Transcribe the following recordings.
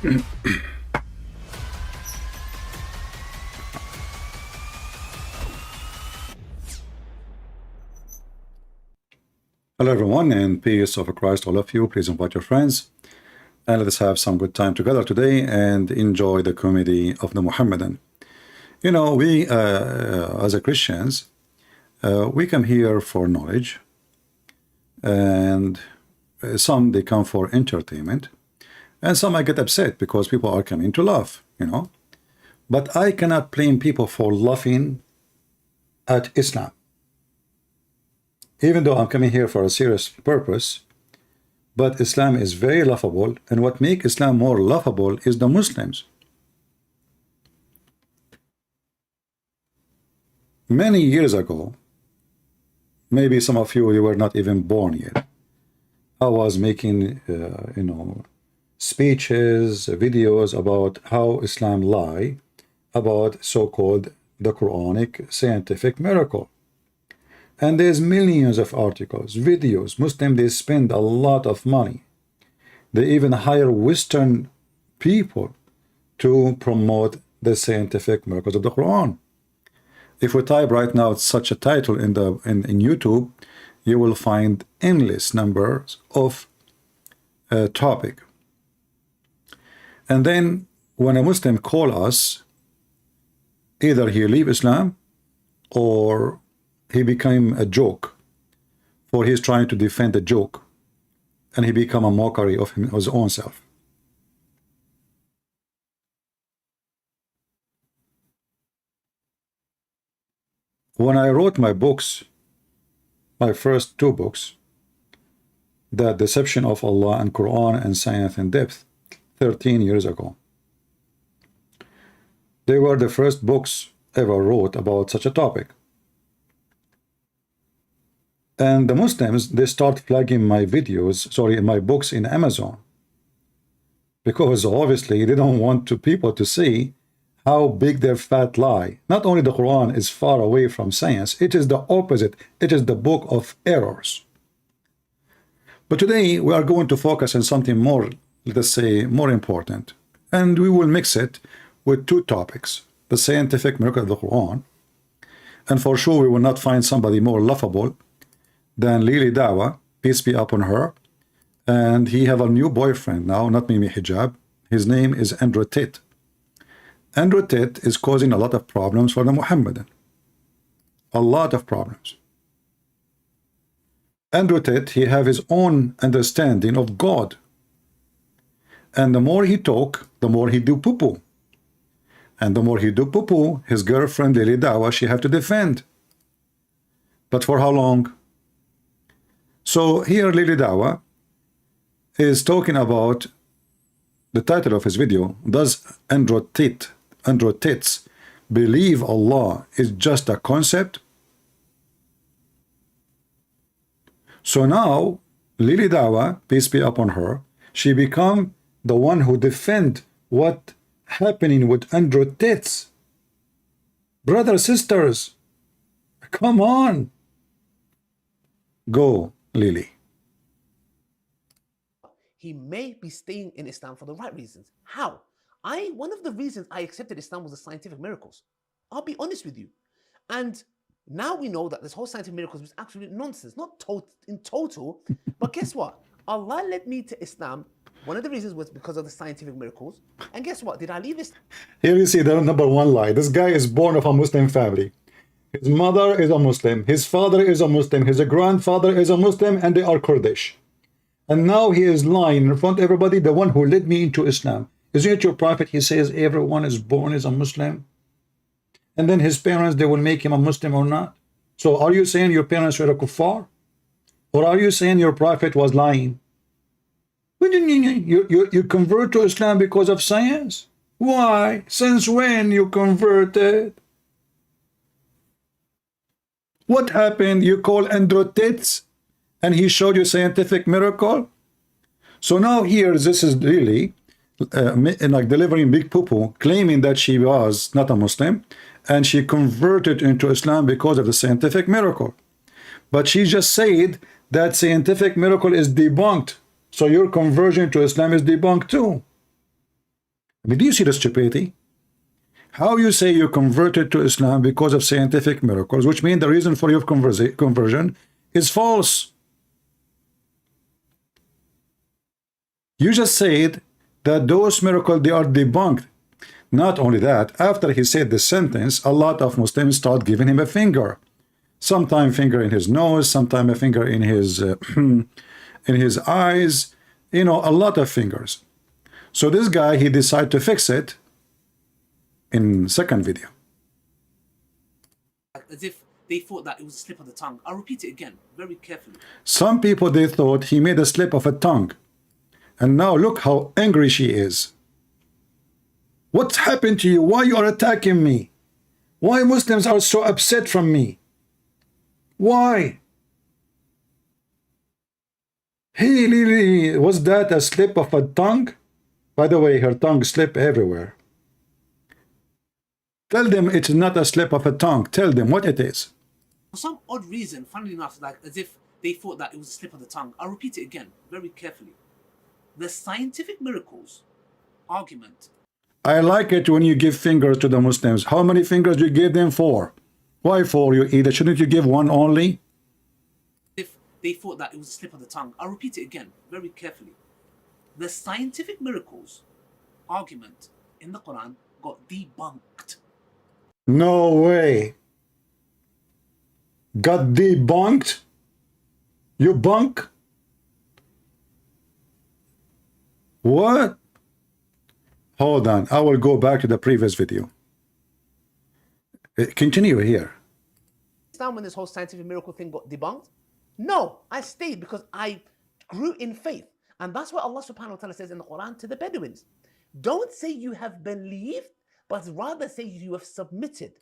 Hello everyone, and peace of Christ all of you. Please invite your friends and let us have some good time together today and enjoy the comedy of the Muhammadan. You know, we as a Christians, we come here for knowledge, and some they come for entertainment, and some I get upset because people are coming to laugh, you know. But I cannot blame people for laughing at Islam. Even though I'm coming here for a serious purpose, but Islam is very laughable, and what makes Islam more laughable is the Muslims. Many years ago, maybe some of you were not even born yet, I was making, you know, speeches, videos about how Islam lie about so-called the Quranic scientific miracle. And there's millions of articles, videos. Muslims, they spend a lot of money. They even hire Western people to promote the scientific miracles of the Quran. If we type right now such a title in YouTube, you will find endless numbers of topic. And then when a Muslim call us, either he leave Islam or he became a joke, for he's trying to defend a joke, and he become a mockery of his own self. When I wrote my books, my first two books, The Deception of Allah and Quran and Science in Depth, 13 years ago, they were the first books ever wrote about such a topic. And the Muslims, they start flagging my videos, my books in Amazon, because obviously they don't want people to see how big their fat lie. Not only the Quran is far away from science, it is the opposite. It is the book of errors. But today we are going to focus on something more, let us say, more important. And we will mix it with two topics: the scientific miracle of the Quran. And for sure we will not find somebody more laughable than Lily Dawah, peace be upon her. And he have a new boyfriend now, not Mimi Hijab. His name is Tate. Tate is causing a lot of problems for the Muhammadan. A lot of problems. Tate, he have his own understanding of God. And the more he talk, the more he do poo-poo. And the more he do poo-poo, his girlfriend Lily Dawah, she have to defend. But for how long? So here Lily Dawah is talking about the title of his video: does Tates believe Allah is just a concept? So now Lily Dawah, peace be upon her, she become the one who defend what happening with Tates. Brothers, sisters, come on, go Lily. He may be staying in Islam for the right reasons. How? One of the reasons I accepted Islam was the scientific miracles. I'll be honest with you. And now we know that this whole scientific miracles was absolute nonsense, not in total. But guess what? Allah led me to Islam. One of the reasons was because of the scientific miracles. And guess what? Did I leave Islam? Here you see the number one lie. This guy is born of a Muslim family. His mother is a Muslim, his father is a Muslim, his grandfather is a Muslim, and they are Kurdish. And now he is lying in front of everybody, the one who led me into Islam. Isn't it your prophet? He says everyone is born as a Muslim. And then his parents, they will make him a Muslim or not. So are you saying your parents were a kuffar? Or are you saying your prophet was lying? You convert to Islam because of science? Why? Since when you converted? What happened? You call Tates and he showed you scientific miracle? So now here, this is really like delivering big poo-poo, claiming that she was not a Muslim and she converted into Islam because of the scientific miracle. But she just said that scientific miracle is debunked. So your conversion to Islam is debunked too. I mean, do you see the stupidity? How you say you converted to Islam because of scientific miracles, which means the reason for your conversion is false. You just said that those miracles, they are debunked. Not only that, after he said this sentence, a lot of Muslims start giving him a finger. Sometime finger in his nose, sometime a finger in his in his eyes, you know, a lot of fingers. So this guy, he decided to fix it in second video. As if they thought that it was a slip of the tongue. I'll repeat it again, very carefully. Some people, they thought he made a slip of a tongue. And now look how angry she is. What's happened to you? Why you are attacking me? Why Muslims are so upset from me? Why? Hey, Lily, was that a slip of a tongue? By the way, her tongue slip everywhere. Tell them it's not a slip of a tongue. Tell them what it is. For some odd reason, funnily enough, like as if they thought that it was a slip of the tongue. I'll repeat it again, very carefully. The scientific miracles argument. I like it when you give fingers to the Muslims. How many fingers do you give them? 4. Why 4, you either? Shouldn't you give one only? If they thought that it was a slip of the tongue. I'll repeat it again, very carefully. The scientific miracles argument in the Quran got debunked. No way. Got debunked? You bunk? What? Hold on. I will go back to the previous video. Continue here. Now when this whole scientific miracle thing got debunked? No, I stayed because I grew in faith. And that's what Allah subhanahu wa ta'ala says in the Quran to the Bedouins. Don't say you have believed, but rather say you have submitted.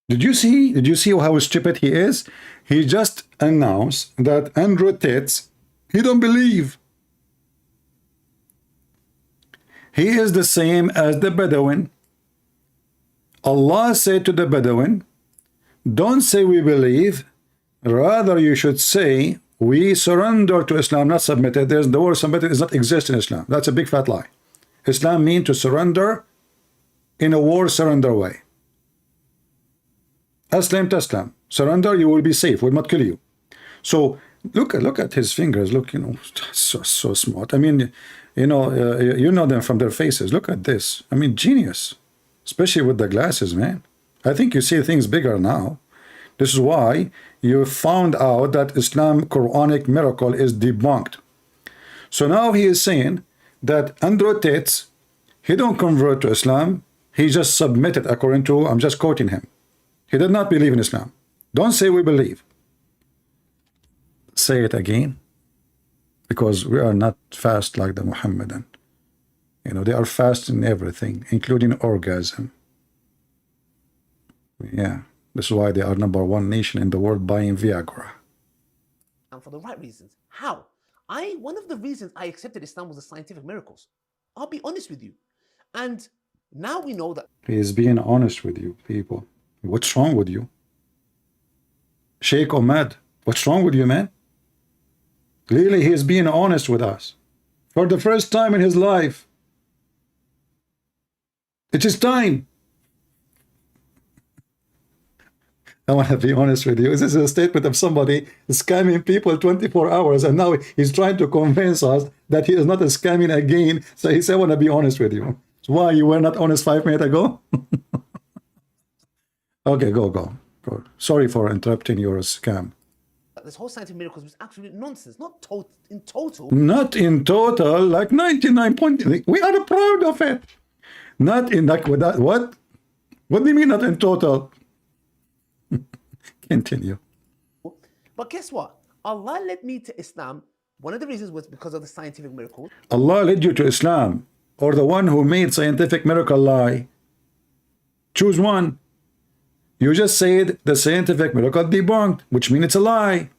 Did you see how stupid he is? He just announced that Andrew Tate, he don't believe. He is the same as the Bedouin. Allah said to the Bedouin, don't say we believe, rather you should say we surrender to Islam, not submitted. There's the word submitted does not exist in Islam. That's a big fat lie. Islam means to surrender in a war surrender way. Aslam taslam. Surrender, you will be safe, will not kill you. So look at his fingers. Look, you know, so smart. I mean, you know them from their faces. Look at this. I mean, genius, especially with the glasses, man. I think you see things bigger now. This is why you found out that Islam Quranic miracle is debunked. So now he is saying that Andrew Tate, he don't convert to Islam. He just submitted according to, I'm just quoting him. He did not believe in Islam. Don't say we believe. Say it again. Because we are not fast like the Muhammadan. You know, they are fast in everything, including orgasm. Yeah, this is why they are #1 nation in the world buying Viagra. And for the right reasons. How? One of the reasons I accepted Islam was the scientific miracles. I'll be honest with you. And now we know that. He is being honest with you, people. What's wrong with you? Sheikh Ahmed, what's wrong with you, man? Really, he is being honest with us. For the first time in his life. It is time. I want to be honest with you. This is a statement of somebody scamming people 24 hours, and now he's trying to convince us that he is not scamming again. So he said, I want to be honest with you. Why, you were not honest 5 minutes ago? Okay, go. Sorry for interrupting your scam. This whole scientific miracles was absolute nonsense. Not in total. Not in total, like 99 point. We are proud of it. Not in like with that. What? What do you mean not in total? Continue. But guess what? Allah led me to Islam. One of the reasons was because of the scientific miracle. Allah led you to Islam, or the one who made scientific miracle lie. Choose one. You just said the scientific miracle debunked, which means it's a lie.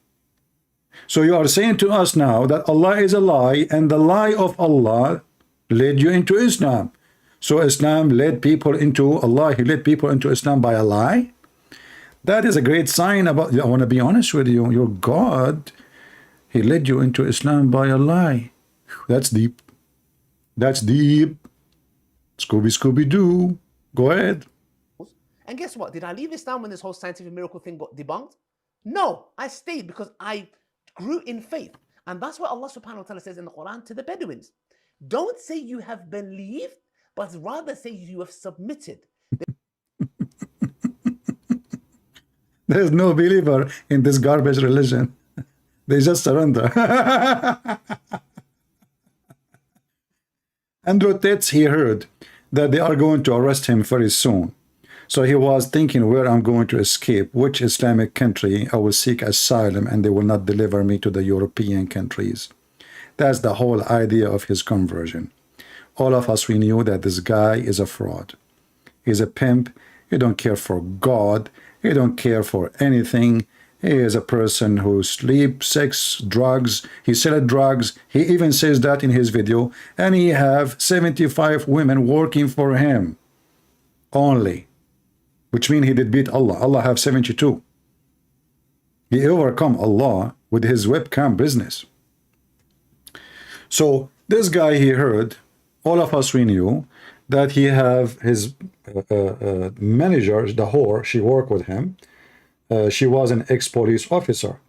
So you are saying to us now that Allah is a lie, and the lie of Allah led you into Islam. So Islam led people into Allah. He led people into Islam by a lie. That is a great sign about, I want to be honest with you, your God, he led you into Islam by a lie. That's deep. That's deep. Scooby-Doo. Go ahead. And guess what? Did I leave Islam when this whole scientific miracle thing got debunked? No, I stayed because I grew in faith. And that's what Allah subhanahu wa ta'ala says in the Quran to the Bedouins. Don't say you have believed, but rather say you have submitted. There's no believer in this garbage religion. They just surrender. Andrew Tate, he heard that they are going to arrest him very soon. So he was thinking, where I'm going to escape, which Islamic country I will seek asylum, and they will not deliver me to the European countries. That's the whole idea of his conversion. All of us, we knew that this guy is a fraud. He's a pimp. He don't care for God. He don't care for anything. He is a person who sleeps, sex, drugs. He sells drugs. He even says that in his video. And he have 75 women working for him only. Which means he did beat Allah. Allah have 72. He overcome Allah with his webcam business. So this guy, he heard, all of us we knew, that he have his manager, the whore, she worked with him. She was an ex-police officer.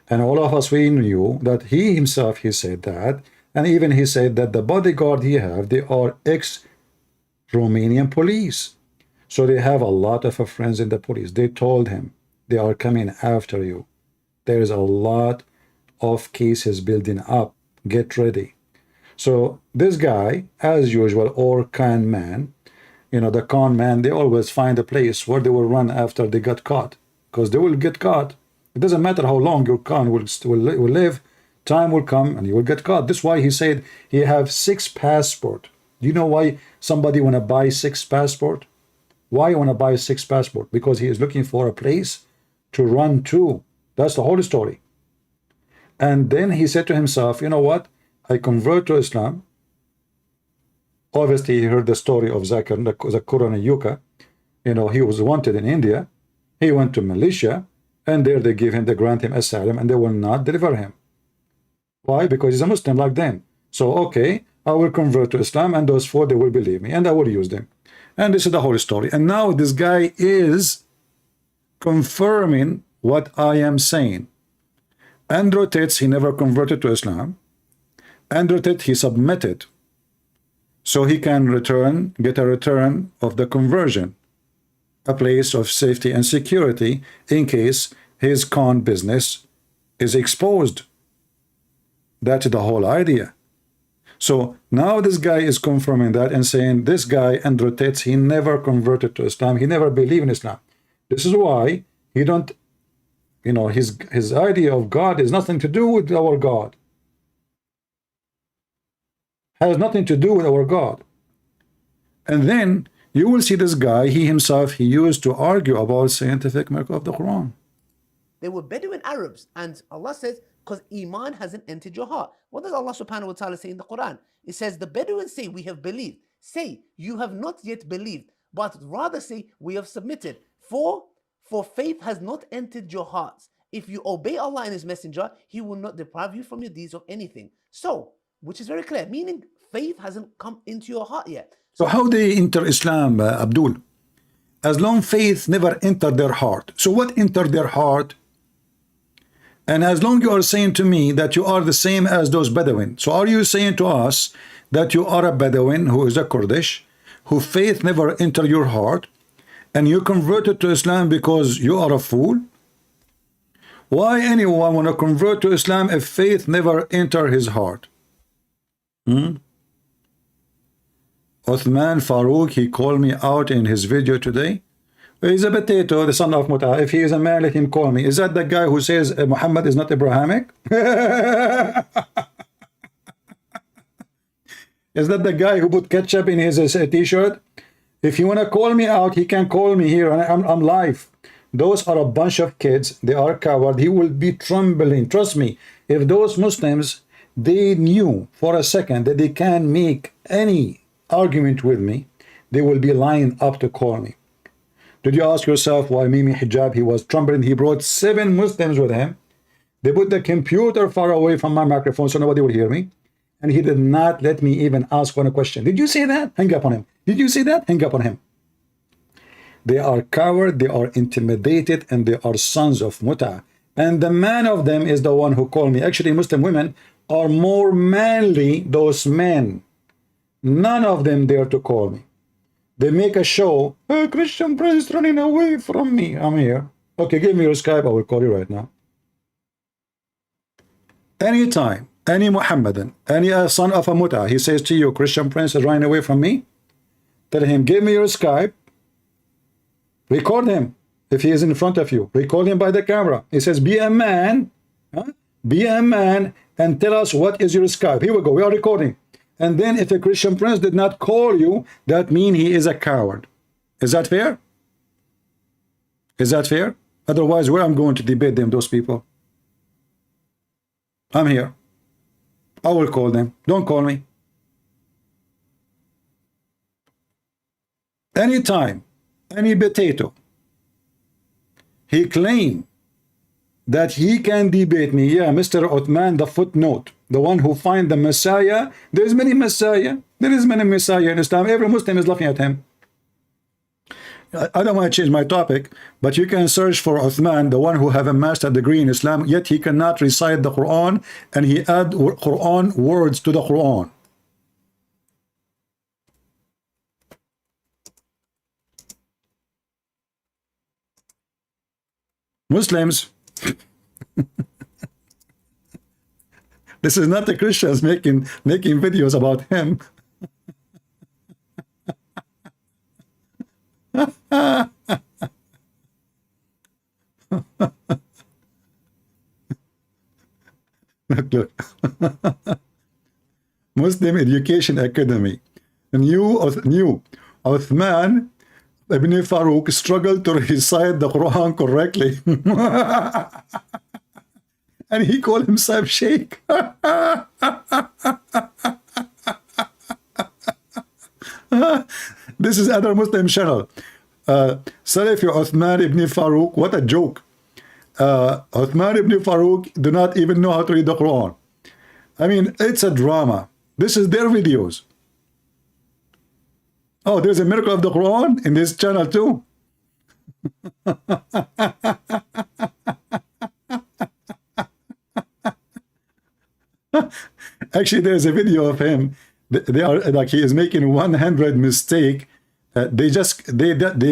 And all of us we knew that he himself, he said that. And even he said that the bodyguard he have, they are ex-Romanian police. So they have a lot of friends in the police. They told him, they are coming after you. There is a lot of cases building up. Get ready. So this guy, as usual, or con man, you know, the con man, they always find a place where they will run after they got caught. Because they will get caught. It doesn't matter how long your con will live. Time will come and you will get caught. That's why he said he have 6 passports. Do you know why somebody want to buy 6 passports? Why you want to buy 6 passports? Because he is looking for a place to run to. That's the whole story. And then he said to himself, you know what? I convert to Islam. Obviously, he heard the story of Zakir Yuka. You know, he was wanted in India. He went to Malaysia, and there they grant him asylum, and they will not deliver him. Why? Because he's a Muslim like them. So, okay, I will convert to Islam, and those 4, they will believe me, and I will use them. And this is the whole story. And now this guy is confirming what I am saying. Andrew Tate, he never converted to Islam. Andrew Tate, he submitted so he can get a return of the conversion, a place of safety and security in case his con business is exposed. That's the whole idea. So now this guy is confirming that and saying this guy, Andrew Tate, he never converted to Islam. He never believed in Islam. This is why he don't, you know, his idea of God is nothing to do with our God. Has nothing to do with our God. And then you will see this guy, he himself, he used to argue about scientific miracle of the Quran. They were Bedouin Arabs, and Allah says, because Iman hasn't entered your heart. What does Allah subhanahu wa ta'ala say in the Quran? It says, the Bedouins say, we have believed. Say, you have not yet believed, but rather say, we have submitted. For faith has not entered your hearts. If you obey Allah and His Messenger, He will not deprive you from your deeds of anything. So, which is very clear, meaning faith hasn't come into your heart yet. So how they enter Islam, Abdul? As long faith never entered their heart. So what entered their heart? And as long you are saying to me that you are the same as those Bedouin, so are you saying to us that you are a Bedouin who is a Kurdish, who faith never entered your heart, and you converted to Islam because you are a fool? Why anyone want to convert to Islam if faith never entered his heart? Uthman Farouk, he called me out in his video today. He's a potato, the son of Muta. If he is a man, let him call me. Is that the guy who says Muhammad is not Abrahamic? Is that the guy who put ketchup in his t-shirt? If you want to call me out, he can call me here. I'm live. Those are a bunch of kids. They are coward. He will be trembling. Trust me. If those Muslims, they knew for a second that they can make any argument with me, they will be lined up to call me. Did you ask yourself why Mimi Hijab, he was trembling? He brought 7 Muslims with him. They put the computer far away from my microphone so nobody will hear me. and he did not let me even ask one question. Did you say that? Hang up on him. Did you say that? Hang up on him. They are coward, they are intimidated, and they are sons of muta. And the man of them is the one who called me. Actually, Muslim women are more manly, those men. None of them dare to call me. They make a show. Hey, Christian Prince running away from me. I'm here. Okay, give me your Skype. I will call you right now. Anytime, any Muhammadan, any son of a muta, he says to you, Christian Prince is running away from me, tell him, give me your Skype. Record him if he is in front of you. Record him by the camera. He says, be a man. Huh? Be a man and tell us what is your Skype. Here we go. We are recording. And then if a Christian Prince did not call you, that means he is a coward. Is that fair? Is that fair? Otherwise, where I'm going to debate them, those people? I'm here. I will call them. Don't call me. Anytime, any potato, he claimed that he can debate me. Yeah, Mr. Uthman, the footnote, the one who find the Messiah. There is many Messiah. There is many Messiah in Islam. Every Muslim is laughing at him. I don't want to change my topic, but you can search for Uthman, the one who have a master degree in Islam, yet he cannot recite the Quran, and he add Quran words to the Quran. Muslims, this is not the Christians making videos about him. Look. Muslim Education Academy. New Uthman Ibn Farouk struggled to recite the Quran correctly. And he called himself Sheikh. This is other Muslim channel. Salafi Uthman Ibn Farouk, what a joke. Uthman Ibn Farouk do not even know how to read the Quran. I mean, it's a drama. This is their videos. Oh, there's a miracle of the Quran in this channel too. Actually, there's a video of him. They are like, he is making 100 mistake. They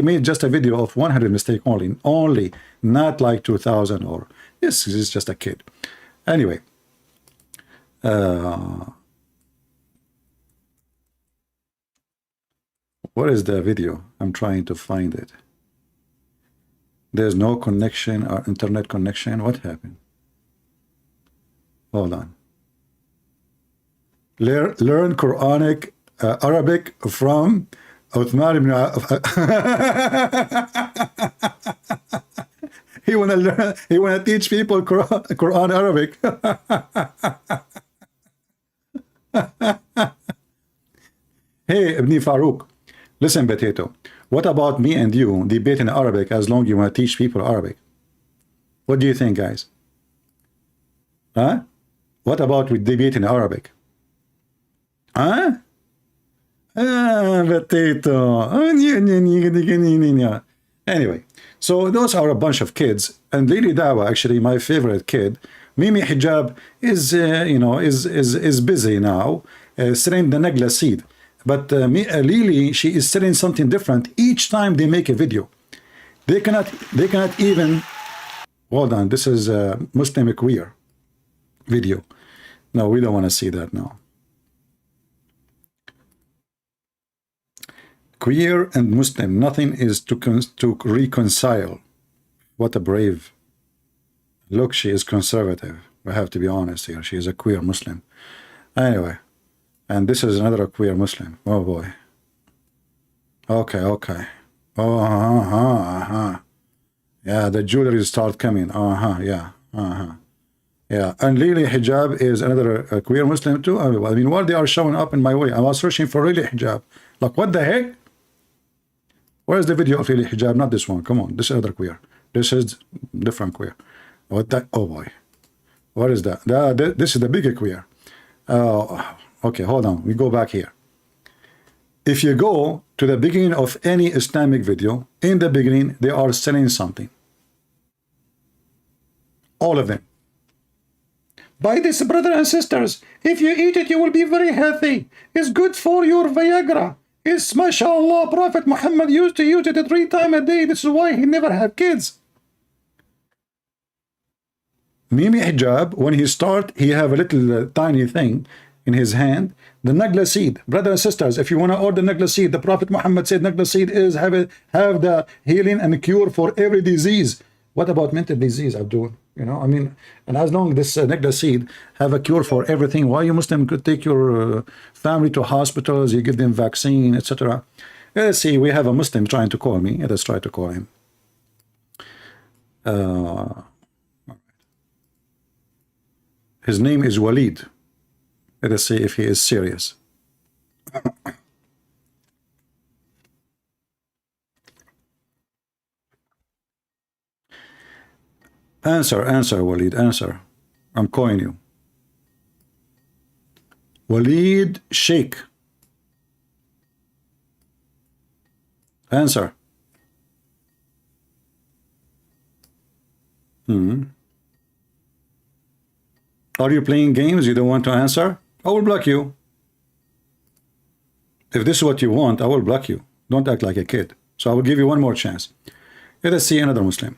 made just a video of 100 mistake only, not like 2000 or this is just a kid. Anyway, what is the video? I'm trying to find it. There's no connection or internet connection. What happened? Hold on. Learn Quranic Arabic from Uthman ibn He wanna learn. He wanna teach people Quran Arabic. Hey, Ibn Farouk, listen, potato. What about me and you debate in Arabic as long as you want to teach people Arabic? What do you think, guys? Huh? What about we debate in Arabic? Huh? Potato. Anyway, so those are a bunch of kids, and Lily Dawah, actually my favorite kid. Mimi Hijab is is busy now selling the Negla seed, but Lily, she is selling something different each time they make a video. They cannot even hold on. This is a Muslim queer video. No, we don't want to see that now. Queer and Muslim, nothing is to reconcile. What a brave. Look, she is conservative. We have to be honest here. She is a queer Muslim. Anyway, and this is another queer Muslim. Oh boy. Okay. Oh, yeah, the jewelry start coming. Yeah. Yeah, and Lily Hijab is another queer Muslim too. I mean, what they are showing up in my way? I was searching for Lily Hijab. Like, what the heck? Where's the video of Lily Hijab? Not this one. Come on, this is another queer. This is different queer. What that? Oh boy, what is that? This is the bigger queer. Okay, hold on. We go back here. If you go to the beginning of any Islamic video, in the beginning, they are selling something. All of them. Buy this, brothers and sisters. If you eat it, you will be very healthy. It's good for your Viagra. It's, mashallah, Prophet Muhammad used to use it 3 times a day. This is why he never had kids. Mimi Hijab, when he start, he have a little tiny thing in his hand, the nagla seed. Brothers and sisters, if you want to order nagla seed, the Prophet Muhammad said nagla seed is have the healing and cure for every disease. What about mental disease, Abdul? You know, I mean, and as long as this nagla seed have a cure for everything, why you Muslim could take your family to hospitals, you give them vaccine, etc. Let's see, we have a Muslim trying to call me. Let's try to call him. His name is Walid. Let us see if he is serious. Answer, Walid, answer. I'm calling you. Walid Sheikh. Answer. Are you playing games? You don't want to answer? I will block you. If this is what you want, I will block you. Don't act like a kid. So I will give you one more chance. Let us see another Muslim.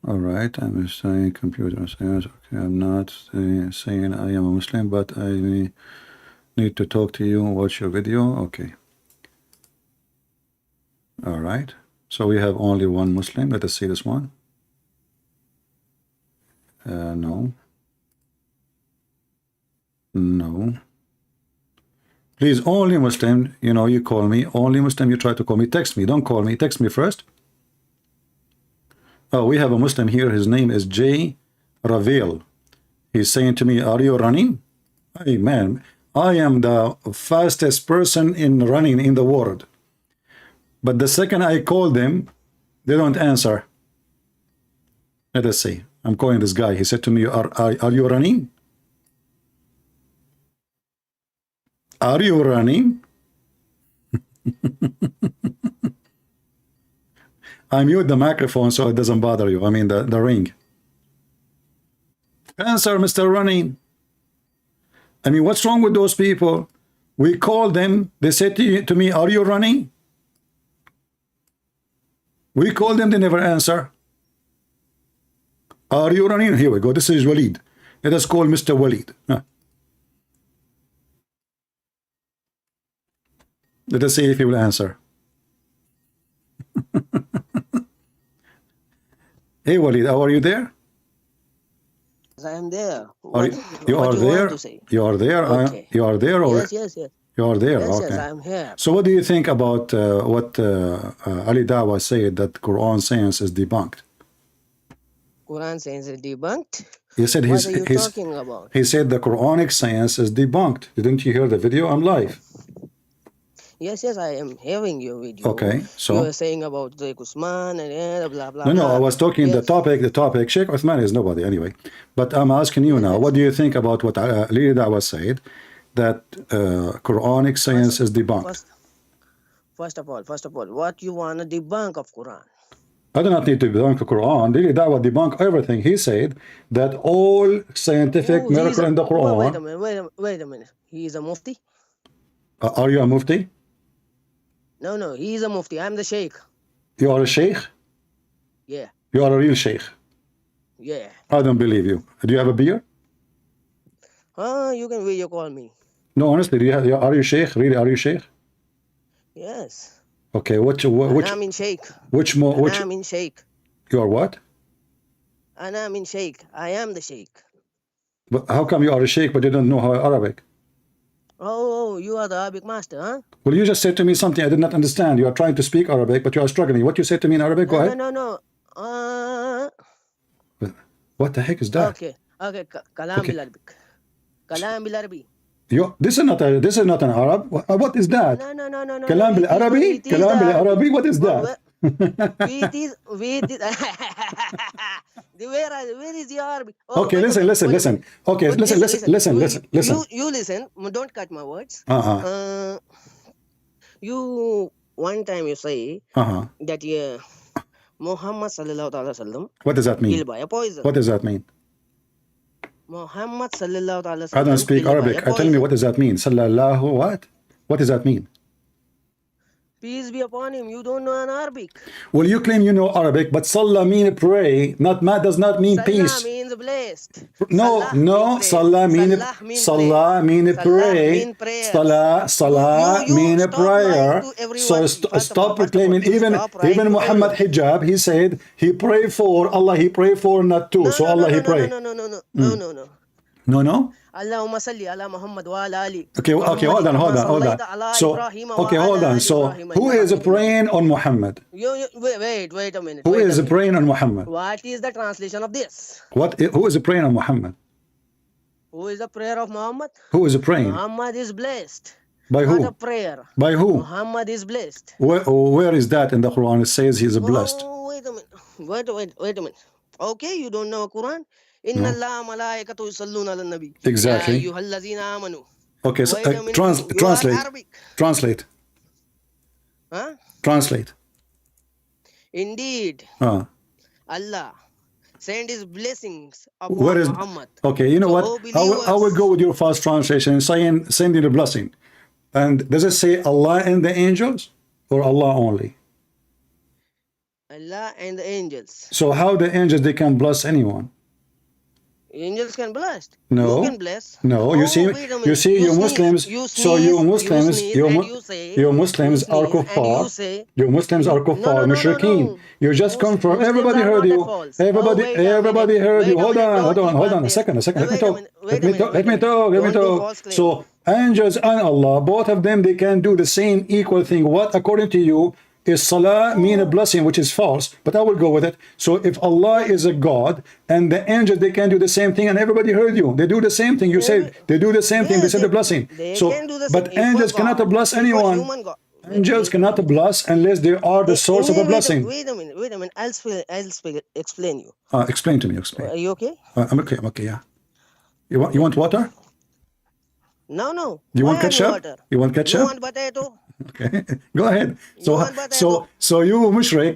All right, I'm saying computer science. Okay, I'm not saying I am a Muslim, but I need to talk to you. Watch your video. Okay. All right. So we have only one Muslim. Let us see this one. No. No. Please, only Muslim, you know, you call me. Only Muslim, you try to call me. Text me. Don't call me. Text me first. Oh, we have a Muslim here. His name is J. Ravel. He's saying to me, are you running? Hey, man, I am the fastest person in running in the world. But the second I call them, they don't answer. Let us see. I'm calling this guy. He said to me, are you running? Are you running? I mute the microphone so it doesn't bother you. I mean the ring. Answer, Mr. Running. I mean, what's wrong with those people? We call them. They said to me, are you running? We call them. They never answer. Are you running? Here we go. This is Walid. Let us call Mr. Walid. Let us see if he will answer. Hey, Walid, how are you there? I am there. You are there? You are there? Okay. You are there? Or Yes. you are there? Yes, okay. yes, I am here. So what do you think about what Ali Dawah said, that Quran science is debunked? Quran says it's debunked. He said What are you talking about? He said the Quranic science is debunked. Didn't you hear the video? I'm live. Yes, I am hearing your video. Okay, so you were saying about the Usman and blah blah. No, blah. I was talking yes. the topic. Sheikh Uthman is nobody anyway. But I'm asking you now, what do you think about what Ali Dawah said, that Quranic science is debunked? First of all, what you want to debunk of Quran? I do not need to debunk the Quran. Ali Dawah debunk everything. He said that all scientific miracle in the Quran. Wait a minute. He is a mufti? Are you a mufti? No, he is a mufti. I'm the sheikh. You are a sheikh? Yeah. You are a real sheikh? Yeah. I don't believe you. Do you have a beard? You can video call me. No, honestly, are you sheikh? Really, are you sheikh? Yes. Okay, which I'm in sheikh. I'm in sheikh. You are what? I'm in sheikh. I am the sheikh. But how come you are a sheikh but you don't know how Arabic? Oh, you are the Arabic master, huh? Well, you just said to me something I did not understand. You are trying to speak Arabic, but you are struggling. What you said to me in Arabic? Go ahead. No. What the heck is that? Okay. Kalam bil Arabic. Kalam bil Arabi. This is not an Arab. What is that? No. كلام بالعربي. كلام بالعربي. What is that? Wait is where is the Arabic? Oh, Okay, wait a listen. minute, wait a minute. Okay, But listen. You listen. Don't cut my words. Uh-huh. You one time you say Uh-huh. that Muhammad sallallahu alaihi wasallam What does that mean? killed by a poison. What does that mean? Muhammad sallallahu alaihi wasallam. I don't speak killed by Arabic. a poison. Tell me, what does that mean? Sallallahu what? What does that mean? Peace be upon him. You don't know an Arabic. Well, you claim you know Arabic, but Salah mean pray, not ma does not mean Salah peace. means blessed. No, Salah mean Salah mean pray. Salah mean prayer. So stop proclaiming. Even Muhammad hijab, he said he pray for Allah. He pray for not two. So Allah he pray. No. Allahumma salli ala Muhammad wa ala ali. Okay, hold on. So, okay, hold on. So, who is praying on Muhammad? Wait a minute. Who is praying on Muhammad? What is the translation of this? Who is praying on Muhammad? Who is the prayer of Muhammad? Who is praying? Muhammad is blessed. By who? Not a prayer. By who? Muhammad is blessed. Where is that in the Quran? It says he is blessed. Oh, wait a minute. Okay, you don't know Quran? Inna Allah malaikatu yusalluna ala nabi. Exactly. Ya ayyuhallazina amanu. Okay, so Wait a minute. translate. You are Arabic. Translate. Huh? Translate. Indeed, Allah send his blessings upon Where is Muhammad. Okay, you know So, what? I will go with your fast translation, saying sending a blessing. And does it say Allah and the angels or Allah only? Allah and the angels. So how the angels they can bless anyone? Angels can bless. No. You can bless. No, you see, wait a minute. you Muslims. So you Muslims, sneeze, you and you say- you Muslims you are sneeze, and kuffar. you say- You Muslims are kuffar, no. mushrikeen. You just come from. Muslims Everybody are heard not you. at fault. Everybody, Oh, wait a everybody minute. heard you. Wait a Hold minute. on. Don't Hold on. keep A second. Let me wait a talk. minute. Let Wait me a talk. Let me minute. talk. Let me Don't do talk. false claim. So angels and Allah, both of them, they can do the same equal thing. What, according to you, is salah mean a blessing, which is false, but I will go with it. So if Allah is a God and the angels, they can do the same thing, and everybody heard you. They do the same thing. You said they do the same thing. They said the blessing. They So, can do the but same. Equal angels cannot God, bless equal anyone. human God. Angels cannot bless unless they are the source of a blessing. Wait a minute. I'll explain you. Explain to me. Are Explain. you okay? I'm okay. Yeah. You want water? No. You want Why are you ketchup? water? You want You ketchup? want potato? Okay, go ahead. You want potato? So you mushrik,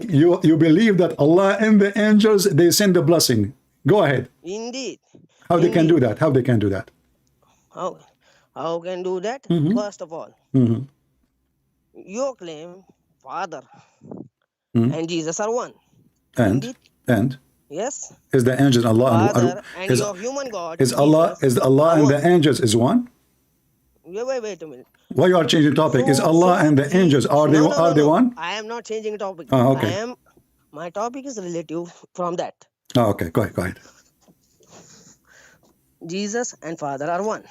you believe that Allah and the angels they send the blessing. Go ahead. Indeed. How they can do that? How they can do that? How can do that? First of all, you claim Father and Jesus are one. Indeed. And Yes. is the angels Allah Father and is, your human God. is Allah Jesus, is Allah are and one. the angels is one? Wait a minute. Why you are changing topic? Is Allah and the angels are they No. one? I am not changing topic. Okay. My topic is relative from that. Oh, okay, go ahead. Jesus and Father are one.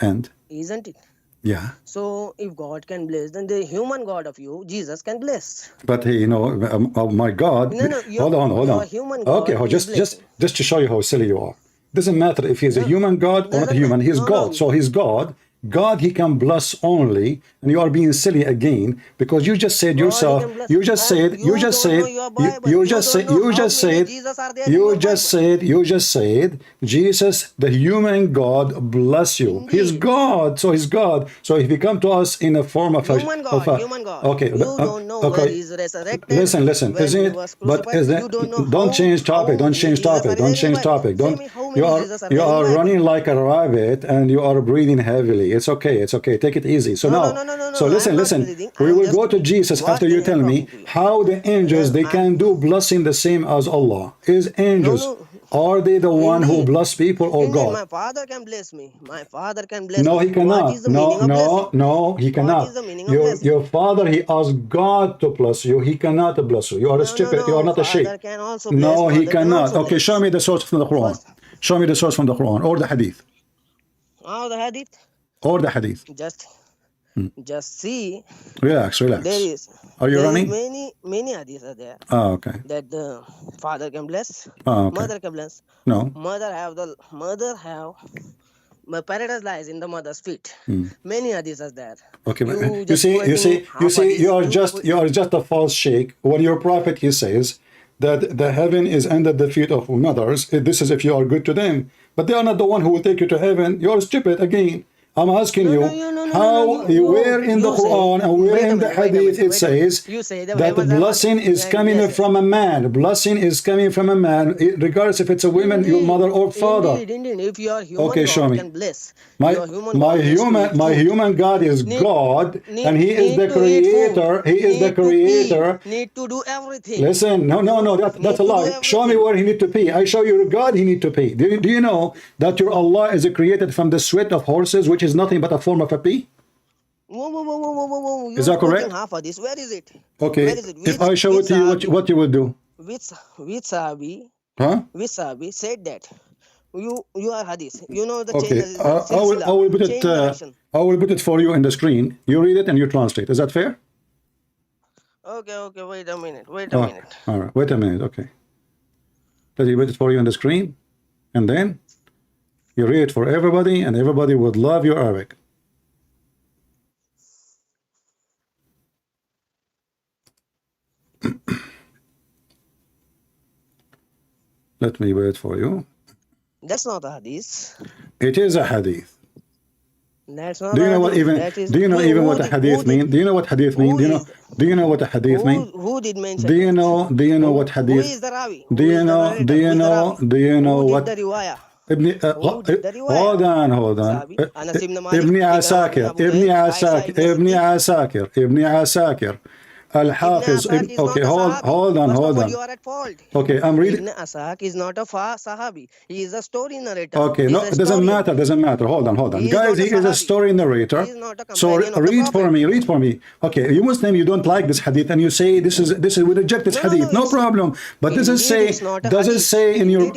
And Isn't it? yeah. So if God can bless, then the human God of you, Jesus, can bless. But oh my God. No, hold on. your human God Okay, is just to show you how silly you are. Doesn't matter if he's a human God or not a human. He's God. So he's God. God, he can bless only, and you are being silly again because you just said yourself. You just said. Jesus, the human God, bless you. Indeed. He's God. So he's God. So if he come to us in a form of Human God. Okay. You don't know where he's resurrected. Listen. when Isn't he it? was But crucified. is You that? don't know Don't change topic. Don't change topic. Don't change topic. Don't. You are running like a rabbit and you are breathing heavily. It's okay. Take it easy. So No, now. no. So listen. breathing. We I'm will just go to Jesus after you tell me talking to you. how the angels they can do blessing the same as Allah. Is angels are they the one who bless people or Indeed, God? my Father can bless me. My Father can bless No, me. he cannot. What is the meaning of blessing? No, he cannot. What is the meaning of blessing? Your father, he asked God to bless you. He cannot bless you. You are stupid. You are not a sheep. Father can also bless. No, he Mother can cannot. also Okay, bless. show me the source from the Quran. Show me the source from the Quran or the Hadith. Oh, the hadith. Or the Hadith. Just see. Relax. There is. Are you there running? Is many hadiths are there Oh, okay. that the father can bless, Oh, okay. mother can bless. No. Mother have But paradise lies in the mother's feet. Many hadiths are there. Okay, but You you just see, quoting half hadith, you are just a false sheikh. When your prophet he says that the heaven is under the feet of mothers, this is if you are good to them, but they are not the one who will take you to heaven. You are stupid again. I'm asking you, where in the Quran and where in the Hadith it says that the blessing is coming from a man. Blessing is coming from a man, regardless if it's a woman, your mother or father. Indeed. If you are human, Okay, show God me. can bless. My human God is God, and He is the creator. He is the creator. Need to do everything. Listen, no, that's a lie. Show me where He need to pee. I show you God He need to pee. Do you know that your Allah is created from the sweat of horses, which is nothing but a form of a pee? Whoa. Is that correct? Half of this. Where is it? Okay. Where is it? If I show it to you, what you will do? Which Sahabi? Huh? Which Sahabi said that? You are hadith. You know the Okay. chain. I will put it. I will put it for you in the screen. You read it and you translate. Is that fair? Okay. Wait a minute. All right. Wait a minute. Okay. Let me put it for you on the screen, and then you read it for everybody, and everybody would love your Arabic. Let me wait for you. That's not a hadith. It is a hadith. That's not. Do you know what even? Do you know even what a hadith means? Do you know what hadith means? Do you know what a hadith means? Who did mention? Do you know? Do you know what hadith? Who is the Ravi? Do you know? Do you know? Do you know what? The riwayah? Hold on. Ibn Asakir. Al-Hafiz. Okay, hold on. You are at fault. Okay, I'm reading. Ibn Asak is not a Sahabi. He is a story narrator. Okay, no, it doesn't matter. Hold on. Guys, he is a story narrator. So read for me. Okay, you Muslim, you don't like this hadith and you say this is we reject this hadith. No problem. But does it say in your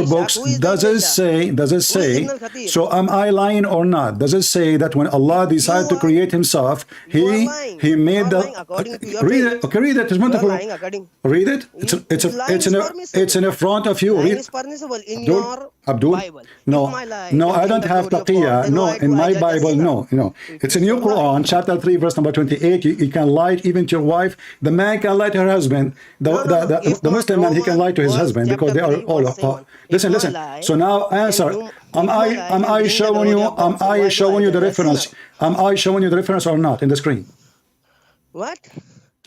books? Does it say? So am I lying or not? Does it say that when Allah decided to create Himself, He made the read it. Okay, read it. It's wonderful. Read it. It's in front of you. Read. Is permissible in your Abdul. Bible. No, I don't have taqiyya. No, in my Bible, no. It's in your Quran, chapter 3, verse number 28. You can lie even to your wife. The man can lie to her husband. The Muslim man, he can lie to his husband because they are all. Listen. So now answer. Am I showing you the reference? Am I showing you the reference or not in the screen? What?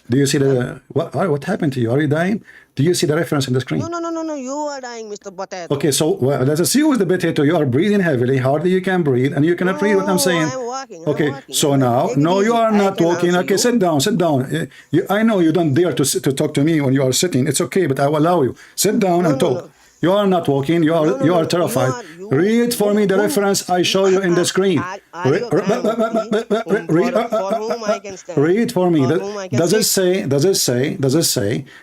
Do you see the what happened to you? Are you dying? Do you see the reference in the screen? No. You are dying, Mr. Potato. Okay, so let's see who's the potato. You are breathing heavily, hardly you can breathe, and you cannot read what I'm saying. I'm walking. So now, no, you are not walking. Okay, sit down. I know you don't dare to talk to me when you are sitting. It's okay, but I will allow you. Sit down and talk. No. You are not walking. You are terrified. Read for me the reference I show you in the screen. Read for me. Does it say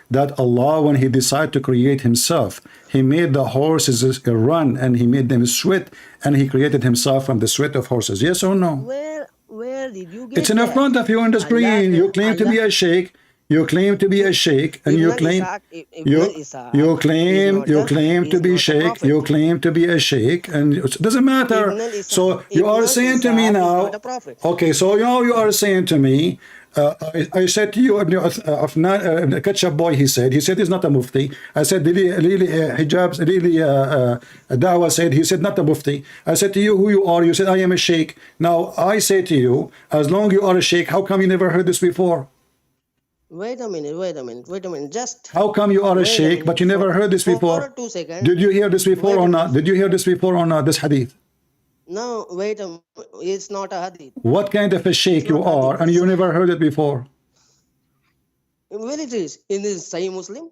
that Allah, when He decided to create Himself, He made the horses run and He made them sweat, and He created Himself from the sweat of horses? Yes or no? Where did you get It's in front of you on the screen. You claim to be a sheikh. You claim to be a sheikh, and you claim to be sheikh. You claim to be a sheikh, and it doesn't matter. So you are saying to me now. Okay, so now you are saying to me. I said to you, the ketchup boy. He said he's not a mufti. I said really hijabs. Dawah said he said not a mufti. I said to you who you are. You said I am a sheikh. Now I say to you, as long you are a sheikh, how come you never heard this before? Wait a minute. Just. How come you are a sheikh, but you never heard this before? For 2 seconds. Did you hear this before or not? This hadith? No, wait a minute. It's not a hadith. What kind of a sheikh you are, and you never heard it before? Where it is? In this Sahih Muslim?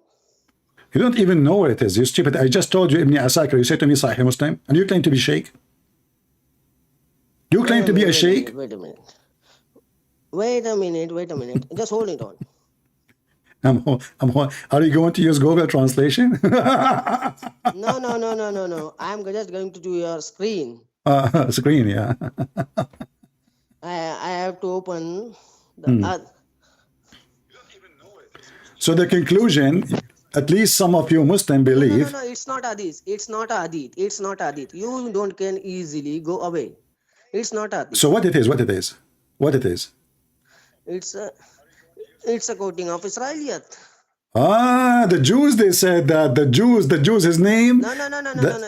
You don't even know where it is. You stupid. I just told you Ibn Asakir. You said to me Sahih Muslim, and you claim to be sheikh? You claim to be a sheikh? Wait a minute. Just hold it on. Are you going to use Google Translation? No. I'm just going to do your screen. Screen, yeah. I have to open the So the conclusion, at least some of you Muslim believe. No, it's not hadith. It's not hadith. It's not hadith. You don't can easily go away. It's not hadith. So what it is? What it is? What it is? It's a quoting of Israeliyat. Ah, the Jews, they said that the Jews, his name. No.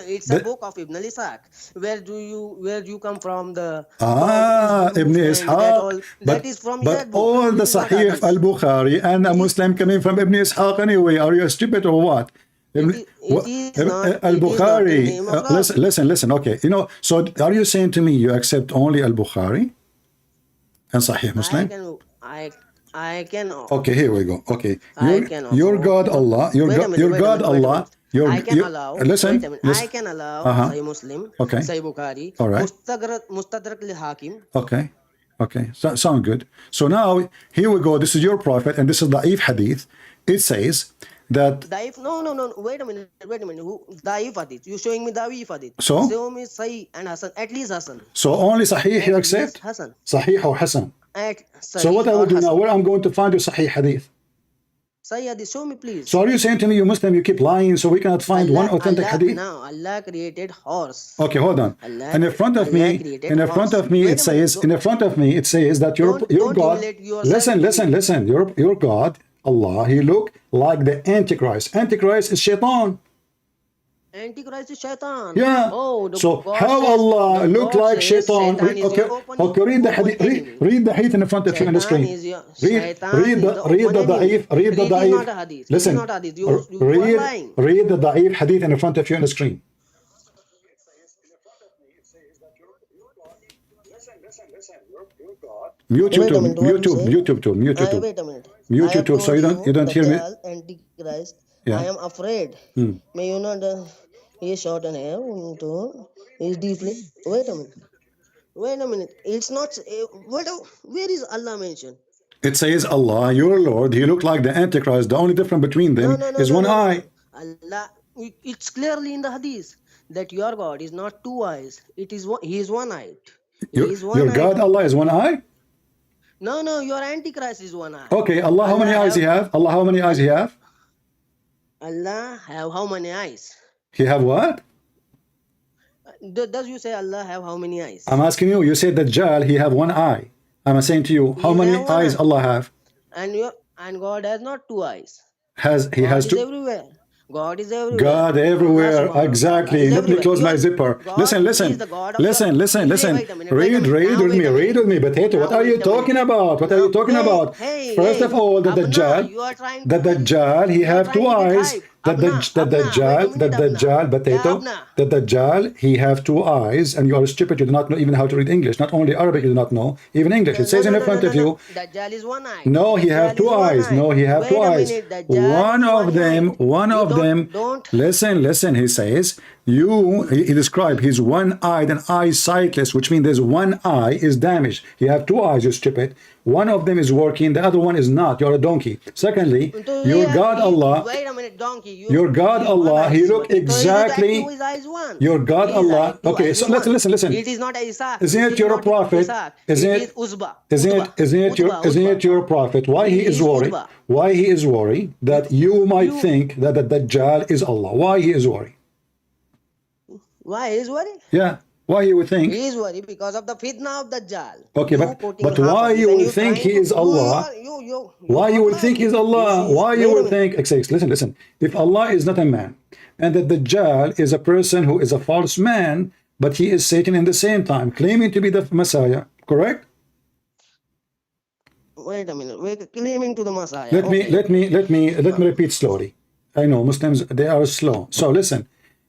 It's a book of Ibn al-Ishaq. Where you come from? The Ibn Ishaq. That is from but that book. all the Sahih al-Bukhari and a Muslim coming from Ibn Ishaq anyway. Are you stupid or what? Al-Bukhari. Listen. Okay, So are you saying to me you accept only al-Bukhari and Sahih Muslim? I can. Okay, here we go. Okay, your God Allah, your God Allah. I can allow. Listen. I can allow Sahih Muslim, okay. Sahih Bukhari, all right. Mustadrak al-Hakim. Okay. Sound good. So now here we go. This is your prophet, and this is Da'if hadith. It says that. Da'if? No. Wait a minute. Who Da'if hadith? You showing me Da'if hadith? So? Show me Sahih and Hasan. At least Hasan. So only Sahih you accept? Hasan. Sahih or Hasan? So what I will do now? Where I'm going to find your Sahih hadith? Sahih hadith. Show me, please. So are you saying to me, you Muslim, you keep lying, so we cannot find one authentic hadith? No, Allah created horse. Okay, hold on. And in front of me, it says that your God. Listen. Your God, Allah, He look like the Antichrist. Antichrist is Shaitan. Antichrist is Shaitan. Yeah. So how Allah look like Shaitan? Okay, read the hadith. Read the hadith in front of you on the screen. Read the da'if. Listen. Read the da'if hadith in front of you on the screen. Mute YouTube. Wait a minute. Mute YouTube, so you don't hear me. Antichrist. Yeah. I am afraid. May you not. He is short and hair. He is deeply. Wait a minute. It's not. Where is Allah mentioned? It says Allah, your Lord. He looked like the Antichrist. The only difference between them is one eye. Allah. It's clearly in the hadith that your God is not two eyes. He is one eyed. Your God Allah is one eye? No, your Antichrist is one eye. Okay, Allah, how many eyes he have? Allah, how many eyes he have? Allah have how many eyes? He have what? Does you say Allah have how many eyes? I'm asking you. You said Dajjal, he have one eye. I'm saying to you, how many eyes Allah have? And God has not two eyes. He has two. Everywhere. God is everywhere. God everywhere. Exactly. Let me close my zipper. Listen. Read with me. But Tate, what are you talking about? First of all, the Dajjal, he have two eyes. The Dajjal, he have two eyes, and you are stupid. You do not know even how to read English. Not only Arabic, you do not know even English. It says in front of you. Dajjal is one eye. No, he have two eyes. One of them. Listen. He says he described he's one-eyed and eye-sightless, which means there's one eye is damaged. You have two eyes, you stupid. One of them is working, the other one is not. You're a donkey. Secondly, your God Allah. Wait a minute, donkey. Your God Allah, he look exactly. Your God Allah. Okay, so listen. It is not Isaac. Isn't it your prophet? Isn't it your prophet? Why he is worried? Why he is worried that you might think that the Dajjal is Allah? Why he is worried? Why he is worried? Yeah. Why you would think? He is worried because of the fitna of Dajjal. Okay, but why you would think he is Allah? Why you would think he is Allah? Why you would think? Listen. If Allah is not a man, and that Dajjal is a person who is a false man, but he is Satan in the same time, claiming to be the Messiah, correct? Wait a minute. We're claiming to the Messiah. Let me repeat slowly. I know Muslims, they are slow. So listen.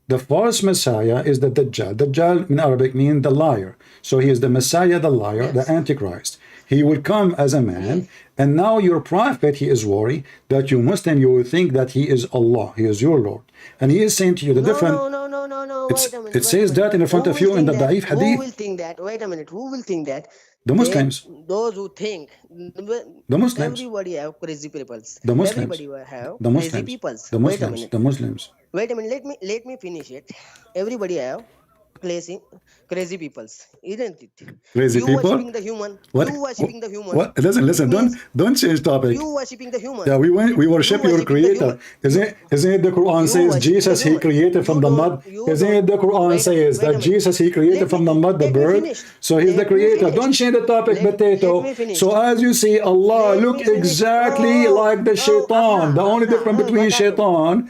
The false Messiah is the Dajjal. Dajjal in Arabic means the liar. So he is the Messiah, the liar, the Antichrist. He will come as a man. And now your prophet, he is worried that you Muslim, you will think that he is Allah. He is your Lord. And he is saying to you the different. No. Wait a minute. It says that in front of you in the Da'if hadith. Who will think that? Wait a minute. Who will think that? The Muslims. Those who think. The Muslims. Everybody have crazy peoples. The Muslims. Everybody have the Muslims. crazy peoples. The Muslims. The Muslims. Wait a minute. Let me finish it. Everybody have crazy peoples, isn't it? Crazy You people? worshipping the human. What? You worshipping the human. What? Listen, It means don't change topic. you worshipping the human. Yeah, we worship You your worshipping the creator. human. Isn't it the Quran You says worship the Jesus he human. created from You the don't. mud? You Isn't it don't. the Quran Wait. says Wait a that minute. Jesus he created Let from me the mud the let me bird? finish. So he's the Let me creator. finish. Don't change the topic, Let potato. me finish. So as you see, Allah Let look me finish. exactly Oh, like the shaitan. The only difference between shaitan,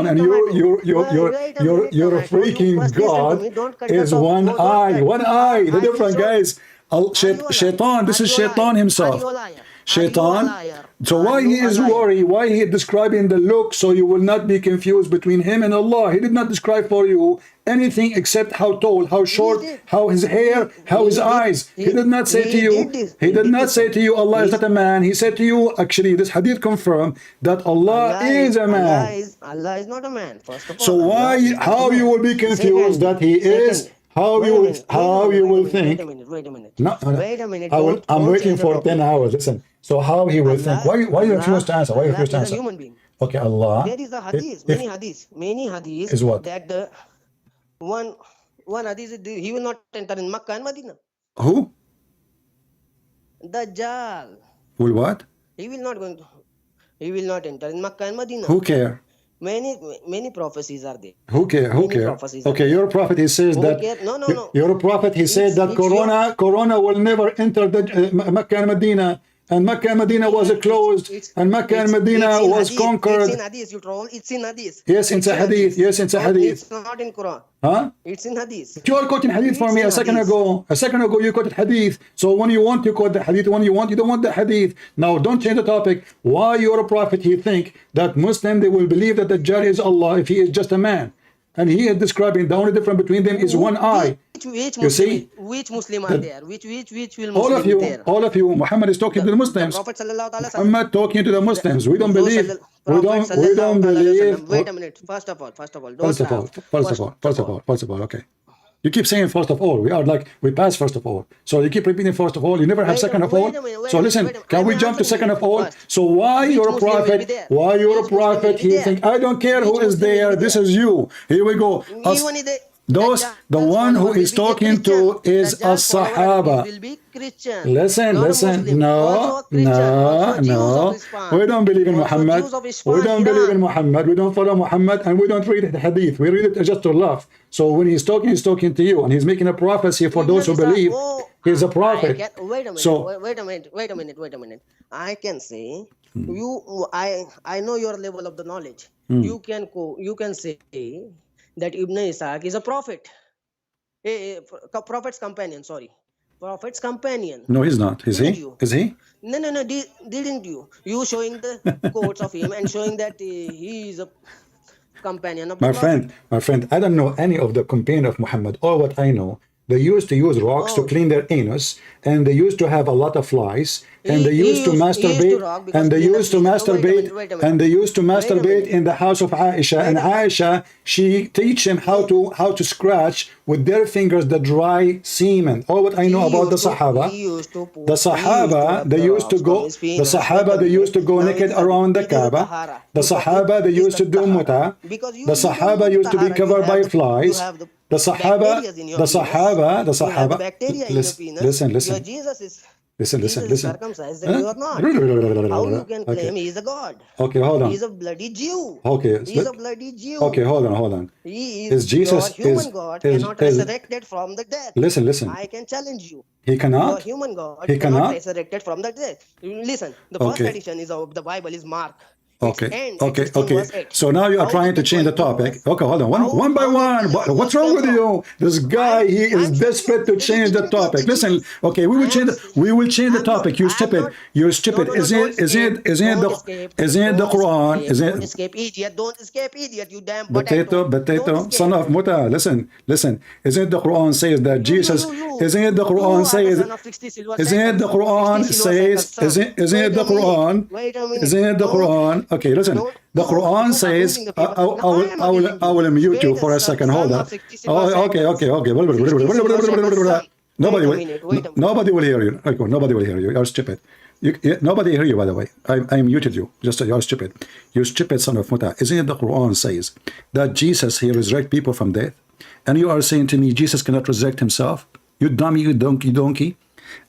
Oh, and you tomato. Wait a minute, your tomato. You freaking first listen to God me. Don't cut is the top. one Don't eye. cut. One eye. The I will different show. guys. Are you a liar? Shaitan. This Are is you a liar? shaitan Are himself. you a liar? Are you a Shaitan. liar? So Are why you he a is liar? worried? Why he describing the look so you will not be confused between him and Allah? He did not describe for you anything except how tall, how short, did. how his hair, how his He did. eyes. He did not say to He you. did this. He He did did not this, say sir. to you Allah is He's- not a man. He said to you, actually, this hadith confirm that Allah is a man. Allah is not a man. First of all, So Allah is not a how you man. will be confused that he is? How you will think? Wait a minute. No, Wait a minute. I'm Don't waiting change the for topic. 10 hours. Listen. So how he will think? Why you refuse to answer? Why you Allah refuse to is a answer? human being. Okay, Allah. There is a hadith, many hadiths Is what? that the one hadith is he will not enter in Makkah and Medina. Who? Dajjal. Will what? He will not enter in Makkah and Medina. Who care? Many prophecies are there. Who care? Who Many care? prophecies are Okay, your prophet he says Who that care? No. your prophet he said that it's corona will never enter the Mecca and Medina, and Mecca and Medina was closed, and Mecca and Medina it's in was hadith. conquered. It's in hadith, you troll. It's in hadith. Yes, it's a hadith. Yes, it's a hadith. It's not in Quran. Huh? It's in hadith. You are quoting hadith for It's me in a second hadith. ago. A second ago you quoted hadith. So when you want you quote the hadith, when you want you don't want the hadith. Now don't change the topic. Why your prophet he think that Muslim they will believe that the Dajjal is Allah if he is just a man? And he is describing the only difference between them is one eye. Which You see? Muslim are there? Which will Muslim All of you, Muhammad is talking to the Muslims. Prophet sallallahu alaihi wasallam. Muhammad talking to the Muslims. We don't believe. We don't believe. Wait a minute. First of all, don't First of all, okay. You keep saying first of all. We are like, we pass first of all. So you keep repeating first of all. You never have second of all. So listen, can we jump to second of all? So why your prophet, he think, I don't care who is there. This is you. Here we go. The one who is talking to is a Sahaba. Listen. No. We don't believe in Muhammad. We don't believe in Muhammad. We don't follow Muhammad, and we don't read the hadith. We read it just to laugh. So when he's talking to you, and he's making a prophecy for those who believe. He's a prophet. Wait a minute. So wait a minute. I can say I know your level of the knowledge. You can say that Ibn Ishaq is a prophet. Prophet's companion, sorry. Prophet's companion. No, he's not. Is he? Is he? No. Didn't you? You showing the quotes of him and showing that he is a companion of the Prophet. My friend, I don't know any of the companion of Muhammad. All what I know, they used to use rocks to clean their anus, and they used to have a lot of flies, and they used to masturbate, and they used to masturbate in the house of Aisha. And Aisha, she teach him how to scratch with their fingers the dry semen. All what I know about the Sahaba, they used to go naked around the Kaaba. The Sahaba, they used to do muta. The Sahaba used to be covered by flies. The Sahaba, listen. Circumcised and you are not. How you can claim he is a god? Okay, hold on. He is a bloody Jew. Okay, he is a bloody Jew. Okay, hold on. He Is Jesus your human god cannot resurrected from the dead. Listen. I can challenge you. He cannot. Your human god He cannot cannot. resurrected from the dead. Listen, the first edition is of the Bible is Mark. Okay. So now you are trying to change the topic. Okay, hold on. One by one. What's wrong with you? This guy, he is desperate to change the topic. Listen. Okay, we will change the topic. You stupid. Isn't the Quran? Don't escape idiot, you damn Potato, son of Muta. Listen. Isn't the Quran says that Jesus? Isn't it the Quran says? Isn't it the Quran says? Isn't it the Quran? Isn't it the Quran? Okay, listen. The Quran says, I will mute you for a second. Hold on. Okay. Nobody will hear you. Okay, nobody will hear you. You're stupid. Nobody hear you, by the way. I muted you. Just you're stupid. You stupid son of Muta. Isn't it the Quran says that Jesus he resurrect people from death? and you are saying to me Jesus cannot resurrect himself? You dummy, you donkey.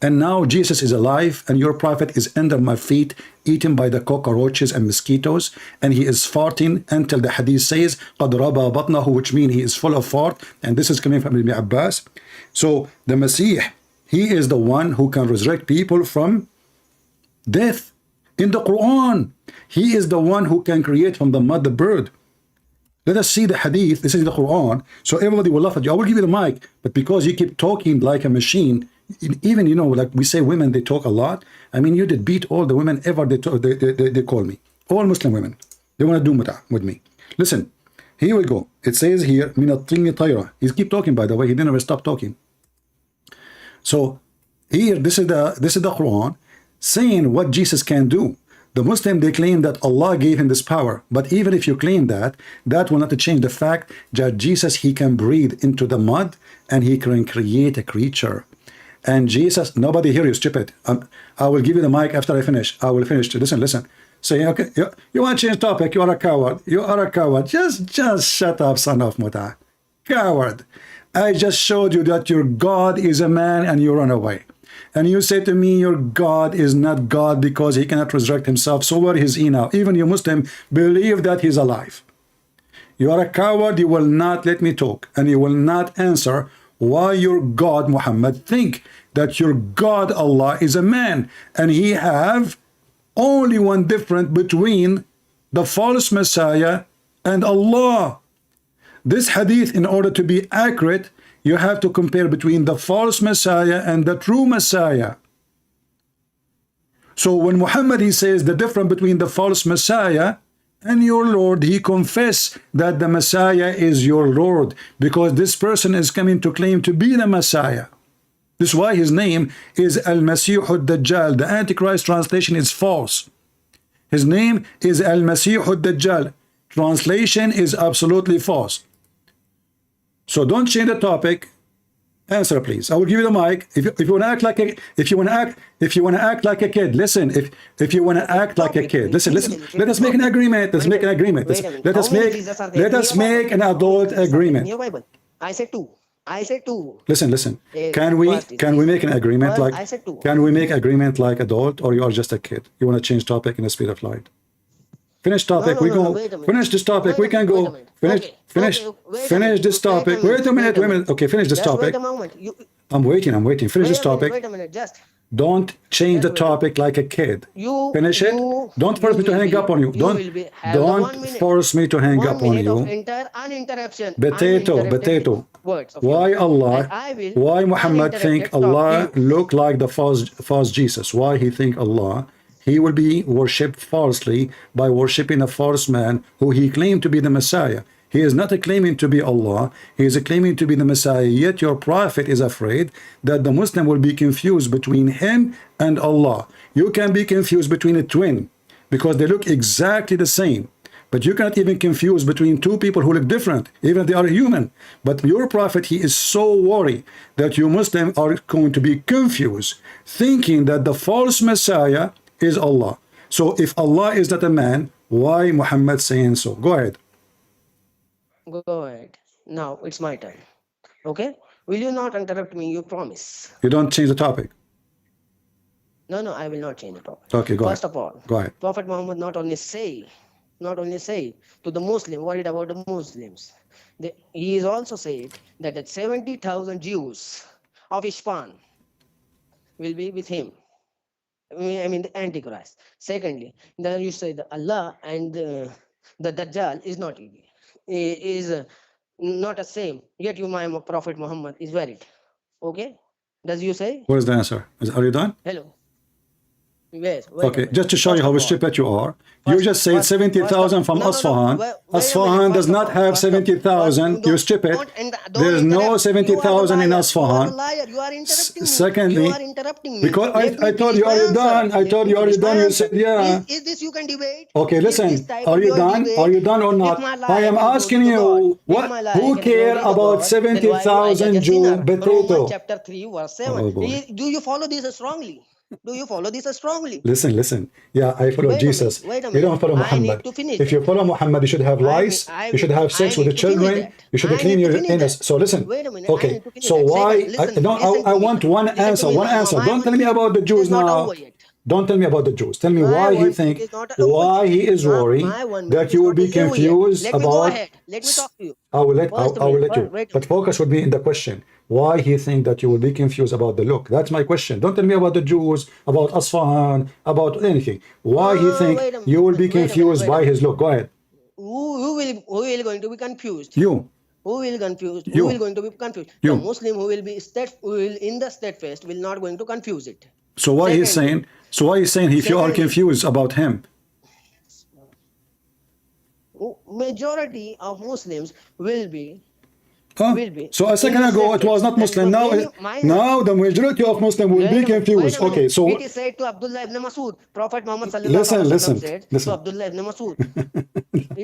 And now Jesus is alive, and your prophet is under my feet, eaten by the cockroaches and mosquitoes, and he is farting until the hadith says, قَدْ رَبَى بَطْنَهُ, which means he is full of fart, and this is coming from Ibn Abbas. So the Messiah, he is the one who can resurrect people from death. In the Quran, he is the one who can create from the mud the bird. Let us see the hadith. This is the Quran. So everybody will laugh at you. I will give you the mic, but because you keep talking like a machine, even, you know, like we say women, they talk a lot. I mean, you did beat all the women ever they call me. All Muslim women. They want to do mut'ah with me. Listen, here we go. It says here, min at-tini tayra. He keep talking, by the way. He didn't ever stop talking. So here, this is the Quran saying what Jesus can do. The Muslim, they claim that Allah gave him this power. But even if you claim that, that will not change the fact that Jesus, he can breathe into the mud and he can create a creature. And Jesus, nobody here, you stupid. I will give you the mic after I finish. I will finish. Listen. Say, okay, you want to change topic? You are a coward. You are a coward. Just shut up, son of Muta. Coward. I just showed you that your God is a man and you run away. And you say to me, your God is not God because he cannot resurrect himself. So where is he now? Even you Muslim believe that he's alive. You are a coward. You will not let me talk. And you will not answer why your God Muhammad think that your God Allah is a man, and he have only one difference between the false Messiah and Allah. This hadith, in order to be accurate, you have to compare between the false Messiah and the true Messiah. So when Muhammad, he says the difference between the false Messiah and your Lord, he confess that the Messiah is your Lord, because this person is coming to claim to be the Messiah. This is why his name is Al-Masih al-Dajjal. The Antichrist translation is false. His name is Al-Masih al-Dajjal. Translation is absolutely false. So don't change the topic. Answer, please. I will give you the mic. If you want to act like a, if you want to act like a kid, listen. If you want to act like a kid, listen. Let us make an agreement. Let's make an agreement. Let us make an adult agreement. Your Bible. I said two. Listen. Can we make an agreement like? Can we make agreement like adult, or you are just a kid? You want to change topic in the speed of light? Finish topic. We go. Finish this topic. We can go. Finish this topic. Wait a minute. Okay, finish this topic. I'm waiting. Finish this topic. Wait a minute. Just. Don't change the topic like a kid. Finish it. Don't force me to hang up on you. Don't force me to hang up on you. Potato. Why Allah? Why Muhammad think Allah look like the false Jesus? Why he think Allah? He will be worshipped falsely by worshipping a false man who he claimed to be the Messiah. He is not claiming to be Allah. He is claiming to be the Messiah. Yet your prophet is afraid that the Muslim will be confused between him and Allah. You can be confused between a twin because they look exactly the same. But you cannot even confuse between two people who look different, even if they are human. But your prophet, he is so worried that you Muslims are going to be confused, thinking that the false Messiah is Allah. So if Allah is not a man, why Muhammad saying so? Go ahead. Go ahead. Now it's my turn. Okay? Will you not interrupt me? You promise. You don't change the topic. No, I will not change the topic. Okay, go ahead. First of all, go ahead. Prophet Muhammad not only say to the Muslim, worried about the Muslims. He is also said that the 70,000 Jews of Ispan will be with him. I mean the Antichrist. Secondly, then you say that Allah and the Dajjal is not equal. Is not the same. Yet you, my Prophet Muhammad, is varied. Okay? Does you say? What is the answer? Are you done? Hello. Yes. Okay, just to show you how stupid you are. You just said 70,000 from Asfahan. Asfahan does not have 70,000. You're stupid. There's no 70,000 in Asfahan. Secondly, because I told you, are you done? I told you, are you done? You said, yeah. Is this you can debate? Okay, listen. Are you done? Are you done or not? I am asking you, who care about 70,000 Jew potato? Chapter 3, verse 7. Do you follow this strongly? Do you follow this strongly? Listen. Yeah, I follow Jesus. Wait a You minute. don't follow I Muhammad. need to finish If you that. follow Muhammad, you should have lice. You should have sex with the children. You should I clean need to your finish anus. that. So listen. Wait a minute. I Okay. need to finish So that. why? Second, listen, listen I to me want now. one Listen to answer. me One now. answer. My Don't tell one me about the it Jews is not now. over yet. Don't tell me about the Jews. Tell me My why he one it think, is not over why yet. he is worried My 1 minute that is you will not be over yet. confused Let me go about. ahead. Let me talk to you. I will let First I will minute. let you. Wait a But minute. focus with me in the question. Why he think that you will be confused about the look? That's my question. Don't tell me about the Jews, about Asfahan, about anything. Why he think Wait a you will minute. be confused by his look? Go ahead. Who will going to be confused? You, Who will confused? Who will you, going to be confused? The you. Muslim who will be who will in the steadfast will not going to confuse it. So why he's Secondly, saying? So why he's saying if you are secondly, confused about him? majority of Muslims will be Huh? will be So a in second the ago it was steadfast. not And Muslim. Now, many my now the majority of Muslim will be wait confused. a minute. Okay, It so is said to Abdullah ibn Masud. Prophet Muhammad sallallahu alaihi listen, wasallam listen, said to listen. Abdullah ibn Masud.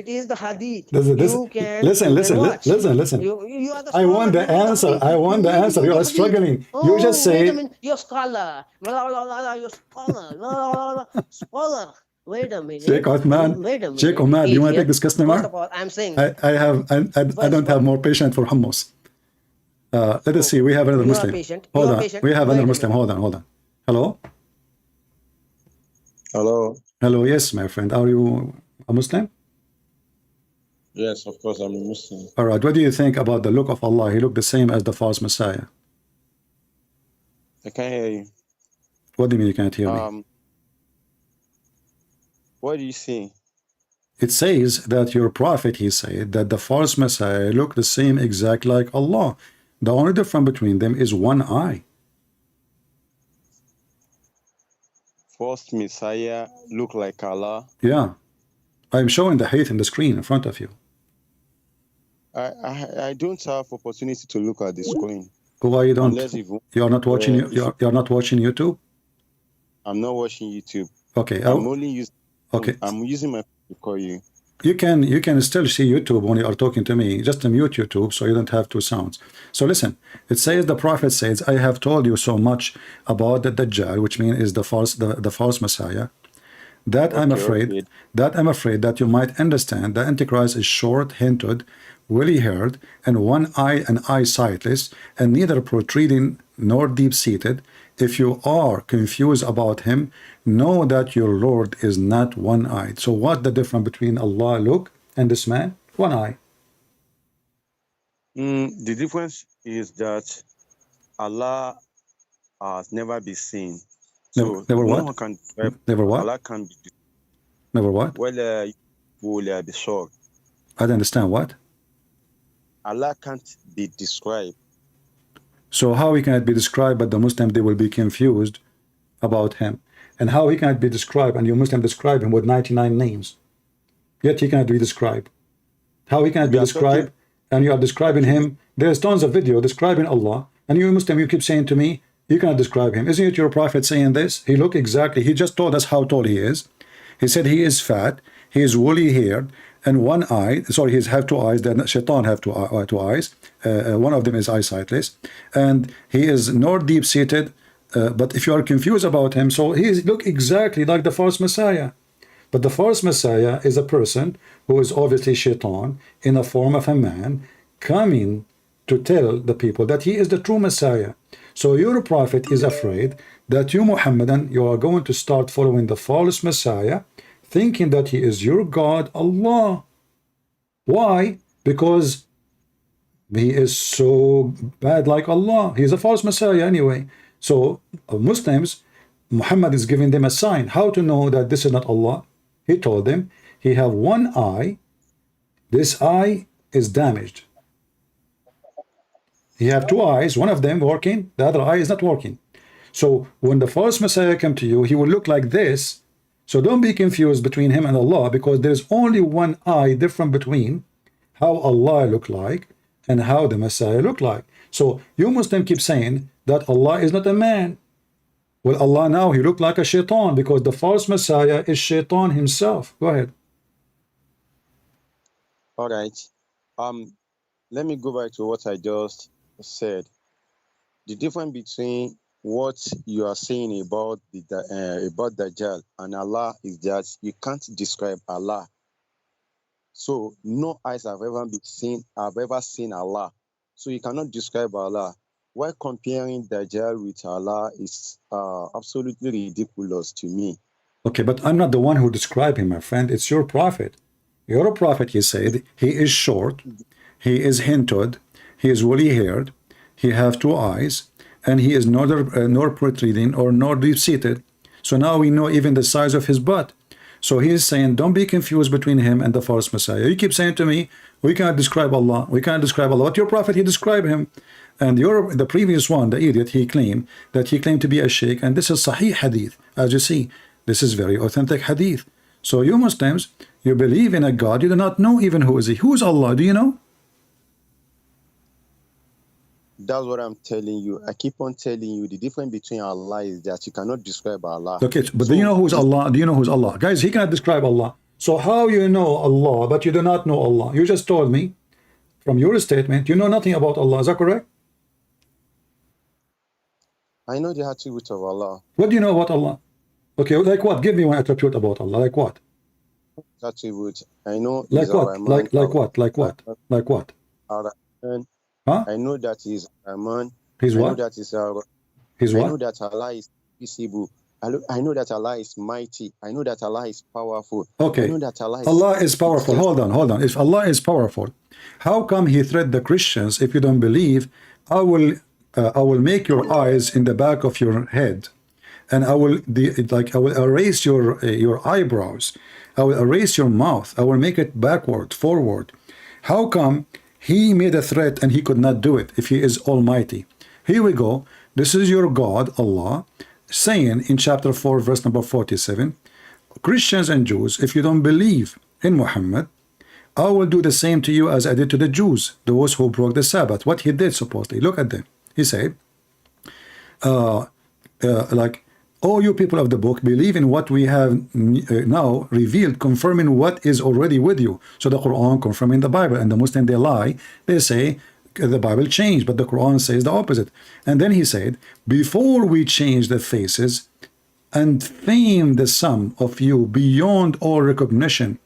It is the hadith. Listen, listen, You can watch. listen. You are the I want scholar. the You know the answer. hadith. I want the You need to answer. know You the are hadith. struggling. You just Oh, wait a say, minute. You're scholar. You're scholar. Scholar. Wait a Sheikh minute. Othman, Wait a Sheikh minute. Omar, do you want to take Idiot. this First customer? of all, I'm saying I first. don't have more patience for hummus. Let us see. We have another You are Muslim. patient. You Hold are on. patient. We have another Wait a Muslim. minute. Hold on. Hello? Hello. Hello. Yes, my friend. Are you a Muslim? Yes, of course, I'm a Muslim. All right. What do you think about the look of Allah? He looked the same as the false Messiah. I can't hear you. What do you mean you can't hear me? What do you see? It says that your prophet, he said, that the false Messiah looked the same exact like Allah. The only difference between them is one eye. False Messiah look like Allah. Yeah. I'm showing the hadith in the screen in front of you. I don't have opportunity to look at the screen. Why you don't? Unless if You're not watching. You're not watching YouTube. I'm not watching YouTube. Okay. I'm only using. Okay. I'm using my phone to call you. You can still see YouTube when you are talking to me. Just mute YouTube so you don't have two sounds. So listen, it says the prophet says, I have told you so much about the Dajjal, which means is the false Messiah, that I'm afraid that you might understand the Antichrist is short-hinted, woolly-haired, and one eye and eye sightless, and neither protruding nor deep-seated. If you are confused about him, know that your Lord is not one-eyed. So what the difference between Allah look and this man? One eye. The difference is that Allah has never been seen. So never what? No one can describe. Never what? Allah can be. Never what? Well, will be shocked. I don't understand what? Allah can't be described. So how he cannot be described, but the Muslim, they will be confused about him. And how he cannot be described, and you Muslim describe him with 99 names. Yet he cannot be described. How he cannot be described, and you are describing him. There's tons of video describing Allah, and you Muslim, you keep saying to me, you cannot describe him. Isn't it your prophet saying this? He look exactly, he just told us how tall he is. He said he is fat, he is woolly haired, and one eye, sorry, he have two eyes, then Shaitan have two eyes. One of them is eyesightless, and he is not deep-seated. But if you are confused about him, so he look exactly like the false Messiah. But the false Messiah is a person who is obviously Shaitan in the form of a man coming to tell the people that he is the true Messiah. So your prophet is afraid that you Muhammadan, you are going to start following the false Messiah, thinking that he is your God, Allah. Why? Because he is so bad like Allah. He is a false Messiah anyway. So Muslims, Muhammad is giving them a sign. How to know that this is not Allah? He told them, he have one eye. This eye is damaged. He have two eyes, one of them working, the other eye is not working. So when the false Messiah come to you, he will look like this. So don't be confused between him and Allah, because there's only one eye different between how Allah look like and how the Messiah look like. So you Muslim keep saying that Allah is not a man. Well, Allah now, he looked like a shaitan, because the false Messiah is shaitan himself. Go ahead. All right. Let me go back to what I just said. The difference between what you are saying about about Dajjal and Allah is that you can't describe Allah. So no eyes have ever seen Allah. So you cannot describe Allah. Why comparing Dajjal with Allah is absolutely ridiculous to me. Okay, but I'm not the one who described him, my friend. It's your prophet. Your prophet, he said, he is short, he is hinted, he is woolly haired, he have two eyes, and he is neither nor protruding or nor deep-seated. So now we know even the size of his butt. So he is saying, don't be confused between him and the false Messiah. You keep saying to me, we cannot describe Allah. We cannot describe Allah. But your prophet, he described him. And the previous one, the idiot, he claimed to be a sheikh. And this is Sahih Hadith. As you see, this is very authentic Hadith. So you Muslims, you believe in a God. You do not know even who is he. Who is Allah? Do you know? That's what I'm telling you. I keep on telling you the difference between Allah is that you cannot describe Allah. Okay, but do you know who's Allah? Do you know who's Allah? Guys, he cannot describe Allah. So how you know Allah, but you do not know Allah? You just told me from your statement, you know nothing about Allah. Is that correct? I know the attributes of Allah. What do you know about Allah? Okay, like what? Give me one attribute about Allah. Like what? Attributes. I know. Like what? Like what? Like what? Like what? Huh? I know that he's Rahman. He's what? I know that He's I what? know that Allah is visible. I know that Allah is mighty. I know that Allah is powerful. Okay. I know that Allah is powerful. Hold on. If Allah is powerful, how come he threatened the Christians? If you don't believe, I will make your eyes in the back of your head, and I will erase your eyebrows. I will erase your mouth. I will make it backward, forward. How come he made a threat and he could not do it if he is almighty? Here we go. This is your God, Allah, saying in chapter 4, verse number 47, Christians and Jews, if you don't believe in Muhammad, I will do the same to you as I did to the Jews, those who broke the Sabbath. What he did, supposedly. Look at them. He said, all you people of the book, believe in what we have now revealed, confirming what is already with you. So the Quran confirming the Bible, and the Muslim, they lie. They say the Bible changed, but the Quran says the opposite. And then he said, before we change the faces and fame the sum of you beyond all recognition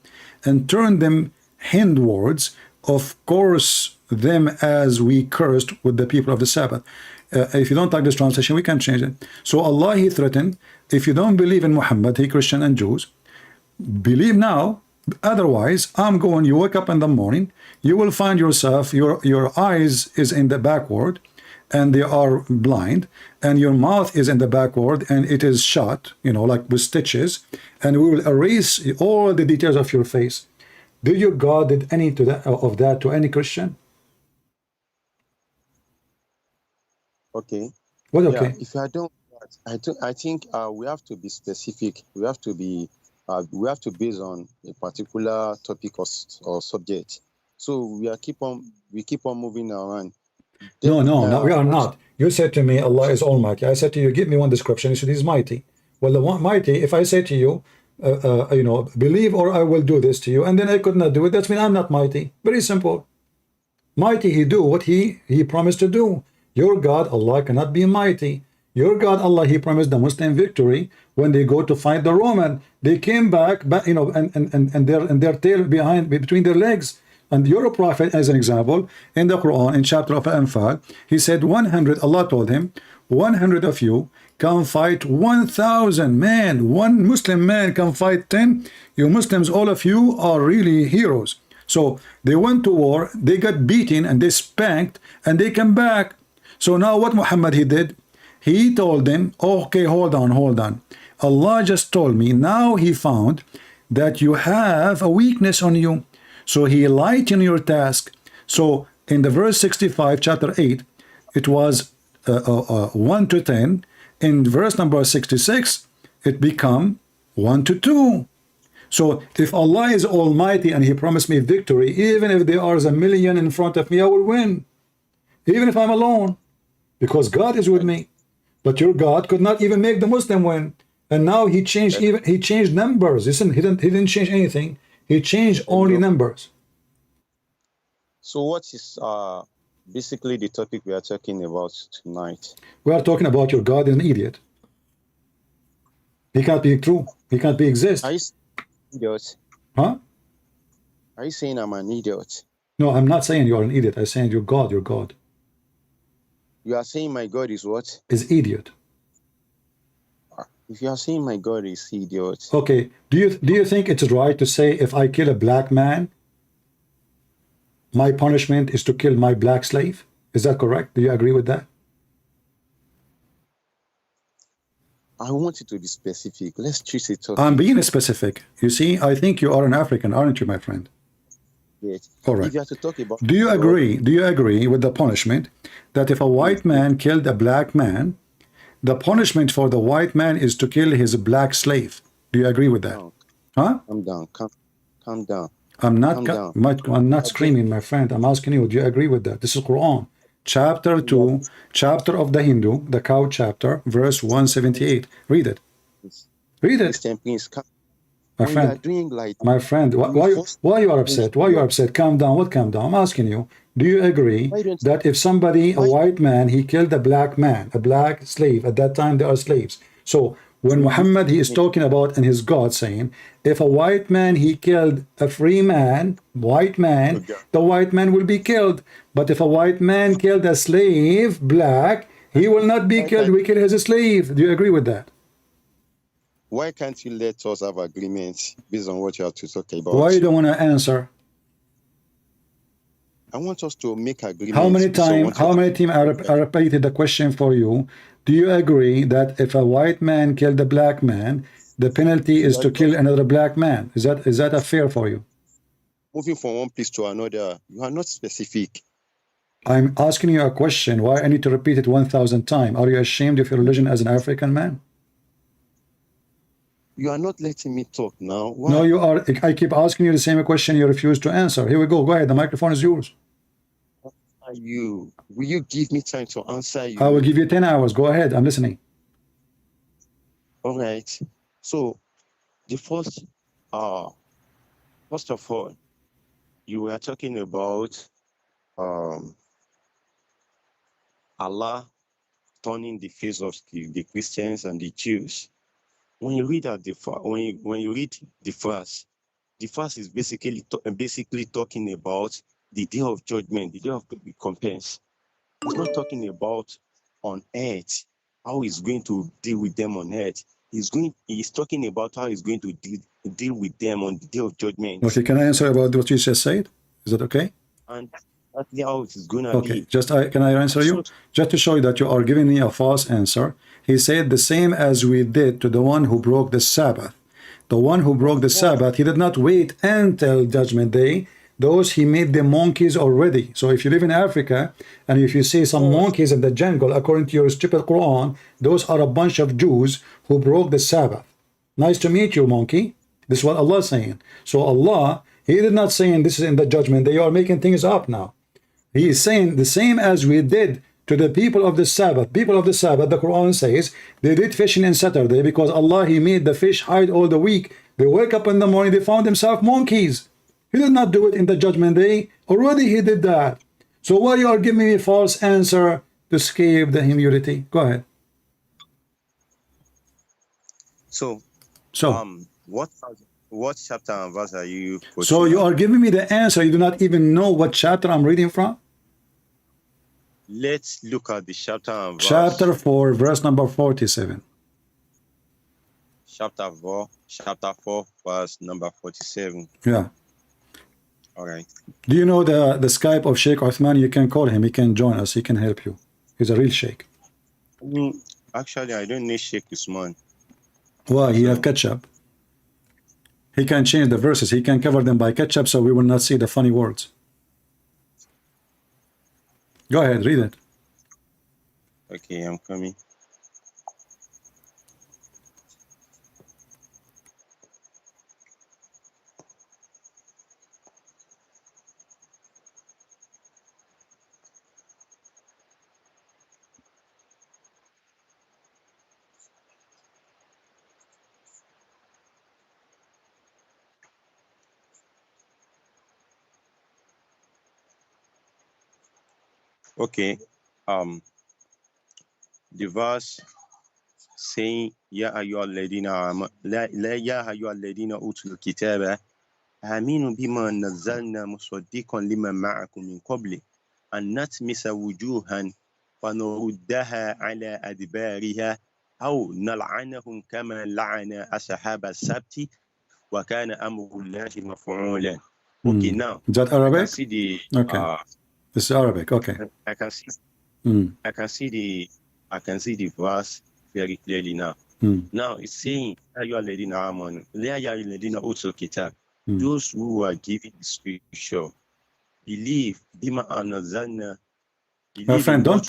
and turn them hindwards, of course them as we cursed with the people of the Sabbath. If you don't like this translation, we can change it. So Allah, he threatened, if you don't believe in Muhammad, he Christian and Jews, believe now, otherwise you wake up in the morning, you will find yourself, your eyes is in the backward, and they are blind, and your mouth is in the backward, and it is shut, like with stitches, and we will erase all the details of your face. Did your God did any of that to any Christian? Okay. What? Okay. Yeah, if I don't, I think we have to be specific. We have to base on a particular topic or subject. So we keep on moving around. No, we are not. You said to me, Allah is almighty. I said to you, give me one description. You said he's mighty. Well, the one mighty, if I say to you, believe or I will do this to you, and then I could not do it, that means I'm not mighty. Very simple. Mighty, he do what he promised to do. Your God, Allah, cannot be mighty. Your God, Allah, he promised the Muslim victory when they go to fight the Roman. They came back, and their tail between their legs. And your prophet, as an example, in the Quran, in chapter of Anfal, he said 100, Allah told him, 100 of you can fight 1,000 men. One Muslim man can fight 10. You Muslims, all of you are really heroes. So they went to war, they got beaten, and they spanked, and they came back. So now what Muhammad he did? He told them, okay, hold on. Allah just told me, now he found that you have a weakness on you. So he lightened your task. So in the verse 65, chapter 8, it was 1 to 10. In verse number 66, it become 1 to 2. So if Allah is almighty and he promised me victory, even if there are a million in front of me, I will win. Even if I'm alone. Because God is with me. But your God could not even make the Muslim win. And now he changed numbers. Listen, he didn't change anything. He changed only numbers. So what is Basically, the topic we are talking about tonight. We are talking about your God is an idiot. He can't be true. He can't be exist. Are you saying idiot? Huh? Are you saying I'm an idiot? No, I'm not saying you are an idiot. I'm saying your God You are saying my God is what? is idiot. If you are saying my God is idiot, Okay. Do you think it's right to say if I kill a black man, my punishment is to kill my black slave? Is that correct? Do you agree with that? I want you to be specific. Let's choose a topic. I'm being specific. You see, I think you are an African, aren't you, my friend? Yes. All right. If you have to talk about Do you God, agree? Do you agree with the punishment that if a white man killed a black man, the punishment for the white man is to kill his black slave? Do you agree with that? down, Huh? calm down, calm down. I'm not. Calm down. I'm not Again, screaming, my friend. I'm asking you. Do you agree with that? This is Quran, chapter 2, chapter of the Hindu, the cow chapter, verse 178. Read it. Read it, Christian, please calm. my When you are friend. doing like My friend, why you are upset? Why you are upset? Calm down. What calm down? I'm asking you. Do you agree why don't that if somebody, a why white man, he killed a black man, a black slave, at that time they are slaves. So when Muhammad, he is talking about, and his God saying, if a white man, he killed a free man, white man, Okay. the white man will be killed. But if a white man killed a slave, black, he will not be why killed. can't We kill his slave. Do you agree with that? why can't you let us have agreements based on what you have to talk Why about? you don't want to answer? I want us to make How agreements many based on time? what you How have. many times I repeated the question for you? Do you agree that if a white man killed a black man, the penalty is You are to kill just another black man? Is that a fair for you? moving from one place to another. You are not specific. I'm asking you a question. Why I need to repeat it 1,000 times? Are you ashamed of your religion as an African man? You are not letting me talk now. No, Why? you are. I keep asking you the same question. You refuse to answer. Here we go. Go ahead. The microphone is yours. Are you? Will you give me time to answer I will you? give you 10 hours. Go ahead. I'm listening. All right. So the first of all, you were talking about um Allah turning the face of the Christians and the Jews. When you read at when you read the verse is basically talking about the day of judgment, the day of recompense. It's not talking about on earth how he's going to deal with them on earth. He's talking about how he's going to deal with them on the day of judgment. Okay. Can I answer about what you just said? Is that okay? And that's how it is gonna Okay, be. just can I answer So you? Just to show you that you are giving me a false answer. He said the same as we did to the one who broke the Sabbath. The one who broke the Sabbath, he did not wait until Judgment Day. Those he made them monkeys already. So if you live in Africa and if you see some monkeys in the jungle, according to your stupid Quran, those are a bunch of Jews who broke the Sabbath. Nice to meet you, monkey. This is what Allah is saying. So Allah, he did not saying this is in the judgment. They are making things up now. He is saying the same as we did to the people of the Sabbath. People of the Sabbath, the Quran says, they did fishing on Saturday because Allah, he made the fish hide all the week. They wake up in the morning, they found themselves monkeys. He did not do it in the judgment day. Already he did that. So why you are giving me a false answer to escape the humility? Go ahead. so So what chapter and verse are you quoting so you now? are giving me the answer. You do not even know what chapter I'm reading from? Let's look at the chapter and verse. Chapter 4, verse number 47. Chapter 4, verse number 47. Yeah. All right. Do you know the Skype of Sheikh Uthman? You can call him. He can join us. He can help you. He's a real Sheikh. Actually, I don't need Sheikh Usman. Why? He So- have ketchup. He can change the verses. He can cover them by ketchup so we will not see the funny words. Go ahead, read it. Okay, I'm coming. Okay. Um, the verse saying, Ya ayyuhalladhina ya ayyuhalladhina utul kitaba aminu bima nazzalna musaddiqan lima ma'akum min qabli an natmisa wujuhan fanuruddaha ala adbariha aw nal'anahum kama la'ana ashab as-sabti wa kana amrullahi maf'ulan. Okay, now Is that I can Arabic? see the Okay. This is Arabic. Okay. I can see Mm. I can see the verse very clearly now. Mm. Now it's saying, "Ya ayyuhalladhina amanu, ya ayyuhalladhina utul kitab." Mm. Those who are given the scripture believe bima anzalna. My friend, don't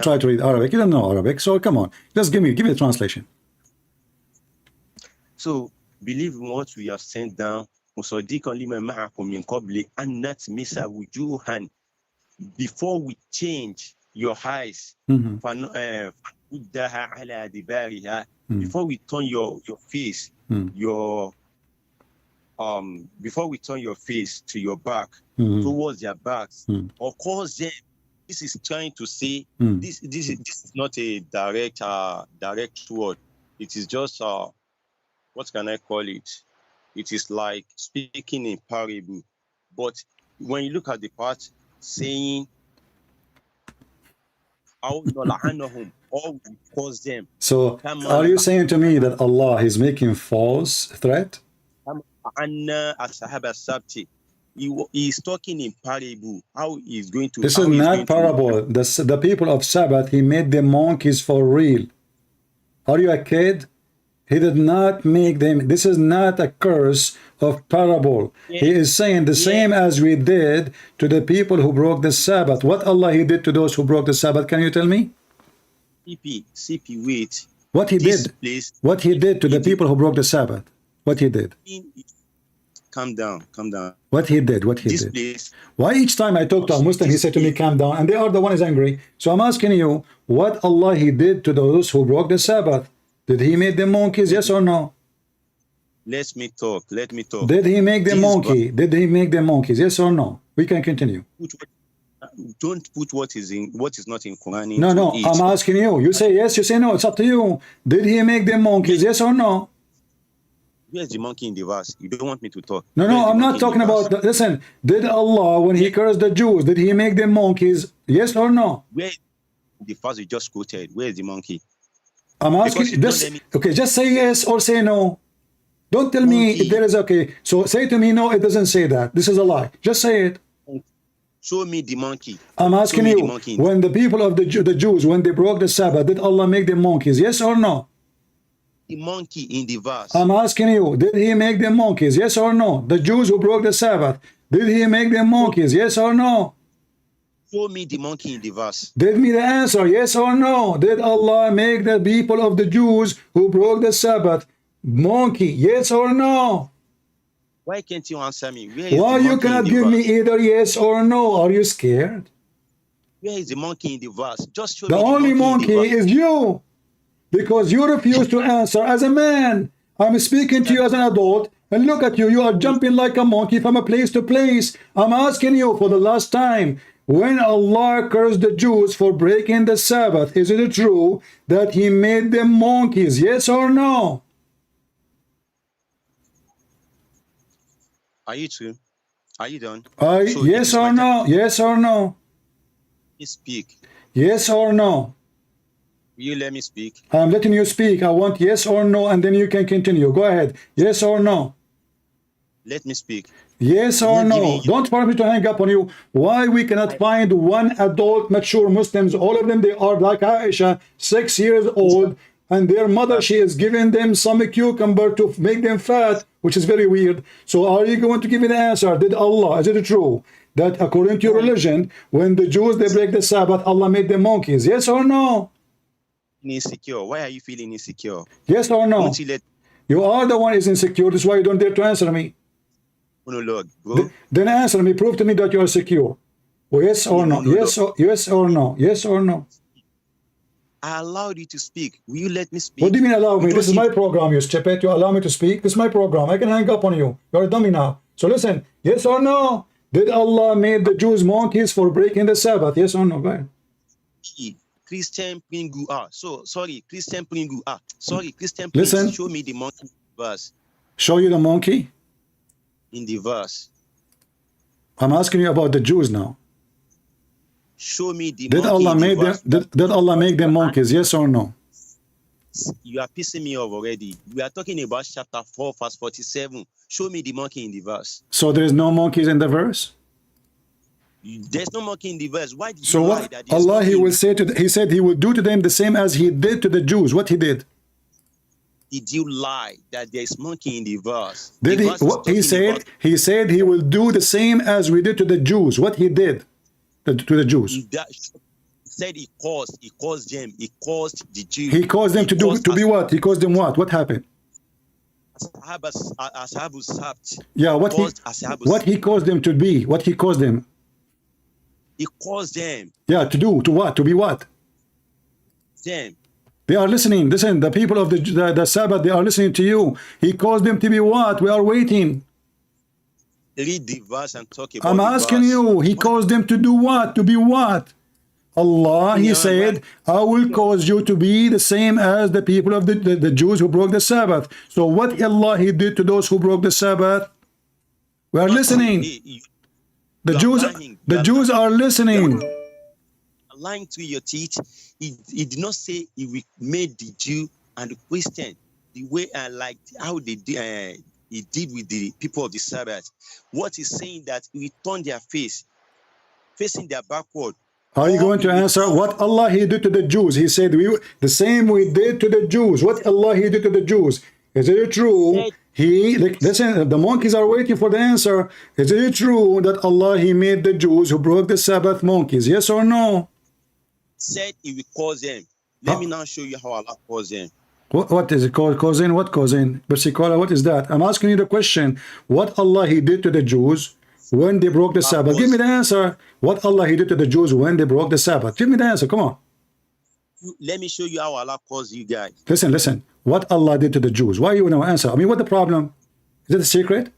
try to read Arabic. You don't know Arabic, so come on. Just give me the translation. So believe in what we have sent down. Musaddiqan lima ma'akum min qabli an natmisa wujuhan. Before we change your eyes, before we turn your face, before we turn your face to your back, towards their backs, of course, then this is trying to say this is not a direct word. It is just what can I call it? It is like speaking in parable. But when you look at the part saying, or we cause them. So are you saying to me that Allah is making false threat? He is talking in parable. How he is going to? This is not parable. The people of Sabbath, he made them monkeys for real. Are you a kid? He did not make them. This is not a curse of parable. Yeah. He is saying the same as we did to the people who broke the Sabbath. What Allah he did to those who broke the Sabbath? Can you tell me? CP, wait. What he did? What he did to the people who broke the Sabbath? What he did? Calm down. What he did? What he did? Why each time I talk to a Muslim, he said to me, calm down, and they are the one is angry. So I'm asking you, what Allah he did to those who broke the Sabbath? Did he make them monkeys? Yes or no? Let me talk. Did he make them monkey? Did he make them monkeys? Yes or no? We can continue. Don't put what is not in Quran. No. I'm asking you. You say yes. You say no. It's up to you. Did he make them monkeys? Yes or no? Where's the monkey in the verse? You don't want me to talk. No. I'm not talking about. Listen. Did Allah, when He cursed the Jews, did He make them monkeys? Yes or no? Where the verse you just quoted? Where is the monkey? I'm asking this. Okay, just say yes or say no. Don't tell me if there is okay. So say to me, no, it doesn't say that. This is a lie. Just say it. Show me the monkey. I'm asking you, when the people of the Jews, when they broke the Sabbath, did Allah make them monkeys? Yes or no? The monkey in the verse. I'm asking you, did He make them monkeys? Yes or no? The Jews who broke the Sabbath, did He make them monkeys? Yes or no? Show me the monkey in the verse. Give me the answer, yes or no? Did Allah make the people of the Jews who broke the Sabbath monkey? Yes or no? Why can't you answer me? Why you cannot give me either yes or no? Are you scared? Where is the monkey in the verse? Just show me the only monkey is you, because you refuse to answer as a man. I'm speaking to you as an adult, and look at you. You are jumping like a monkey from a place to place. I'm asking you for the last time. When Allah cursed the Jews for breaking the Sabbath, is it true that He made them monkeys? Yes or no? Are you true? Are you done? Yes or no? Yes or no? Speak. Yes or no? Will you let me speak? I'm letting you speak. I want yes or no, and then you can continue. Go ahead. Yes or no? Let me speak. Yes or no? Don't for me to hang up on you. Why we cannot find one adult mature Muslims? All of them, they are like Aisha, 6 years old, and their mother, she is giving them some cucumber to make them fat, which is very weird. So are you going to give me the answer? Did Allah, is it true that according to your religion, when the Jews, they break the Sabbath, Allah made them monkeys? Yes or no? Insecure. Why are you feeling insecure? Yes or no? You are the one who is insecure. That's why you don't dare to answer me. Monologue, bro. Then answer me. Prove to me that you are secure. Yes or no? Yes or no? Yes or no? I allowed you to speak. Will you let me speak? What do you mean allow me? This is my program, you stupid. You allow me to speak. This is my program. I can hang up on you. You're a dummy now. So listen. Yes or no? Did Allah made the Jews monkeys for breaking the Sabbath? Yes or no? Go ahead. Christian Pringu. Christian Pringu. Christian Pringu. Listen. Show me the monkey verse. Show you the monkey? In the verse. I'm asking you about the Jews now. Show me the Did monkey Allah in the make them? verse. Did Allah make them monkeys? Yes or no? You are pissing me off already. We are talking about chapter 4, verse 47. Show me the monkey in the verse. So there's no monkeys in the verse? There's no monkey in the verse. Why did So you lie what that there's Allah monkey he in will the- say to he said he will do to them the same as he did to the Jews. What he did? Did you lie that there's monkey in the verse? Did The he verse is what he talking said? about- He said he will do the same as we did to the Jews. What he did to the Jews? He said he caused them, he caused the Jews. He caused them to do caused to be what? He caused them what? What happened? Ashabu Sabt. Yeah, what he caused them to be? What he caused them? He caused them. Yeah, to do to what? To be what? Them. They are listening. Listen, the people of the Sabbath, they are listening to you. He caused them to be what? We are waiting. Read the verse and talk about I'm the asking verse. you. He caused them to do what? To be what? Allah, he Yeah, said, right. I will cause you to be the same as the people of the Jews who broke the Sabbath. So what Allah he did to those who broke the Sabbath? We are listening. The You are Jews, lying. the You are Jews are listening. lying through your teeth. He did not say he made the Jew and the Christian the way like how they did. He did with the people of the Sabbath. What he's saying that he turned their face, facing their backward. Are you going to answer what Allah he did to the Jews? He said the same we did to the Jews. What Allah he did to the Jews? Is it true? Listen, the monkeys are waiting for the answer. Is it true that Allah he made the Jews who broke the Sabbath monkeys? Yes or no? Said he will cause them. Let me now show you how Allah caused them. What is it called? Cousin? What cousin? Versicola, what is that? I'm asking you the question. What Allah he did to the Jews when they broke the Sabbath? Give me the answer. What Allah he did to the Jews when they broke the Sabbath? Give me the answer. Come on. Let me show you how Allah caused you guys. Listen. What Allah did to the Jews? Why you no answer? I mean, what the problem? Is it a secret?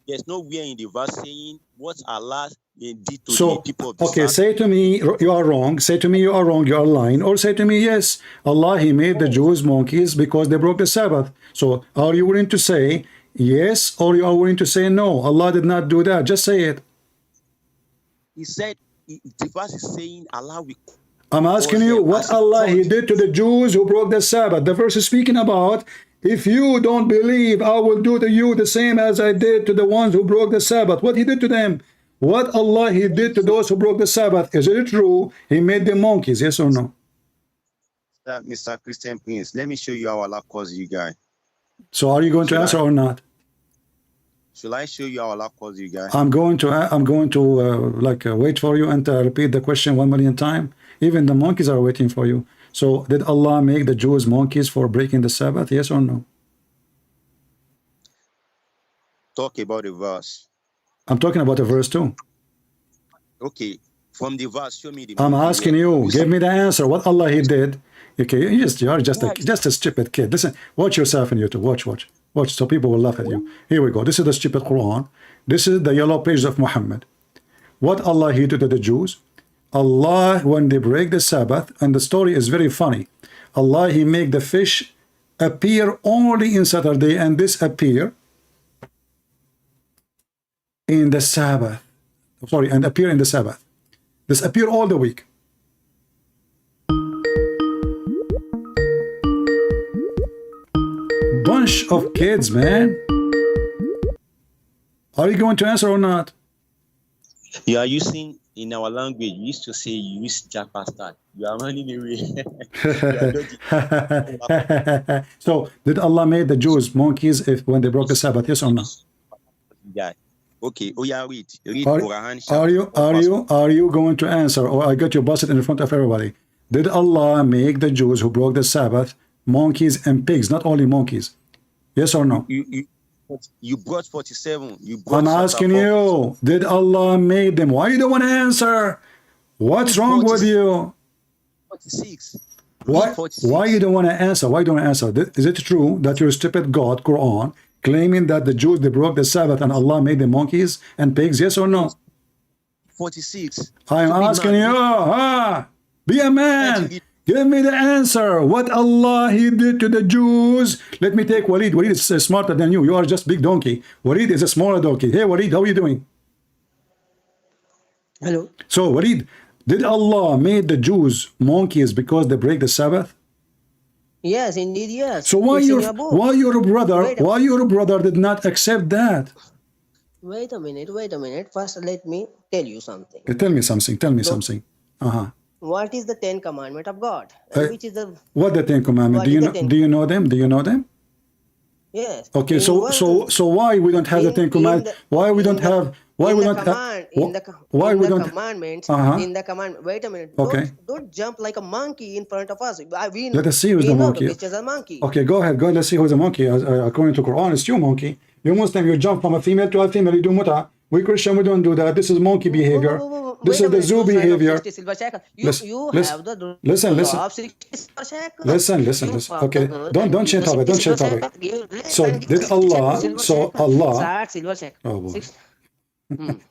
There's nowhere in the verse saying what Allah did to the So, people of the okay, Sabbath. say to me you are wrong. Say to me you are wrong. You are lying. Or say to me yes. Allah he made the Jews monkeys because they broke the Sabbath. So, are you willing to say yes, or you are willing to say no? Allah did not do that. Just say it. He said, the verse is saying Allah will. I'm asking you what Allah he did to the Jews who broke the Sabbath. The verse is speaking about, if you don't believe, I will do to you the same as I did to the ones who broke the Sabbath. What he did to them? What Allah he did to those who broke the Sabbath? Is it true? He made them monkeys, yes or no? Mr. Christian Prince, let me show you how Allah caused you guys. So are you going to answer or not? Shall I show you how Allah caused you guys? I'm going to wait for you and repeat the question 1 million times. Even the monkeys are waiting for you. So did Allah make the Jews monkeys for breaking the Sabbath? Yes or no? Talk about the verse. I'm talking about the verse too. Okay, from the verse, show me the. I'm monkey asking where- you, give me the answer. What Allah he did? Okay, you are just a stupid kid. Listen, watch yourself in YouTube. Watch. So people will laugh at you. Here we go. This is the stupid Quran. This is the yellow page of Muhammad. What Allah he did to the Jews? Allah, when they break the Sabbath, and the story is very funny. Allah he make the fish appear only in Saturday, and this appear in the Sabbath. Sorry, and appear in the Sabbath. This appear all the week. Bunch of kids, man. Are you going to answer or not? You are using in our language. We used to say you use Jackpasta. You are running away. You are dodging. So, did Allah made the Jews monkeys when they broke the Sabbath? Yes or no? Yeah. Okay. Oh yeah. Read Quran. Are you going to answer, or I got you busted in front of everybody? Did Allah make the Jews who broke the Sabbath monkeys and pigs, not only monkeys? Yes or no? You brought 47. You brought I'm asking you, did Allah make them? Why you don't want to answer? What's wrong with you? 46. Why you don't want to answer? Why don't you answer? Is it true that your stupid God, Quran, claiming that the Jews, they broke the Sabbath and Allah made them monkeys and pigs? Yes or no? 46. I'm asking you, be a man. That Give me the answer. What Allah he did to the Jews? Let me take Walid. Walid is smarter than you. You are just big donkey. Walid is a smaller donkey. Hey, Walid, how are you doing? Hello. So, Walid, did Allah made the Jews monkeys because they break the Sabbath? Yes, indeed, yes. So why It's in your your book. why your brother did not accept that? Wait a minute, wait a minute. First, let me tell you something. Tell me something. Tell me No. something. What is the 10 commandment of God? Uh, Which is the What the Ten Commandments? What Do is you the know? Ten- Do you know them? Do you know them? yes? Okay. in So one- why we don't have the in- Ten in Commandments? the- Why we in don't the- have? Why in we the don't have? command, in the co- Why in we the don't? commandments, Uh-huh. in the command. Wait a minute. Okay. Don't jump like a monkey in front of us. We Let us see who's we the know monkey. the Christians are monkey. Okay, go ahead. Go. Let's see who's the monkey. According to Quran, it's you, monkey. You Muslim, you jump from a female to a female. You do muta. We Christian, we don't do that. This is monkey behavior. This Wait a is the minute, zoo you sign of behavior. 60 silver shekel. You Listen, you listen, have the listen, law listen. of 60 silver shekel. Listen. You Listen. have Okay, the- don't change the topic. Don't 60 change silver topic. shekel. Give- So and did 60 Allah? silver So shekel. Allah. 60 silver shekel. Oh boy. Six-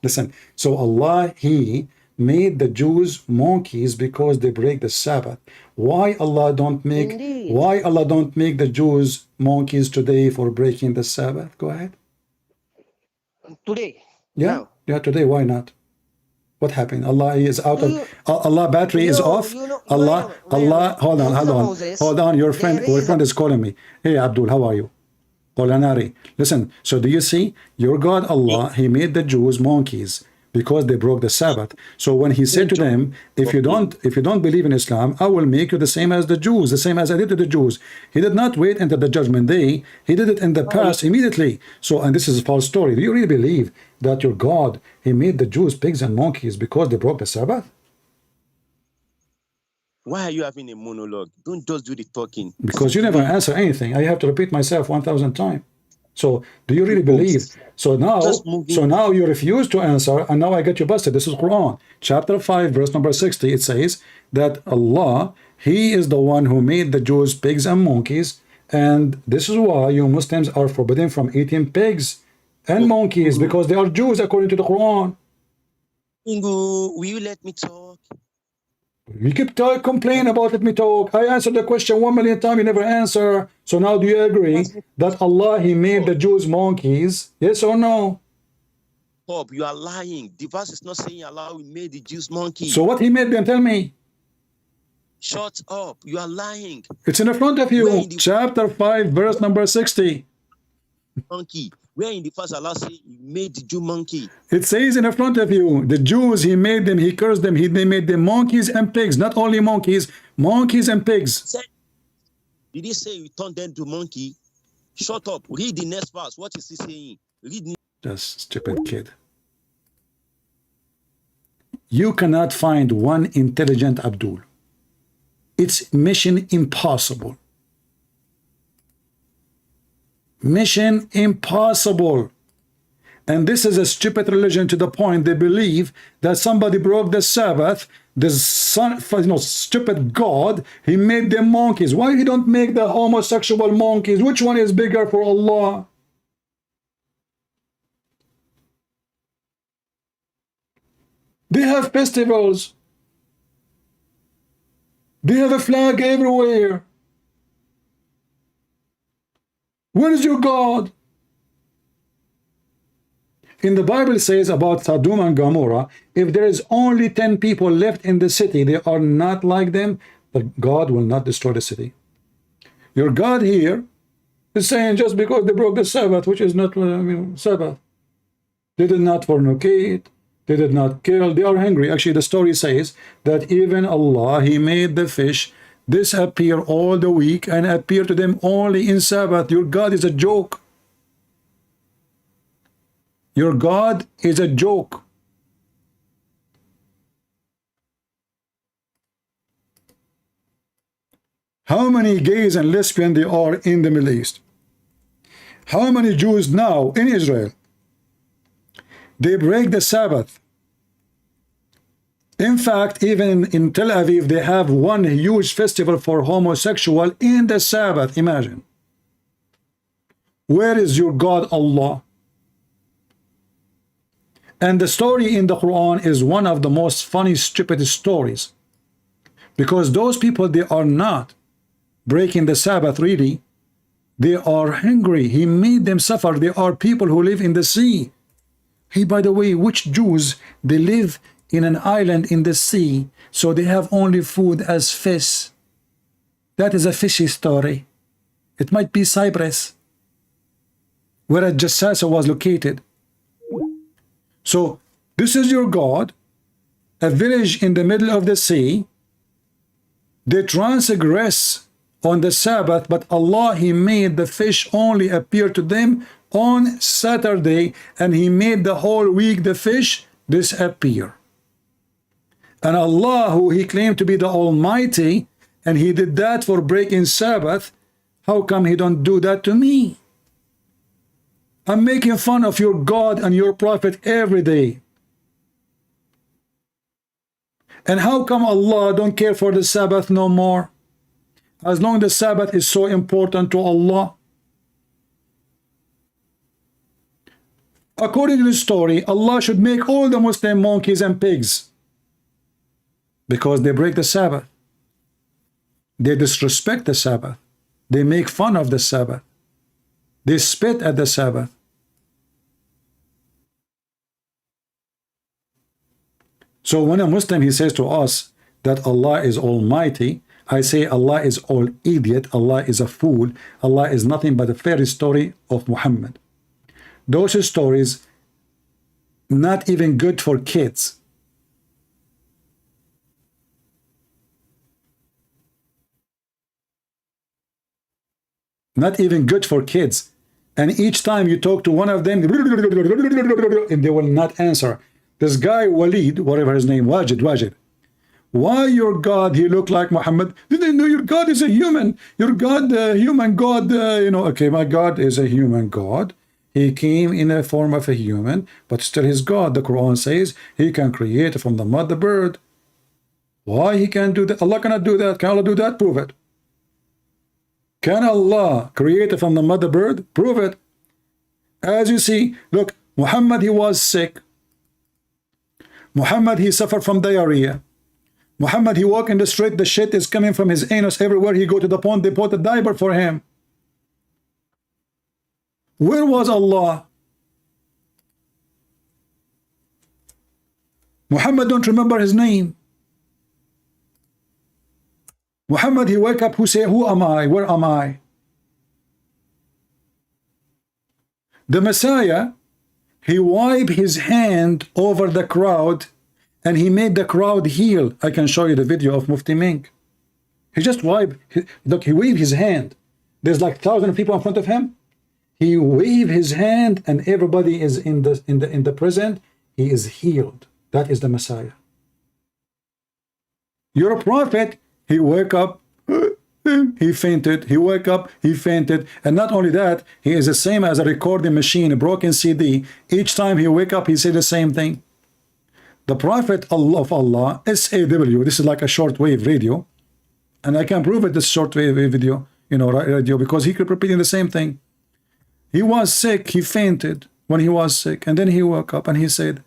Listen. So Allah, He made the Jews monkeys because they break the Sabbath. Why Allah don't make? Indeed. Why Allah don't make the Jews monkeys today for breaking the Sabbath? Go ahead. Today. Yeah. Now. Yeah. Today, why not? What happened? Allah is out Do of. you- Allah battery is off. Allah. Allah. Hold on. Hold on. Moses, Hold on. Your there friend is calling me. Hey, Abdul, how are you? Qolanari. Listen. So do you see? Your God Allah, He made the Jews monkeys because they broke the Sabbath. So when He said to them, if you don't believe in Islam, I will make you the same as the Jews, the same as I did to the Jews. He did not wait until the judgment day. He did it in the past immediately. So, and this is a false story. Do you really believe that your God, He made the Jews pigs and monkeys because they broke the Sabbath? Why are you having a monologue? Don't just do the talking. Because you never answer anything. I have to repeat myself 1,000 times. So do you really believe? So now you refuse to answer, and now I get you busted. This is Quran, chapter 5, verse number 60. It says that Allah, He is the one who made the Jews pigs and monkeys, and this is why you Muslims are forbidden from eating pigs and monkeys, because they are Jews according to the Quran. Ingo, will you let me talk? You keep complain about let me talk. I answered the question 1,000,000 times, you never answer. So now do you agree that Allah, He made the Jews monkeys? Yes or no? Stop, you are lying. The verse is not saying Allah will made the Jews monkey. So what He made them, tell me. Shut up, you are lying. It's in the front of Where you. in the- Chapter 5, verse number 60. Monkey. Where in the verse Allah say He made the Jew monkey? It says in the front of you, the Jews, He made them, He cursed them, He made them monkeys and pigs. Not only monkeys and pigs. Did He say we turned them to monkey? Shut up. Read the next verse. What is He saying? Read. Just stupid kid. You cannot find one intelligent Abdul. It's mission impossible. Mission impossible. And this is a stupid religion to the point they believe that somebody broke the Sabbath. The stupid God, He made them monkeys. Why He don't make the homosexual monkeys? Which one is bigger for Allah? They have festivals. They have a flag everywhere. Where is your God? In the Bible says about Sodom and Gomorrah, if there is only 10 people left in the city, they are not like them, but God will not destroy the city. Your God here is saying just because they broke the Sabbath, which is not Sabbath, they did not fornicate, they did not kill, they are hungry. Actually, the story says that even Allah, He made the fish disappear all the week and appear to them only in Sabbath. Your God is a joke. Your God is a joke. How many gays and lesbians there are in the Middle East? How many Jews now in Israel? They break the Sabbath. In fact, even in Tel Aviv, they have one huge festival for homosexual in the Sabbath. Imagine. Where is your God Allah? And the story in the Quran is one of the most funny, stupid stories. Because those people, they are not breaking the Sabbath really. They are hungry. He made them suffer. They are people who live in the sea. Hey, by the way, which Jews, they live in an island in the sea, so they have only food as fish. That is a fishy story. It might be Cyprus, where Jassasa was located. So this is your God, a village in the middle of the sea. They transgress on the Sabbath, but Allah, He made the fish only appear to them on Saturday, and He made the whole week the fish disappear. And Allah, who He claimed to be the Almighty, and He did that for breaking Sabbath, how come He don't do that to me? I'm making fun of your God and your Prophet every day. And how come Allah don't care for the Sabbath no more? As long as the Sabbath is so important to Allah. According to the story, Allah should make all the Muslim monkeys and pigs, because they break the Sabbath. They disrespect the Sabbath. They make fun of the Sabbath. They spit at the Sabbath. So when a Muslim, he says to us that Allah is Almighty, I say Allah is all idiot, Allah is a fool, Allah is nothing but a fairy story of Muhammad. Those stories, not even good for kids. Not even good for kids. And each time you talk to one of them, and they will not answer. This guy, Walid, whatever his name, Wajid. Why your God, he looked like Muhammad? Didn't know your God is a human. Your God, human God, okay, my God is a human God. He came in a form of a human, but still his God. The Quran says he can create from the mother bird. Why he can't do that? Allah cannot do that. Can Allah do that? Prove it. Can Allah create from the mother bird? Prove it. As you see, look, Muhammad, he was sick. Muhammad, he suffered from diarrhea. Muhammad, he walked in the street, the shit is coming from his anus everywhere. He go to the pond, they put a diaper for him. Where was Allah? Muhammad don't remember his name. Muhammad, he wake up, who say, who am I? Where am I? The Messiah, he wiped his hand over the crowd and he made the crowd heal. I can show you the video of Mufti Mink. He just wiped, look, he waved his hand. There's like 1,000 people in front of him. He waved his hand and everybody is in the present. He is healed. That is the Messiah. Your prophet, he wake up, he fainted, he wake up, he fainted, and not only that, he is the same as a recording machine, a broken CD. Each time he wake up, he say the same thing. The Prophet of Allah, SAW, this is like a shortwave radio, and I can prove it, this shortwave video, radio, because he kept repeating the same thing. He was sick, he fainted when he was sick, and then he woke up and he said,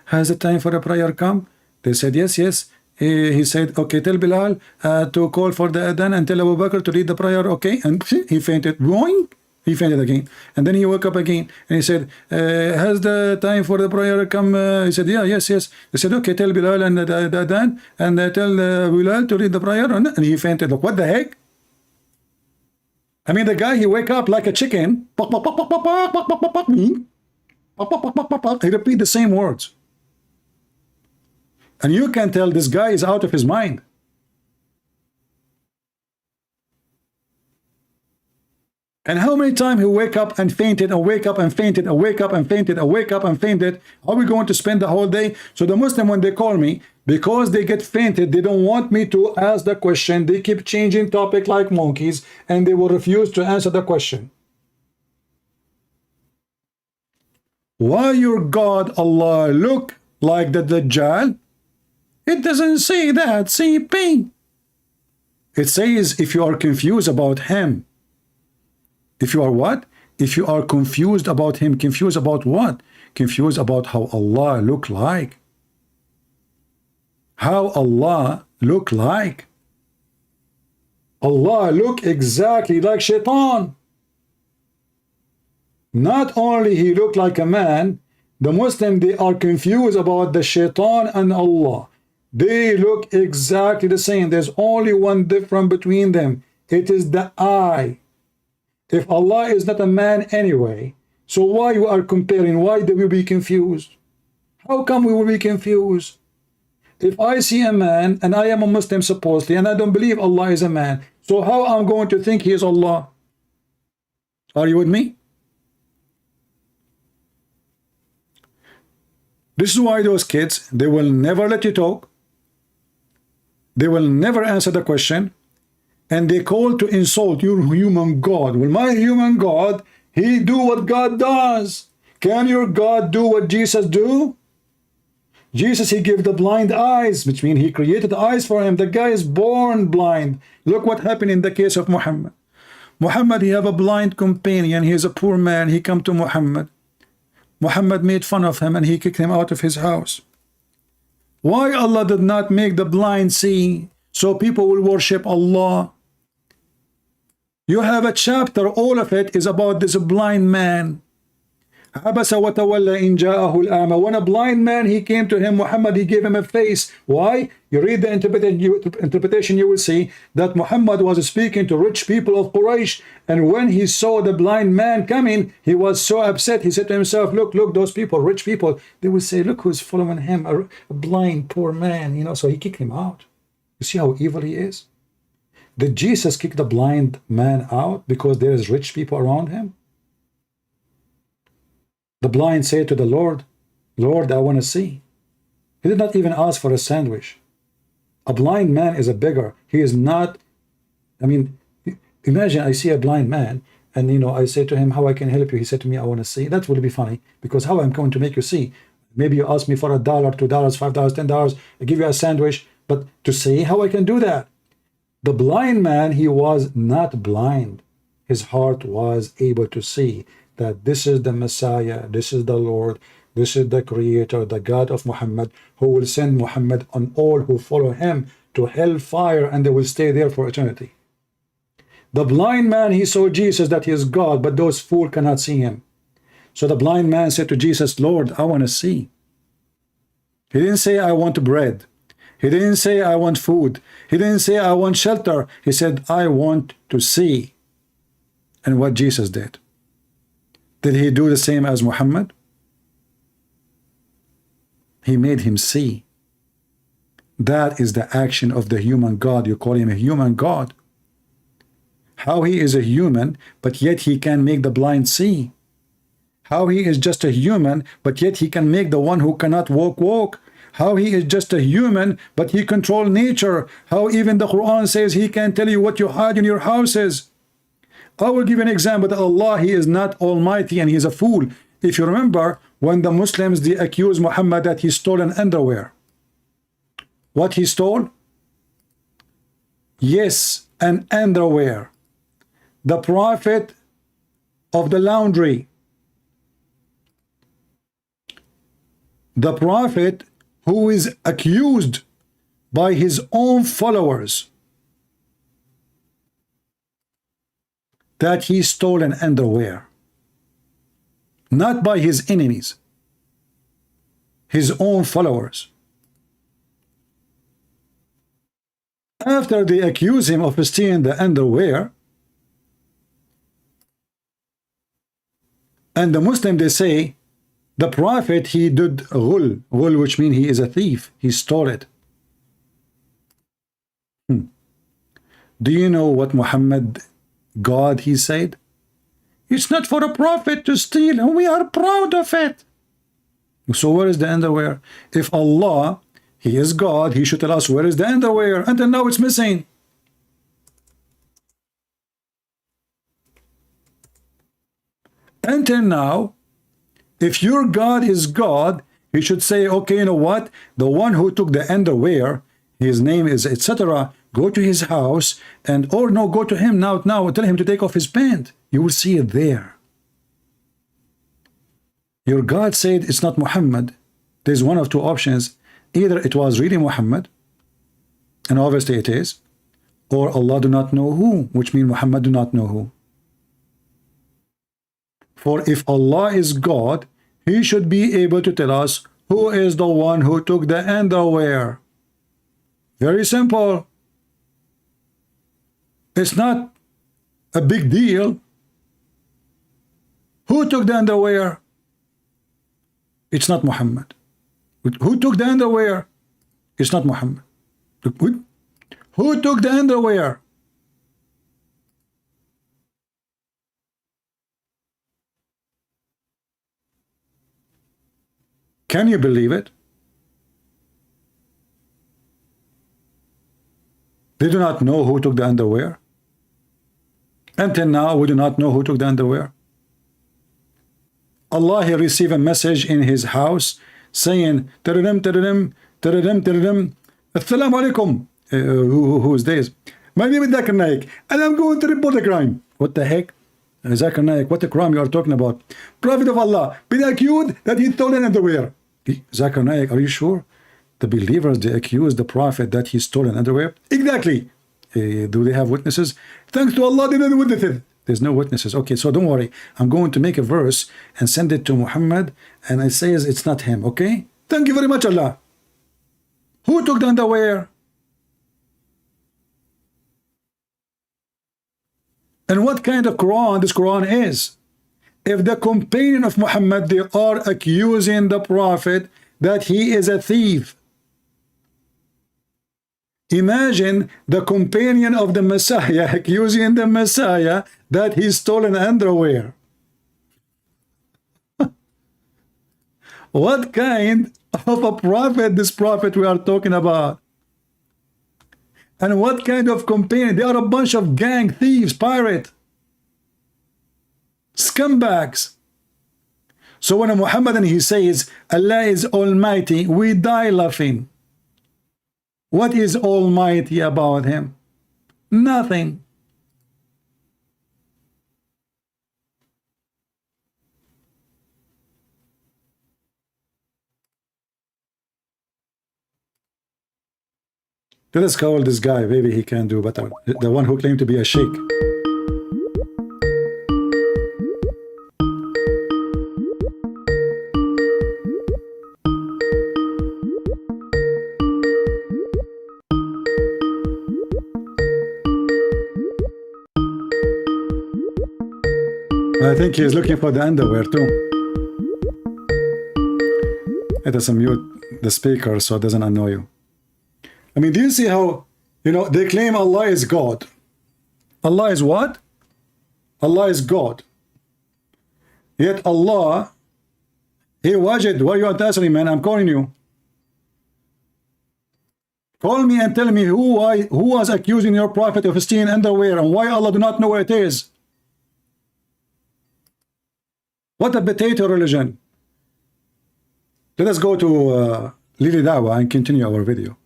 has the time for a prayer come? They said, yes, yes. He said, okay, tell Bilal to call for the adhan and tell Abu Bakr to read the prayer, okay? And he fainted. Boing! He fainted again. And then he woke up again and he said, has the time for the prayer come? He said, yeah, yes, yes. They said, okay, tell Bilal and the adhan and tell Bilal to read the prayer. And he fainted. Look, what the heck? I mean, the guy, he wake up like a chicken. He repeat the same words. And you can tell this guy is out of his mind. And how many times he wake up and fainted, and wake up and fainted, and wake up and fainted, and wake up and fainted. Are we going to spend the whole day? So the Muslim, when they call me, because they get fainted, they don't want me to ask the question. They keep changing topic like monkeys, and they will refuse to answer the question. Why your God, Allah, look like the Dajjal? It doesn't say that, CP. It says if you are confused about him. If you are what? If you are confused about him, confused about what? Confused about how Allah look like. How Allah look like. Allah look exactly like Shaitan. Not only he looked like a man, the Muslim, they are confused about the Shaitan and Allah. They look exactly the same. There's only one difference between them. It is the eye. If Allah is not a man anyway, so why you are comparing? Why do we be confused? How come we will be confused? If I see a man and I am a Muslim supposedly and I don't believe Allah is a man, so how I'm going to think he is Allah? Are you with me? This is why those kids, they will never let you talk. They will never answer the question. And they call to insult your human God. Well, my human God, he do what God does. Can your God do what Jesus do? Jesus, he gave the blind eyes, which means he created eyes for him. The guy is born blind. Look what happened in the case of Muhammad. Muhammad, he have a blind companion. He is a poor man. He come to Muhammad. Muhammad made fun of him and he kicked him out of his house. Why Allah did not make the blind see so people will worship Allah? You have a chapter, all of it is about this blind man. عبس وتولى إن جاءه الأعمى. When a blind man, he came to him, Muhammad, he gave him a face. Why? You read the interpretation, you will see that Muhammad was speaking to rich people of Quraysh, and when he saw the blind man coming, he was so upset. He said to himself, look, those people, rich people, they will say, look who's following him, a blind poor man, you know. So he kicked him out. You see how evil he is? Did Jesus kick the blind man out because there is rich people around him? The blind said to the Lord, Lord, I want to see. He did not even ask for a sandwich. A blind man is a beggar. He is not, I mean, imagine I see a blind man and, you know, I say to him, how I can help you? He said to me, I want to see. That would be funny, because how I'm going to make you see? Maybe you ask me for $1, $2, $5, $10, I give you a sandwich, but to see how I can do that? The blind man, he was not blind. His heart was able to see that this is the Messiah, this is the Lord, this is the Creator, the God of Muhammad, who will send Muhammad on all who follow him to hellfire, and they will stay there for eternity. The blind man, he saw Jesus, that he is God, but those fools cannot see him. So the blind man said to Jesus, Lord, I want to see. He didn't say, I want bread. He didn't say, I want food. He didn't say, I want shelter. He said, I want to see. And what Jesus did? Did he do the same as Muhammad? He made him see. That is the action of the human God. You call him a human God. How he is a human, but yet he can make the blind see. How he is just a human, but yet he can make the one who cannot walk. How he is just a human, but he controls nature. How even the Quran says he can tell you what you hide in your houses. I will give you an example that Allah, he is not almighty and he is a fool. If you remember, when the Muslims, they accused Muhammad that he stole an underwear. What he stole? Yes, an underwear. The prophet of the laundry. The prophet who is accused by his own followers that he stole an underwear. Not by his enemies, his own followers. After they accuse him of stealing the underwear, and the Muslim, they say, the prophet, he did ghul, which means he is a thief, he stole it. Do you know what Muhammad, God, he said? It's not for a prophet to steal, and we are proud of it. So where is the underwear? If Allah, he is God, he should tell us where is the underwear. Until now it's missing. Until now, if your God is God, he should say, okay, you know what? The one who took the underwear, his name is etc. Go to his house, and or no, go to him now, tell him to take off his pant. You will see it there. Your God said it's not Muhammad. There's one of two options. Either it was really Muhammad, and obviously it is, or Allah do not know who, which means Muhammad do not know who. For if Allah is God, He should be able to tell us who is the one who took the underwear. Very simple. It's not a big deal. Who took the underwear? It's not Muhammad. Who took the underwear? It's not Muhammad. Who took the underwear? Can you believe it? They do not know who took the underwear. Until now, we do not know who took the underwear. Allah, He received a message in His house saying, Taradim, taradim, taradim, taradim, Assalamu alaikum. Who is this? My name is Zakir Naik, and I'm going to report a crime. What the heck? Zakir Naik, what a crime you are talking about? Prophet of Allah, been accused that he stole an underwear. Zakir Naik, are you sure? The believers, they accuse the Prophet that he stole an underwear? Exactly. Do they have witnesses? Thanks to Allah, they don't have witnesses. There's no witnesses. Okay, so don't worry. I'm going to make a verse and send it to Muhammad, and it says it's not him, okay? Thank you very much, Allah. Who took the underwear? And what kind of Quran this Quran is? If the companion of Muhammad, they are accusing the Prophet that he is a thief. Imagine the companion of the Messiah accusing the Messiah that he stole an underwear. What kind of a prophet this prophet we are talking about? And what kind of companion? They are a bunch of gang thieves, pirate, scumbags. So when Muhammad and he says Allah is almighty, we die laughing. What is almighty about him? Nothing. Let us call this guy, maybe he can do better. The one who claimed to be a sheikh. I think he is looking for the underwear too. Let us mute the speaker so it doesn't annoy you. I mean, do you see how, they claim Allah is God. Allah is what? Allah is God. Yet Allah, hey Wajid, why are you not answering, man? I'm calling you. Call me and tell me who was accusing your prophet of stealing underwear and why Allah do not know where it is. What a potato religion. Let us go to Lily Dawah and continue our video.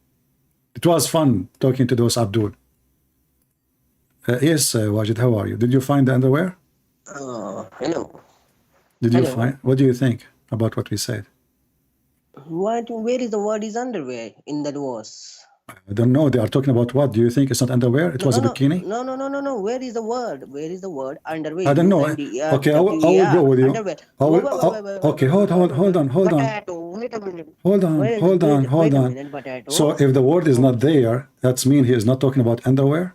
It was fun talking to those Abdul. Yes, Wajid, how are you? Did you find the underwear? Hello. Did you find? What do you think about what we said? Where is the word is underwear in that verse? I don't know. They are talking about what? Do you think it's not underwear? It was a bikini? No. Where is the word? Where is the word underwear? I don't know. Okay, I will go with you. Okay, hold on. Wait a minute. Hold on. So if the word is not there, that's mean he is not talking about underwear?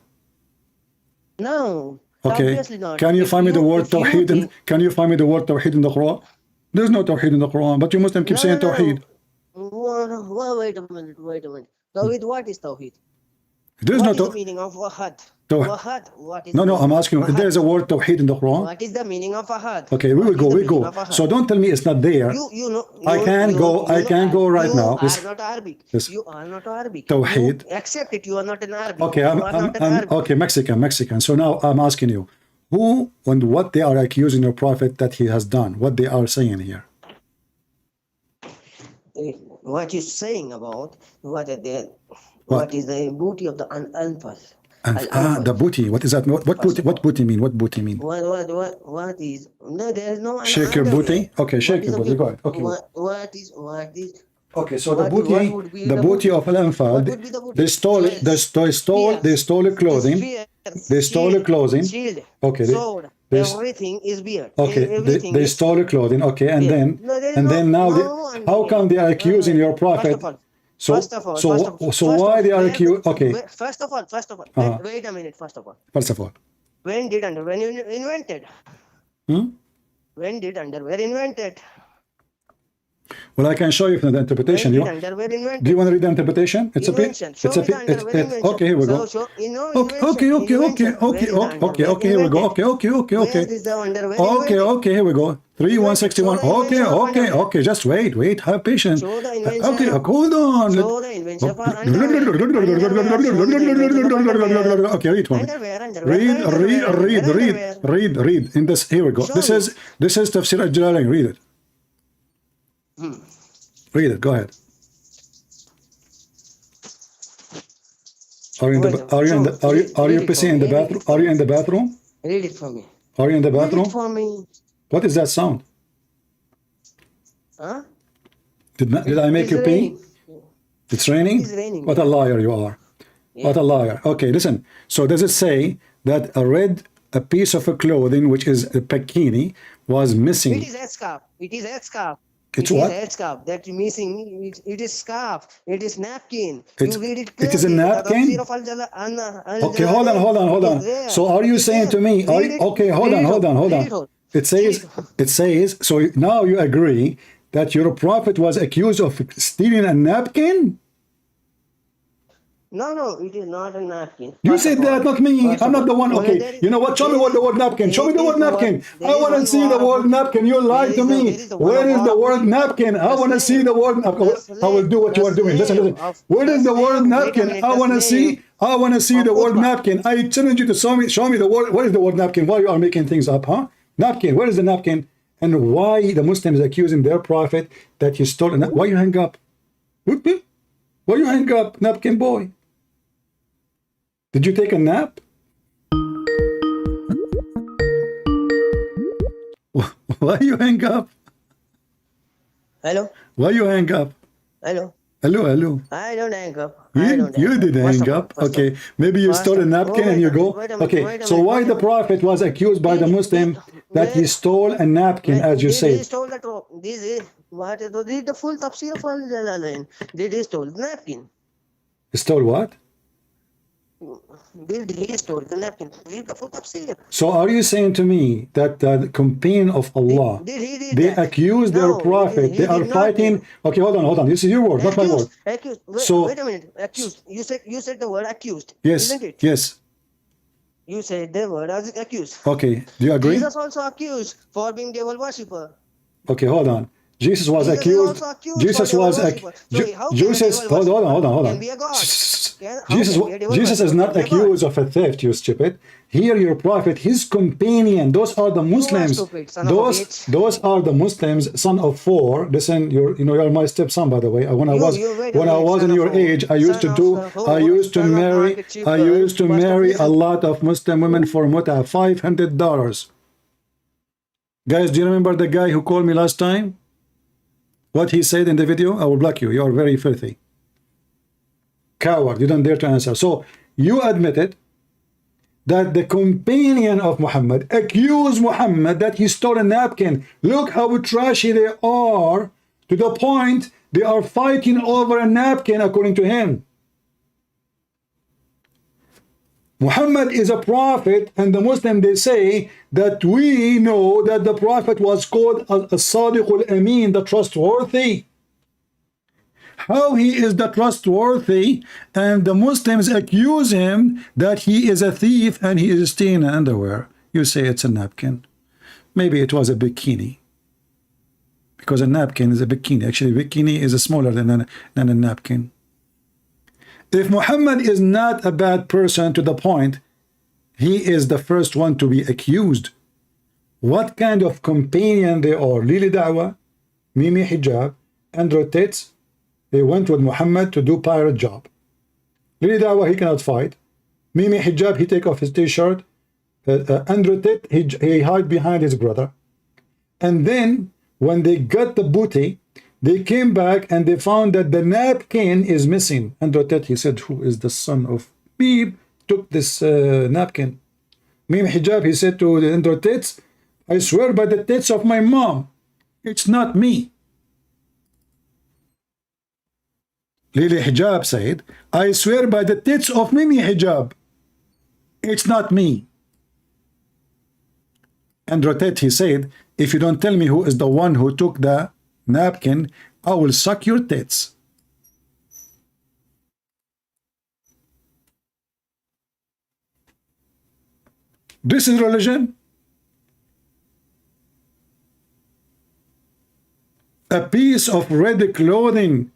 No. Okay. Obviously not. Can you find me the word Tawheed? Can you find me the word Tawheed in the Quran? There's no Tawheed in the Quran, but you Muslims keep saying Tawheed. Wait a minute. Tawheed, what is Tawheed? There's What no is the meaning of Wahad? Tawheed. Wahad, what is No, the I'm meaning asking you, of if there is a word Tawheed in the Quran? What is the meaning of Ahad? Okay, we go. So don't tell me it's not there. I can go right now. You are not Arabic. Yes. You are not Arabic. Tawheed. You accept it. You are not an Arabic. Okay, You are not an Arabic. okay, Mexican. So now I'm asking you, who and what they are accusing your prophet that he has done? What they are saying here? What you're saying about what is the booty of the Anfal? And the booty. What is that? What booty? What booty mean? What booty mean? What is? No, there is no. Shake your booty. Okay, shake your booty. Go ahead. Okay. What is? Okay, so the What booty, would be the the booty booty? of Al-Anfal, What would be the booty? they stole it. They stole clothing. They stole clothing. Shield, Okay, sword, they- everything is beard. Okay, Everything they is stole clothing. Okay, and beard. then No, there is now no how come they are accusing your prophet? First of all, So why they are accused? Okay, First of all, Uh-huh. wait a minute. First of all, first of all, when you invented? hmm? When did underwear invented? Well, I can show you from the interpretation. When did underwear invented? Do you want to read the interpretation? It's Invention. Show me the underwear invention. okay. Here we go. So, Okay, invention. okay. Here we go. Okay. Where is the underwear Okay, invented? here we go. 3161. Show the invention of underwear. Okay. Just wait. Have patience. Show the invention Okay, of- hold on. Show the invention for underwear. Okay, read for me. Underwear. Read. In this, here we go. Show This is Tafsir al-Jalalain. Read it. Read it. Go ahead. Are you pissing in the bathroom? Are you in the bathroom? Read it for me. Are you in the Read bathroom? it for me. What is that sound? Huh? Did I make It's you pee? raining. It's raining? It's raining. What a liar you are. What a liar. Okay, listen. So does it say that a piece of a clothing, which is a bikini, was missing? It is a scarf. It is a scarf. It's It is what? a scarf that you missing. It is scarf. It is napkin. It's- you read it it is a clearly. The napkin? tafsir of Okay, hold on. is there. So are you It's saying there. to me, Read it. okay, hold Read on. Read it all. It says, so now you agree that your prophet was accused of stealing a napkin? No, it is not a napkin. You First said of that, all- not me. first I'm of not the all, one. well, Okay, there is- you know what? Show me what the word napkin. Show me the word napkin. I want to see the word napkin. You lied to me. Where is the word napkin? I want to see the word napkin. I will do what you are doing. Listen. Where is the word napkin? I want to see. I want to see the word napkin. I challenge you to show me the word. What is the word napkin? Why you are making things up, huh? Napkin. Where is the napkin? And why the Muslims accusing their prophet that he stole? Why you hang up? Why you hang up, napkin boy? Did you take a nap? Why you hang up? Hello? Why you hang up? Hello? Hello. I don't hang up. You did hang up. Okay, maybe you stole a napkin and you go. Okay, so why the prophet was accused by the Muslim that he stole a napkin, as you They said? stole that. This is what? This is the full tafsir of Al-Jalalain. They stole the napkin. He stole what? He stole the napkin. Read the full tafsir. So are you saying to me that the companion of Allah, Did he did they that? accuse their No, prophet, he they are did not fighting? do. Okay, hold on. This is your word, not my word. Accused. So- Wait a minute. Accused. You said the word accused. Yes, Isn't it? yes. You said the word as accused. Okay, do you agree? Jesus also accused for being devil worshipper. Okay, hold on. Jesus was Jesus is accused. also accused Jesus for was devil accused. worshipper. So how can a Jesus. devil Hold worshipper on. can be a god? How Jesus. can be a devil Jesus is worshipper? not Can be a god? accused of a theft. You stupid. Here, your prophet, his companion. Those are the Muslims. stupid, son of a bitch. Those are the Muslims. Son of four. Listen, you're my stepson, by the way. When I You- was you wait a when I minute, was in son your of a- age, I used to son do. of a- I used to son of marry. market cheap I girl. used to First of marry a all- lot of Muslim women for muta, $500. Guys, do you remember the guy who called me last time? What he said in the video? I will block you. You are very filthy. Coward. You don't dare to answer. So you admitted that the companion of Muhammad accused Muhammad that he stole a napkin. Look how trashy they are, to the point they are fighting over a napkin according to him. Muhammad is a prophet, and the Muslim, they say that we know that the prophet was called as-Sadiq al-Amin, the trustworthy. How he is the trustworthy, and the Muslims accuse him that he is a thief and he is stealing underwear. You say it's a napkin. Maybe it was a bikini, because a napkin is a bikini. Actually, bikini is smaller than a napkin. If Muhammad is not a bad person to the point he is the first one to be accused, what kind of companion they are? Lily Dawah, Mimi Hijab, Andrew Tate, they went with Muhammad to do pirate job. Lily Dawah, he cannot fight. Mimi Hijab, he take off his t-shirt. Andrew Tate, he hide behind his brother. And then when they got the booty, they came back and they found that the napkin is missing. Andrew Tate, he said, who is the son of Beep, took this napkin. Mimi Hijab, he said to the Andrew Tate, I swear by the tits of my mom, it's not me. Lily Hijab said, I swear by the tits of Mimi Hijab, it's not me. Andrew Tate, he said, if you don't tell me who is the one who took the napkin, I will suck your tits. This is religion. A piece of red clothing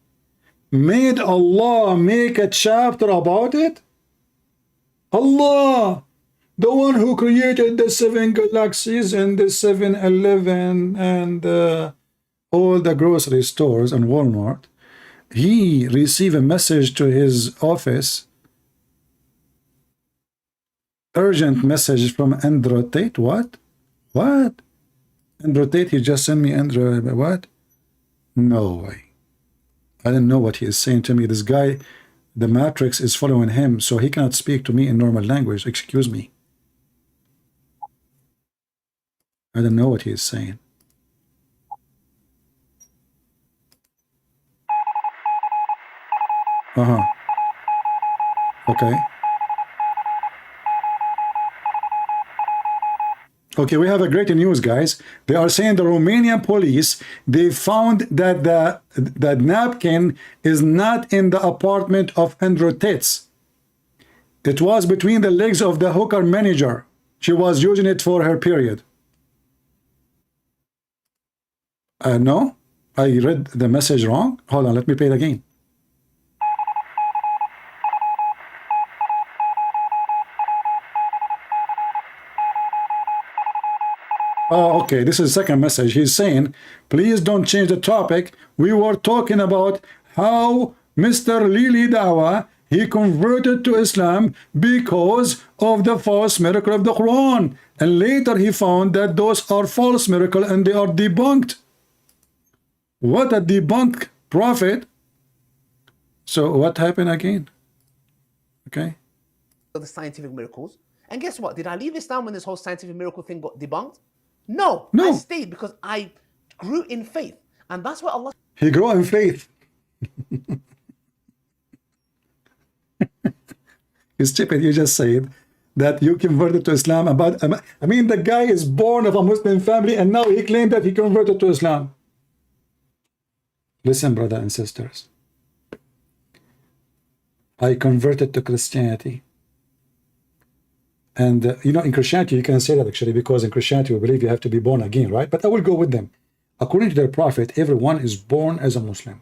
made Allah make a chapter about it? Allah, the one who created the 7 galaxies and the 7-Eleven and all the grocery stores and Walmart, he received a message to his office, urgent message from Andrew Tate. What? What? Andrew Tate, he just sent me Andrew, what? No way. I don't know what he is saying to me. This guy, the matrix is following him, so he cannot speak to me in normal language. Excuse me. I don't know what he is saying. Okay. Okay, we have a great news, guys. They are saying the Romanian police, they found that the napkin is not in the apartment of Andrew Tate. It was between the legs of the hooker manager. She was using it for her period. No, I read the message wrong. Hold on, let me play it again. Oh, okay, this is the second message. He's saying, please don't change the topic. We were talking about how Mr. Lili Dawah, he converted to Islam because of the false miracle of the Quran. And later he found that those are false miracles and they are debunked. What a debunked prophet. So what happened again? Okay. The scientific miracles. And guess what? Did I leave Islam when this whole scientific miracle thing got debunked? No. I stayed because I grew in faith. And that's what Allah... He grew in faith. It's stupid. You just said that you converted to Islam. I mean, the guy is born of a Muslim family and now he claimed that he converted to Islam. Listen, brother and sisters. I converted to Christianity. And, you know, in Christianity, you can say that actually, because in Christianity, we believe you have to be born again, right? But I will go with them. According to their prophet, everyone is born as a Muslim.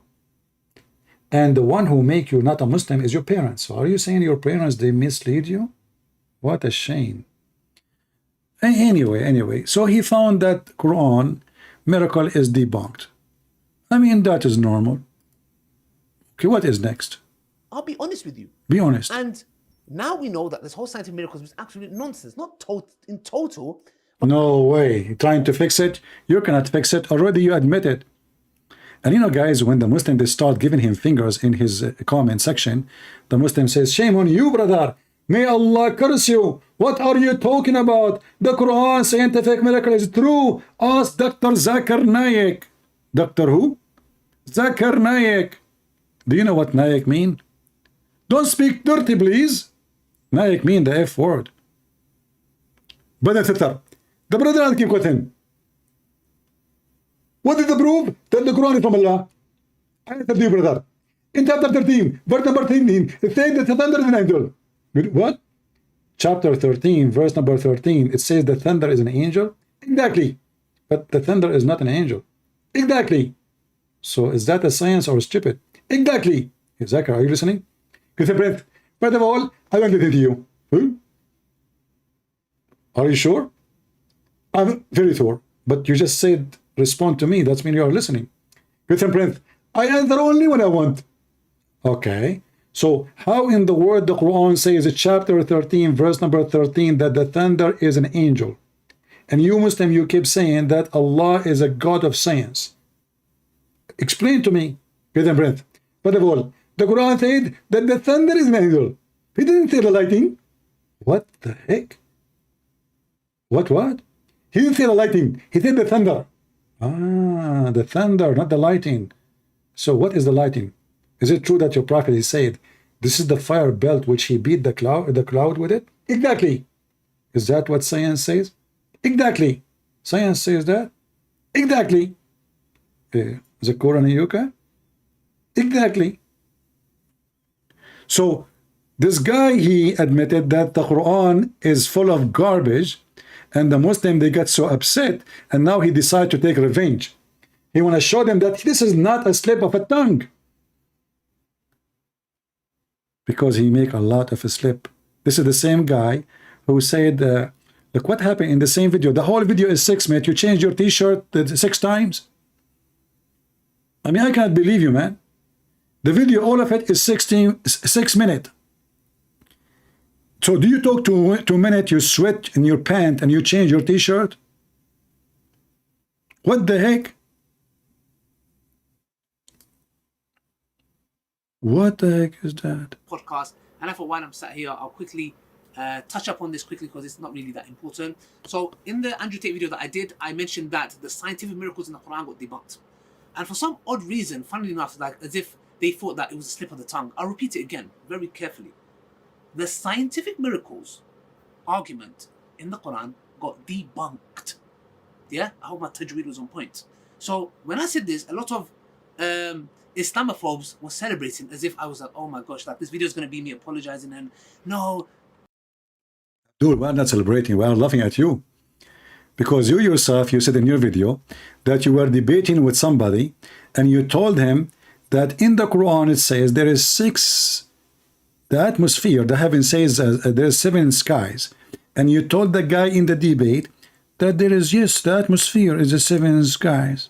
And the one who make you not a Muslim is your parents. So are you saying your parents, they mislead you? What a shame. Anyway, so he found that Quran miracle is debunked. I mean, that is normal. Okay, what is next? I'll be honest with you. Be honest. And now we know that this whole scientific miracles was absolute nonsense. Not in total. No way. You're trying to fix it? You cannot fix it. Already you admit it. And you know, guys, when the Muslim, they start giving him fingers in his comment section, the Muslim says, shame on you, brother. May Allah curse you. What are you talking about? The Quran scientific miracle is true. Ask Dr. Zakir Naik. Dr. who? Zakir Naik. Do you know what Naik mean? Don't speak dirty, please. Naik mean the F word. Brother Sister, the brother asking question. What is the proof that the Quran is from Allah? I answer you, brother. In chapter 13, verse number 13, it says that the thunder is an angel. What? Chapter 13, verse number 13, it says the thunder is an angel? Exactly. But the thunder is not an angel. Exactly. So is that a science or stupid? Exactly. Zakir, are you listening? First of all, I don't listen to you. Are you sure? I'm very sure. But you just said, respond to me. That means you are listening. Prince, I answer only when I want. Okay. So how in the word the Quran says, chapter 13, verse number 13, that the thunder is an angel? And you Muslim, you keep saying that Allah is a God of science. Explain to me. Get a breath. First of all, the Quran said that the thunder is an angel. He didn't say the lightning. What the heck? What? He didn't say the lightning. He said the thunder. Ah, the thunder, not the lightning. So what is the lightning? Is it true that your prophet he said, this is the fire belt which he beat the cloud with it? Exactly. Is that what science says? Exactly. Science says that? Exactly. The Quran Yuka? Exactly. So this guy, he admitted that the Quran is full of garbage, and the Muslim, they got so upset, and now he decided to take revenge. He want to show them that this is not a slip of a tongue, because he make a lot of a slip. This is the same guy who said, look what happened in the same video. The whole video is 6 minutes. You changed your t-shirt 6 times. I mean, I can't believe you, man. The video, all of it is 6 minutes. So do you talk 2 minutes, you sweat in your pant and you change your t-shirt? What the heck? What the heck is that? Podcast, and I thought while I'm sat here, I'll quickly touch up on this quickly because it's not really that important. So in the Andrew Tate video that I did, I mentioned that the scientific miracles in the Quran got debunked. And for some odd reason, funnily enough, like as if they thought that it was a slip of the tongue. I'll repeat it again, very carefully. The scientific miracles argument in the Quran got debunked. Yeah, I hope my tajweed was on point. So when I said this, a lot of Islamophobes were celebrating as if I was like, oh my gosh, like this video is going to be me apologizing, and no. Dude, we're not celebrating, we're laughing at you. Because you yourself, you said in your video that you were debating with somebody and you told him that in the Quran it says there is 6, the atmosphere, the heaven says there's 7 skies. And you told the guy in the debate that there is, yes, the atmosphere is the 7 skies.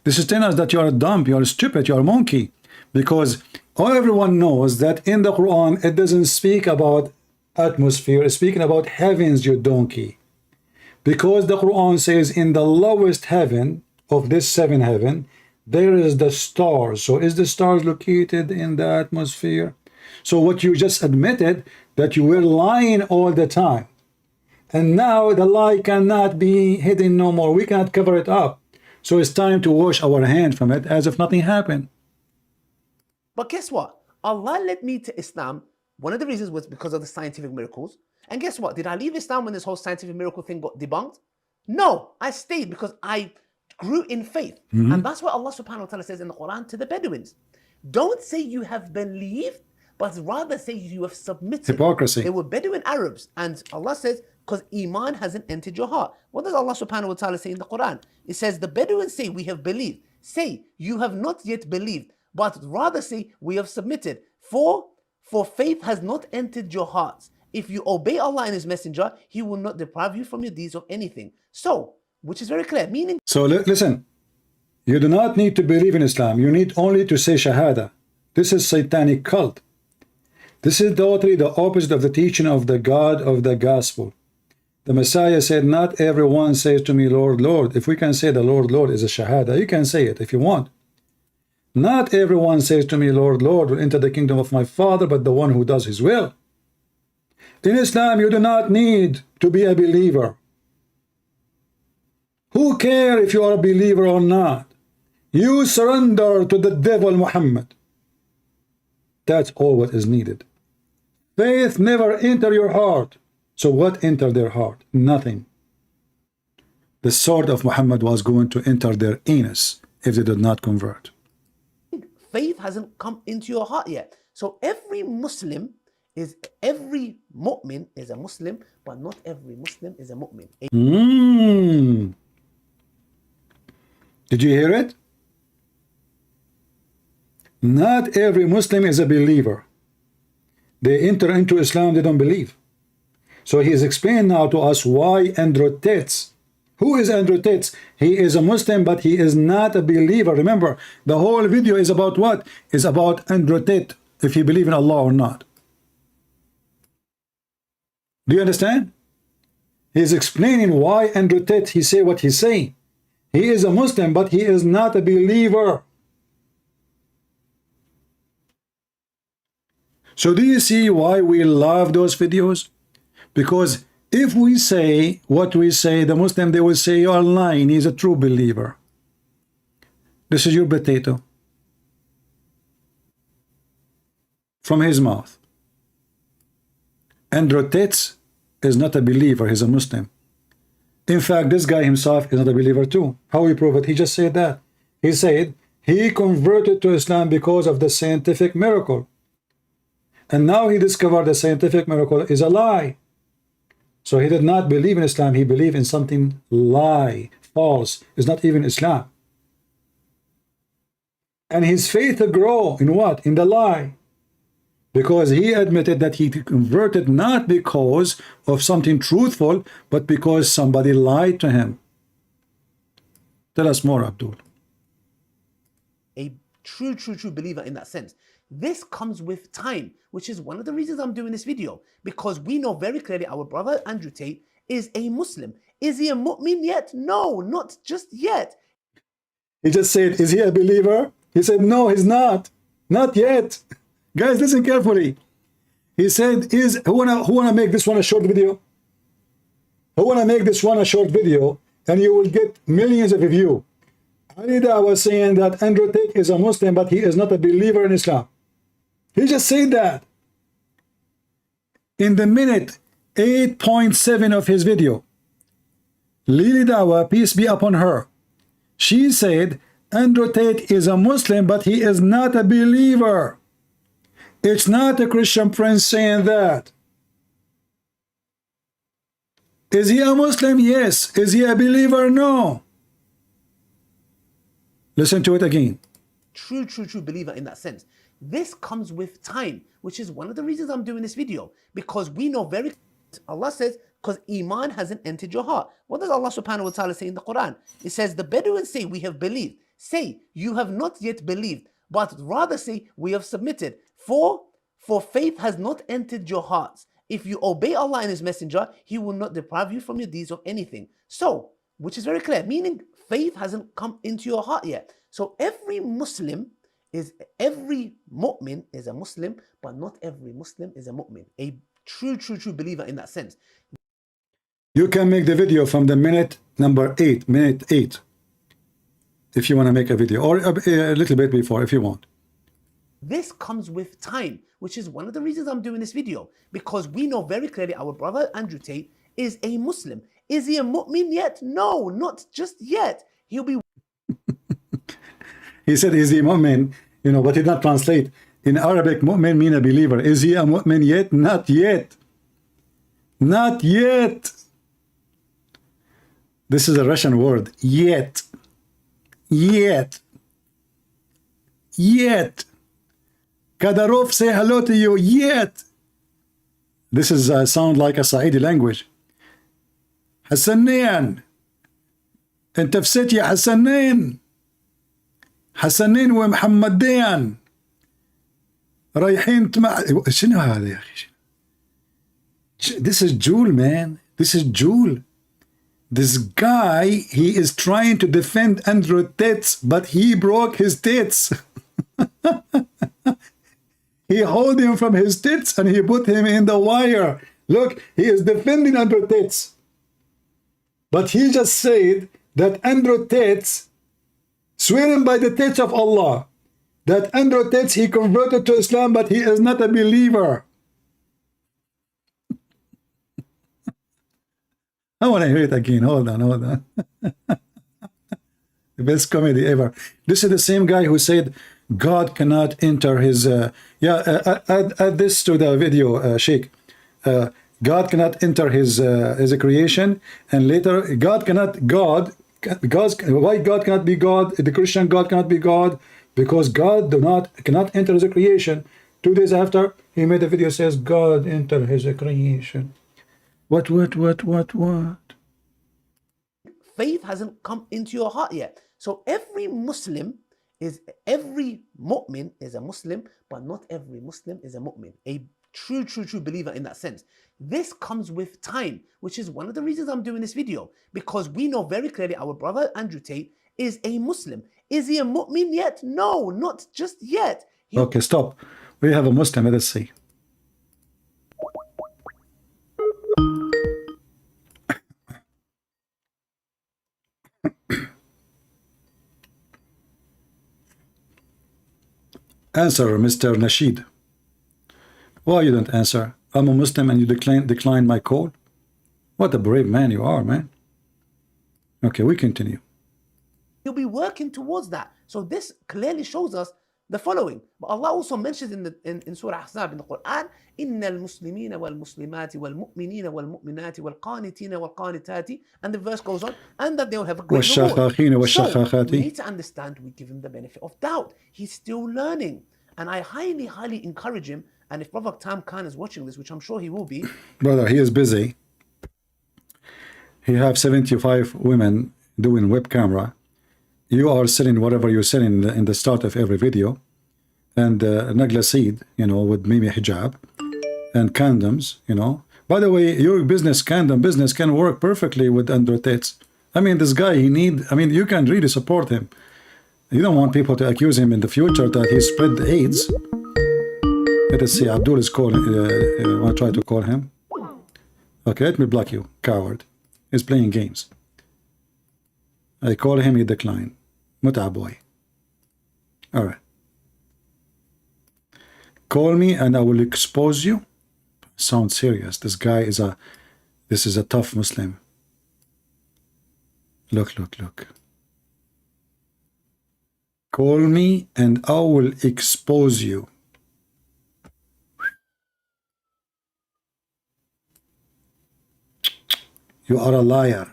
This is telling us that you are dumb, you are stupid, you are a monkey. Because everyone knows that in the Quran it doesn't speak about atmosphere, it's speaking about heavens, you donkey. Because the Quran says in the lowest heaven of this 7 heaven, there is the stars. So is the stars located in the atmosphere? So what you just admitted, that you were lying all the time. And now the lie cannot be hidden no more. We cannot cover it up. So it's time to wash our hand from it as if nothing happened. But guess what? Allah led me to Islam. One of the reasons was because of the scientific miracles. And guess what? Did I leave Islam when this whole scientific miracle thing got debunked? No, I stayed because I grew in faith. And that's what Allah subhanahu wa ta'ala says in the Quran to the Bedouins. Don't say you have believed, but rather say you have submitted. Hypocrisy. They were Bedouin Arabs. And Allah says, because Iman hasn't entered your heart. What does Allah subhanahu wa ta'ala say in the Quran? It says, the Bedouins say, we have believed. Say, you have not yet believed, but rather say, we have submitted. For faith has not entered your hearts. If you obey Allah and His Messenger, He will not deprive you from your deeds of anything. So, which is very clear, meaning... So listen, you do not need to believe in Islam. You need only to say Shahada. This is satanic cult. This is totally the opposite of the teaching of the God of the gospel. The Messiah said, not everyone says to me, Lord, Lord. If we can say the Lord, Lord is a Shahada, you can say it if you want. Not everyone says to me, Lord, Lord, will enter the kingdom of my Father, but the one who does His will. In Islam, you do not need to be a believer. Who cares if you are a believer or not? You surrender to the devil Muhammad. That's all what is needed. Faith never enter your heart. So what entered their heart? Nothing. The sword of Muhammad was going to enter their anus if they did not convert. faith hasn't come into your heart yet. So every mu'min is a Muslim, but not every Muslim is a mu'min. Did you hear it? Not every Muslim is a believer. They enter into Islam, they don't believe. So he is explaining now to us why Andrew Tate. Who is Andrew Tate? He is a Muslim, but he is not a believer. Remember, the whole video is about what? Is about Andrew Tate. if he believes in Allah or not. Do you understand? He's explaining why Andrew Tate, he say what he's saying. He is a Muslim, but he is not a believer. So do you see why we love those videos? Because if we say what we say, the Muslim, they will say you are lying, he's a true believer. This is your potato from his mouth. Andrew Tate is not a believer, he's a Muslim. In fact, this guy himself is not a believer too. How we prove it? He just said that. He said he converted to Islam because of the scientific miracle. And now he discovered the scientific miracle is a lie. So he did not believe in Islam, he believed in something lie, false. It's not even Islam. And his faith grew in what? In the lie. Because he admitted that he converted not because of something truthful, but because somebody lied to him. Tell us more, Abdul. A true believer in that sense. This comes with time, which is one of the reasons I'm doing this video, because we know very clearly our brother Andrew Tate is a Muslim. Is he a mu'min yet? No, not just yet. He just said, is he a believer? He said, no, he's not. Not yet. Guys, listen carefully. He said, who wanna make this one a short video? Who wanna make this one a short video, and you will get millions of views. Alida was saying that Andrew Tate is a Muslim, but he is not a believer in Islam. He just said that. In the minute 8.7 of his video, Lily Dawah, peace be upon her, she said, Andrew Tate is a Muslim, but he is not a believer. It's not a Christian prince saying that. Is he a Muslim? Yes. Is he a believer? No. Listen to it again. True believer in that sense. This comes with time, which is one of the reasons I'm doing this video, because we know very, Allah says, because Iman hasn't entered your heart. What does Allah subhanahu wa ta'ala say in the Quran? It says, the Bedouins say, we have believed. Say, you have not yet believed, but rather say, we have submitted. For faith has not entered your hearts. If you obey Allah and His Messenger, He will not deprive you from your deeds of anything. So, which is very clear, meaning faith hasn't come into your heart yet. So every mu'min is a Muslim, but not every Muslim is a mu'min. A true believer in that sense. You can make the video from the minute 8, if you want to make a video, or a little bit before if you want. This comes with time, which is one of the reasons I'm doing this video, because we know very clearly our brother Andrew Tate is a Muslim. Is he a mu'min yet? No, not just yet. He'll be. He said, is he a mu'min? You know, but he did not translate. In Arabic, mu'min mean a believer. Is he a mu'min yet? Not yet. Not yet. This is a Russian word. Yet. Yet. Yet. Kadarov, say hello to you. Yet. This is sound like a Saidi language. حسنين انت في ست يا حسنين ومحمدين رايحين شنو هذا يا اخي؟ This is Jewel, man. This is Jewel. This guy, he is trying to defend Andrew Tate, but he broke his tits. He held him from his tits and he put him in the wire. Look, he is defending Andrew Tate. But he just said that Andrew Tate, swearing by the tits of Allah, that Andrew Tate, he converted to Islam, but he is not a believer. I want to hear it again. Hold on. The best comedy ever. This is the same guy who said God cannot enter his... add this to the video, Sheikh. God cannot enter his creation, and later why God cannot be God? The Christian God cannot be God because God cannot enter his creation. 2 days after, he made a video says God enter his creation. What? Faith hasn't come into your heart yet. So every Muslim is every mu'min is a Muslim, but not every Muslim is a mu'min. A true believer in that sense. This comes with time, which is one of the reasons I'm doing this video, because we know very clearly our brother Andrew Tate is a Muslim. Is he a mu'min yet? No, not just yet. Okay, stop. We have a Muslim. Let us see. Answer, Mr. Nasheed. Why you don't answer? I'm a Muslim and you decline my call? What a brave man you are, man. Okay, we continue. He'll be working towards that. So this clearly shows us the following. But Allah also mentions in Surah Ahzab in the Quran, إِنَّ الْمُسْلِمِينَ وَالْمُسْلِمَاتِ وَالْمُؤْمِنِينَ وَالْمُؤْمِنَاتِ وَالْقَانِتِينَ وَالْقَانِتَاتِ, and the verse goes on, and that they will have a great reward. So we need to understand, we give him the benefit of doubt. He's still learning. And I highly encourage him, and if Brother Tam Khan is watching this, which I'm sure he will be. Brother, he is busy. He have 75 women doing web camera. You are selling whatever you're selling in the start of every video, and nagla seed, you know, with maybe hijab and condoms, you know. By the way, your condom business can work perfectly with Andrew Tate. I mean, this guy, you can really support him. You don't want people to accuse him in the future that he spread the AIDS. Let us see, Abdul is calling. I want to try to call him. Okay, let me block you, coward. He's playing games. I call him, he declined. Muta boy. All right. Call me and I will expose you. Sound serious. This guy is this is a tough Muslim. Look. Call me and I will expose you. You are a liar.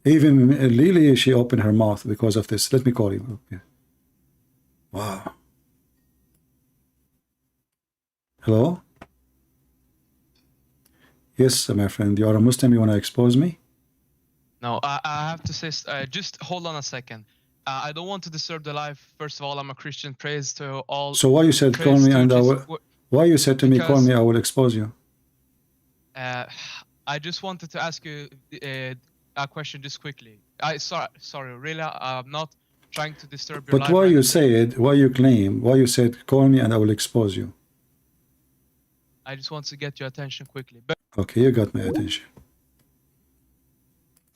Even Lily, she opened her mouth because of this. Let me call you. Wow. Hello? Yes, my friend. You are a Muslim. You want to expose me? No, I have to say, just hold on a second. I don't want to disturb the life. First of all, I'm a Christian. Praise to all. So why you said call me and I will? Why you said to me call me? I will expose you. I just wanted to ask you a question just quickly. Sorry, really, I'm not trying to disturb your life. But why you said? Why you claim? Why you said call me and I will expose you? I just want to get your attention quickly. But okay, you got my attention.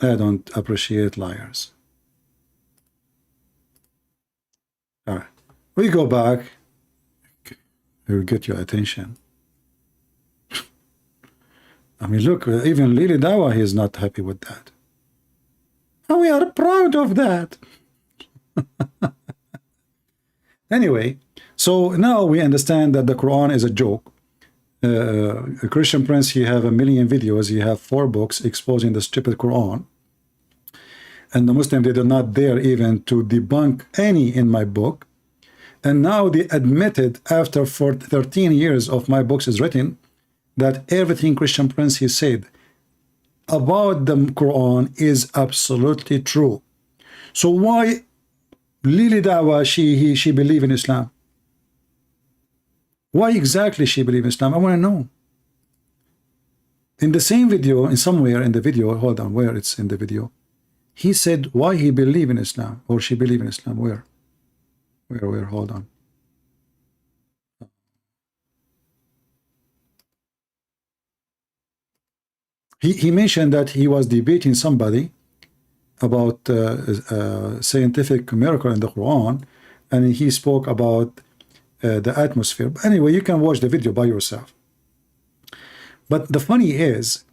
I don't appreciate liars. All right, we go back. We'll get your attention. I mean, look, even Lily Dawah, he is not happy with that. And we are proud of that. Anyway, so now we understand that the Quran is a joke. A Christian Prince, he have 1 million videos. He have 4 books exposing the stupid Quran. And the Muslim, they did not dare even to debunk any in my book. And now they admitted, after 13 years of my books is written, that everything Christian Prince he said about the Quran is absolutely true. So why Lily Dawah, she believe in Islam? Why exactly she believe in Islam? I want to know. In the same video, in somewhere in the video, hold on, where it's in the video, he said why he believe in Islam, or she believe in Islam. Where, hold on. He mentioned that he was debating somebody about scientific miracle in the Quran, and he spoke about the atmosphere. But anyway, you can watch the video by yourself. But the funny is,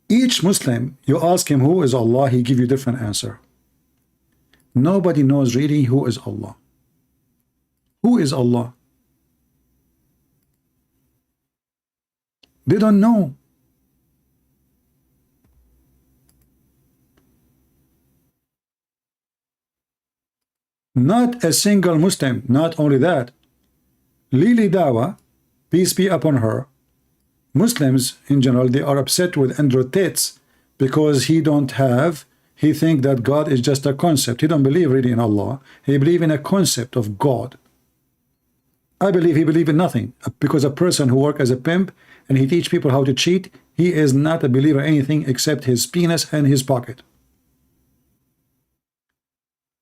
each Muslim, you ask him who is Allah, he give you different answer. Nobody knows really who is Allah. Who is Allah? They don't know. Not a single Muslim. Not only that, Lily Dawah, peace be upon her, Muslims in general, they are upset with Andrew Tate because he don't have he think that God is just a concept. He don't believe really in Allah. He believe in a concept of God. I believe he believe in nothing, because a person who work as a pimp and he teach people how to cheat, he is not a believer in anything except his penis and his pocket.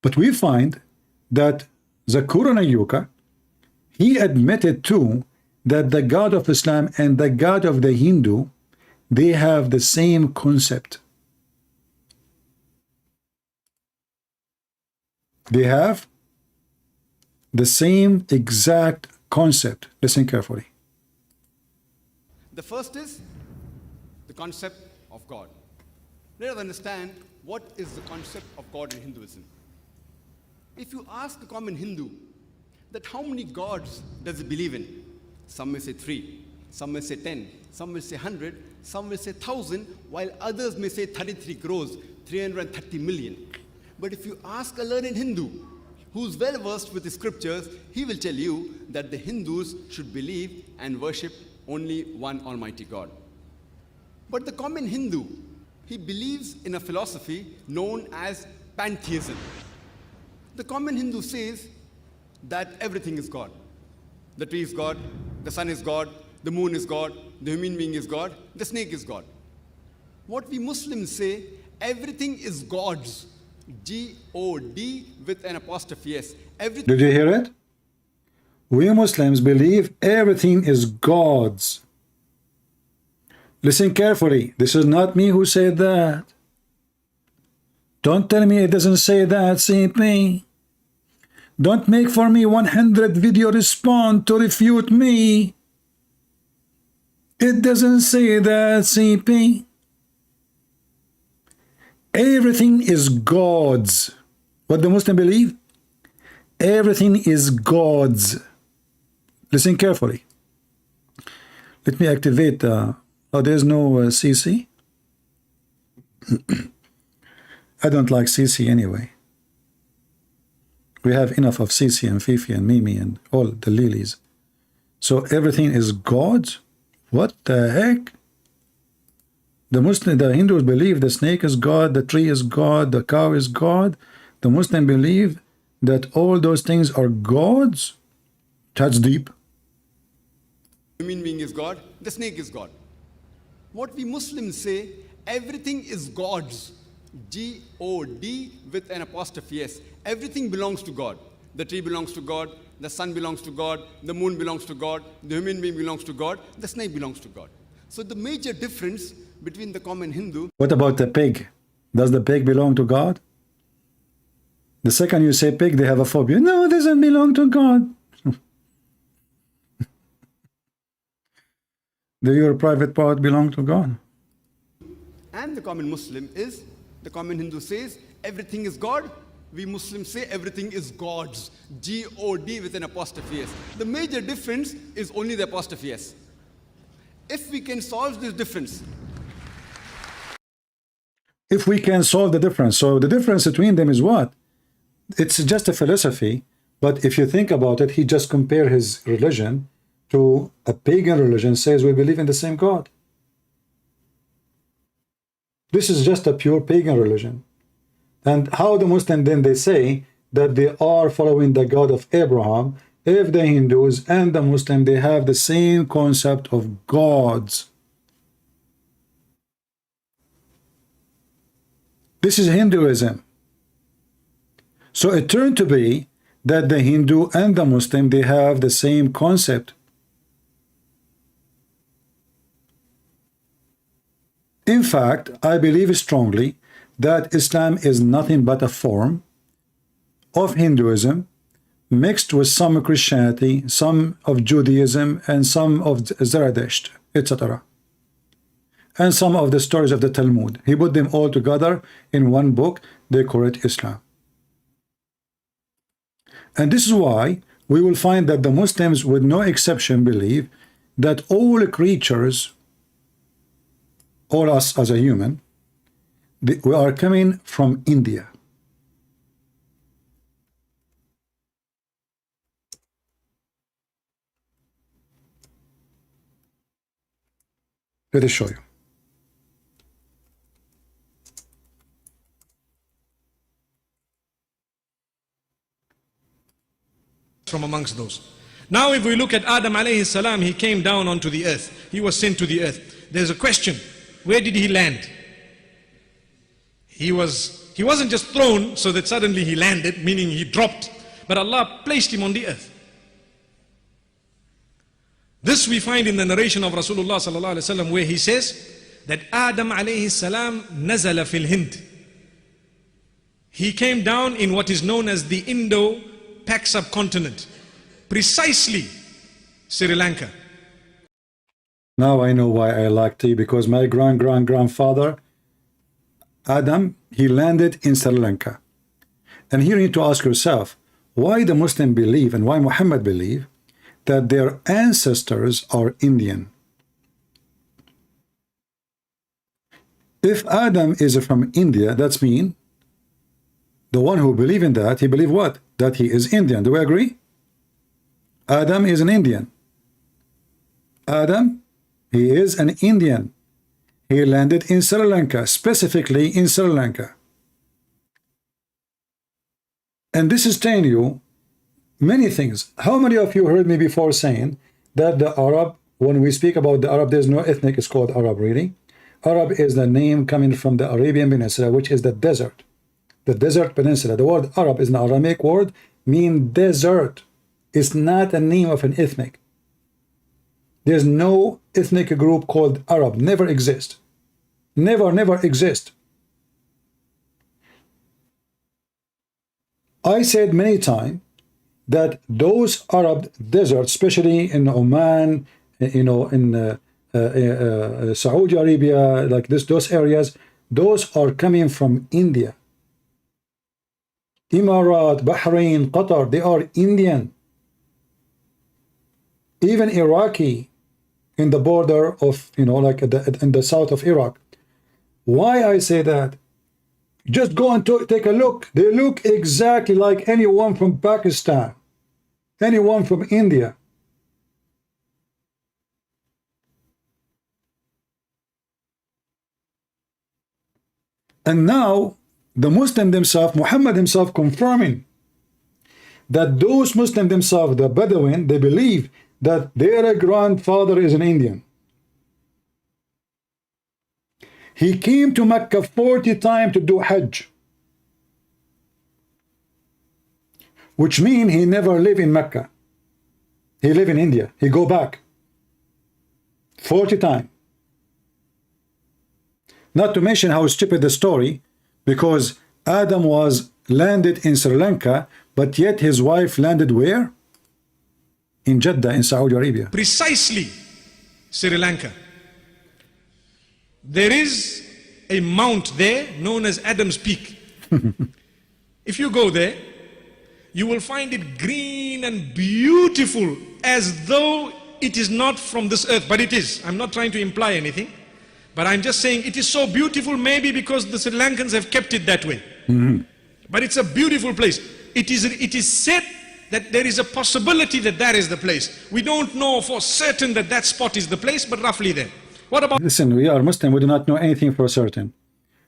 But we find that Zakur Nayuka, he admitted too that the God of Islam and the God of the Hindu, they have the same concept. They have the same exact concept. Listen carefully. The first is the concept of God. Let us understand what is the concept of God in Hinduism. If you ask a common Hindu that how many gods does he believe in, some may say 3, some may say 10, some may say 100, some may say 1,000, while others may say 33 crores, 330 million. But if you ask a learned Hindu who's well versed with the scriptures, he will tell you that the Hindus should believe and worship only one Almighty God. But the common Hindu, he believes in a philosophy known as pantheism. The common Hindu says that everything is God. The tree is God, the sun is God, the moon is God, the human being is God, the snake is God. What we Muslims say, everything is God's. G-O-D with an apostrophe S. Everything. Did you hear it? We Muslims believe everything is God's. Listen carefully. This is not me who said that. Don't tell me it doesn't say that, CP. Don't make for me 100 video respond to refute me. It doesn't say that, CP. Everything is God's. What the Muslim believe? Everything is God's. Listen carefully. Let me activate. Oh, there's no CC. I don't like CC anyway. We have enough of CC and Fifi and Mimi and all the lilies. So everything is God's? What the heck? The Hindus believe the snake is God, the tree is God, the cow is God. The Muslim believe that all those things are God's. That's deep. The human being is God, the snake is God. What we Muslims say, everything is God's. G-O-D with an apostrophe S. Everything belongs to God. The tree belongs to God, the sun belongs to God, the moon belongs to God, the human being belongs to God, the snake belongs to God. So the major difference between the common Hindu. What about the pig? Does the pig belong to God? The second you say pig, they have a phobia. No, it doesn't belong to God. Do your private part belong to God? And the common Muslim is, the common Hindu says, everything is God. We Muslims say everything is God's. G-O-D with an apostrophe S. The major difference is only the apostrophe S. If we can solve this difference. If we can solve the difference. So the difference between them is what? It's just a philosophy. But if you think about it, he just compared his religion to a pagan religion, says we believe in the same God. This is just a pure pagan religion. And how the Muslim then they say that they are following the God of Abraham, if the Hindus and the Muslim, they have the same concept of gods. This is Hinduism. So it turned to be that the Hindu and the Muslim, they have the same concept. In fact, I believe strongly that Islam is nothing but a form of Hinduism mixed with some Christianity, some of Judaism, and some of Zoroaster, etc. And some of the stories of the Talmud. He put them all together in one book. They call it Islam. And this is why we will find that the Muslims, with no exception, believe that all creatures, all us as a human, we are coming from India. Let me show you. from amongst those. Now if we look at Adam alayhi salam, he came down onto the earth. He was sent to the earth. There's a question. Where did he land? He wasn't just thrown so that suddenly he landed, meaning he dropped, but Allah placed him on the earth. This we find in the narration of Rasulullah sallallahu alaihi wasallam, where he says that Adam alayhi salam nazala fil Hind. He came down in what is known as the Indo-Pak subcontinent, precisely Sri Lanka. Now I know why I like tea, because my grandfather Adam, he landed in Sri Lanka. And here you need to ask yourself, why the Muslim believe and why Muhammad believe that their ancestors are Indian? If Adam is from India, that's mean the one who believe in that, he believe what? That he is Indian. Do we agree? Adam is an Indian. Adam, he is an Indian. He landed in Sri Lanka, specifically in Sri Lanka. And this is telling you many things. How many of you heard me before saying that the Arab, when we speak about the Arab, there's no ethnic is called Arab, really? Arab is the name coming from the Arabian Peninsula, which is the desert. The desert peninsula. The word Arab is an Aramaic word, mean desert. It's not a name of an ethnic. There's no ethnic group called Arab. Never exist. Never exist. I said many times that those Arab deserts, especially in Oman, you know, in Saudi Arabia, like those areas, those are coming from India. Emirat, Bahrain, Qatar, they are Indian. Even Iraqi in the border of, you know, like in the south of Iraq. Why I say that? Just go and take a look. They look exactly like anyone from Pakistan, anyone from India. And now the Muslim themselves, Muhammad himself, confirming that those Muslims themselves, the Bedouin, they believe that their grandfather is an Indian. He came to Mecca 40 times to do Hajj, which means he never lived in Mecca. He lived in India. He go back 40 times. Not to mention how stupid the story, because Adam was landed in Sri Lanka, but yet his wife landed where? In Jeddah, in Saudi Arabia. Precisely Sri Lanka. There is a mount there known as Adam's Peak. If you go there, you will find it green and beautiful, as though it is not from this earth, but it is. I'm not trying to imply anything, but I'm just saying it is so beautiful, maybe because the Sri Lankans have kept it that way. But it's a beautiful place. It is said that there is a possibility that that is the place. We don't know for certain that that spot is the place, but roughly there. What about? Listen, we are Muslim. We do not know anything for certain.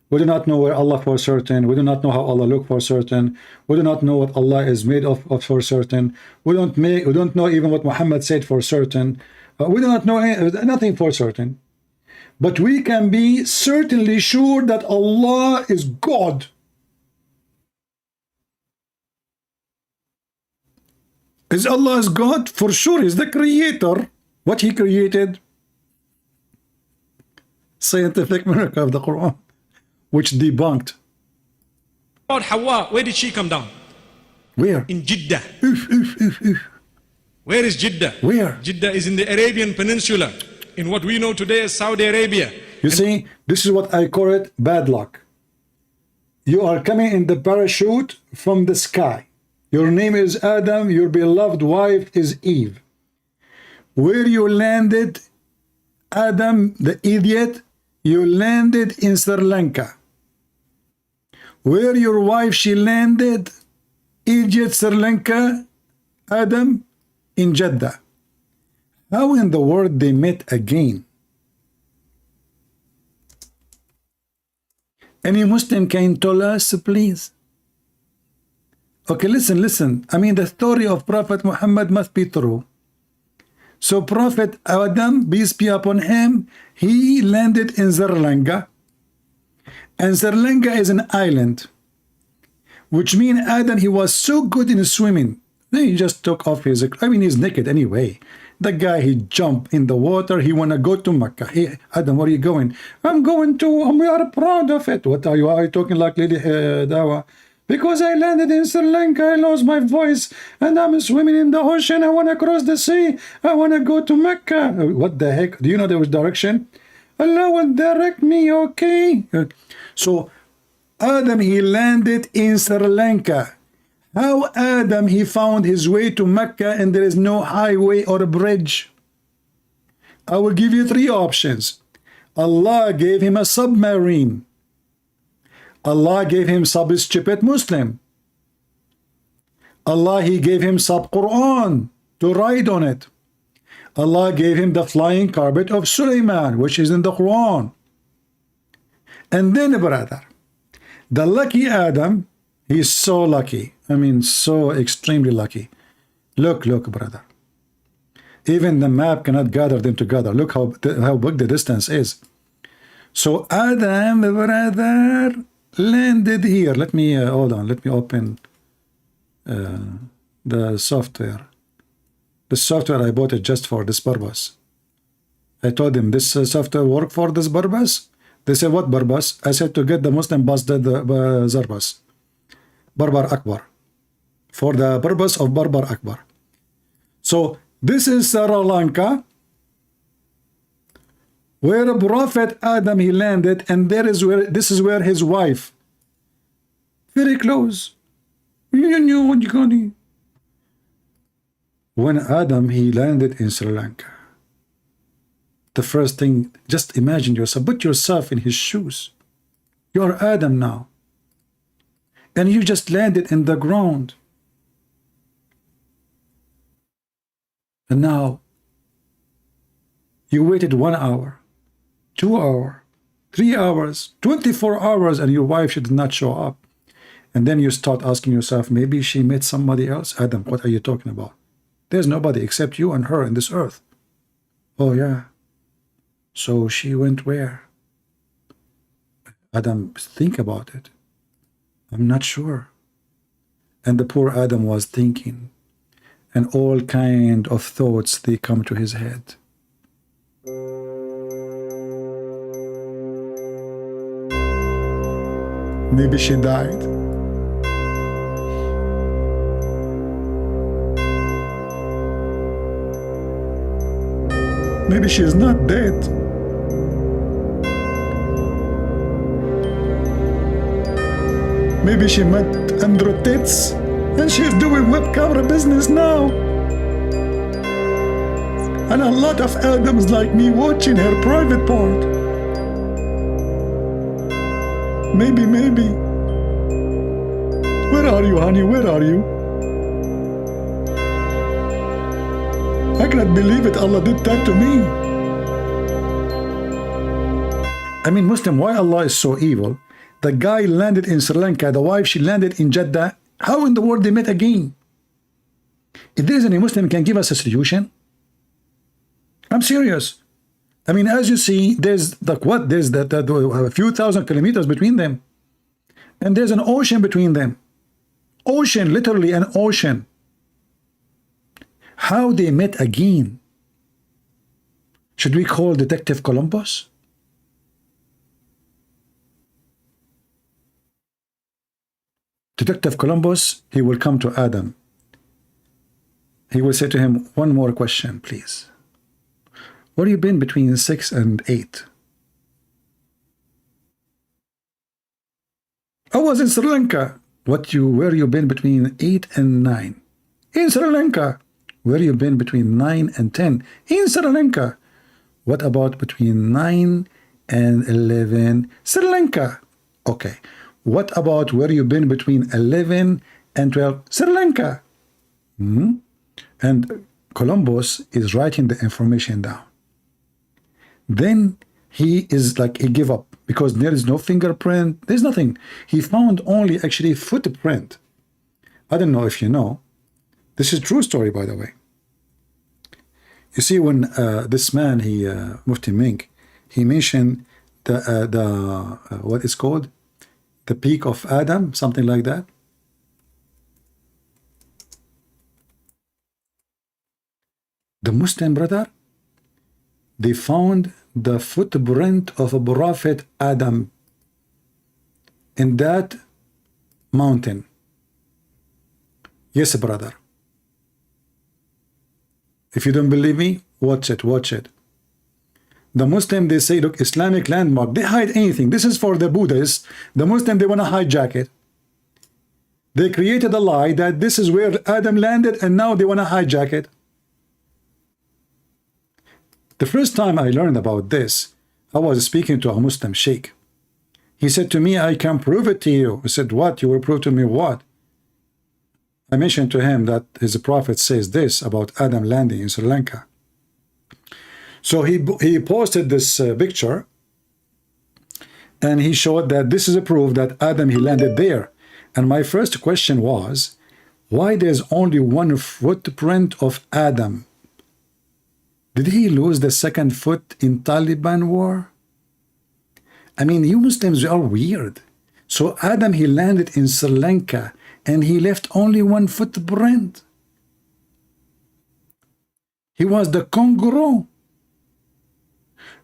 We do not know where Allah for certain. We do not know how Allah look for certain. We do not know what Allah is made of for certain. We don't know even what Muhammad said for certain. We do not know nothing for certain. But we can be certainly sure that Allah is God. Is Allah is God? For sure, He's the creator. What He created? Scientific miracle of the Quran, which debunked. About Hawa, where did she come down? Where? In Jeddah. Oof. Where is Jeddah? Where? Jeddah is in the Arabian Peninsula, in what we know today as Saudi Arabia. You see, this is what I call it bad luck. You are coming in the parachute from the sky. Your name is Adam, your beloved wife is Eve. Where you landed, Adam, the idiot, you landed in Sri Lanka. Where your wife, she landed, idiot, Sri Lanka, Adam, in Jeddah. How in the world they met again? Any Muslim can tell us, please? Okay, listen. I mean, the story of Prophet Muhammad must be true. So Prophet Adam, peace be upon him, he landed in Sri Lanka. And Sri Lanka is an island, which means Adam, he was so good in swimming. Then he just took off his, I mean, he's naked anyway. The guy, he jumped in the water. He want to go to Mecca. Hey, Adam, where are you going? I'm going to, we are proud of it. What are you talking like Lady Dawah? Because I landed in Sri Lanka, I lost my voice, and I'm swimming in the ocean. I want to cross the sea. I want to go to Mecca. What the heck? Do you know there was direction? Allah will direct me, okay? So Adam, he landed in Sri Lanka. How Adam, he found his way to Mecca and there is no highway or a bridge? I will give you three options. Allah gave him a submarine. Allah gave him sub-stupid Muslim. Allah, he gave him sub-Quran to ride on it. Allah gave him the flying carpet of Sulaiman, which is in the Quran. And then, brother, the lucky Adam, he's so lucky. I mean, so extremely lucky. Look, brother. Even the map cannot gather them together. Look how big the distance is. So Adam, brother, landed here. Let me, hold on. Let me open the software. The software, I bought it just for this purpose. I told them this software work for this purpose. They said, what purpose? I said, to get the Muslim busted Zarbas. Barbar Akbar. For the purpose of Barbar Akbar. So this is Sri Lanka, where Prophet Adam, he landed, and this is where his wife, very close. When Adam, he landed in Sri Lanka, the first thing, just imagine yourself, put yourself in his shoes. You are Adam now. And you just landed in the ground. And now, you waited 1 hour, 2 hours, 3 hours, 24 hours, and your wife, she did not show up. And then you start asking yourself, maybe she met somebody else. Adam, what are you talking about? There's nobody except you and her in this earth. Oh, yeah. So she went where? Adam, think about it. I'm not sure. And the poor Adam was thinking, and all kind of thoughts, they come to his head. Maybe she died. Maybe she is not dead. Maybe she met Andrew Tate and she's doing web camera business now. And a lot of Adams like me watching her private part. Maybe. Where are you, honey? Where are you? I cannot believe it. Allah did that to me. I mean, Muslim, why Allah is so evil? The guy landed in Sri Lanka, the wife, she landed in Jeddah. How in the world they met again? If there is any Muslim can give us a solution, I'm serious. I mean, as you see, there's like what? There's a few thousand kilometers between them. And there's an ocean between them. Ocean, literally an ocean. How they met again? Should we call Detective Columbus? Detective Columbus, he will come to Adam. He will say to him, one more question, please. Where have you been between 6 and 8? I was in Sri Lanka. Where you been between 8 and 9? In Sri Lanka. Where you been between 9 and 10? In Sri Lanka. What about between 9 and 11? Sri Lanka. Okay. What about where you been between 11 and 12? Sri Lanka. And Columbus is writing the information down. Then he is like, he gave up because there is no fingerprint. There's nothing. He found only actually footprint. I don't know if you know. This is true story, by the way. You see, when this man, Mufti Mink, he mentioned the what is called the peak of Adam, something like that. The Muslim brother, they found the footprint of a prophet Adam in that mountain. Yes, brother. If you don't believe me, watch it, watch it. The Muslim, they say, look, Islamic landmark, they hide anything. This is for the Buddhists. The Muslim, they want to hijack it. They created a lie that this is where Adam landed, and now they want to hijack it. The first time I learned about this, I was speaking to a Muslim sheikh. He said to me, I can prove it to you. I said, what? You will prove to me what? I mentioned to him that his prophet says this about Adam landing in Sri Lanka. So he posted this picture, and he showed that this is a proof that Adam, he landed there. And my first question was, why there's only one footprint of Adam? Did he lose the second foot in Taliban war? I mean, you Muslims are weird. So Adam, he landed in Sri Lanka, and he left only one footprint. He was the kangaroo.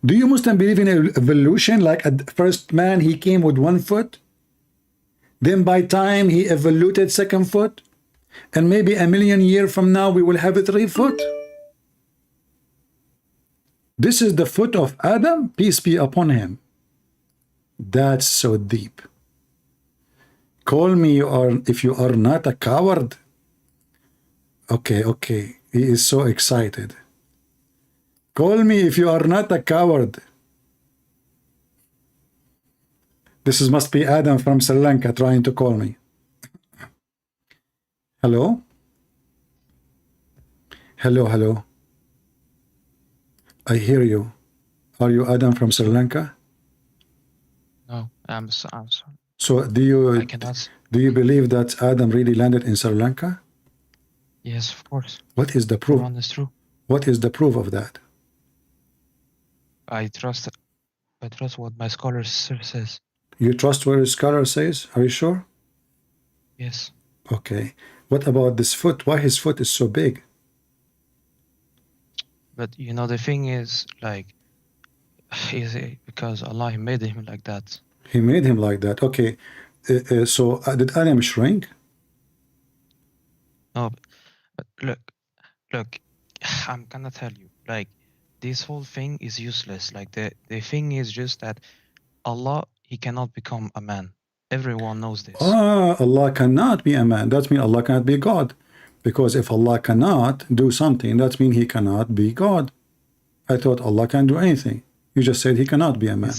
Do you Muslims believe in evolution? Like at first man, he came with one foot. Then by time he evolved second foot. And maybe a million years from now, we will have a 3 foot. This is the foot of Adam, peace be upon him. That's so deep. Call me if you are not a coward. Okay, okay. He is so excited. Call me if you are not a coward. This must be Adam from Sri Lanka trying to call me. Hello? Hello, hello. I hear you. Are you Adam from Sri Lanka? No, I'm sorry. So I cannot. do you believe that Adam really landed in Sri Lanka? Yes, of course. What is the proof? Quran is true. What is the proof of that? I trust what my scholar says. You trust what a scholar says? Are you sure? Yes. Okay. What about this foot? Why his foot is so big? But you know, the thing is, like, is it because Allah made him like that? He made him like that. Okay. So did Adam shrink? No, but look, I'm gonna tell you, like, this whole thing is useless. Like, the thing is just that Allah, he cannot become a man. Everyone knows this. Allah cannot be a man. That means Allah cannot be God. Because if Allah cannot do something, that means he cannot be God. I thought Allah can do anything. You just said he cannot be a man.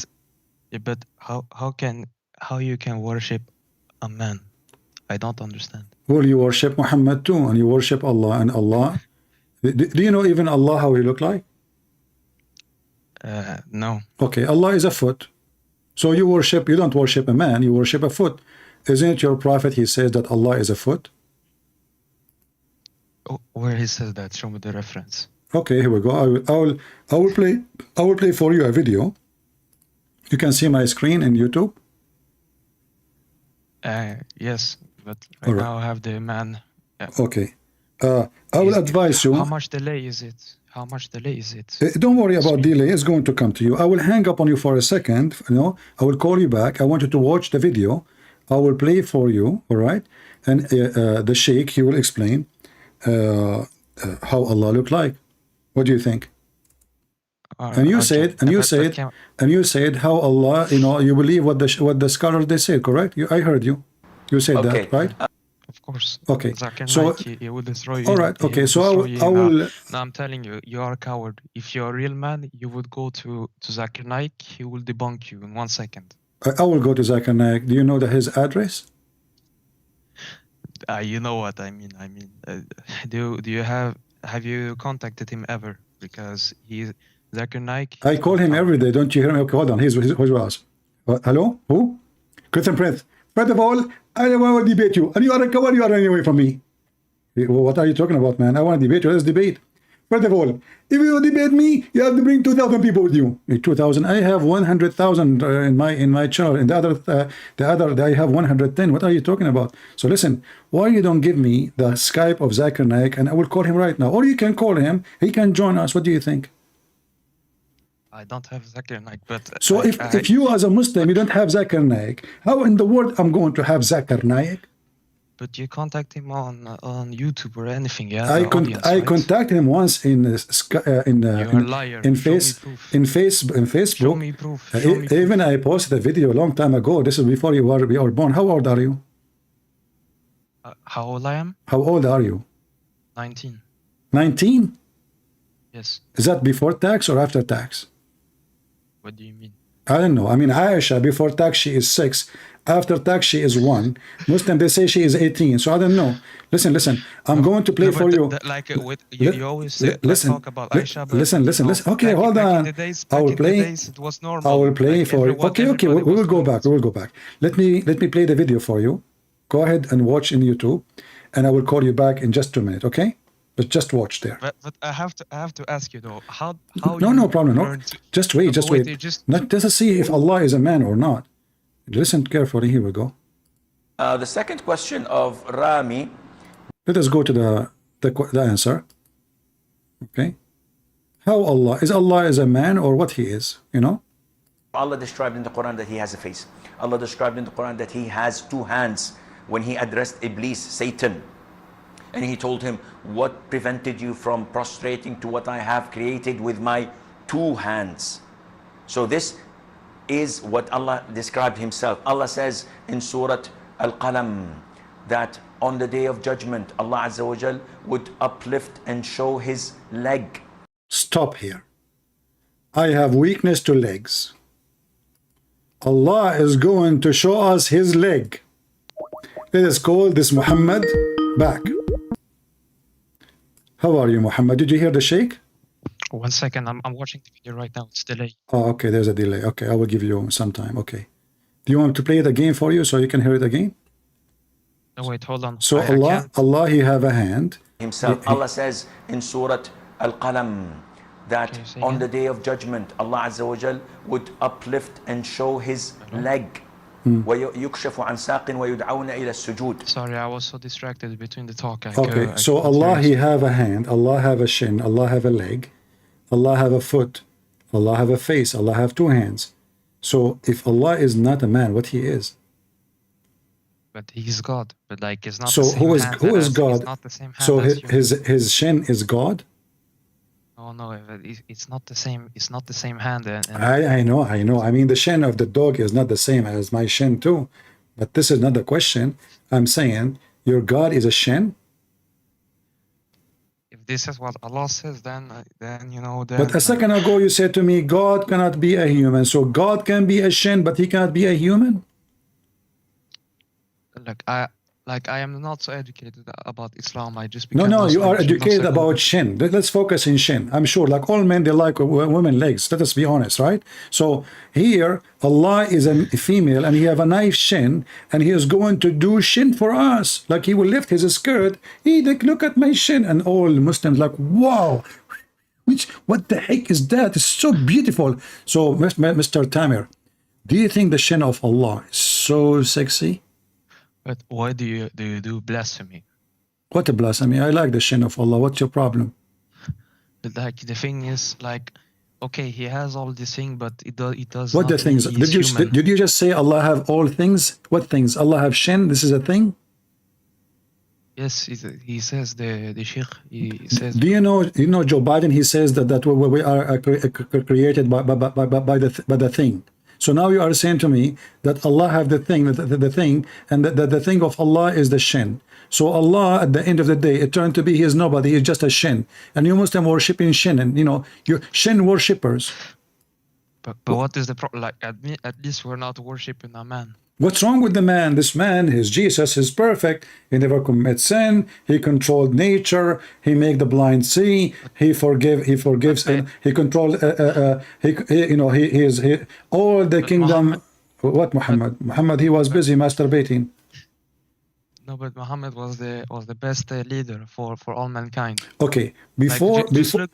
Yeah, but how you can worship a man? I don't understand. Well, you worship Muhammad too, and you worship Allah, and Allah. Do you know even Allah how he look like? No. Okay, Allah is a foot. So you don't worship a man, you worship a foot. Isn't it your prophet, he says that Allah is a foot? Oh, where he says that? Show me the reference. Okay, here we go. I will play for you a video. You can see my screen in YouTube. Yes, but right now I have the man. Yeah. Okay. I will advise you. How much delay is it? How much delay is it? Don't worry about delay. It's going to come to you. I will hang up on you for a second. I will call you back. I want you to watch the video. I will play for you. All right. And the sheikh, he will explain how Allah looked like. What do you think? And you said how Allah, you believe what the scholars they said, correct? I heard you. You said that, right? Of course. Okay. So he will destroy you. All right. Okay. So I will. Now I'm telling you, you are a coward. If you're a real man, you would go to Zakir Naik. He will debunk you in 1 second. I will go to Zakir Naik. Do you know his address? You know what I mean. Do you have you contacted him ever? Because he's Zakir Naik. I call him every day. Don't you hear me? Okay, hold on. Here's what else. Hello? Who? Christian Prince. First of all, I don't want to debate you. And you are a coward, you are running away from me. What are you talking about, man? I want to debate you. Let's debate. First of all, if you debate me, you have to bring 2,000 people with you. 2,000. I have 100,000 in my channel, and the other I have 110. What are you talking about? So listen, why you don't give me the Skype of Zakir Naik, and I will call him right now, or you can call him. He can join us. What do you think? I don't have Zakir Naik, but So if you as a Muslim you don't have Zakir Naik, how in the world I'm going to have Zakir Naik? but you contact him on YouTube or anything, yeah? I The audience, right? contacted him once in You're a liar. in Show me Facebook. proof. Show me proof. Show me proof. Even I posted a video a long time ago. This is before you were born. How old are you? How old I am? How old are you? 19. 19? Yes. Is that before tax or after tax? What do you mean? I don't know. I mean, Aisha, before tax, she is 6. After tax, she is 1. Muslim, they say she is 18. So I don't know. Listen. I'm going to play No, for but you. Like with you always say, let's talk about Aisha. But Listen. Okay, hold on. I will play. It was normal. I will play Like for you. everyone- Okay. everybody We will was go doing back. it. We will go back. Let me play the video for you. Go ahead and watch in YouTube, and I will call you back in just 2 minutes. Okay? But just watch there. But I have to ask you though, how No, you no problem. No, learn to- just wait. Just wait. Not just to see if Allah is a man or not. Listen carefully. Here we go. The second question of Rami. Let us go to the answer. Okay. How Allah is a man or what he is? You know. Allah described in the Quran that he has a face. Allah described in the Quran that he has 2 hands when he addressed Iblis, Satan. And he told him, what prevented you from prostrating to what I have created with my 2 hands? So this is what Allah described himself. Allah says in Surah Al-Qalam that on the day of judgment, Allah Azza wa Jal would uplift and show his leg. Stop here. I have weakness to legs. Allah is going to show us his leg. Let us call this Muhammad back. How are you, Muhammad? Did you hear the shake? 1 second, I'm watching the video right now. It's delayed. Oh, okay, there's a delay. Okay, I will give you some time. Okay. Do you want to play it again for you so you can hear it again? No, wait, hold on. So I can't. Allah, he have a hand. Himself. Allah says in Surah Al-Qalam that Can you say on again? the day of judgment, Allah Azza wa Jal would uplift and show his leg. وَيُكْشَفُ عَنْ سَاقٍ وَيُدْعَوْنَ إِلَى السُّجُودِ. Sorry, I was so distracted between the talk. Okay, so Allah, he have a hand. Allah have a shin. Allah have a leg. Allah have a foot. Allah have a face. Allah have 2 hands. So if Allah is not a man, what he is? But he's God. But like, it's not So the same who is hand God? It's not the same hand So as you. his shin is God? No, it's not the same. It's not the same hand. And I know. I mean, the shin of the dog is not the same as my shin too. But this is not the question. I'm saying your God is a shin. if this is what Allah says, then you know. Then, But a second ago you said to me, God cannot be a human. So God can be a shin, but he cannot be a human? I am not so educated about Islam. I just No, became you Muslim are a few months educated ago. about shin. Let's focus in shin. I'm sure, like all men, they like women legs. Let us be honest, right? So here, Allah is a female, and he have a nice shin, and he is going to do shin for us. Like he will lift his skirt. He like, look at my shin, and all Muslims like, wow, what the heck is that? It's so beautiful. So, Mr. Tamir, do you think the shin of Allah is so sexy? But why do you do blasphemy? What a blasphemy! I like the shin of Allah. What's your problem? Like the thing is, like, okay, he has all these things, but it does. What not the things? mean he's human. Did you just say Allah have all things? What things? Allah have shin? This is a thing? Yes, he says the Sheikh. He says. Do you know Joe Biden? He says that we are created by the thing. So now you are saying to me that Allah have the thing, and the thing of Allah is the shin. So Allah, at the end of the day, it turned to be He is nobody. He is just a shin. And you Muslim worshiping shin, and you're shin worshippers. But what is the problem? Like at least we're not worshiping a man. What's wrong with the man? This man, his Jesus, is perfect. He never commits sin. He controlled nature. He make the blind see. He forgives. He controls. He is all the kingdom. What Muhammad? Muhammad, he was busy masturbating. No, but Muhammad was the best leader for all mankind. Okay, Like just before,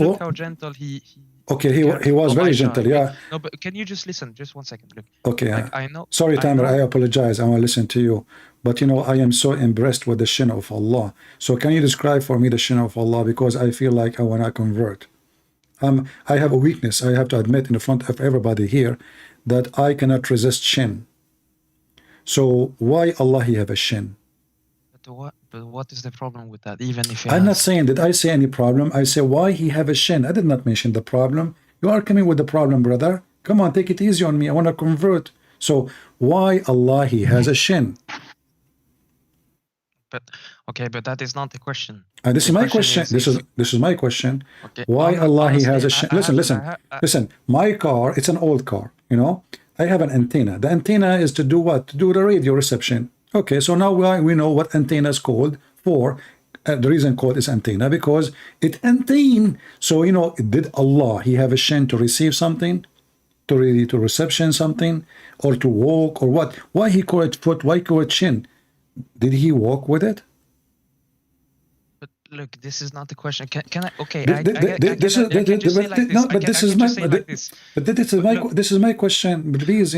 look how gentle he okay, cared he was for very Aisha. gentle, yeah. No, but can you just listen? Just 1 second. Look. Okay, Like I know. sorry, Tamer, I know. apologize. I want to listen to you. But you know, I am so impressed with the shin of Allah. So can you describe for me the shin of Allah? Because I feel like I want to convert. I have a weakness. I have to admit in front of everybody here that I cannot resist shin. So why Allah he have a shin? But what is the problem with that? Even if I'm not saying, did I say any problem? I say why he have a shin. I did not mention the problem. You are coming with the problem, brother. Come on, take it easy on me. I want to convert. So why Allah he has a shin? But okay, but that is not the question. This is my question. This is my question. Okay, why Allah he has a shin? Listen. I My car, it's an old car. You know, I have an antenna. The antenna is to do what? To do the radio reception. Okay, so now we know what antenna is called for. The reason called is antenna because it antenna. So you know, did Allah he have a shin to receive something, to reception something, or to walk or what? Why he call it foot? Why call it shin? Did he walk with it? But look, this is not the question. Can I? Okay, This is my question. Please,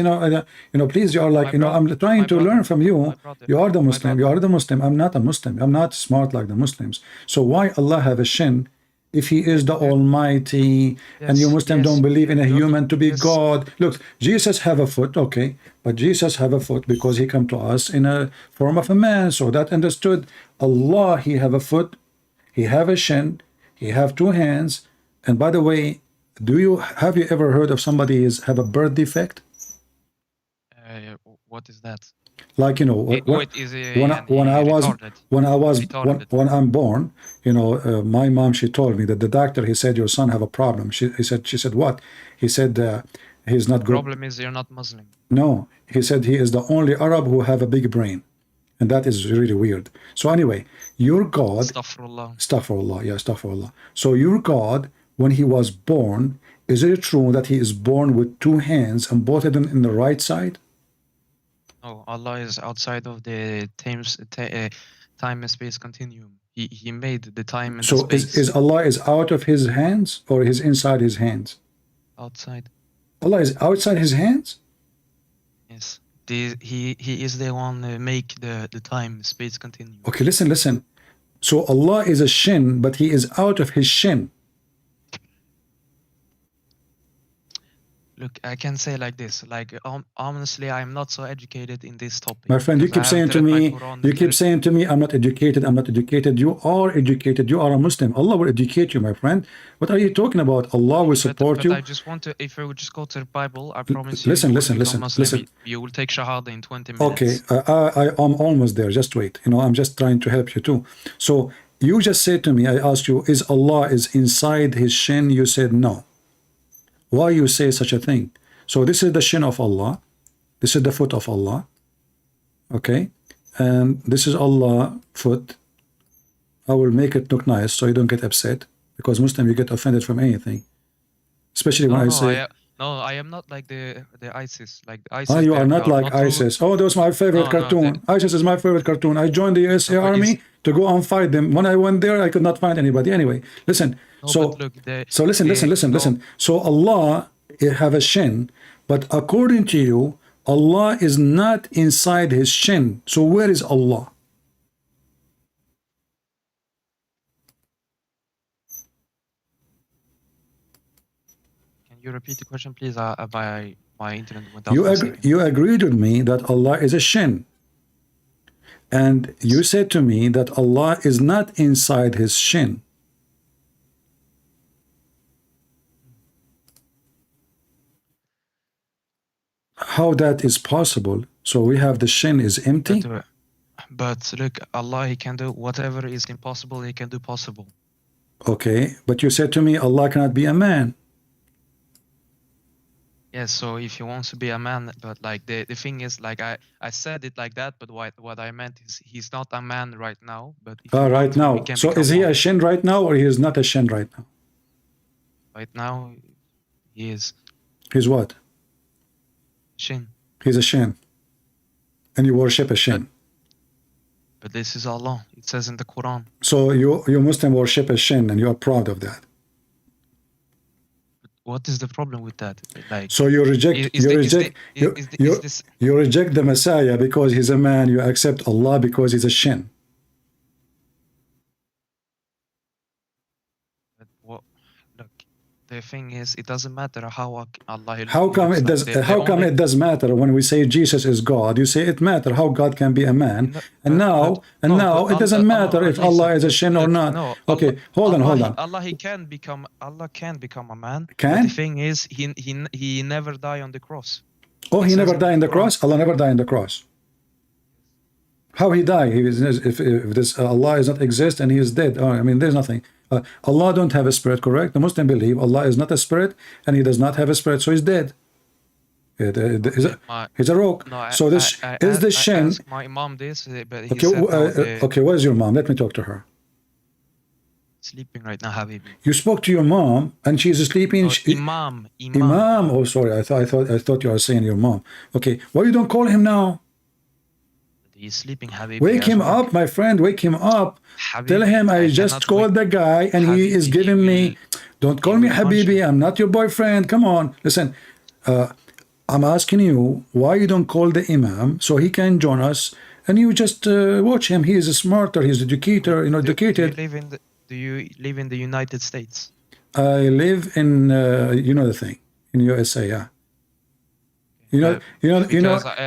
please, you are like, I'm trying to learn from you. You are the Muslim. You are the Muslim. I'm not a Muslim. I'm not smart like the Muslims. So why Allah have a shin? If he is the Almighty, and you Muslim don't believe in a human to be God. Look, Jesus have a foot, okay, but Jesus have a foot because he come to us in a form of a man, so that understood. Allah, he have a foot, he have a shin, he have two hands. And by the way, have you ever heard of somebody have a birth defect? What is that? Like when I'm born, my mom, she told me that the doctor, he said your son have a problem. She said what? He said he's not good. The problem is you're not Muslim. No, he said he is the only Arab who have a big brain, and that is really weird. So anyway, your God, astaghfirullah. So your God, when he was born, is it true that he is born with two hands and both of them in the right side? No, Allah is outside of the time and space continuum. He made the time and so space. is Allah is out of his hands or is inside his hands? Outside. Allah is outside his hands? Yes. He is the one make the time space continuum. Okay, listen. So Allah is a shin, but he is out of his shin. Look, I can say like this. Like honestly, I'm not so educated in this topic. My friend, you keep saying to me, I'm not educated. You are educated. You are a Muslim. Allah will educate you, my friend. What are you talking about? Allah will support you. I just want to, if I would just go to the Bible, I promise listen. You will take Shahada in 20 minutes. Okay, I'm almost there. Just wait. I'm just trying to help you too. So you just said to me, I asked you, is Allah is inside his shin? You said no. Why you say such a thing? So this is the shin of Allah. This is the foot of Allah. Okay. And this is Allah foot. I will make it look nice so you don't get upset. Because Muslim, you get offended from anything. Especially when I say... I am not like the ISIS. Like ISIS. You are not like ISIS. Oh, that was my favorite cartoon. ISIS is my favorite cartoon. I joined the USA Army to go and fight them. When I went there, I could not find anybody. Anyway, listen. Listen. So Allah have a shin, but according to you, Allah is not inside his shin. So where is Allah? Can you repeat the question, please? My internet went out. You agreed with me that Allah is a shin. And you said to me that Allah is not inside his shin. How that is possible? So we have the shin is empty? But look, Allah, he can do whatever is impossible, he can do possible. Okay, but you said to me Allah cannot be a man. Yes, so if he wants to be a man, but like the thing is, like I said it like that, but what I meant is he's not a man right now. But right now. So is he a shin right now, or he is not a shin right now? Right now, he is. He's what? Shin. He's a shin. And you worship a shin. But this is Allah. It says in the Quran. So you Muslim worship a shin and you are proud of that. What is the problem with that? Like, so you reject you reject the Messiah because he's a man. You accept Allah because he's a shin. but what, look, the thing is, it doesn't matter how Allah. How come it does? How come it does matter when we say Jesus is God? You say it matter how God can be a man, and now it doesn't matter if Allah is a shin or not. No, Okay, hold on. Allah can become a man. Can? But the thing is, he never died on the cross. Oh, he never died on the cross. Allah never died on the cross. How he died? If this Allah is not exist and he is dead. Oh, I mean, there's nothing. Allah don't have a spirit, correct? The Muslim believe Allah is not a spirit and he does not have a spirit, so he's dead. He's a rock. No, so this is the shin. I asked my mom this, but he Okay, said okay, where's your mom? Let me talk to her. sleeping right now, Habibi. You spoke to your mom and she's sleeping. Imam. Imam. Oh, sorry. I thought you were saying your mom. Okay. Why you don't call him now? He's sleeping, Habibi. Wake him up, my friend. Wake him up. Habibi, Tell him I just cannot called the guy and he is Habibi, giving he me. Don't call me will punch Habibi. you. I'm not your boyfriend. Come on. Listen. I'm asking you why you don't call the Imam so he can join us and you just watch him. He is smarter. He's educated. Educated. Do you live in the United States? I live in the thing in USA. Yeah. You know.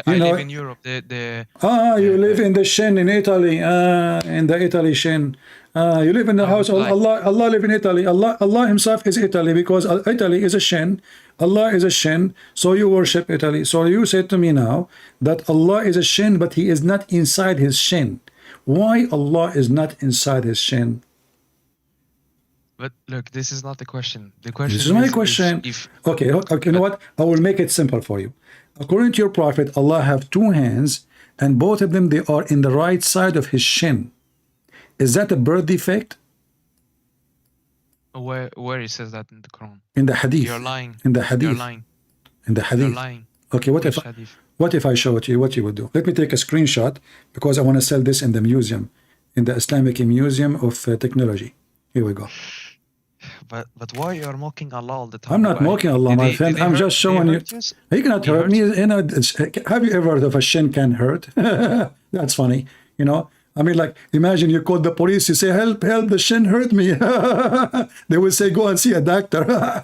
I live in Europe. You live in the Shin in Italy. In the Italy Shin. You live in the house of Allah. Allah live in Italy. Allah himself is Italy because Italy is a Shin. Allah is a Shin. So you worship Italy. So you said to me now that Allah is a Shin, but he is not inside his Shin. Why Allah is not inside his Shin? But look, this is not the question. The question This is my question. Okay, you know what? I will make it simple for you. According to your prophet, Allah have two hands, and both of them they are in the right side of his shin. Is that a birth defect? Where he says that in the Quran? In the hadith. You're lying. In the hadith. You're lying. In the hadith. You're lying. Okay, what if I show it to you? What you would do? Let me take a screenshot because I want to sell this in the museum, in the Islamic Museum of Technology. Here we go. But why you are mocking Allah all the time? I'm not mocking Allah, my friend. I'm just showing you. He cannot hurt me. Have you ever heard of a shin can hurt? That's funny. I mean, like, imagine you call the police. You say, help, the shin hurt me. They will say, go and see a doctor.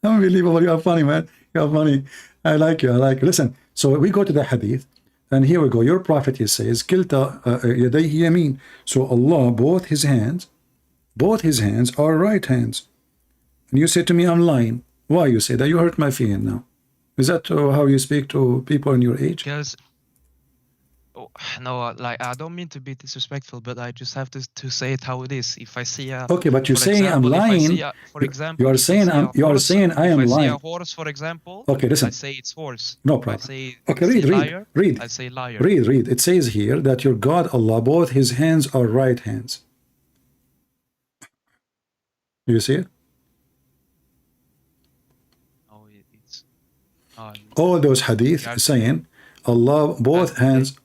Unbelievable. You're funny, man. You're funny. I like you. Listen, so we go to the hadith. And here we go. Your prophet, he says, Kilta yadayhi yamin. So Allah, both his hands are right hands. And you say to me, I'm lying. Why you say that? You hurt my feeling now. Is that how you speak to people in your age? Because, no, like, I don't mean to be disrespectful, but I just have to say it how it is. If I see a... Okay, but you're saying I'm lying. For example, you are saying I am lying. If I see a horse, for example, okay, listen. I say it's horse. No problem. Okay, read. I say liar. Read. It says here that your God, Allah, both his hands are right hands. You see it? No, it's... all those hadith saying Allah, both hands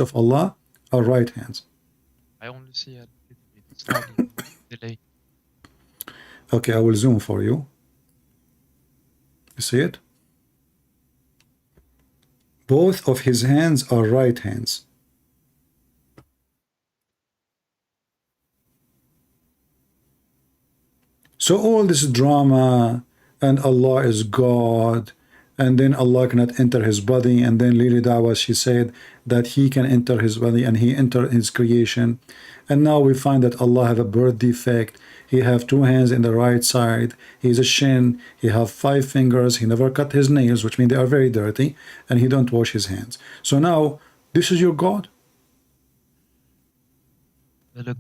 of Allah are right hands. I only see a little bit delay. Okay, I will zoom for you. You see it? Both of his hands are right hands. So all this drama and Allah is God and then Allah cannot enter his body, and then Lily Dawah, she said that he can enter his body and he enter his creation, and now we find that Allah have a birth defect. He have two hands in the right side, he's a shin, he have 5 fingers, he never cut his nails, which mean they are very dirty, and he don't wash his hands. So now this is your God? Look,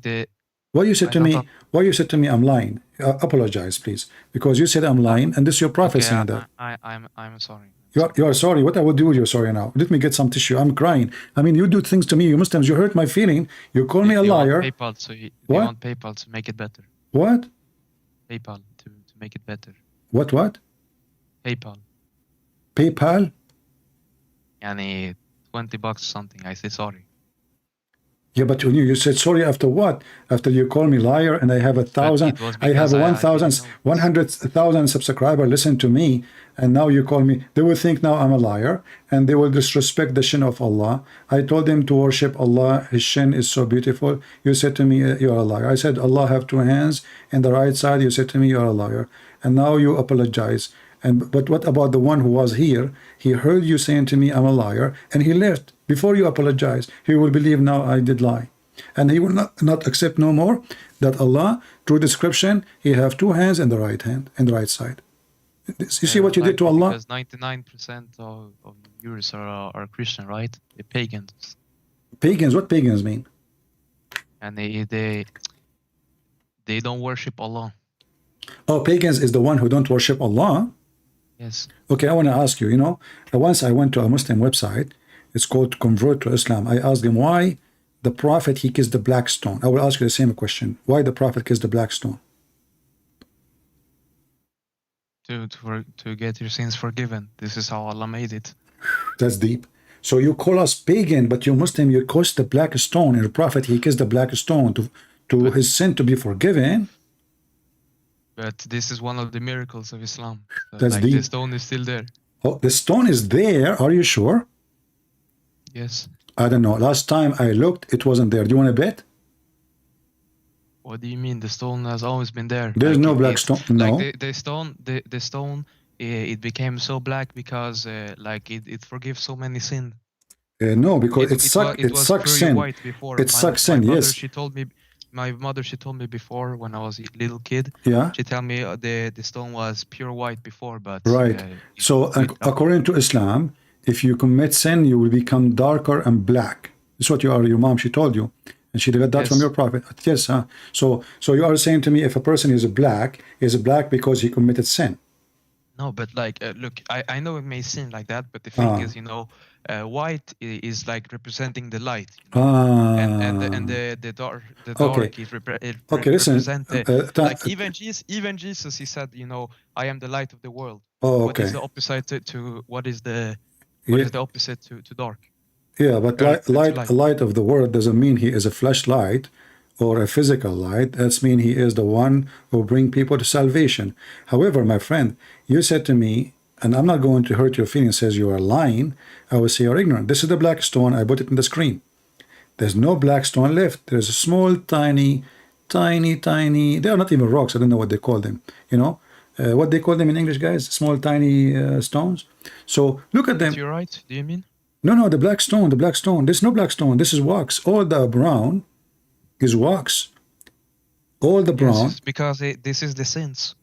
why you said to me I'm lying? Apologize, please, because you said I'm lying, and this is your prophet saying that. I'm sorry. You are sorry. What I would do with your sorry now? Let me get some tissue. I'm crying. I mean, you do things to me. You Muslims, you hurt my feeling. You call me a liar. They want PayPal to make it better. What? PayPal to make it better. What? PayPal. PayPal? يعني $20 or something. I say sorry. Yeah, but when you said sorry after what? After you call me liar and I have But 1,000, it was I have because I didn't know. 100,000 subscriber listen to me, and now you call me. They will think now I'm a liar, and they will disrespect the shin of Allah. I told them to worship Allah. His shin is so beautiful. You said to me, you are a liar. I said Allah have two hands and the right side. You said to me, you are a liar, and now you apologize. But what about the one who was here? He heard you saying to me, I'm a liar, and he left before you apologize. He will believe now I did lie. And he will not accept no more that Allah, through description, he have two hands and the right hand and the right side. You see what you did to Allah? Because 99% of the viewers are Christian, right? They're pagans. Pagans, what pagans mean? And they don't worship Allah. Oh, pagans is the one who don't worship Allah? Yes. Okay, I want to ask you, once I went to a Muslim website, it's called Convert to Islam. I asked them why the Prophet, he kissed the black stone. I will ask you the same question. Why the Prophet kissed the black stone? To get your sins forgiven. This is how Allah made it. That's deep. So you call us pagan, but you Muslim, you kiss the black stone. And the Prophet, he kissed the black stone to his sin to be forgiven. But this is one of the miracles of Islam. That's like deep. the stone is still there. Oh, the stone is there. Are you sure? Yes. I don't know. Last time I looked, it wasn't there. Do you want to bet? What do you mean? The stone has always been there. There's no black stone. No. Like the stone, it became so black because like it forgives so many sins. No, because it sucks sin. White before. It sucks sin. Yes. My mother, she told me before when I was a little kid. Yeah. She told me the stone was pure white before, but right. So according to Islam, if you commit sin, you will become darker and black. That's what you are. Your mom, she told you, and she got that from your Prophet. Yes. Huh? So you are saying to me, if a person is black because he committed sin. No, but like, look, I know it may seem like that, but the thing is, white is like representing the light, and the dark is represent like even Jesus, he said, I am the light of the world. Oh, okay. What is the opposite to what is the opposite to dark? Yeah, but light of the world doesn't mean he is a flashlight or a physical light. That's mean he is the one who bring people to salvation. However, my friend, you said to me, and I'm not going to hurt your feelings, says you are lying. I will say you're ignorant. This is the black stone. I put it in the screen. There's no black stone left. There's a small, tiny, they are not even rocks. I don't know what they call them. What they call them in English, guys? Small, tiny stones. So look at them. You're right. Do you mean? No, the black stone. There's no black stone. This is wax. All the brown is wax. All the brown. Yes, because this is the sins.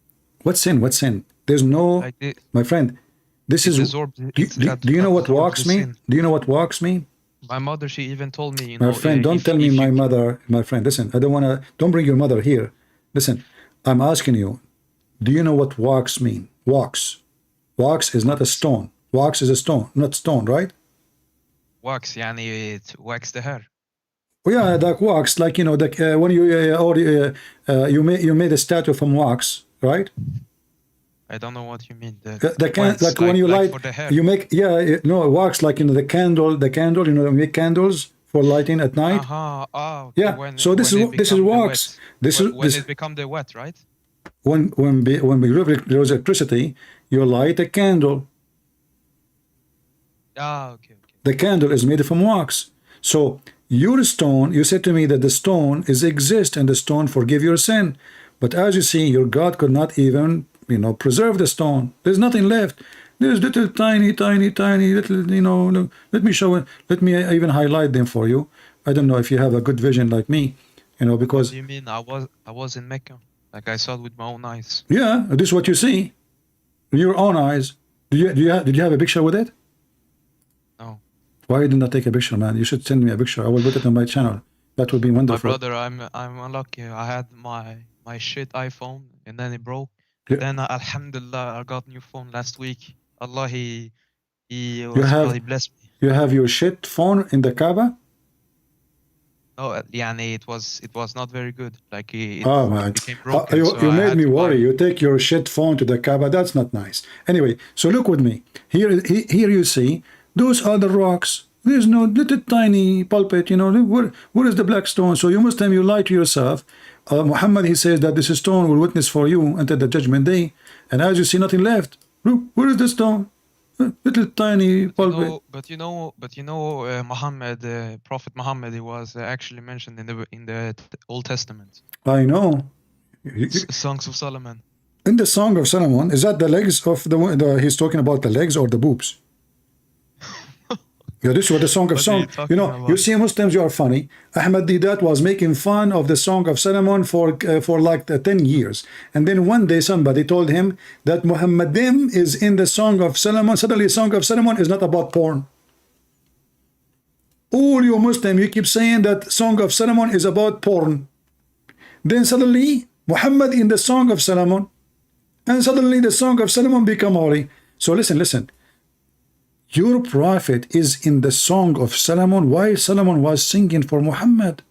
What sin? There's no, my friend. This is. Do you know what wax mean? Do you know what wax mean? My mother, she even told me. My friend, don't tell me my mother. My friend, listen. I don't want to. Don't bring your mother here. Listen, I'm asking you. Do you know what wax mean? Wax. Wax is not a stone. Wax is a stone, not stone, right? Wax, يعني it wax the hair. Yeah, like wax, like when you made a statue from wax, right? I don't know what you mean. Like when you light, you make wax like the candle. You make candles for lighting at night. Okay. Yeah. So this is wax. When it become the wet, right? When there is electricity, you light a candle. Okay. The candle is made from wax. So your stone, you said to me that the stone exist and the stone forgive your sin. But as you see, your God could not even, preserve the stone. There's nothing left. There's little tiny little, let me show it. Let me even highlight them for you. I don't know if you have a good vision like me, because. What do you mean? I was in Mecca. Like I saw it with my own eyes. Yeah, this is what you see. Your own eyes. Did you have a picture with it? No. Why you did not take a picture, man? You should send me a picture. I will put it on my channel. That would be wonderful. My brother, I'm unlucky. I had my shit iPhone and then it broke. Yeah. Then alhamdulillah, I got a new phone last week. Allah, he blessed me. You have your shit phone in the Kaaba? No, it was not very good. Like it became broken. You made me worry. You take your shit phone to the Kaaba. That's not nice. Anyway, so look with me. Here you see those are the rocks. There's no little tiny pulpit, you know. Where is the black stone? So you Muslim, you lie to yourself. Muhammad, he says that this stone will witness for you until the judgment day. And as you see nothing left, look, where is the stone? Little tiny pulpit. Muhammad, Prophet Muhammad, he was actually mentioned in the Old Testament. I know. Songs of Solomon. In the Song of Solomon, is that the legs of he's talking about the legs or the boobs? Yeah, this was the Song of Solomon. You know, about? You see, Muslims, you are funny. Ahmad Didat was making fun of the Song of Solomon for like 10 years. And then one day somebody told him that Muhammadim is in the Song of Solomon. Suddenly, Song of Solomon is not about porn. All you Muslims, you keep saying that Song of Solomon is about porn. Then suddenly, Muhammad in the Song of Solomon. And suddenly the Song of Solomon become holy. So listen. Your prophet is in the Song of Solomon while Solomon was singing for Muhammad.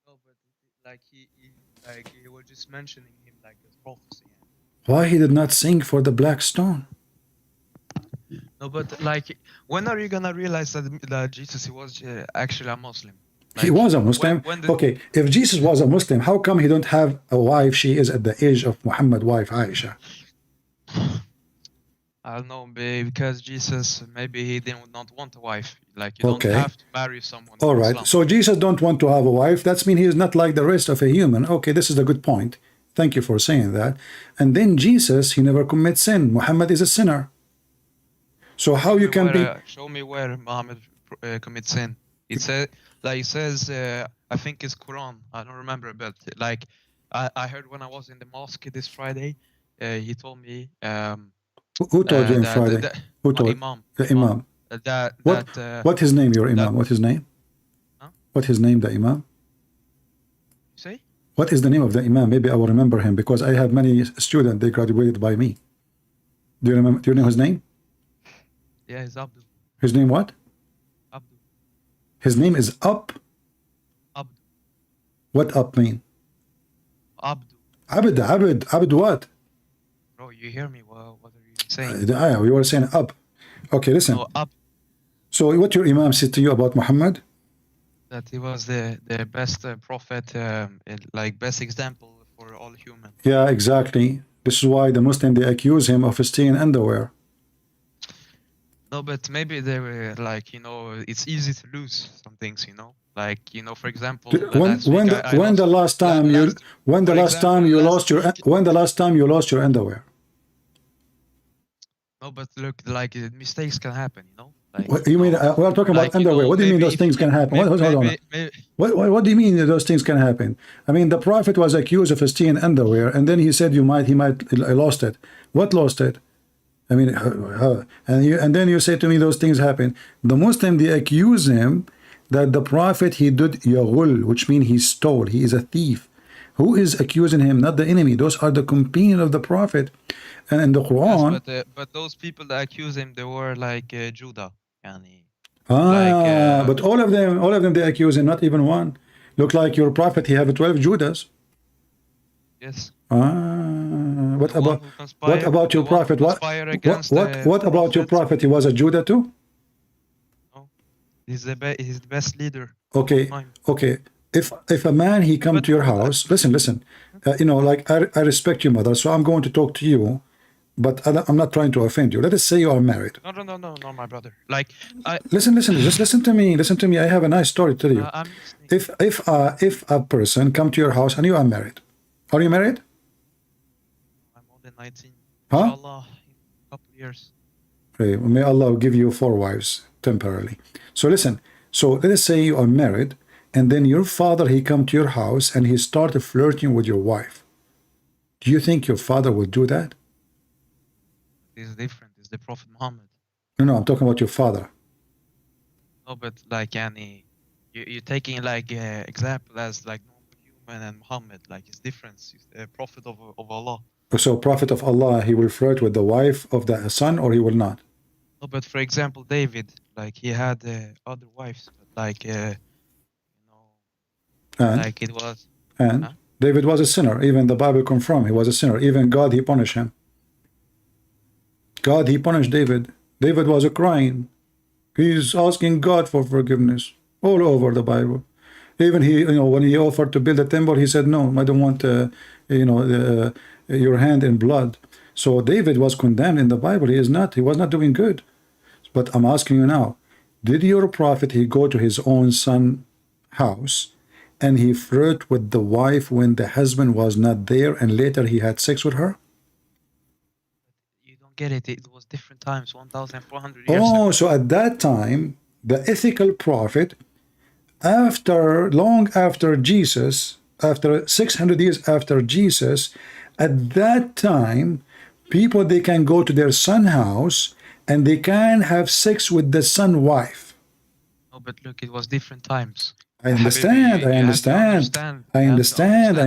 No, but like he was just mentioning him like as prophecy. Why he did not sing for the black stone? No, but like, when are you gonna realize that Jesus was actually a Muslim? Like, he was a Muslim. Okay, if Jesus was a Muslim, how come he don't have a wife? She is at the age of Muhammad's wife, Aisha. I don't know, because Jesus, maybe he did not want a wife. Like, you don't have to marry someone. All right, so Jesus don't want to have a wife. That means he is not like the rest of a human. Okay, this is a good point. Thank you for saying that. And then Jesus, he never commits sin. Muhammad is a sinner. So how you can be... Show me where Muhammad commits sin. It says, I think it's Quran. I don't remember, but like, I heard when I was in the mosque this Friday, he told me... Who told you on Friday? Who told? Imam. The Imam. What his name, your Imam? What his name? Huh? What his name, the Imam? You say? What is the name of the Imam? Maybe I will remember him because I have many students, they graduated by me. Do you remember? Do you know his name? Yeah, it's Abdul. His name what? Abdul. His name is Up? Abdul. What Up mean? Abdul. Abd what? Bro, you hear me? Well, what are you saying? We were saying Up. Okay, listen. No, Up. So what your Imam said to you about Muhammad? That he was the best prophet, like best example for all humans. Yeah, exactly. This is why the Muslim, they accuse him of stealing underwear. No, but maybe they were like, you know, it's easy to lose some things, you know, like, you know, for example, when the last time you lost your underwear? No, but look, like mistakes can happen, you know. Like, what you mean? We are talking about underwear. What do you mean those things can happen? Hold on. What do you mean those things can happen? I mean, the Prophet was accused of stealing underwear, and then he said he might lost it. What lost it? I mean, and then you say to me those things happen. The Muslim, they accuse him that the Prophet, he did yaghul, which means he stole. He is a thief. Who is accusing him? Not the enemy. Those are the companions of the Prophet. And in the Quran... Yes, but those people that accuse him, they were like Judah. But all of them, they accuse him, not even one. Look like your Prophet, he have 12 Judas. Yes. What about your Prophet? What about your Prophet? He was a Judah too? No. He's the best leader. Okay. If a man, he come to your house, listen, you know, like I respect your mother, so I'm going to talk to you, but I'm not trying to offend you. Let us say you are married. No, my brother. Like, listen, just listen to me. I have a nice story to tell you. If a person come to your house and you are married, are you married? I'm more than 19. Huh? Inshallah, in a couple of years. Okay, may Allah give you 4 wives temporarily. So listen, so let us say you are married, and then your father, he come to your house and he started flirting with your wife. Do you think your father would do that? It's different. It's the Prophet Muhammad. No, I'm talking about your father. No, but like you're taking like example as like normal human and Muhammad. Like it's different. He's the Prophet of Allah. So Prophet of Allah, he will flirt with the wife of the son, or he will not? No, but for example, David, like he had other wives, but like like it was. And David was a sinner. Even the Bible confirms he was a sinner. Even God, he punished him. God, he punished David David was crying. He's asking God for forgiveness all over the Bible. Even he, when he offered to build a temple, he said, "No, I don't want, your hand in blood." So David was condemned in the Bible. He was not doing good. But I'm asking you now, did your prophet, he go to his own son house and he flirt with the wife when the husband was not there, and later he had sex with her? You don't get it. It was different times, 1,400 years ago. Oh, so at that time, the ethical prophet, long after Jesus, after 600 years after Jesus, at that time, people, they can go to their son house and they can have sex with the son wife. No, but look, it was different times. I understand, I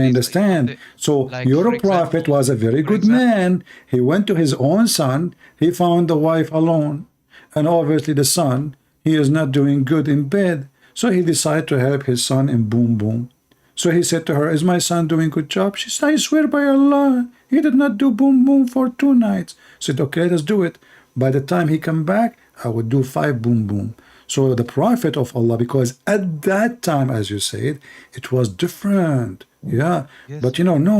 understand. So like, your for prophet example- was a very for good example- man. He went to his own son. He found the wife alone. And obviously the son, he is not doing good in bed. So he decided to help his son in boom boom. So he said to her, "Is my son doing good job?" She said, "I swear by Allah, he did not do boom boom for 2 nights." Said, "Okay, let's do it. By the time he come back, I would do 5 boom boom." So the prophet of Allah, because at that time, as you said, it was different. Yeah. Yes. But no,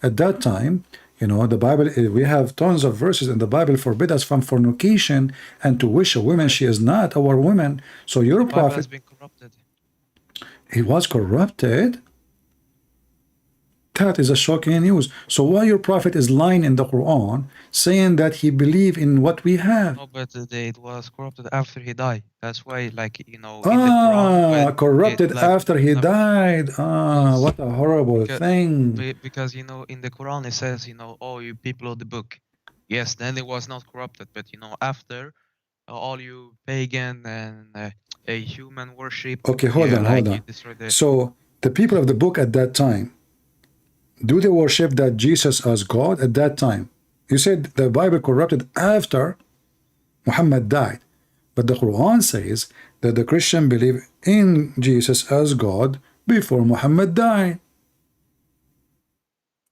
at that time, the Bible, we have tons of verses in the Bible forbid us from fornication and to wish a woman she is not our woman. So your The Bible has prophet, been corrupted. he was corrupted. That is a shocking news. So why your prophet is lying in the Quran, saying that he believe in what we have? No, but it was corrupted after he died. That's why, like, in the Quran, when corrupted it, like, after he no, died. Yes. What a horrible Because- thing. because in the Quran it says, oh, you people of the book. Yes, then it was not corrupted, but after all you pagan and a human worship. Okay, hold on. You destroy the. So the people of the book at that time, do they worship that Jesus as God at that time? You said the Bible corrupted after Muhammad died. But the Quran says that the Christian believe in Jesus as God before Muhammad died.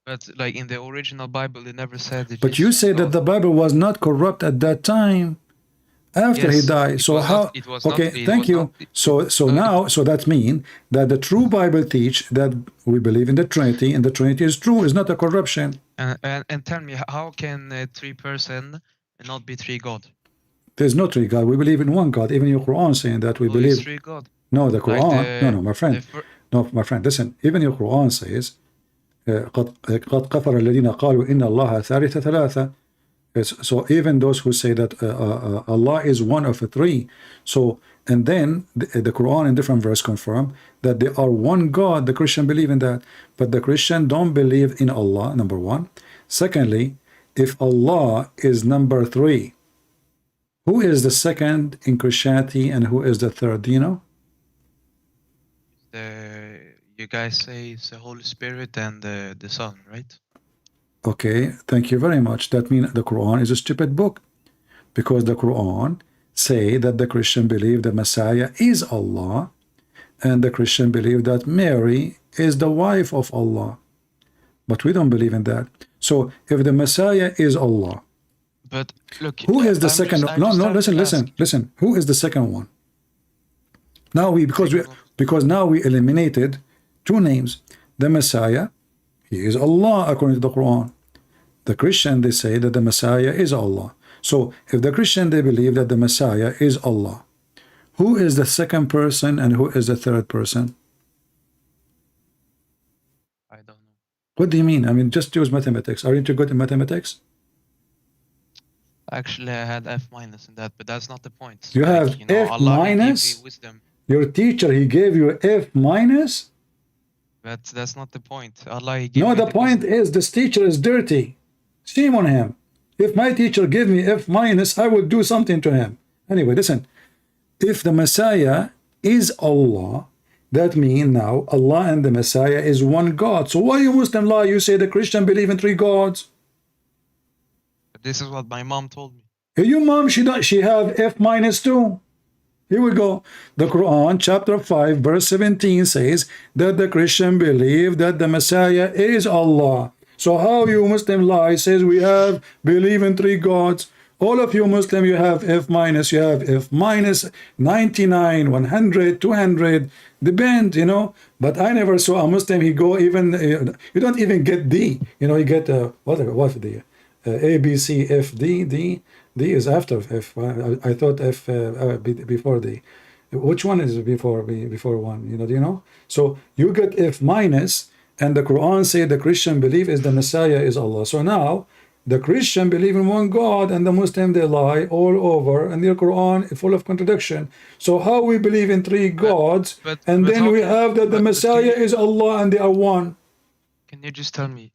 But like in the original Bible, it never said that. But you Jesus say was that God. the Bible was not corrupt at that time. After he Yes, died. it So was how? not- it was Okay, not- it thank was you. not- So now, so that means that the true Bible teach that we believe in the Trinity, and the Trinity is true, is not a corruption. And tell me, how can 3 person not be 3 God? There's no three God. We believe in one God. Even your Quran saying that we Who believe. is 3 God? No, the Like Quran. the- no, my friend. the fir- No, my friend. Listen. Even your Quran says, قد كفر الذين قالوا إن الله ثالث ثلاثة. So even those who say that Allah is one of the 3. So, and then the Quran in different verse confirm that they are one God. The Christian believe in that. But the Christian don't believe in Allah, number 1. Secondly, if Allah is number 3, who is the second in Christianity and who is the third? Do you know? You guys say it's the Holy Spirit and the Son, right? Okay, thank you very much. That means the Quran is a stupid book, because the Quran say that the Christian believe the Messiah is Allah, and the Christian believe that Mary is the wife of Allah. But we don't believe in that. So if the Messiah is Allah, But look, who is the I'm second? just- I'm No, just no, trying to listen. Who is the second one? Now Second one. because now we eliminated 2 names. The Messiah, he is Allah according to the Quran. The Christian, they say that the Messiah is Allah. So if the Christian, they believe that the Messiah is Allah, who is the second person and who is the third person? I don't know. What do you mean? I mean, just use mathematics. Aren't you good in mathematics? Actually, I had F- in that, but that's not the point. You have F Allah will give minus? me wisdom, Your teacher, he gave you F minus? but that's not the point. Allah, he gave No, me the point wisdom. is this teacher is dirty. Shame on him. If my teacher gave me F minus, I would do something to him. Anyway, listen. If the Messiah is Allah, that means now Allah and the Messiah is one God. So why you Muslim lie? You say the Christian believe in 3 gods. But this is what my mom told me. Hey, your mom, she have F minus too. Here we go. The Quran, chapter 5, verse 17 says that the Christian believe that the Messiah is Allah. So how you Muslim lie says we have believe in 3 gods? All of you Muslim, you have F minus, you have F minus 99, 100, 200, depend, you know. But I never saw a Muslim, he go even, you don't even get D. You know, you get, what the, A, B, C, F, D, D. D is after F. I thought F before D. Which one is before one? You know, do you know? So you get F minus, and the Quran say the Christian belief is the Messiah is Allah. So now the Christian believe in one God, and the Muslim they lie all over, and the Quran is full of contradiction. So how we believe in three gods, and then we have that the Messiah is Allah and they are one. Can you just tell me,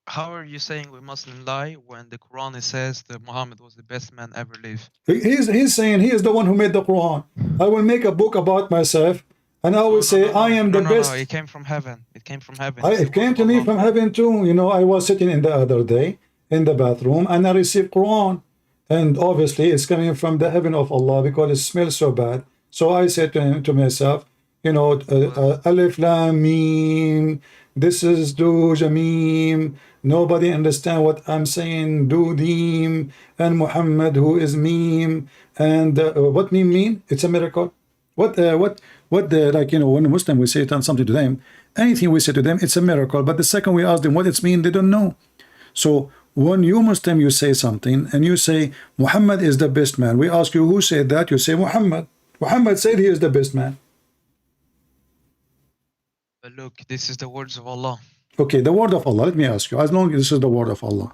how are you saying we Muslim lie when the Quran says that Muhammad was the best man ever lived? He's saying he is the one who made the Quran. I will make a book about myself, and I will say I am the best. No, it came from heaven. It came from heaven. It came to me from heaven too. You know, I was sitting in the other day in the bathroom, and I received Quran, and obviously it's coming from the heaven of Allah because it smells so bad. So I said to myself, you know, Alif Lam Mim. This is Do Jamim. Nobody understand what I'm saying. Do Deem and Muhammad who is Meme. And what Meme mean? It's a miracle. What like, you know, when a Muslim we say something to them, anything we say to them, it's a miracle. But the second we ask them what it's mean, they don't know. So when you Muslim you say something and you say Muhammad is the best man, we ask you who said that, you say Muhammad. Muhammad said he is the best man. But look, this is the words of Allah. Okay, the word of Allah. Let me ask you, as long as this is the word of Allah,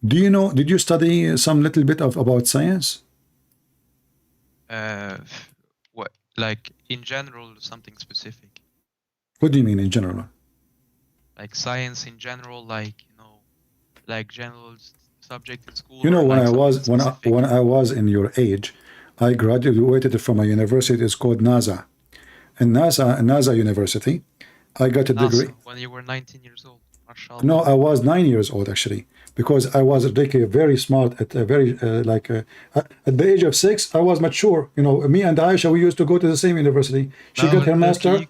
do you know, did you study some little bit about science? What, like in general, something specific? What do you mean in general? Like science in general, like, you know, like general subject in school. You know, when like when I was in your age, I graduated from a university. It's called NASA. In NASA University, I got a degree. When you were 19 years old. Mashallah. No, I was 9 years old actually, because I was very smart at a very at the age of 6. I was mature. You know, me and Aisha, we used to go to the same university. She got her master. You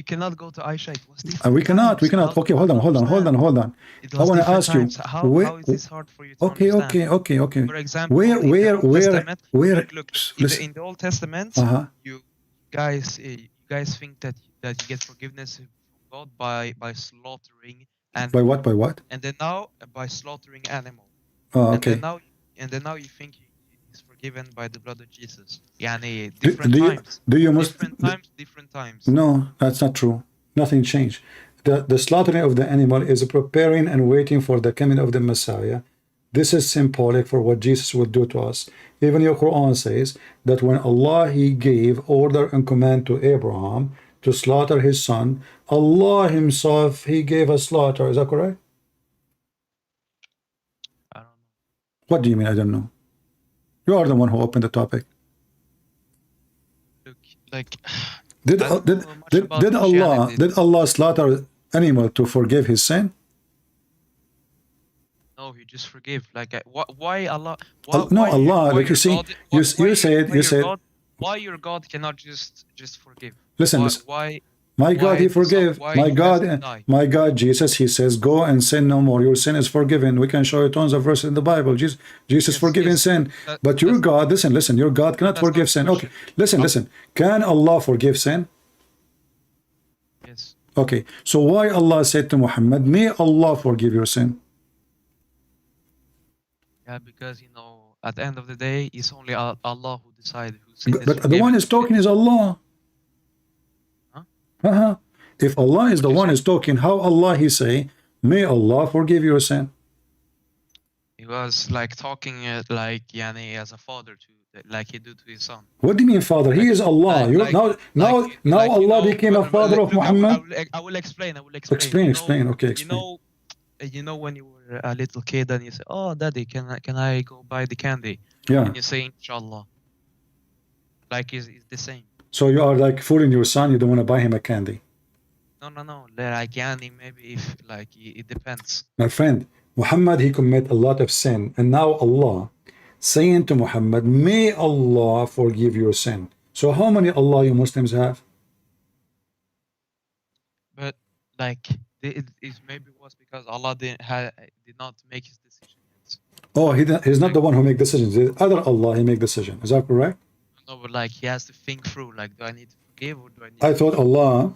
cannot go to Aisha. It was We cannot. Okay, hold on. I want to ask you. How is this hard for you to understand? Okay. For example, where look, in the Old Testament, you guys think that you get forgiveness from God by slaughtering and by what? And then now by slaughtering animal. Oh, okay. And then now you think he's forgiven by the blood of Jesus. Yani different times. No, that's not true. Nothing changed. The slaughtering of the animal is preparing and waiting for the coming of the Messiah. This is symbolic for what Jesus will do to us. Even your Quran says that when Allah he gave order and command to Abraham to slaughter his son, Allah himself he gave a slaughter. Is that correct? I don't know. What do you mean I don't know? You are the one who opened the topic. Look, like did Allah slaughter animal to forgive his sin? No, he just forgive. Like, why Allah? Allah. Like you see, you said. Why your God cannot just forgive? Listen. Why? My God, he forgave. My God, Jesus, he says, go and sin no more. Your sin is forgiven. We can show you tons of verses in the Bible. Jesus forgiving sin. But your God, listen, your God cannot forgive sin. Okay, listen. Can Allah forgive sin? Yes. Okay, so why Allah said to Muhammad, may Allah forgive your sin? Yeah, because, you know, at the end of the day, it's only Allah who decides who sin is But the one is talking is Allah. If Allah is the one is talking, how Allah he say, may Allah forgive your sin? He was like talking like Yani as a father to, like he do to his son. What do you mean father? He is Allah. Now Allah became a father of Muhammad. I will explain. Explain. Okay, explain. You know when you were a little kid and you say, "Oh, Daddy, can I go buy the candy?" Yeah. And you say, "Inshallah." Like it's the same. So you are like fooling your son. You don't want to buy him a candy. No. Like Yani, maybe if like it depends. My friend, Muhammad he commit a lot of sin, and now Allah saying to Muhammad, "May Allah forgive your sin." So how many Allah you Muslims have? But like it maybe was because Allah did not make his decision yet. Oh, he's not the one who make decisions. The other Allah, he make decision. Is that correct? No, but like he has to think through. Like, do I need to forgive or do I need I to thought Allah,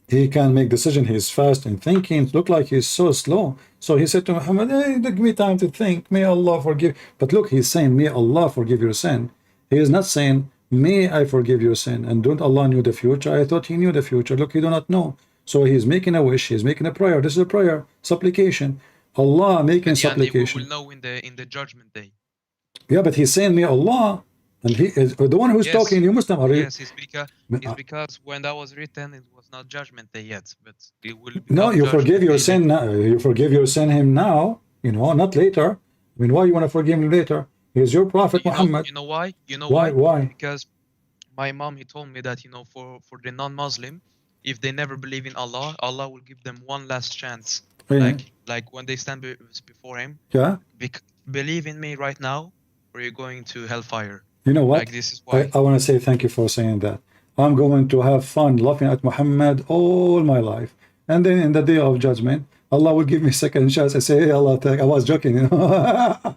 he can make decision. He's fast in thinking. It looked like he's so slow. So he said to Muhammad, hey, give me time to think. May Allah forgive. But look, he's saying, may Allah forgive your sin. He is not saying, may I forgive your sin. And don't Allah knew the future? I thought he knew the future. Look, he do not know. So he's making a wish. He's making a prayer. This is a prayer, supplication. Allah making Yani, supplication. we will know in the judgment day. Yeah, but he's saying, may Allah. And he is the one who's Yes. talking. You Muslim, are you? Yes, it's because when that was written, it was not judgment day yet, but it will become No, you judgment forgive your day sin later. now. You forgive your sin him now, you know, not later. I mean, why you want to forgive him later? He's your prophet Muhammad. You know why? You know Why? Why? Because my mom, he told me that, for the non-Muslim, if they never believe in Allah, Allah will give them one last chance. Yeah. Like when they stand before him, Yeah. believe in me right now, or you're going to hellfire. You know what? Like, this is why. I want to say thank you for saying that. I'm going to have fun laughing at Muhammad all my life. And then in the day of judgment, Allah will give me second chance. I say, hey, Allah, I was joking, you know.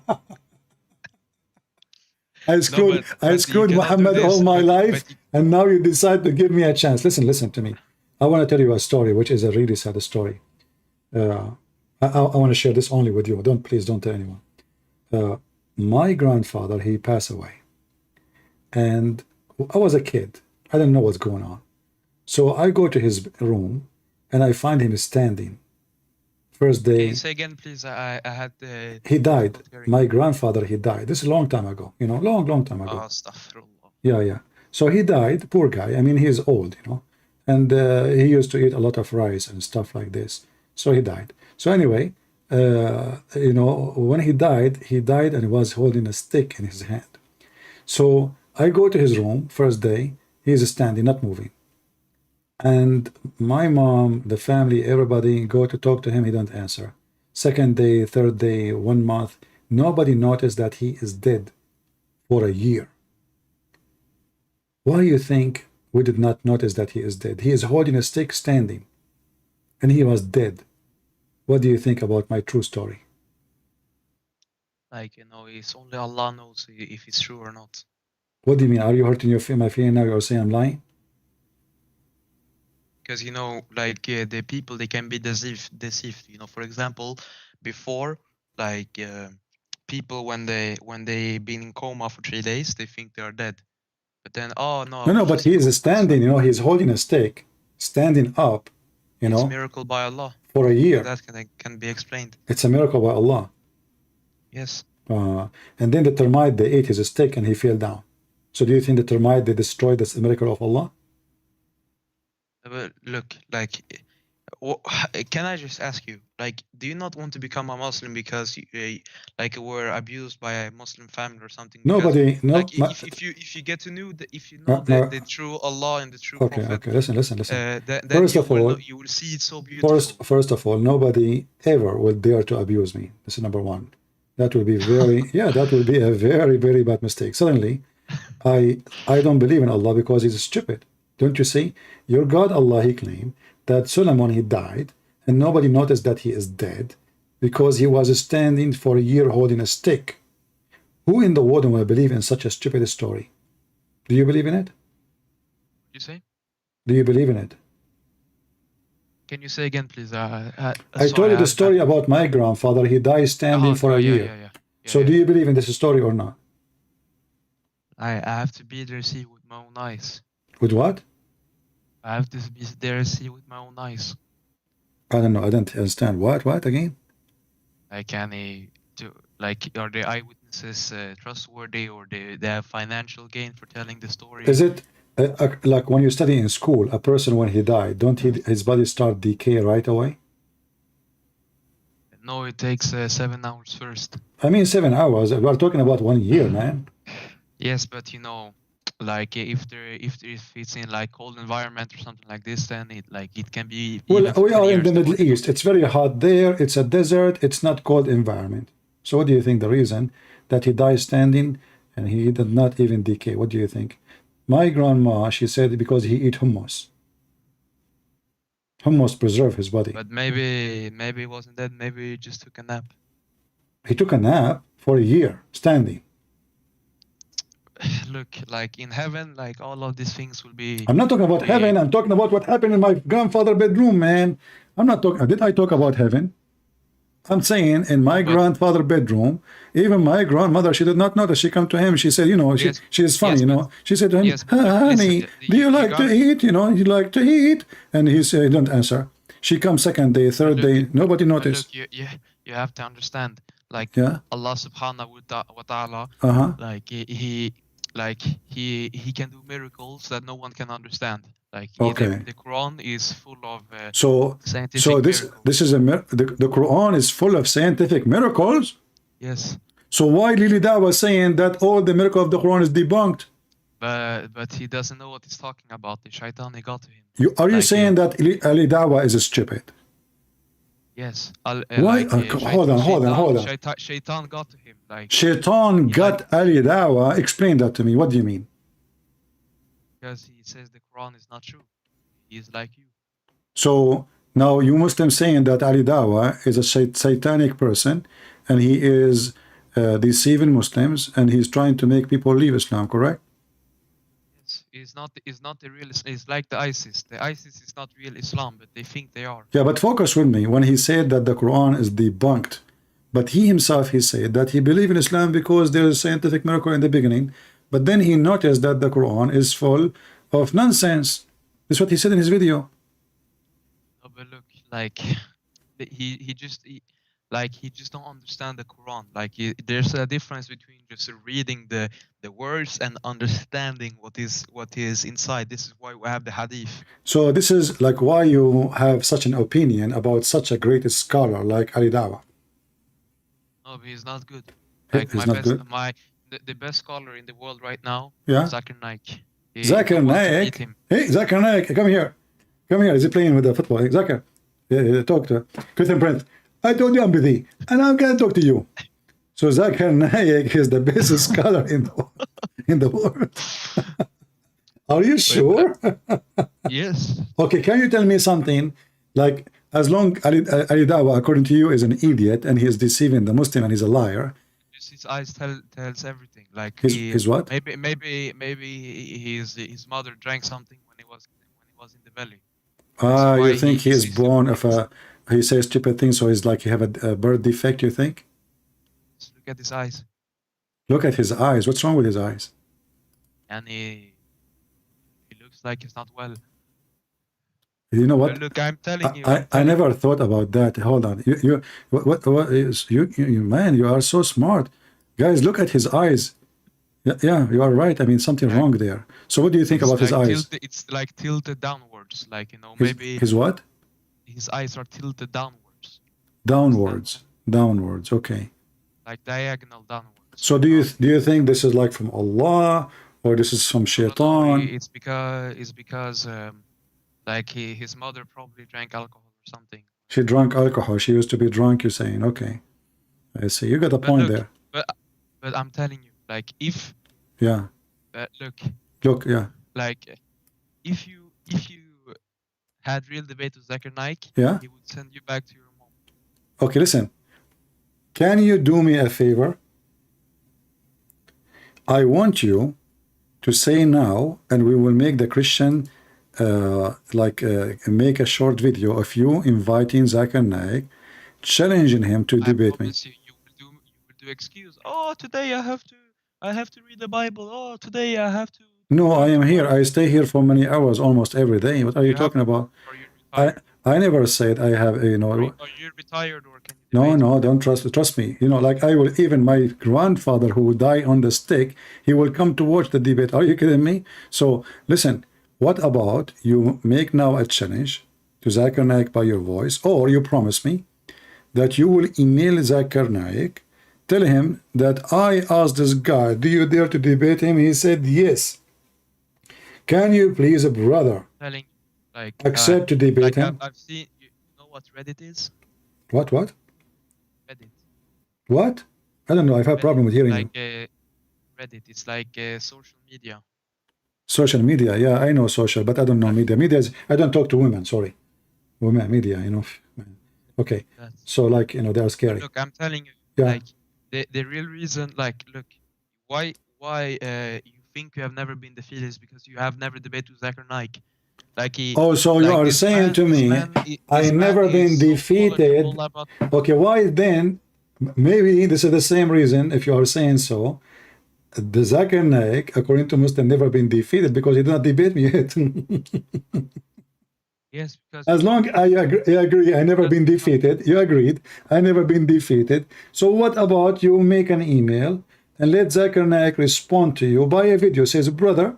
I screwed you cannot Muhammad do this, all my life, but and now you decide to give me a chance. Listen to me. I want to tell you a story, which is a really sad story. I want to share this only with you. Please don't tell anyone. My grandfather, he passed away. And I was a kid. I didn't know what's going on. So I go to his room, and I find him standing. First Can day. you say again, please? I had the... He died. My grandfather, he died. This is a long time ago. You know, long time ago. Astaghfirullah. Yeah. So he died, poor guy. I mean, he's old, you know. And he used to eat a lot of rice and stuff like this. So he died. So anyway, you know, when he died and he was holding a stick in his hand. So I go to his room, first day, he's standing, not moving. And my mom, the family, everybody go to talk to him, he don't answer. Second day, third day, 1 month, nobody noticed that he is dead for a year. Why do you think we did not notice that he is dead? He is holding a stick standing, and he was dead. What do you think about my true story? Like, it's only Allah knows if it's true or not. What do you mean? Are you hurting my feeling now? You're saying I'm lying? Because, the people, they can be deceived. For example, before, people, when they been in coma for 3 days, they think they are dead. But then, oh no. No, but he is standing, you know, he's holding a stick, standing up, you know. It's a miracle by Allah. For a year. That can be explained. It's a miracle by Allah. Yes. And then the termite, they ate his stick and he fell down. So do you think the termite, they destroyed this miracle of Allah? But look, can I just ask you, do you not want to become a Muslim because you were abused by a Muslim family or something? Nobody, no. If you get to know the true Allah and the true Prophet. Okay. Listen. Then First of all, you will see it so beautiful. First of all, nobody ever will dare to abuse me. This is number one. That will be that will be a very, very bad mistake. Suddenly, I don't believe in Allah because he's stupid. Don't you see? Your God Allah, he claimed that Solomon, he died, and nobody noticed that he is dead because he was standing for a year holding a stick. Who in the world will believe in such a stupid story? Do you believe in it? You say? Do you believe in it? Can you say again, please? I told you the story about my grandfather. He died standing for a year. So do you believe in this story or not? I have to be there, see with my own eyes. With what? I have to be there, see with my own eyes. I don't know. I don't understand. What again? Are the eyewitnesses trustworthy, or they have financial gain for telling the story? Is it like when you study in school, a person when he died, his body start decay right away? No, it takes 7 hours first. I mean 7 hours. We're talking about 1 year, man. Yes, but if it's in cold environment or something like this, then it can be. Well, we are in the Middle East. It's very hot there. It's a desert. It's not cold environment. So what do you think the reason that he died standing and he did not even decay? What do you think? My grandma, she said because he eat hummus. Hummus preserve his body. But maybe he wasn't dead. Maybe he just took a nap. He took a nap for a year, standing. Look, like in heaven, like all of these things will be. I'm not talking about heaven. I'm talking about what happened in my grandfather's bedroom, man. I'm not talking. Did I talk about heaven? I'm saying in my grandfather's bedroom, even my grandmother, she did not notice. She come to him. She said, you know, Yes, she is funny, yes, you know. but- She said to him, yes, but look, honey, listen, do you you like to got- eat? You know, you like to eat? And he said, don't answer. She comes second day, third day, nobody But noticed. look, you have to understand, like Yeah. Allah Subhanahu wa Taala, Uh-huh. like he can do miracles that no one can understand. Like Okay. the Quran is full of So scientific miracles. this is the Quran is full of scientific miracles. Yes, So why Lily Dawah was saying that all the miracle of the Quran is debunked? but he doesn't know what he's talking about. The shaitan he got to him. Are you Like, saying that Ali Dawah is stupid? Yes. Why? Hold on. Shaitan got to him. Like Shaitan got Ali Dawah. Explain that to me. What do you mean? because he says the Quran is not true. He is like you. So now you Muslims saying that Ali Dawah is a satanic person and he is deceiving Muslims and he's trying to make people leave Islam, correct? It's not the real. It's like the ISIS. The ISIS is not real Islam, but they think they are. Yeah, but focus with me when he said that the Quran is debunked. But he himself, he said that he believed in Islam because there is a scientific miracle in the beginning. But then he noticed that the Quran is full of nonsense. That's what he said in his video. No, but look, like he just don't understand the Quran. Like there's a difference between just reading the words and understanding what is inside. This is why we have the Hadith. So this is like why you have such an opinion about such a great scholar like Ali Dawah. No, but he's not good. He- Like he's my not best, good? the best scholar in the world right now, Yeah. Zakir Naik. Zakir Naik. Hey, Zakir Naik, come here. Come here. Is he playing with the football? Hey, Zakir, talk to Christian Prince. I told you I'm busy, and I'm gonna talk to you. So Zakir Naik is the best scholar in the world. Are you sure? Yes. Okay, can you tell me something? Like, as long Ali Dawah, according to you, is an idiot and he is deceiving the Muslim and he's a liar. Just his eyes tells everything. Like His what? Maybe his mother drank something when he was in the belly. Ah, why you think he is he's- born of a? He says stupid things, so he's like he have a birth defect. You think? Just look at his eyes, Look at his eyes. What's wrong with his eyes? and he looks like he's not well. You know what? But look, I'm telling you. I never thought about that. Hold on. What is you man? You are so smart, guys. Look at his eyes. Yeah, you are right. I mean, something wrong there. So, what do you think It's about his like eyes? It's like tilted downwards. Like maybe His what? his eyes are tilted downwards, Downwards. Okay. like diagonal downwards. So, do you think this is like from Allah or this is from No, Shaitan? it's because like his mother probably drank alcohol or something. She drank alcohol. She used to be drunk. You're saying, okay. I see. You got a But point look, there. But I'm telling you, like if Yeah. look, Yeah. like if you had real debate with Zakir Naik, Yeah. he would send you back to your mom. Okay, listen. Can you do me a favor? I want you to say now, and we will make the Christian make a short video of you inviting Zakir Naik, challenging him to I debate me. promise you will do excuse. Oh, today I have to read the Bible. Oh, today I have to. No, I am here. I stay here for many hours, almost every day. What are you have talking to- about? Or you're retired. I never said I have Or you're retired, or can you No, debate? no, don't trust me. You know, like I will, even my grandfather who would die on the stick, he will come to watch the debate. Are you kidding me? So listen, what about you make now a challenge to Zakir Naik by your voice, or you promise me that you will email Zakir Naik, tell him that I asked this guy, do you dare to debate him? He said yes. Can you please, brother, Telling like accept to debate like him? I've seen. You know what Reddit is? What? Reddit. What? I don't know. I've had a problem with hearing you. Like Reddit. It's like social media. Social media, yeah, I know social, but I don't know media. Media is, I don't talk to women, sorry. women media, you know. Okay, That's, so like, you know, they are but scary. look, I'm telling you, Yeah. like the real reason, like, look, why you think you have never been defeated is because you have never debated with Zakir Naik. Like he, Oh, so you like are saying to me, I never been is so defeated. knowledgeable about. Okay, why then? Maybe this is the same reason. If you are saying so, the Zakir Naik, according to Muslim, never been defeated because he did not debate me yet. Yes, because As long I agree, I never been defeated. You agreed, I never been defeated. So what about you make an email and let Zakir Naik respond to you by a video? Says, brother,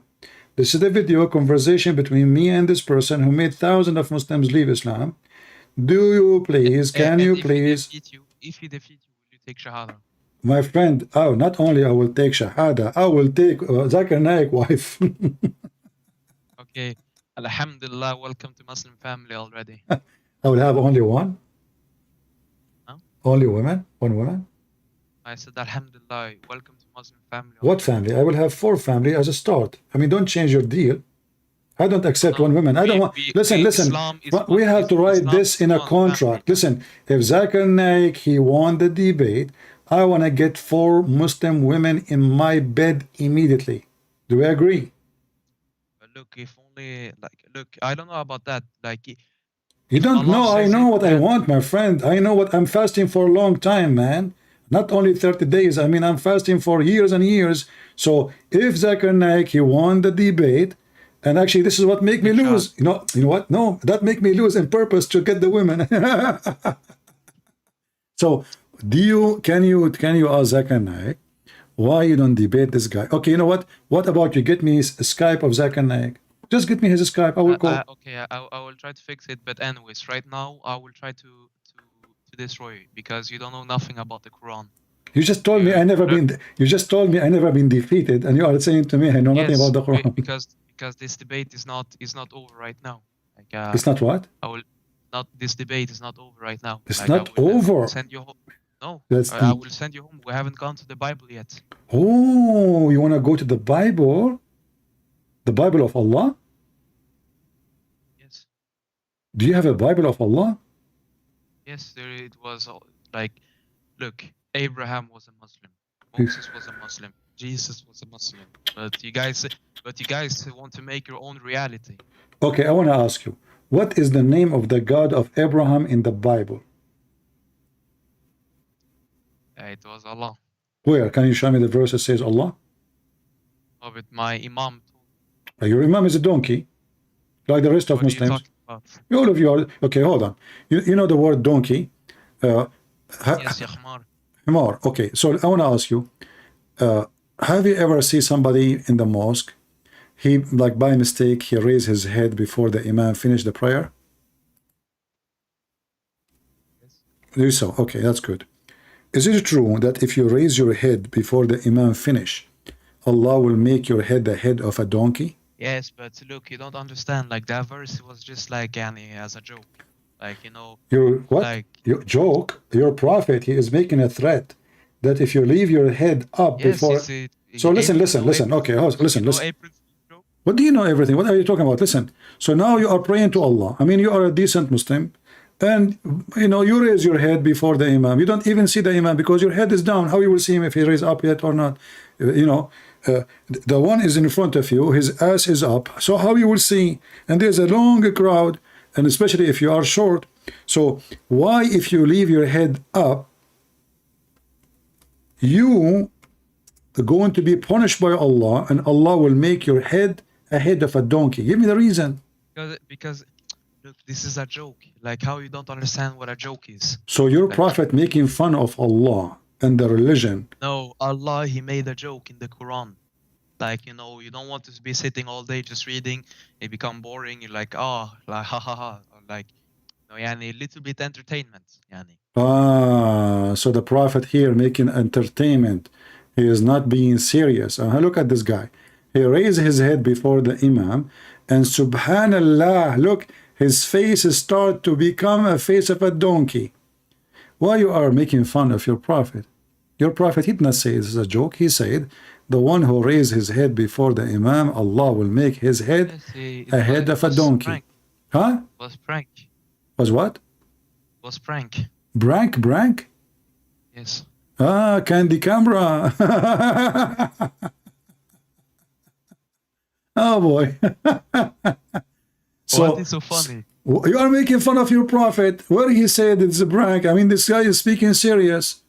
this is the video conversation between me and this person who made thousands of Muslims leave Islam. Do you please, can you please? If he defeat you, will you take Shahada? My friend, oh, not only I will take Shahada, I will take Zakir Naik wife. Okay, Alhamdulillah, welcome to Muslim family already. I will have only one. Huh? Only women? One woman? I said Alhamdulillah, welcome to Muslim family. What family? I will have 4 family as a start. I mean, don't change your deal. I don't accept one woman. I don't want. Listen. We have to write this in a contract. Listen, if Zakir Naik he won the debate, I want to get 4 Muslim women in my bed immediately. Do we agree? Look, if only like, look, I don't know about that. Like, you don't know. I know what I want, my friend. I know what I'm fasting for a long time, man. Not only 30 days. I mean, I'm fasting for years and years. So if Zakir Naik he won the debate. And actually, this is what make me lose. You know what? No, that make me lose on purpose to get the women. So, can you ask Zakir Naik why you don't debate this guy? Okay, you know what? What about you get me a Skype of Zakir Naik? Just get me his Skype. I will call. Okay, I will try to fix it. But anyways, right now I will try to destroy you because you don't know nothing about the Quran. You just told me I never been. You just told me I never been defeated, and you are saying to me I know nothing about the Quran. Because this debate is not over right now. Like, it's not what? This debate is not over right now. It's like, not over. Send you home. No, I will send you home. We haven't gone to the Bible yet. Oh, you want to go to the Bible? The Bible of Allah? Yes. Do you have a Bible of Allah? Yes, it was like, look, Abraham was a Muslim. Moses was a Muslim. Jesus was a Muslim. But you guys want to make your own reality. Okay, I want to ask you, what is the name of the God of Abraham in the Bible? It was Allah. Where? Can you show me the verse that says Allah? Oh, but my Imam told. Your Imam is a donkey, like the rest of Muslims. All of you are. Okay, hold on. You know the word donkey? Yes, ya Himar. Okay, so I want to ask you, have you ever seen somebody in the mosque, he, like by mistake, he raised his head before the Imam finished the prayer? Yes. You saw. Okay, that's good. Is it true that if you raise your head before the Imam finish, Allah will make your head the head of a donkey? Yes, but look, you don't understand. Like, that verse was just like as a joke. Like, you know. Your what? Like, your joke? Your prophet, he is making a threat that if you leave your head up before. So listen. Okay, listen. What do you know everything? What are you talking about? Listen. So now you are praying to Allah. I mean, you are a decent Muslim. And, you know, you raise your head before the Imam. You don't even see the Imam because your head is down. How you will see him if he raise up yet or not? You know, the one is in front of you. His ass is up. So how you will see? And there's a long crowd. And especially if you are short. So why, if you leave your head up, you are going to be punished by Allah, and Allah will make your head a head of a donkey? Give me the reason. Because look, this is a joke. Like, how you don't understand what a joke is. So your prophet making fun of Allah and the religion. No, Allah, he made a joke in the Quran. Like, you know, you don't want to be sitting all day just reading. It become boring. You're like, oh, like, ha ha ha. Or like, you know, yani, a little bit entertainment. Yani. So the prophet here making entertainment. He is not being serious. Look at this guy. He raised his head before the Imam, and subhanallah, look, his face start to become a face of a donkey. Why you are making fun of your prophet? Your prophet, he did not say this is a joke. He said, the one who raised his head before the Imam, Allah will make his head a head of a donkey. Huh? It was prank. Was what? Was prank. Brank? Yes. Ah, candy camera. Oh boy. What is so funny? You are making fun of your prophet. Where he said it's a prank. I mean, this guy is speaking serious.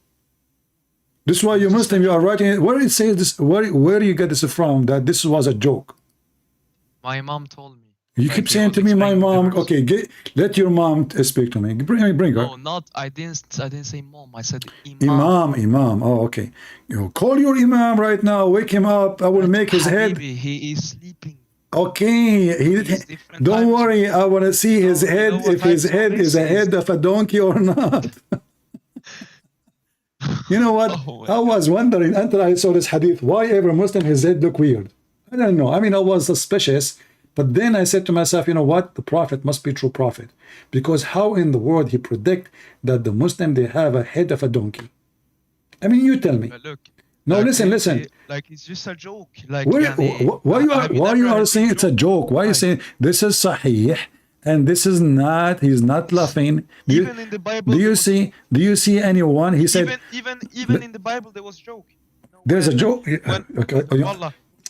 This is why you Muslim, you are writing it. Where it says this, where do you get this from? That this was a joke. My mom told me. You keep saying to me, my mom. Okay, let your mom speak to me. Bring her. No, not. I didn't say mom. I said imam. Imam. Oh, okay. You call your imam right now. Wake him up. I will make his head. Habibi, he is sleeping. Okay. Don't worry. I want to see his head. If his head is a head of a donkey or not. You know what? I was wondering until I saw this hadith, why every Muslim his head look weird. I don't know. I mean, I was suspicious, but then I said to myself, you know what? The prophet must be true prophet, because how in the world he predict that the Muslim they have a head of a donkey? I mean, you tell me. But look. No, like, listen. Like it's just a joke. Like why you are saying it's a joke? Why are you saying this is sahih? And this is not, he's not laughing. Even in the Bible, do you see anyone? He said, even in the Bible, there was joke. There's a joke.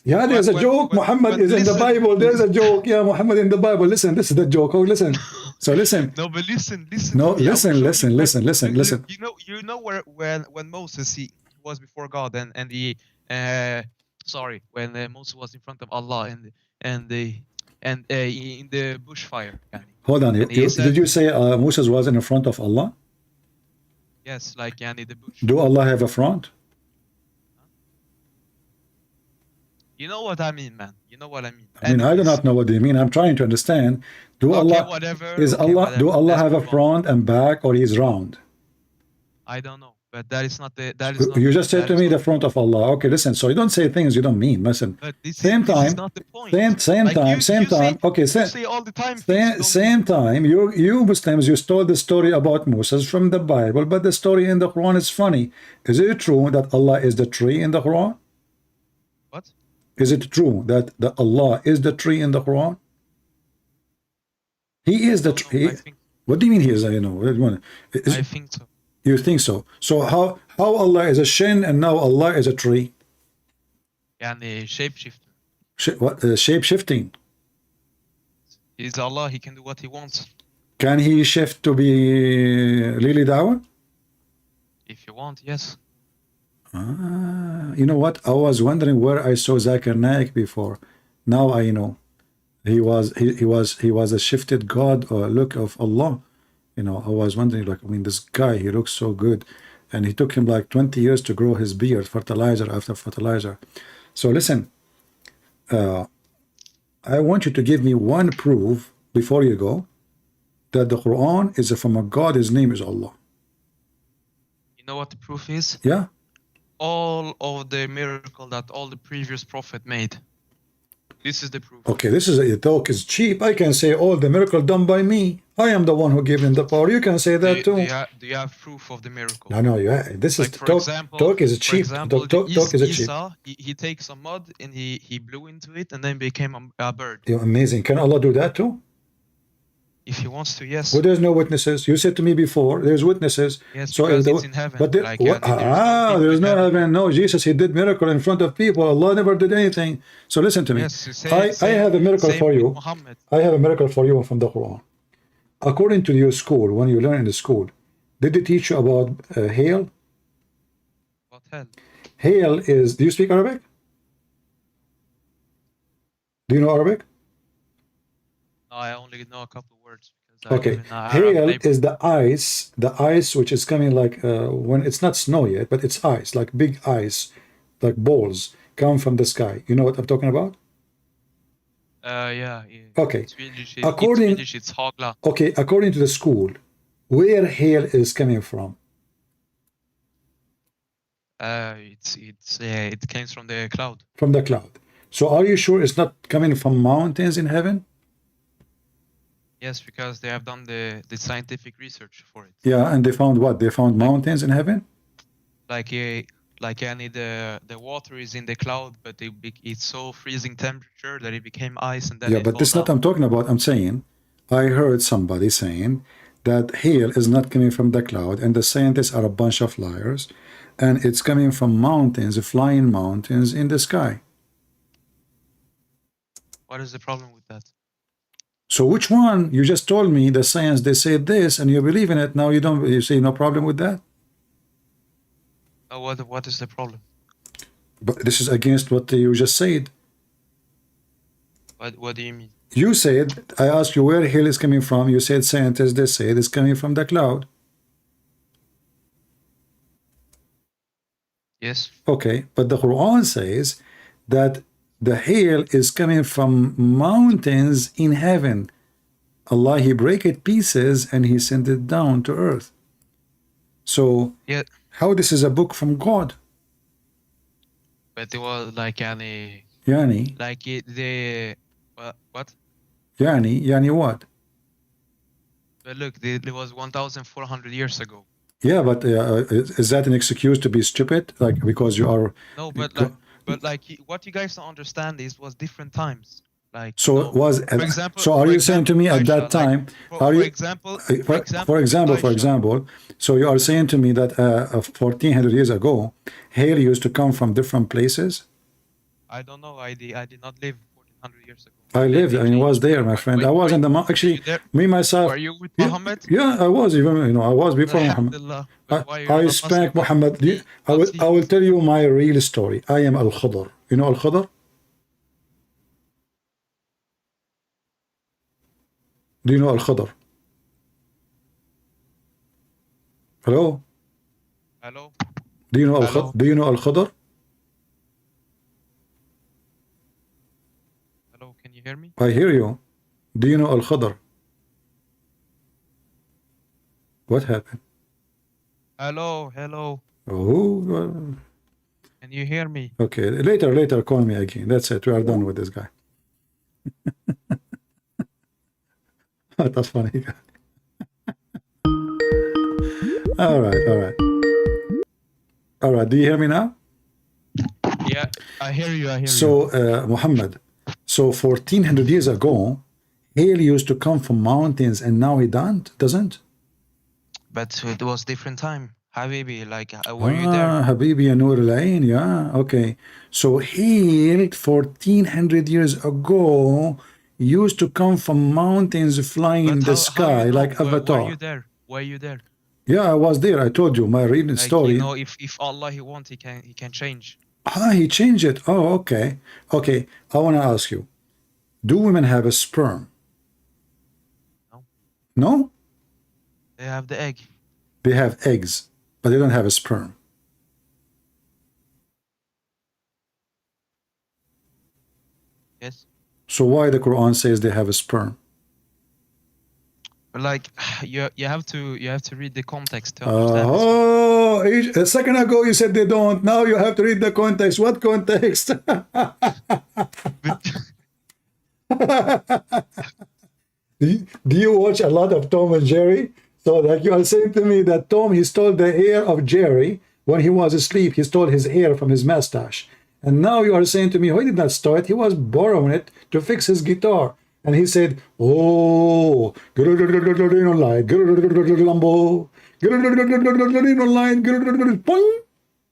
Yeah, there's a joke. Muhammad is in the Bible. There's a joke. Yeah, Muhammad in the Bible. Listen, this is the joke. Oh, listen. So listen. No, but listen. No, listen. You know where when Moses he was before God and he when Moses was in front of Allah and in the bushfire. Hold on. Did you say Moses was in front of Allah? Yes, like in the bush. Do Allah have a front? You know what I mean, man. You know what I mean. I mean, I do not know what you mean. I'm trying to understand. Do Allah have a front and back, or he's round? I don't know. But that is not the. You just said to me the front of Allah. Okay, listen. So you don't say things you don't mean. Listen. But this is not the point. Same time. Okay, you say all the time. Same time. You Muslims, you stole the story about Moses from the Bible, but the story in the Quran is funny. Is it true that Allah is the tree in the Quran? What? Is it true that Allah is the tree in the Quran? He is the tree. What do you mean he is? I think so. You think so? So how Allah is a shin and now Allah is a tree? And the shapeshifter. Shape shifting. He's Allah. He can do what he wants. Can he shift to be really Dawah? If you want, yes. You know what? I was wondering where I saw Zakir Naik before. Now I know. He was a shifted God or look of Allah. You know, I was wondering, like, I mean, this guy, he looks so good. And he took him like 20 years to grow his beard, fertilizer after fertilizer. So listen, I want you to give me one proof before you go that the Quran is from a God, his name is Allah. You know what the proof is? Yeah. All of the miracle that all the previous prophet made. This is the proof. Okay, this is a talk is cheap. I can say all the miracle done by me. I am the one who gave him the power. You can say that too. Do you have proof of the miracle? No, yeah. This like is talk is cheap. Talk is cheap. He takes some mud and he blew into it and then became a bird. Yeah, amazing. Can Allah do that too? If he wants to, yes. Well, there's no witnesses. You said to me before, there's witnesses. Yes, so because it's in heaven. But there's no heaven. No, Jesus, he did miracle in front of people. Allah never did anything. So listen to me. Yes, I have a miracle for you. I have a miracle for you from the Quran. According to your school, when you learn in the school, did they teach you about hail? What hell? Hail is, do you speak Arabic? Do you know Arabic? No, I only know a couple of words. Okay, hail is the ice which is coming like when it's not snow yet, but it's ice, like big ice, like balls come from the sky. You know what I'm talking about? Yeah. Okay. According to the school, where hail is coming from? It came from the cloud. From the cloud. So are you sure it's not coming from mountains in heaven? Yes, because they have done the scientific research for it. Yeah, and they found what? They found mountains in heaven? Like the water is in the cloud, but it's so freezing temperature that it became ice and then yeah, but this is not I'm talking about. I'm saying I heard somebody saying that hail is not coming from the cloud, and the scientists are a bunch of liars, and it's coming from mountains, flying mountains in the sky. What is the problem with that? So which one? You just told me the science, they said this, and you believe in it. Now you say no problem with that? What is the problem? But this is against what you just said. What do you mean? You said, I asked you where hail is coming from. You said scientists, they say it's coming from the cloud. Yes. Okay, but the Quran says that the hail is coming from mountains in heaven. Allah, He break it pieces and He sent it down to earth. So, Yeah. how this is a book from God? But it was like any Yani, like it the what? yani what? But look, it was 1,400 years ago. Yeah, but is that an excuse to be stupid? Like, because you are... No, but what you guys don't understand is was different times. Like So no, it was... for example, so are for you saying to me at Aisha, that time... like, are for you, example, for Aisha, example, so you are saying to me that 1400 years ago, hail used to come from different places? I don't know. I did not live 1,400 years ago. I lived, I was there, my friend. I was in the actually, me myself. Were you with Muhammad? Yeah, I was even, I was before Muhammad. Alhamdulillah. I spanked Muhammad. I will tell you my real story. I am Al-Khadr. You know Al-Khadr? Do you know Al-Khadr? Hello? Hello? Do you know Al-Khadr? Do you know Al-Khadr? Hello, can you hear me? I hear you. Do you know Al-Khadr? What happened? Hello, hello. Oh, Can you hear me? okay. Later, call me again. That's it. We are done with this guy. That's funny. All right. Do you hear me now? Yeah, I hear you. So, Muhammad, so 1400 years ago, hail used to come from mountains, and now it doesn't? But it was different time. Habibi, like, were you there? Habibi and Nur al-Ain, yeah, okay. So hail 1400 years ago used to come from mountains flying in the sky, you know? like Avatar. Were you there? Yeah, I was there. I told you my reading Like, story. you know, if Allah He wants, He can change. He changed it. Oh, okay. Okay, I want to ask you, do women have a sperm? No. No? They have the egg. They have eggs, but they don't have a sperm. Yes. So why the Quran says they have a sperm? But like, you have to read the context to understand. A second ago you said they don't. Now you have to read the context. What context? Do you watch a lot of Tom and Jerry? So like you are saying to me that Tom, he stole the hair of Jerry when he was asleep. He stole his hair from his mustache. And now you are saying to me, oh, he did not steal it. He was borrowing it to fix his guitar. And he said, oh,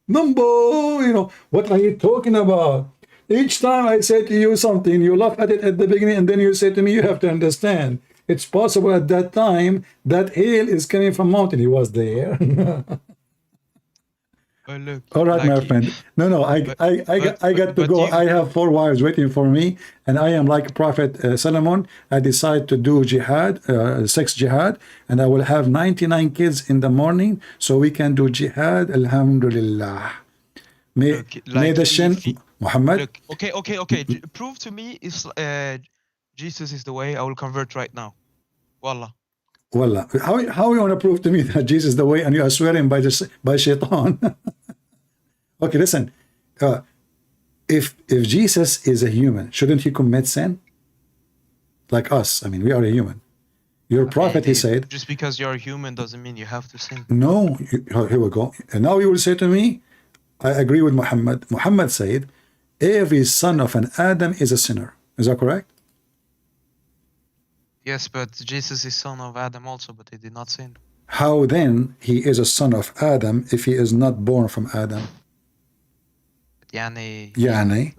Numbo, what are you talking about? Each time I say to you something, you laugh at it at the beginning, and then you say to me, you have to understand. It's possible at that time that hail is coming from mountain. He was there. Oh, look, all right, my friend. No, I got to go. I have 4 wives waiting for me, and I am like Prophet Solomon. I decide to do jihad, sex jihad, and I will have 99 kids in the morning, so we can do jihad. Alhamdulillah. May the Shin Muhammad. Look, okay. Prove to me if Jesus is the way. I will convert right now. Wallah. Wallah. How you want to prove to me that Jesus is the way, and you are swearing by shaitan? Okay, listen. If Jesus is a human, shouldn't he commit sin? Like us. I mean, we are a human. Your prophet, he said. Just because you're a human doesn't mean you have to sin. No. Here we go. And now you will say to me, I agree with Muhammad. Muhammad said, every son of an Adam is a sinner. Is that correct? Yes, but Jesus is son of Adam also, but he did not sin. How then he is a son of Adam if he is not born from Adam? Yani, Yani,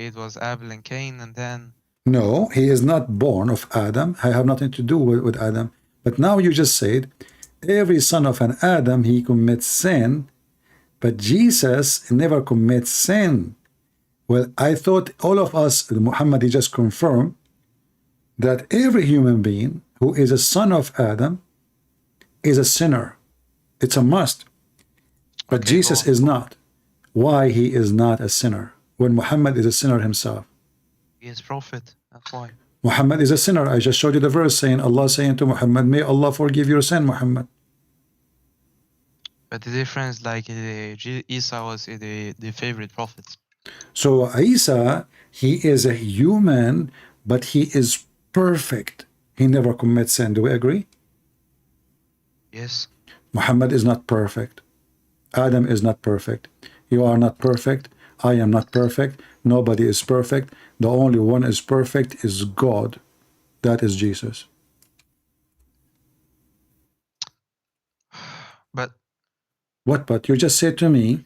it was Abel and Cain, and then no, he is not born of Adam. I have nothing to do with Adam. But now you just said, every son of an Adam, he commits sin, but Jesus never commits sin. Well, I thought all of us, Muhammad, he just confirmed that every human being who is a son of Adam is a sinner. It's a must. But Okay, Jesus go on. is not. Why he is not a sinner when Muhammad is a sinner himself? He is prophet. That's why. Muhammad is a sinner. I just showed you the verse saying, Allah saying to Muhammad, may Allah forgive your sin, Muhammad. But the difference, like Isa was the favorite prophet. So Isa, he is a human, but he is perfect. He never commits sin. Do we agree? Yes. Muhammad is not perfect. Adam is not perfect. You are not perfect. I am not perfect. Nobody is perfect. The only one is perfect is God. That is Jesus. But What? But you just said to me,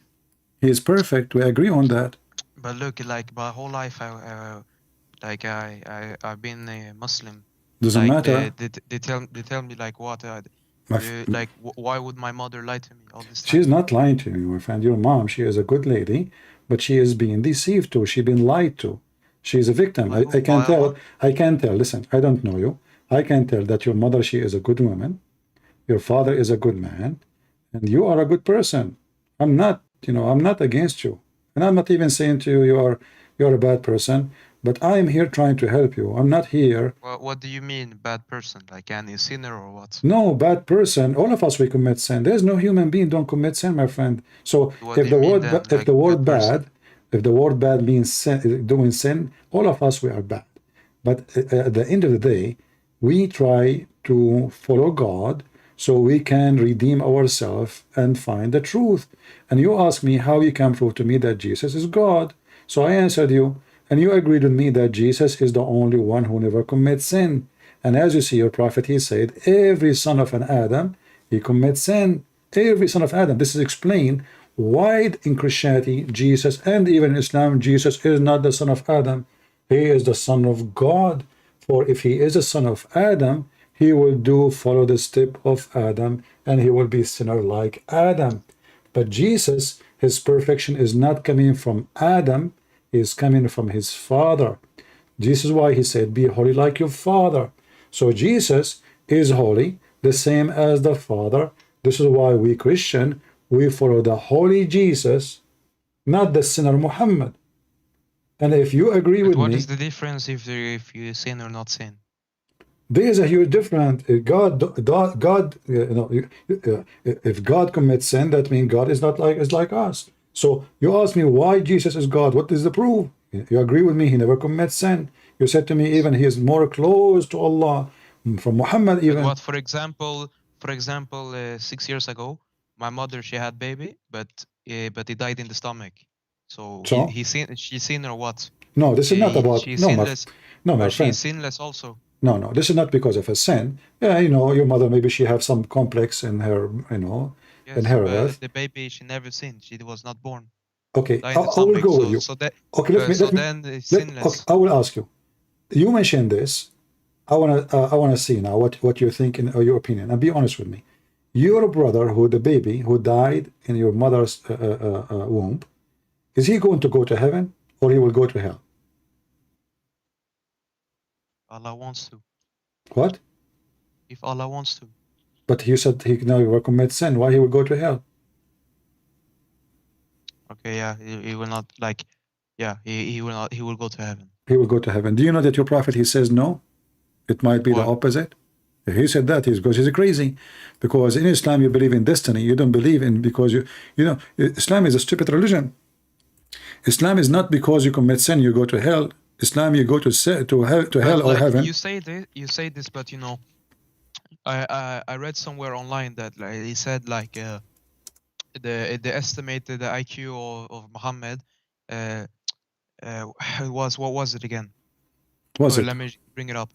he is perfect. We agree on that. look, like my whole life, I've been a Muslim. Doesn't Like matter. they tell me like what My f- why would my mother lie to me all this time? She's not lying to you, my friend. Your mom, she is a good lady, but she is being deceived too. She's been lied to. She's a victim. By who? I can By tell. Allah? I can tell. Listen, I don't know you. I can tell that your mother, she is a good woman. Your father is a good man, and you are a good person. I'm not, I'm not against you, and I'm not even saying to you you're a bad person. But I am here trying to help you. I'm not here. Well, what do you mean bad person? Like any sinner or what? No, bad person. All of us we commit sin. There's no human being don't commit sin, my friend. So What if do the you mean word then? if Like the word good person? bad, if the word bad means sin, doing sin, all of us we are bad. But at the end of the day, we try to follow God so we can redeem ourselves and find the truth. And you ask me how you can prove to me that Jesus is God. So I answered you, and you agreed with me that Jesus is the only one who never commits sin. And as you see, your prophet, he said, every son of an Adam, he commits sin. Every son of Adam. This is explained why in Christianity, Jesus, and even in Islam, Jesus is not the son of Adam. He is the son of God. For if he is a son of Adam, he will follow the step of Adam, and he will be sinner like Adam. But Jesus, his perfection is not coming from Adam, he is coming from his Father. This is why he said, be holy like your Father. So Jesus is holy, the same as the Father. This is why we Christian, we follow the holy Jesus, not the sinner Muhammad. And if you agree But with what me, is the difference if you sin or not sin? there is a huge difference. If God commits sin, that means God is not like us. So you ask me why Jesus is God. What is the proof? You agree with me? He never commits sin. You said to me even he is more close to Allah from Muhammad But even. what, for example, 6 years ago, my mother, she had baby, but he died in the stomach. So So she sinned or what? no, this is not about She's sinless, my but she's friend. sinless also. No, this is not because of a sin. Yeah, your mother maybe she have some complex in her, in Yes, her but earth. the baby, she never sinned. She was not born. Okay, Died in the I will stomach. go with you. So that Okay, then it's sinless. okay, I will ask you. You mentioned this. I wanna see now what you think in your opinion, and be honest with me. Your brother, the baby who died in your mother's womb, is he going to go to heaven or he will go to hell? Allah wants to. What? If Allah wants to. But you said he never commits sin. Why he will go to hell? Okay, yeah, he will not like. Yeah, he will not. He will go to heaven. He will go to heaven. Do you know that your prophet he says no? It might be the Why? opposite. He said that because he's crazy. Because in Islam you believe in destiny. You don't believe in because Islam is a stupid religion. Islam is not because you commit sin you go to hell. Islam you go to hell or Like heaven. you say this, but I read somewhere online that like he said like the estimated IQ of Muhammad was what was it again? Was it? Let me bring it up.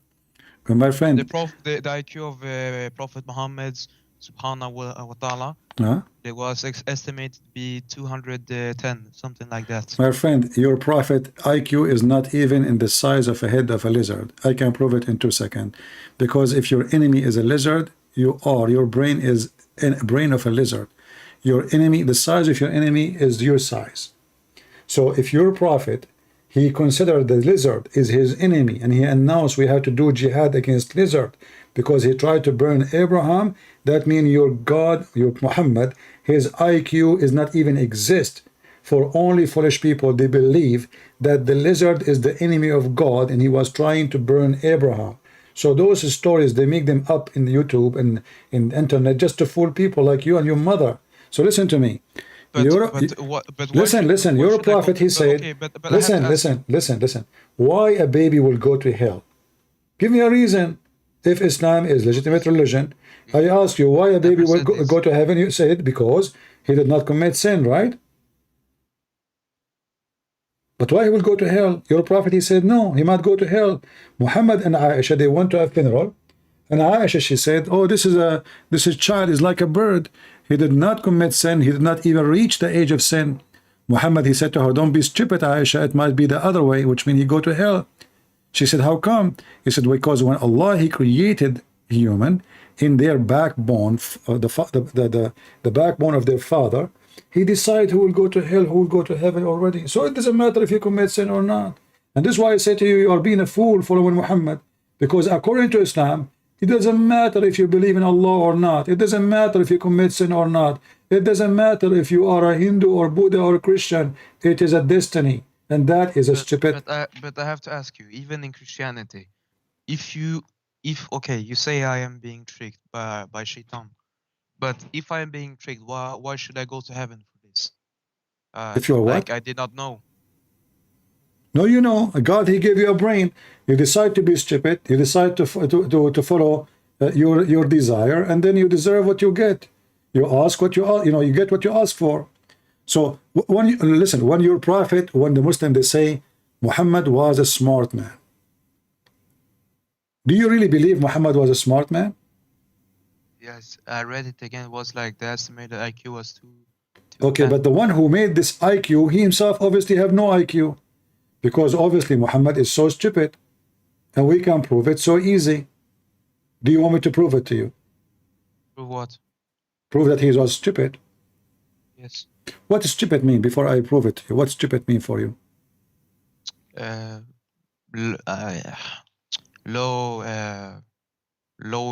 My friend, the IQ of Prophet Muhammad's subhanahu wa ta'ala, huh? it was estimated to be 210, something like that. My friend, your prophet IQ is not even in the size of a head of a lizard. I can prove it in 2 seconds. Because if your enemy is a lizard, your brain is a brain of a lizard. Your enemy, the size of your enemy is your size. So if your prophet, he considered the lizard is his enemy, and he announced we have to do jihad against lizard because he tried to burn Abraham, that means your God, your Muhammad, his IQ is not even exist. For only foolish people, they believe that the lizard is the enemy of God and he was trying to burn Abraham. So those stories, they make them up in YouTube and in the internet just to fool people like you and your mother. So listen to me. Listen, your prophet, he said, listen. Why a baby will go to hell? Give me a reason. If Islam is legitimate religion, I ask you why a baby will go to heaven. You said because he did not commit sin, right? But why he will go to hell? Your prophet, he said, no, he might go to hell. Muhammad and Aisha, they went to a funeral. And Aisha, she said, oh, this child is like a bird. He did not commit sin. He did not even reach the age of sin. Muhammad, he said to her, don't be stupid, Aisha. It might be the other way, which means he go to hell. She said, how come? He said, because when Allah, he created human in their backbone, the backbone of their father, he decided who will go to hell, who will go to heaven already. So it doesn't matter if you commit sin or not. And this is why I say to you, you are being a fool following Muhammad. Because according to Islam, it doesn't matter if you believe in Allah or not. It doesn't matter if you commit sin or not. It doesn't matter if you are a Hindu or Buddha or a Christian. It is a destiny. And that is a stupid... But I have to ask you, even in Christianity, okay, you say I am being tricked by shaitan. But if I am being tricked, why should I go to heaven for this? If you are what? I did not know. No, you know, God, he gave you a brain. You decide to be stupid. You decide to follow your desire, and then you deserve what you get. You ask what you get what you ask for. So when your prophet, when the Muslim, they say Muhammad was a smart man. Do you really believe Muhammad was a smart man? Yes, I read it again. It was like the estimated IQ was 2. Okay, but the one who made this IQ, he himself obviously have no IQ. Because obviously Muhammad is so stupid. And we can prove it so easy. Do you want me to prove it to you? Prove what? Prove that he was stupid. Yes. What does stupid mean before I prove it to you? What stupid mean for you? Low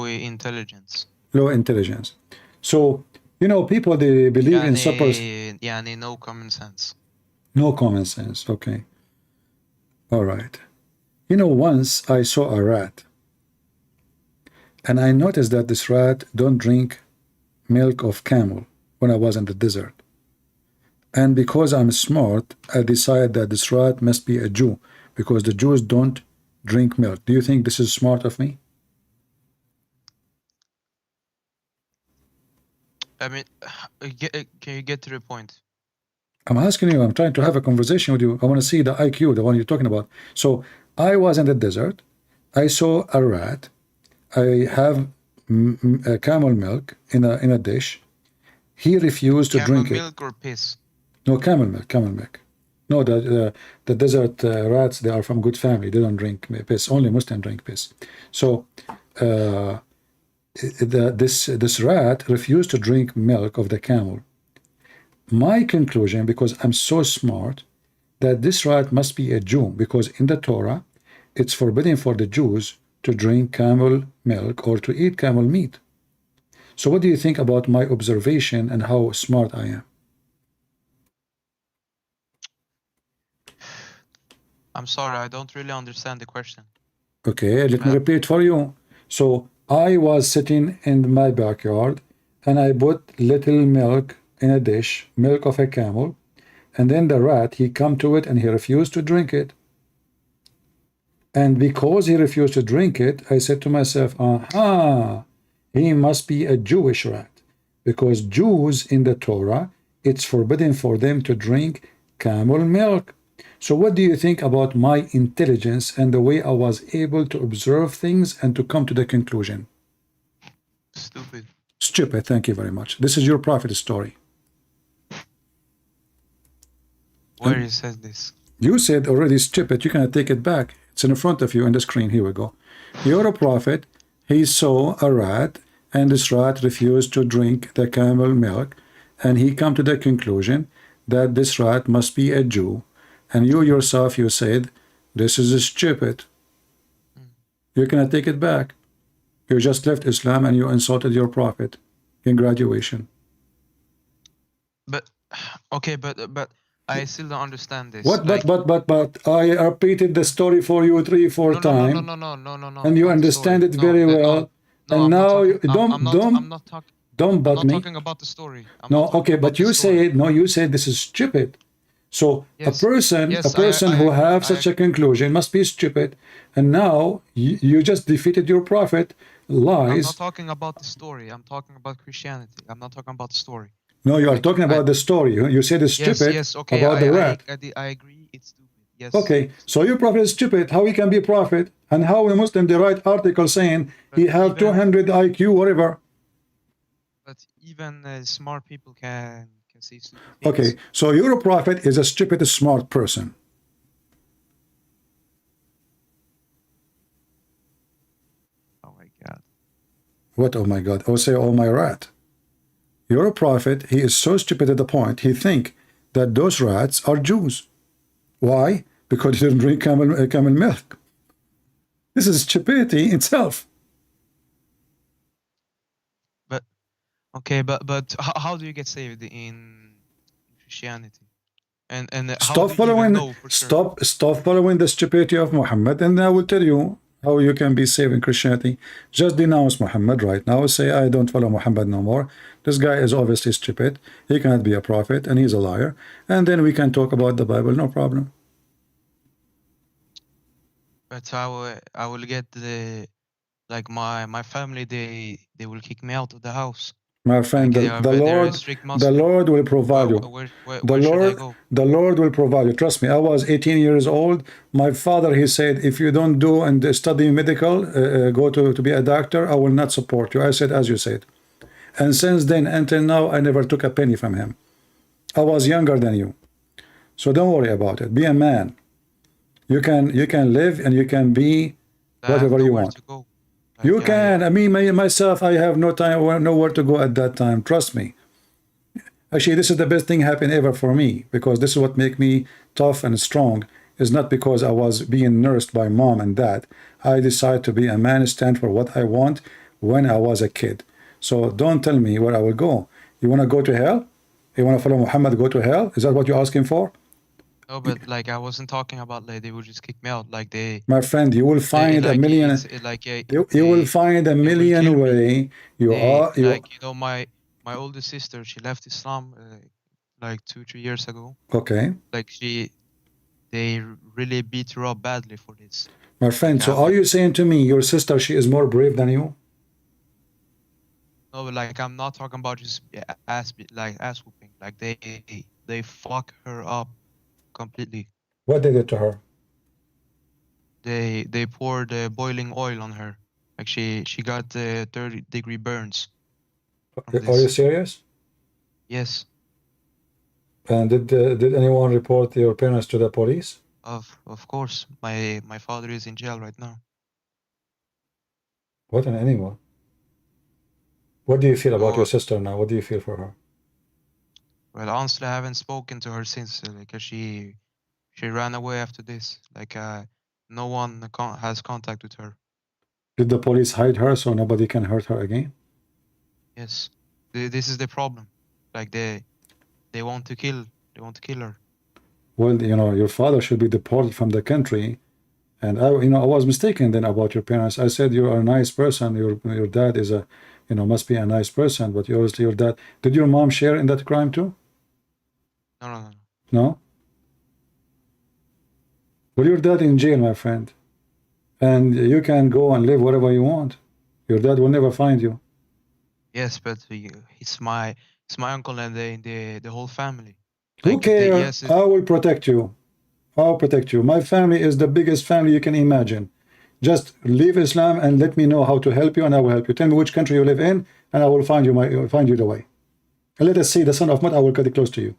intelligence. Low intelligence. So, people, they believe in super... no common sense. No common sense, okay. All right. Once I saw a rat. And I noticed that this rat don't drink milk of camel when I was in the desert. And because I'm smart, I decided that this rat must be a Jew, because the Jews don't drink milk. Do you think this is smart of me? I mean, can you get to the point? I'm asking you, I'm trying to have a conversation with you. I want to see the IQ, the one you're talking about. So I was in the desert. I saw a rat. I have camel milk in a dish. He refused to drink it. Camel milk or piss? No, camel milk. No, the desert rats, they are from good family. They don't drink piss. Only Muslims drink piss. So this rat refused to drink milk of the camel. My conclusion, because I'm so smart, that this rat must be a Jew, because in the Torah, it's forbidden for the Jews to drink camel milk or to eat camel meat. So what do you think about my observation and how smart I am? I'm sorry, I don't really understand the question. Okay, let me repeat for you. So I was sitting in my backyard and I put little milk in a dish, milk of a camel, and then the rat, he come to it and he refused to drink it. And because he refused to drink it, I said to myself, aha, he must be a Jewish rat, because Jews in the Torah, it's forbidden for them to drink camel milk. So what do you think about my intelligence and the way I was able to observe things and to come to the conclusion? Stupid. Stupid, thank you very much. This is your prophet story. Where you said this? You said already stupid, you cannot take it back. It's in front of you on the screen, here we go. You're a prophet, he saw a rat, and this rat refused to drink the camel milk, and he come to the conclusion that this rat must be a Jew. And you yourself, you said, this is stupid. You cannot take it back. You just left Islam and you insulted your prophet in graduation. But okay, but I still don't understand this. What? Like, But I repeated the story for you 3-4 times, no. and you understand it very well. And now you don't butt me. talking about the story. No, okay, but you said no. You said this is stupid. So Yes, a person yes, who I have agree, such a conclusion must be stupid. And now you just defeated your prophet. I'm Lies. not talking about the story. I'm talking about Christianity. I'm not talking about the story. No, you are Like, talking about the story. You said it's stupid Yes, okay. about the rat. I agree. It's stupid. Yes. Okay, so your prophet is stupid. How he can be a prophet? And how a Muslim they write article saying he But have even- 200 IQ, whatever. But even smart people can say stupid things. Okay, so your prophet is a stupid, smart person. Oh my God. What? Oh my God! I would say, oh my rat. Your prophet, he is so stupid at the point he think that those rats are Jews. Why? Because he didn't drink camel milk. This is stupidity itself. But okay, but how do you get saved in Christianity? And how Stop do you even following. know for sure? Stop following the stupidity of Muhammad, and I will tell you how you can be saved in Christianity. Just denounce Muhammad right now. Say, I don't follow Muhammad no more. This guy is obviously stupid. He cannot be a prophet, and he's a liar. And then we can talk about the Bible, no problem. But I will get like my family, they will kick me out of the house. My friend, Like, they are very strict the Muslim. Lord will provide you. Where should I go? The Lord will provide you. Trust me, I was 18 years old. My father, he said, if you don't do and study medical, go to be a doctor, I will not support you. I said, as you said. And since then until now, I never took a penny from him. I was younger than you. So don't worry about it. Be a man. You can live and you can be I have whatever you nowhere want. to go. You Like, can. I mean, myself, I have no time, nowhere to go at that time. Trust me. Actually, this is the best thing happened ever for me, because this is what make me tough and strong. It's not because I was being nursed by mom and dad. I decided to be a man, stand for what I want when I was a kid. So don't tell me where I will go. You want to go to hell? You want to follow Muhammad, go to hell? Is that what you're asking for? No, but like I wasn't talking about like they would just kick me out. Like My friend, you will find a million. You will find a million way. You like, you know, my oldest sister, she left Islam like 2-3 years ago. Okay. Like they really beat her up badly for this. My friend, so are you saying to me your sister, she is more brave than you? No, but like I'm not talking about just ass whooping. Like they fuck her up completely. What they did to her? They poured boiling oil on her. Like she got 30-degree burns. Are you serious? Yes. And did anyone report your parents to the police? Of course. My father is in jail right now. What an animal. What do you feel about your sister now? What do you feel for her? Well, honestly, I haven't spoken to her since, like, she ran away after this. Like, no one has contact with her. Did the police hide her so nobody can hurt her again? Yes, this is the problem. Like, they want to kill her. Well, you know, your father should be deported from the country. And I was mistaken then about your parents. I said you are a nice person. Your dad is must be a nice person. But obviously your dad. Did your mom share in that crime too? No. No? Well, your dad in jail, my friend. And you can go and live wherever you want. Your dad will never find you. Yes, but it's my uncle and the whole family. Who Like, cares? I will protect you. I'll protect you. My family is the biggest family you can imagine. Just leave Islam and let me know how to help you, and I will help you. Tell me which country you live in, and I will find you the way. And let us see the son of Mud. I will cut it close to you.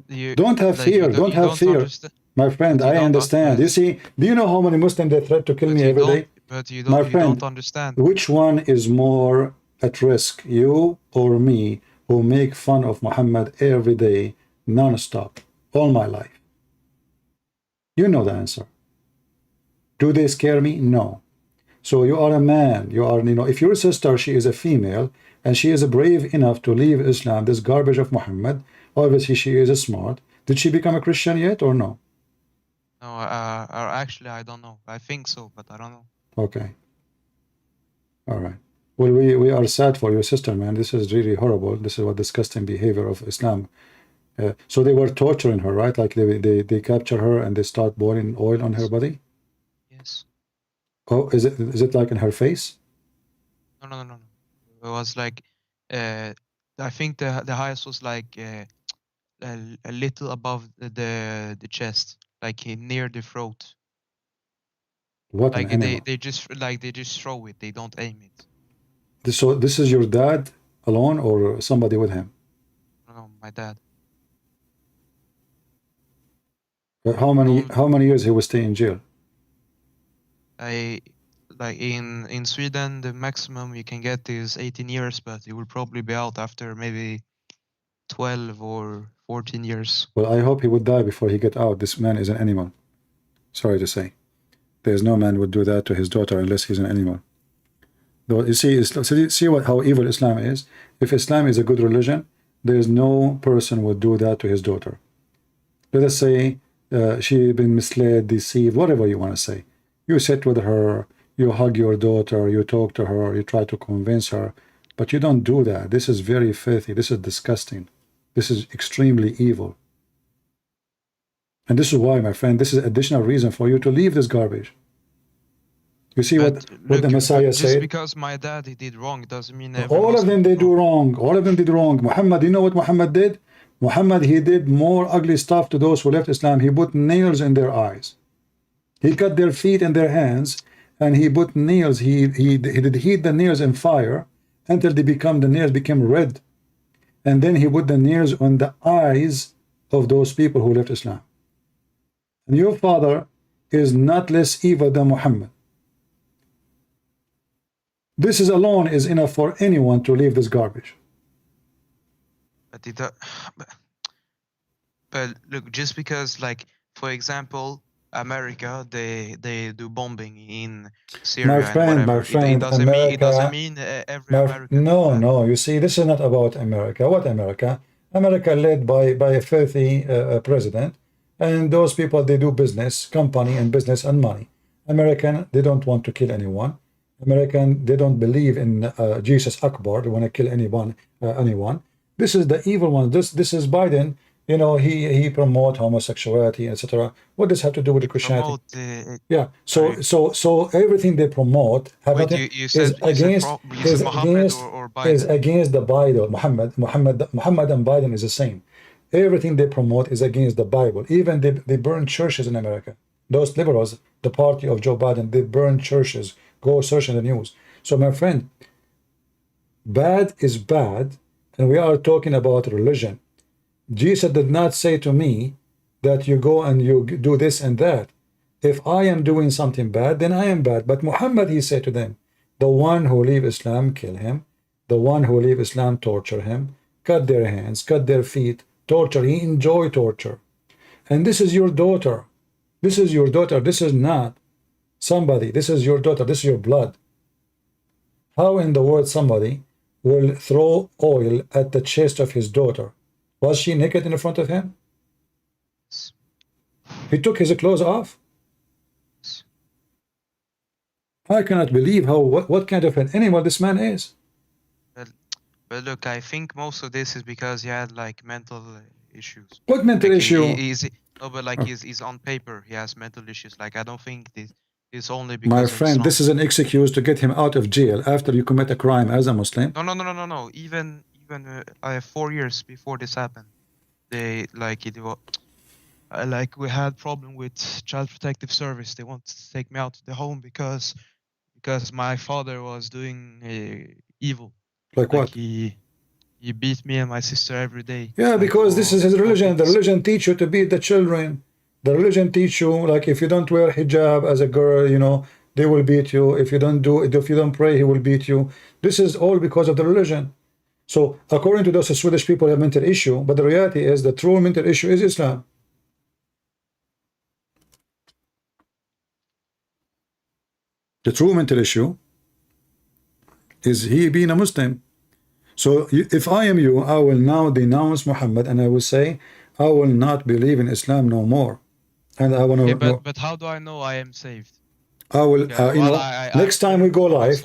You Don't have like you fear. Don't you have fear. understand. My friend, But you I don't understand. You see, do you know how many Muslims they threat to kill me every day? But you My don't friend, understand. which one is more at risk, you or me, who make fun of Muhammad every day, non-stop, all my life? You know the answer. Do they scare me? No. So you are a man. You are, if your sister, she is a female, and she is brave enough to leave Islam, this garbage of Muhammad, obviously she is smart. Did she become a Christian yet or no? No, actually, I don't know. I think so, but I don't know. Okay. All right. Well, we are sad for your sister, man. This is really horrible. This is what disgusting behavior of Islam. So they were torturing her, right? Like they capture her and they start pouring oil on her body. Yes. Oh, is it like in her face? No. It was like, I think the highest was like a little above the chest, like near the throat. What an Like animal. they just throw it. They don't aim it. So this is your dad alone or somebody with him? No, my dad. How many years he will stay in jail? Like in Sweden, the maximum you can get is 18 years, but he will probably be out after maybe 12 or 14 years. Well, I hope he would die before he get out. This man is an animal. Sorry to say. There's no man would do that to his daughter unless he's an animal. Though you see, how evil Islam is. If Islam is a good religion, there is no person would do that to his daughter. Let us say she been misled, deceived, whatever you want to say. You sit with her, you hug your daughter, you talk to her, you try to convince her, but you don't do that. This is very filthy. This is disgusting. This is extremely evil. And this is why, my friend, this is additional reason for you to leave this garbage. You see what the Messiah said? Just because my dad he did wrong doesn't mean all of them they do wrong. All of them did wrong. Muhammad, you know what Muhammad did? Muhammad, he did more ugly stuff to those who left Islam. He put nails in their eyes. He cut their feet and their hands, and he put nails. He did heat the nails in fire until the nails became red. And then he put the nails on the eyes of those people who left Islam. And your father is not less evil than Muhammad. This is alone is enough for anyone to leave this garbage. But look, just because, like, for example, America, they do bombing in Syria and whatever. It doesn't mean every American. No. You see, this is not about America. What America? America led by a filthy president, and those people, they do business, company and business and money. American, they don't want to kill anyone. American, they don't believe in Jesus Akbar. They want to kill anyone. This is the evil one. This is Biden. You know, he promote homosexuality, etc. What does have to do with the Christianity? Yeah. So everything they promote is against the Bible. Muhammad and Biden is the same. Everything they promote is against the Bible. Even they burn churches in America. Those liberals, the party of Joe Biden, they burn churches. Go search in the news. So my friend, bad is bad, and we are talking about religion. Jesus did not say to me that you go and you do this and that. If I am doing something bad, then I am bad. But Muhammad, he said to them, the one who leave Islam, kill him. The one who leave Islam, torture him. Cut their hands, cut their feet, torture. He enjoy torture. And this is your daughter. This is your daughter. This is not somebody. This is your daughter. This is your blood. How in the world somebody will throw oil at the chest of his daughter? Was she naked in front of him? He took his clothes off. I cannot believe what kind of an animal this man is. But look, I think most of this is because he had like mental issues. What mental issue? He's on paper he has mental issues. Like I don't think It's only My because of friend, Islam. this is an excuse to get him out of jail after you commit a crime as a Muslim. No. Even 4 years before this happened, they like like we had problem with Child Protective Service. They wanted to take me out to the home because my father was doing evil. Like Like what? he beat me and my sister every day. Yeah, like, because this is his for religion. The things. religion teach you to beat the children. The religion teach you, like, if you don't wear hijab as a girl, you know, they will beat you. If you don't do it, if you don't pray, he will beat you. This is all because of the religion. So according to those Swedish people, have mental issue, but the reality is the true mental issue is Islam. The true mental issue is he being a Muslim. So if I am you, I will now denounce Muhammad and I will say, I will not believe in Islam no more. And I want to know. But how do I know I am saved? I will, you Well, know, next time we go live,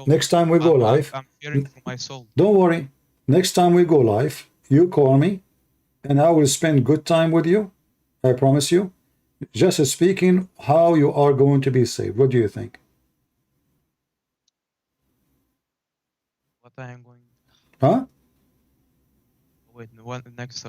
I'm fearing for my soul. don't worry. Next time we go live, you call me and I will spend good time with you. I promise you. Just speaking how you are going to be saved. What do you think? What I am going. Huh? Wait, next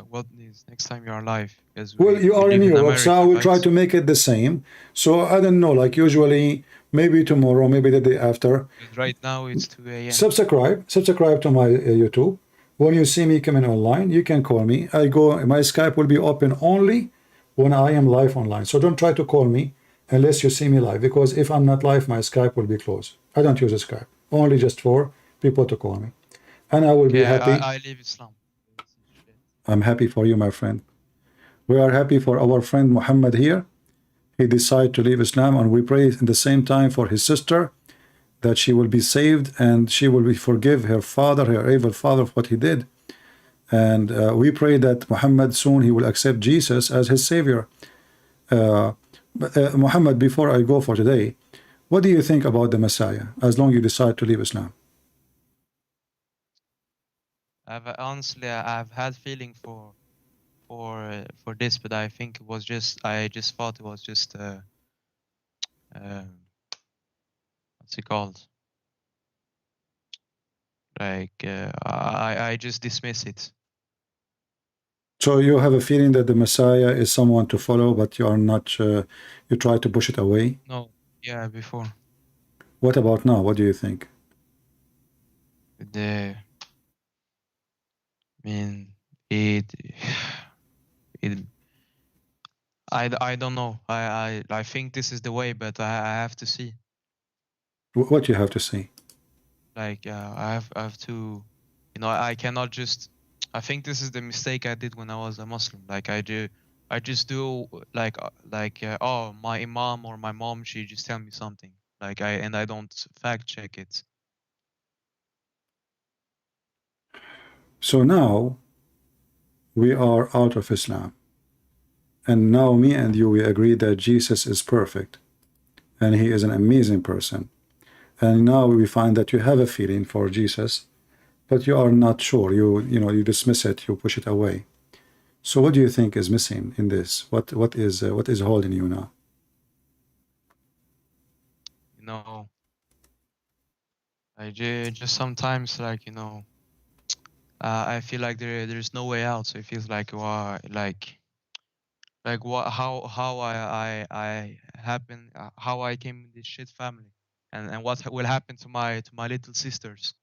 time you're alive? Well, you are in Europe, so I will try to make it the same. So I don't know, like usually, maybe tomorrow, maybe the day after. Right now it's 2 a.m. Subscribe to my YouTube. When you see me coming online, you can call me. My Skype will be open only when I am live online. So don't try to call me unless you see me live, because if I'm not live, my Skype will be closed. I don't use a Skype, only just for people to call me. And I will be happy. I leave Islam. I'm happy for you, my friend. We are happy for our friend Muhammad here. He decided to leave Islam, and we pray at the same time for his sister that she will be saved and she will be forgive her father, her evil father, of what he did. And we pray that Muhammad soon he will accept Jesus as his savior. Muhammad, before I go for today, what do you think about the Messiah as long as you decide to leave Islam? Honestly, I've had feeling for this, but I think it was I just thought it was just what's it called? Like I just dismiss it. So you have a feeling that the Messiah is someone to follow, but you are not. You try to push it away. No, yeah, before. What about now? What do you think? I mean, I don't know. I think this is the way, but I have to see. What you have to see? Like I have to, you know, I cannot just. I think this is the mistake I did when I was a Muslim. Like I just do like oh, my imam or my mom, she just tell me something. Like I don't fact check it. So now we are out of Islam, and now me and you, we agree that Jesus is perfect and he is an amazing person. And now we find that you have a feeling for Jesus, but you are not sure. You dismiss it, you push it away. So what do you think is missing in this? What is holding you now? You know, I just sometimes, like, you know, I feel like there's no way out. So it feels like what how I happen how I came in this shit family, and what will happen to my little sisters,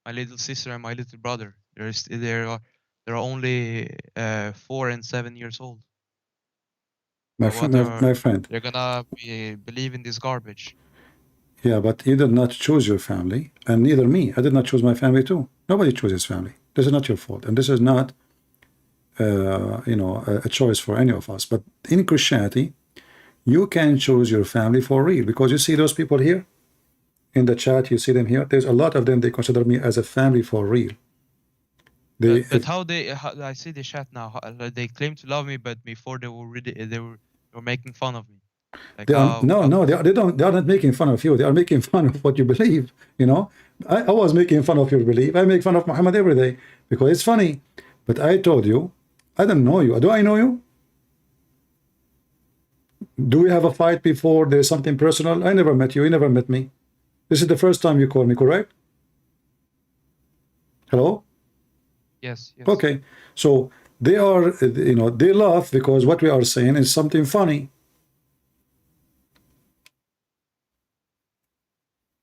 my little sister and my little brother. They're only 4 and 7 years old. My friend, they're gonna believe in this garbage. Yeah, but you did not choose your family, and neither me. I did not choose my family too. Nobody chooses family. This is not your fault, and this is not, a choice for any of us. But in Christianity, you can choose your family for real, because you see those people here in the chat. You see them here. There's a lot of them. They consider me as a family for real. But how I see the chat now. They claim to love me, but before they were making fun of me. Like they are not making fun of you. They are making fun of what you believe. You know, I was making fun of your belief. I make fun of Muhammad every day because it's funny. But I told you, I don't know you. Do I know you? Do we have a fight before? There's something personal? I never met you. You never met me. This is the first time you call me, correct? Hello? Yes, yes. Okay. So they are, you know, they laugh because what we are saying is something funny.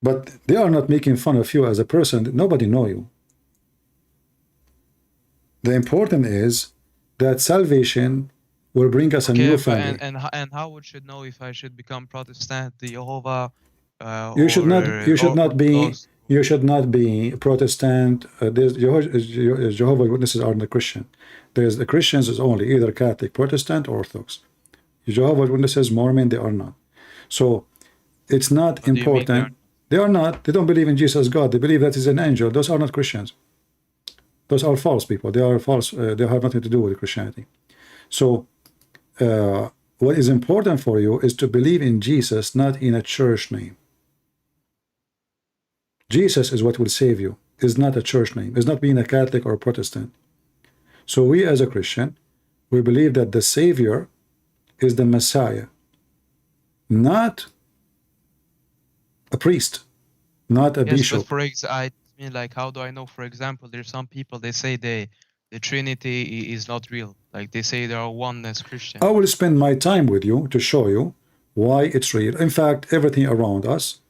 But they are not making fun of you as a person. Nobody know you. The important is that salvation will bring us a Okay, new but family. and how would should know if I should become Protestant, the Jehovah, You should Orthodox? not be Protestant. There's Jehovah's Witnesses are not Christian. There's the Christians is only either Catholic, Protestant, or Orthodox. Jehovah's Witnesses, Mormon, they are not. So it's not What do you mean important. They are not. They don't believe in Jesus as God. They believe that is an angel. Those are not Christians. Those are false people. They are false. They have nothing to do with Christianity. So what is important for you is to believe in Jesus, not in a church name. Jesus is what will save you, is not a church name, is not being a Catholic or a Protestant. So we as a Christian, we believe that the Savior is the Messiah, not a priest, not a Yes, bishop. but I mean, like, how do I know? For example, there's some people they say the Trinity is not real. Like they say they are oneness Christian. I will spend my time with you to show you why it's real. In fact, everything around us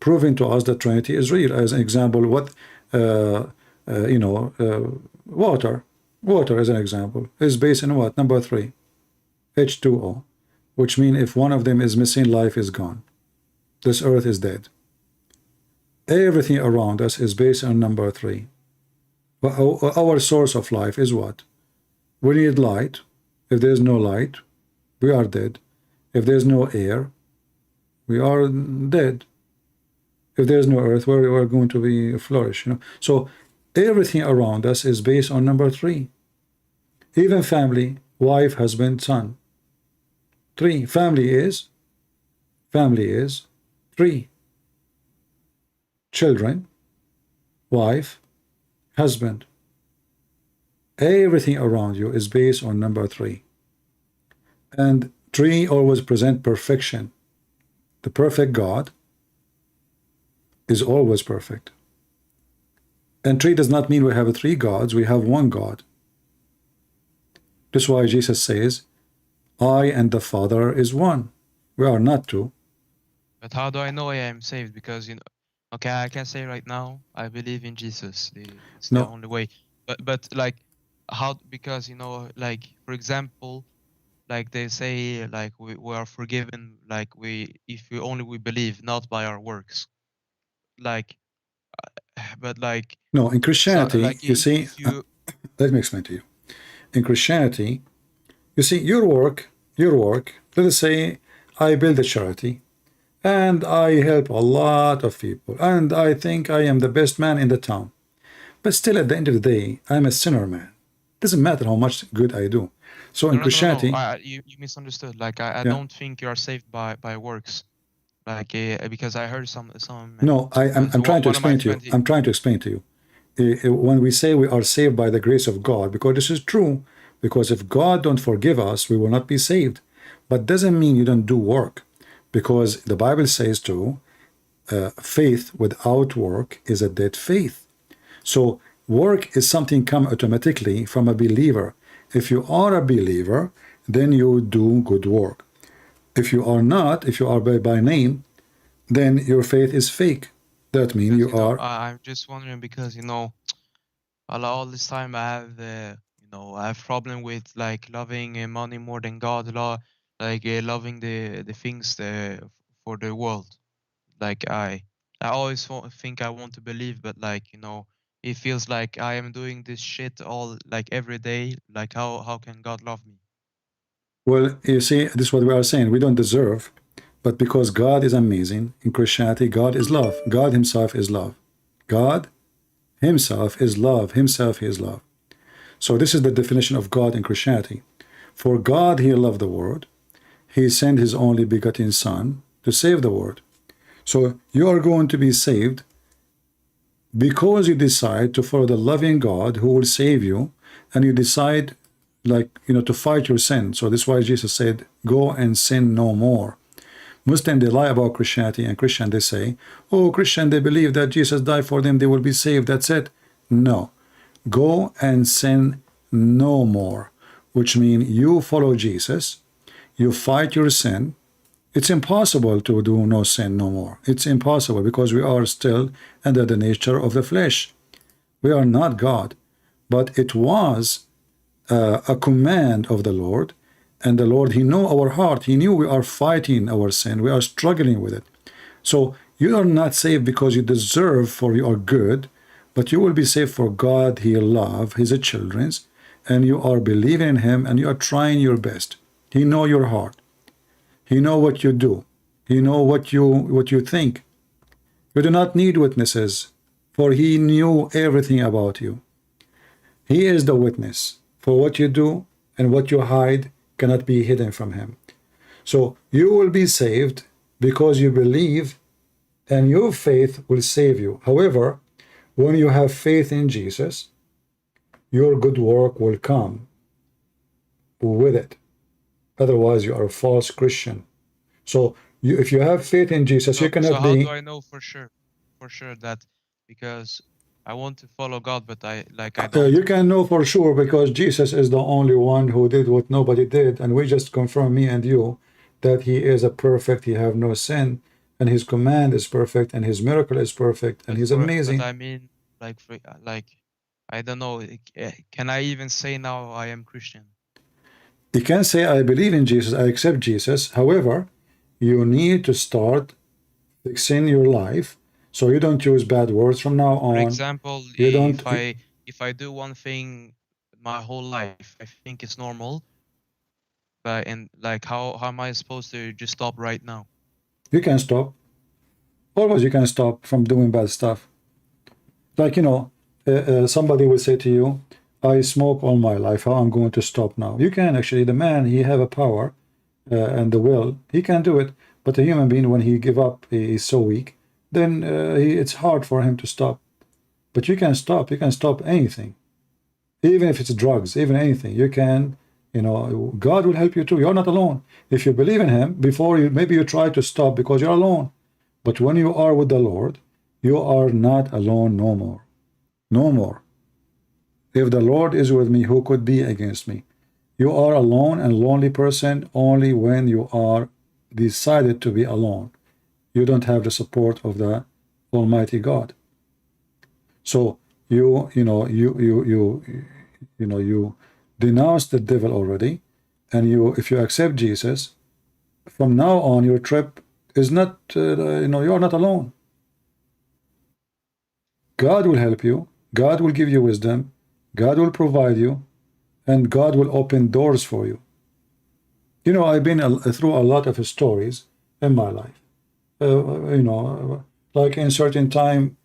proving to us that Trinity is real. As an example, what water as an example is based on what? Number 3, H2O, which means if one of them is missing, life is gone. This earth is dead. Everything around us is based on number 3. But our source of life is what? We need light. If there's no light, we are dead. If there's no air, we are dead. If there's no earth, where we are going to be flourish, you know. So everything around us is based on number 3. Even family, wife, husband, son. 3. Family is 3. Children, wife, husband. Everything around you is based on number 3. And 3 always present perfection. The perfect God is always perfect. And 3 does not mean we have 3 gods, we have 1 God. That's why Jesus says, I and the Father is 1. We are not 2. But how do I know I am saved? Because, you know, okay, I can say right now, I believe in Jesus. It's the No. only way. But like, how, because, you know, like, for example, like they say, like, we are forgiven, like, if we believe, not by our works. Like, but like, No, in so, Christianity, like, you see, if you, let me explain to you. In Christianity, you see, your work, let us say, I build a charity, and I help a lot of people, and I think I am the best man in the town. But still, at the end of the day, I'm a sinner, man. Doesn't matter how much good I do. So in Christianity, you misunderstood. Like, I yeah. don't think you are saved by works. Like, because I heard some. No, I'm trying to explain to you. I'm trying to explain to you. When we say we are saved by the grace of God, because this is true, because if God don't forgive us, we will not be saved. But doesn't mean you don't do work, because the Bible says to faith without work is a dead faith. So work is something come automatically from a believer. If you are a believer, then you do good work. If you are not, if you are by name, then your faith is fake. That means you are. I'm just wondering because, you know, all this time I have I have problem with like loving money more than God, loving the things for the world. Like I always think I want to believe, but like, you know, it feels like I am doing this shit all like every day. Like how can God love me? Well, you see, this is what we are saying. We don't deserve, but because God is amazing, in Christianity, God is love. God himself is love. God himself is love. Himself, he is love. So this is the definition of God in Christianity. For God, he loved the world. He sent his only begotten Son to save the world. So you are going to be saved because you decide to follow the loving God who will save you, and you decide like, to fight your sin. So this is why Jesus said, go and sin no more. Muslim, they lie about Christianity, and Christian, they say, oh, Christian, they believe that Jesus died for them, they will be saved, that's it. No. Go and sin no more, which means you follow Jesus, you fight your sin. It's impossible to do no sin no more. It's impossible because we are still under the nature of the flesh. We are not God. But it was a command of the Lord, and the Lord, he knew our heart. He knew we are fighting our sin. We are struggling with it. So you are not saved because you deserve, for you are good, but you will be saved for God, he love his children's, and you are believing in him, and you are trying your best. He know your heart. He know what you do. He know what you think. You do not need witnesses, for he knew everything about you. He is the witness. For what you do and what you hide cannot be hidden from him. So you will be saved because you believe, and your faith will save you. However, when you have faith in Jesus, your good work will come with it. Otherwise, you are a false Christian. So if you have faith in Jesus, you cannot so how be... do I know for sure that, because I want to follow God, but I don't. You can know for sure because Jesus is the only one who did what nobody did, and we just confirm, me and you, that he is a perfect, he have no sin, and his command is perfect, and his miracle is perfect, and he's amazing. But I mean, like I don't know. Can I even say now I am Christian? You can say, I believe in Jesus, I accept Jesus. However, you need to start fixing your life so you don't use bad words from now on. For example, you don't, if I do one thing my whole life, I think it's normal. But like how am I supposed to just stop right now? You can stop. Always you can stop from doing bad stuff. Like, somebody will say to you, I smoke all my life, how I'm going to stop now? You can actually. The man, he have a power and the will, he can do it. But a human being, when he give up, he is so weak, then it's hard for him to stop. But you can stop. You can stop anything, even if it's drugs, even anything. You can, God will help you too. You're not alone. If you believe in him, maybe you try to stop because you're alone. But when you are with the Lord, you are not alone no more. No more. If the Lord is with me, who could be against me? You are alone and lonely person only when you are decided to be alone. You don't have the support of the Almighty God. So you denounce the devil already, and if you accept Jesus, from now on your trip is not, you are not alone. God will help you. God will give you wisdom. God will provide you, and God will open doors for you. I've been through a lot of stories in my life. Like in certain time,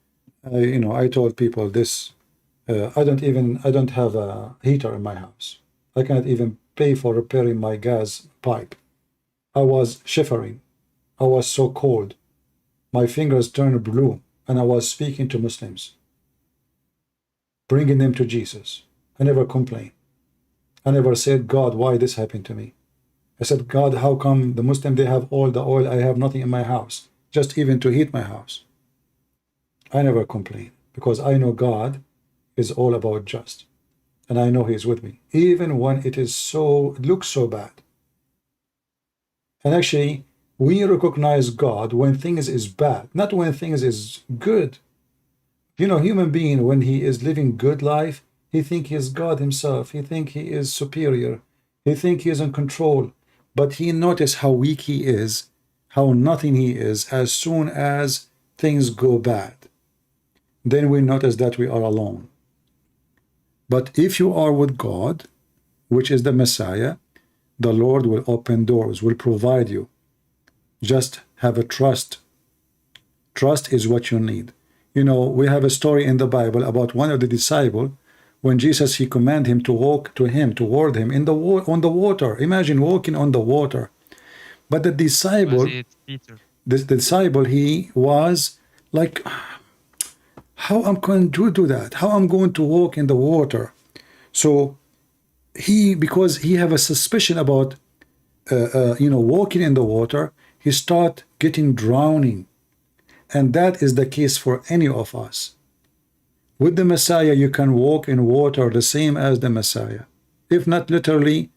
I told people this. I don't have a heater in my house. I cannot even pay for repairing my gas pipe. I was shivering. I was so cold. My fingers turned blue, and I was speaking to Muslims, bringing them to Jesus. I never complained. I never said, God, why this happened to me? I said, God, how come the Muslim, they have all the oil, I have nothing in my house, just even to heat my house? I never complain because I know God is all about just, and I know he's with me, even when it looks so bad. And actually, we recognize God when things is bad, not when things is good. Human being, when he is living good life, he think he is God himself. He think he is superior. He think he is in control. But he notice how weak he is, how nothing he is, as soon as things go bad. Then we notice that we are alone. But if you are with God, which is the Messiah, the Lord will open doors, will provide you. Just have a trust. Trust is what you need. We have a story in the Bible about one of the disciples, when Jesus, he commanded him to walk toward him on the water. Imagine walking on the water. But the disciple, he was like, how I'm going to do that? How I'm going to walk in the water? So because he have a suspicion about walking in the water, he start getting drowning. And that is the case for any of us. With the Messiah, you can walk in water the same as the Messiah. If not literally,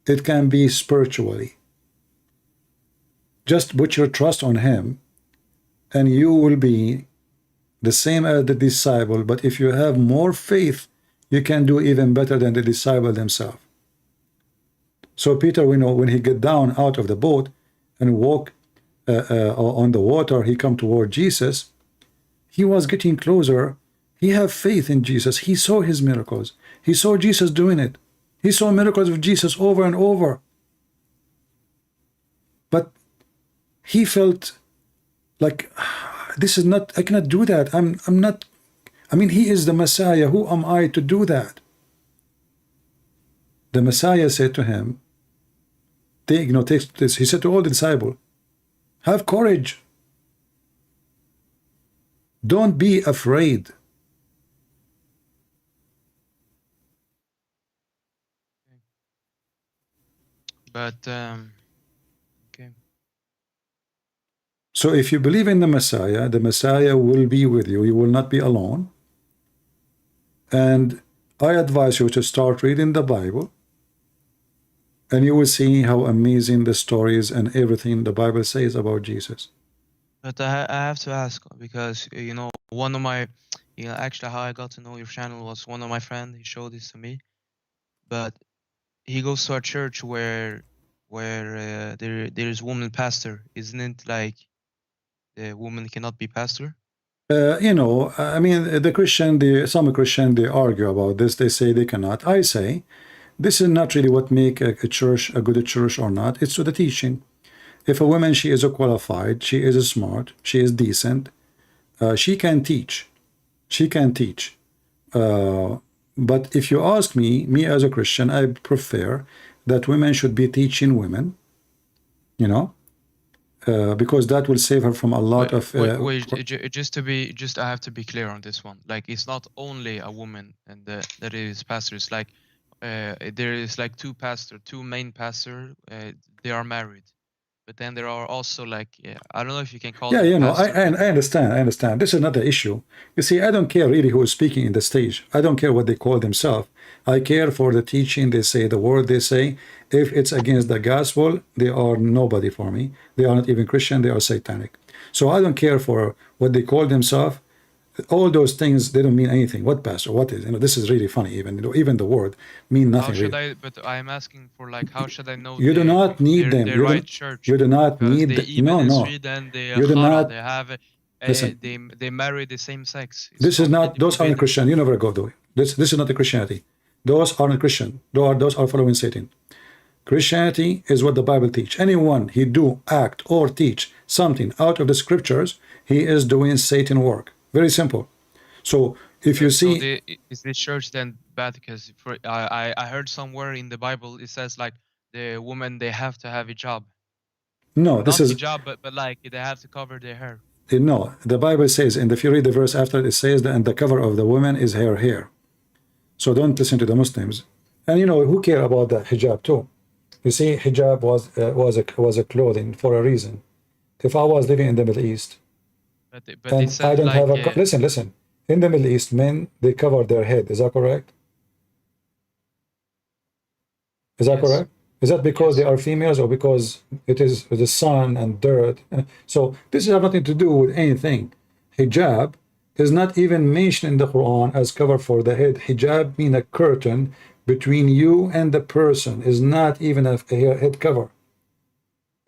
it can be spiritually. Just put your trust on him, and you will be the same as the disciple. But if you have more faith, you can do even better than the disciple themselves. So Peter, we know when he get down out of the boat and walk on the water, he come toward Jesus. He was getting closer. He have faith in Jesus. He saw his miracles. He saw Jesus doing it. He saw miracles of Jesus over and over. But he felt like, this is not, I cannot do that. I'm not, I mean, he is the Messiah. Who am I to do that? The Messiah said to him, take this. He said to all the disciples, have courage. Don't be afraid. But okay. So if you believe in the Messiah will be with you. You will not be alone. And I advise you to start reading the Bible, and you will see how amazing the stories and everything the Bible says about Jesus. But I have to ask, because one of my actually how I got to know your channel was one of my friends. He showed this to me, but he goes to a church where there is woman pastor. Isn't it like the woman cannot be pastor? I mean, some Christian, they argue about this. They say they cannot. I say this is not really what make a church a good church or not. It's to the teaching. If a woman, she is qualified, she is smart, she is decent, she can teach. She can teach. But if you ask me as a Christian, I prefer that women should be teaching women, because that will save her from a lot of. Wait, I have to be clear on this one. Like, it's not only a woman and that is pastors. Like, there is like two main pastors. They are married. But then there are also like, I don't know if you can call them I understand. This is not the issue. You see, I don't care really who is speaking in the stage. I don't care what they call themselves. I care for the teaching they say, the word they say. If it's against the gospel, they are nobody for me. They are not even Christian, they are satanic. So I don't care for what they call themselves. All those things, they don't mean anything. What pastor? What is? This is really funny. Even the word mean nothing. How should really. But I'm asking for, like, how should I know? You do not need them. The right church. You do not need. In Sweden, you do not. They have. Listen, they marry the same sex. This is not. Those aren't Christian. You never go do it. This is not the Christianity. Those aren't Christian. Those are following Satan. Christianity is what the Bible teach. Anyone he do, act, or teach something out of the scriptures, he is doing Satan work. Very simple. So if you see, is this church then bad? Because I heard somewhere in the Bible it says like the woman, they have to have a job. No, this not is a job, but like they have to cover their hair. No, the Bible says, and if you read the verse after, it says that, and the cover of the woman is her hair. So don't listen to the Muslims. And who care about the hijab too? You see, hijab was a clothing for a reason. If I was living in the Middle East, but and I don't have a listen. In the Middle East, men, they cover their head. Is that correct? Is that correct? Is that because they are females or because it is the sun and dirt? So this has nothing to do with anything. Hijab is not even mentioned in the Quran as cover for the head. Hijab means a curtain between you and the person. Is not even a head cover.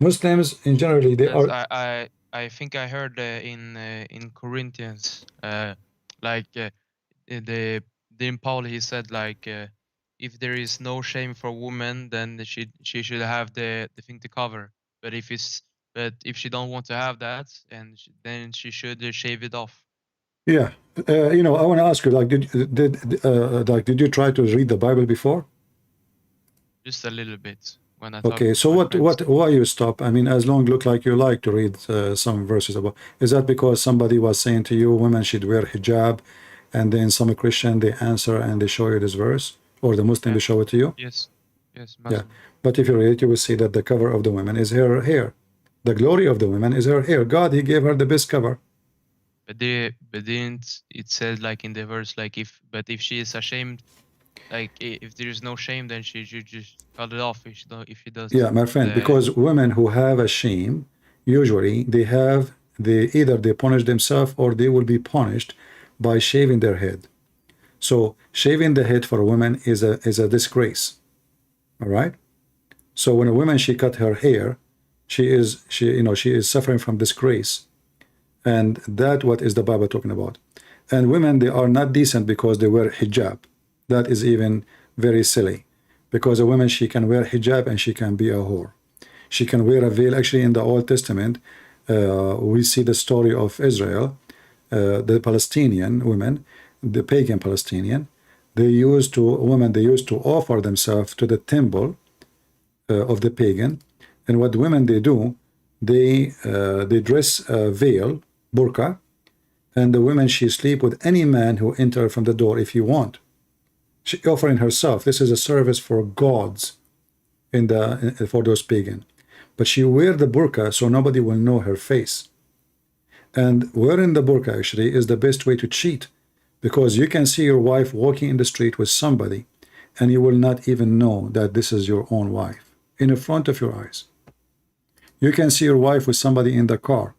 Muslims in generally they are. I think I heard in Corinthians. In Paul he said like if there is no shame for women, then she should have the thing to cover. But if she don't want to have that, then she should shave it off. Yeah, I want to ask you, like, did you try to read the Bible before? Just a little bit. Okay, so why you stop? I mean, as long look like you like to read some verses about. Is that because somebody was saying to you women should wear hijab, and then some Christian they answer and they show you this verse, or the Muslim Yeah. will show it to you. Yes. Yes, Yeah, Muslim. but if you read it, you will see that the cover of the women is her hair. The glory of the women is her hair. God, He gave her the best cover. But didn't it said like in the verse like if she is ashamed, like if there is no shame, then she should just cut it off if she does. Yeah, my friend, because women who have a shame, usually they either they punish themselves or they will be punished by shaving their head. So shaving the head for a woman is a disgrace. All right. So when a woman she cut her hair, she is suffering from disgrace, and that what is the Bible talking about. And women, they are not decent because they wear hijab. That is even very silly, because a woman she can wear hijab and she can be a whore. She can wear a veil. Actually, in the Old Testament, we see the story of Israel, the Palestinian women, the pagan Palestinian. They used to offer themselves to the temple of the pagan, and what women they do, they dress a veil, burqa, and the women she sleep with any man who enter from the door if you want. She offering herself. This is a service for gods for those pagan, but she wear the burqa so nobody will know her face. And wearing the burqa actually is the best way to cheat, because you can see your wife walking in the street with somebody, and you will not even know that this is your own wife in the front of your eyes. You can see your wife with somebody in the car,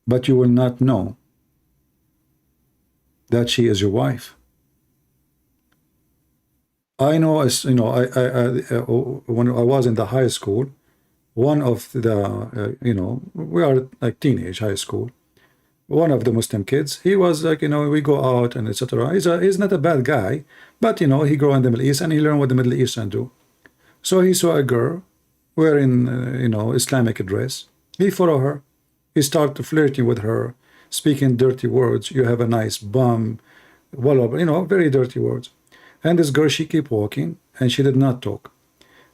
but you will not know that she is your wife. I know, as you know, when I was in the high school, one of the, we are like teenage high school. One of the Muslim kids, he was like, we go out and etc. He's not a bad guy, but he grew in the Middle East and he learned what the Middle Eastern do. So he saw a girl wearing, Islamic dress. He followed her. He started flirting with her, speaking dirty words. You have a nice bum, very dirty words. And this girl, she kept walking, and she did not talk.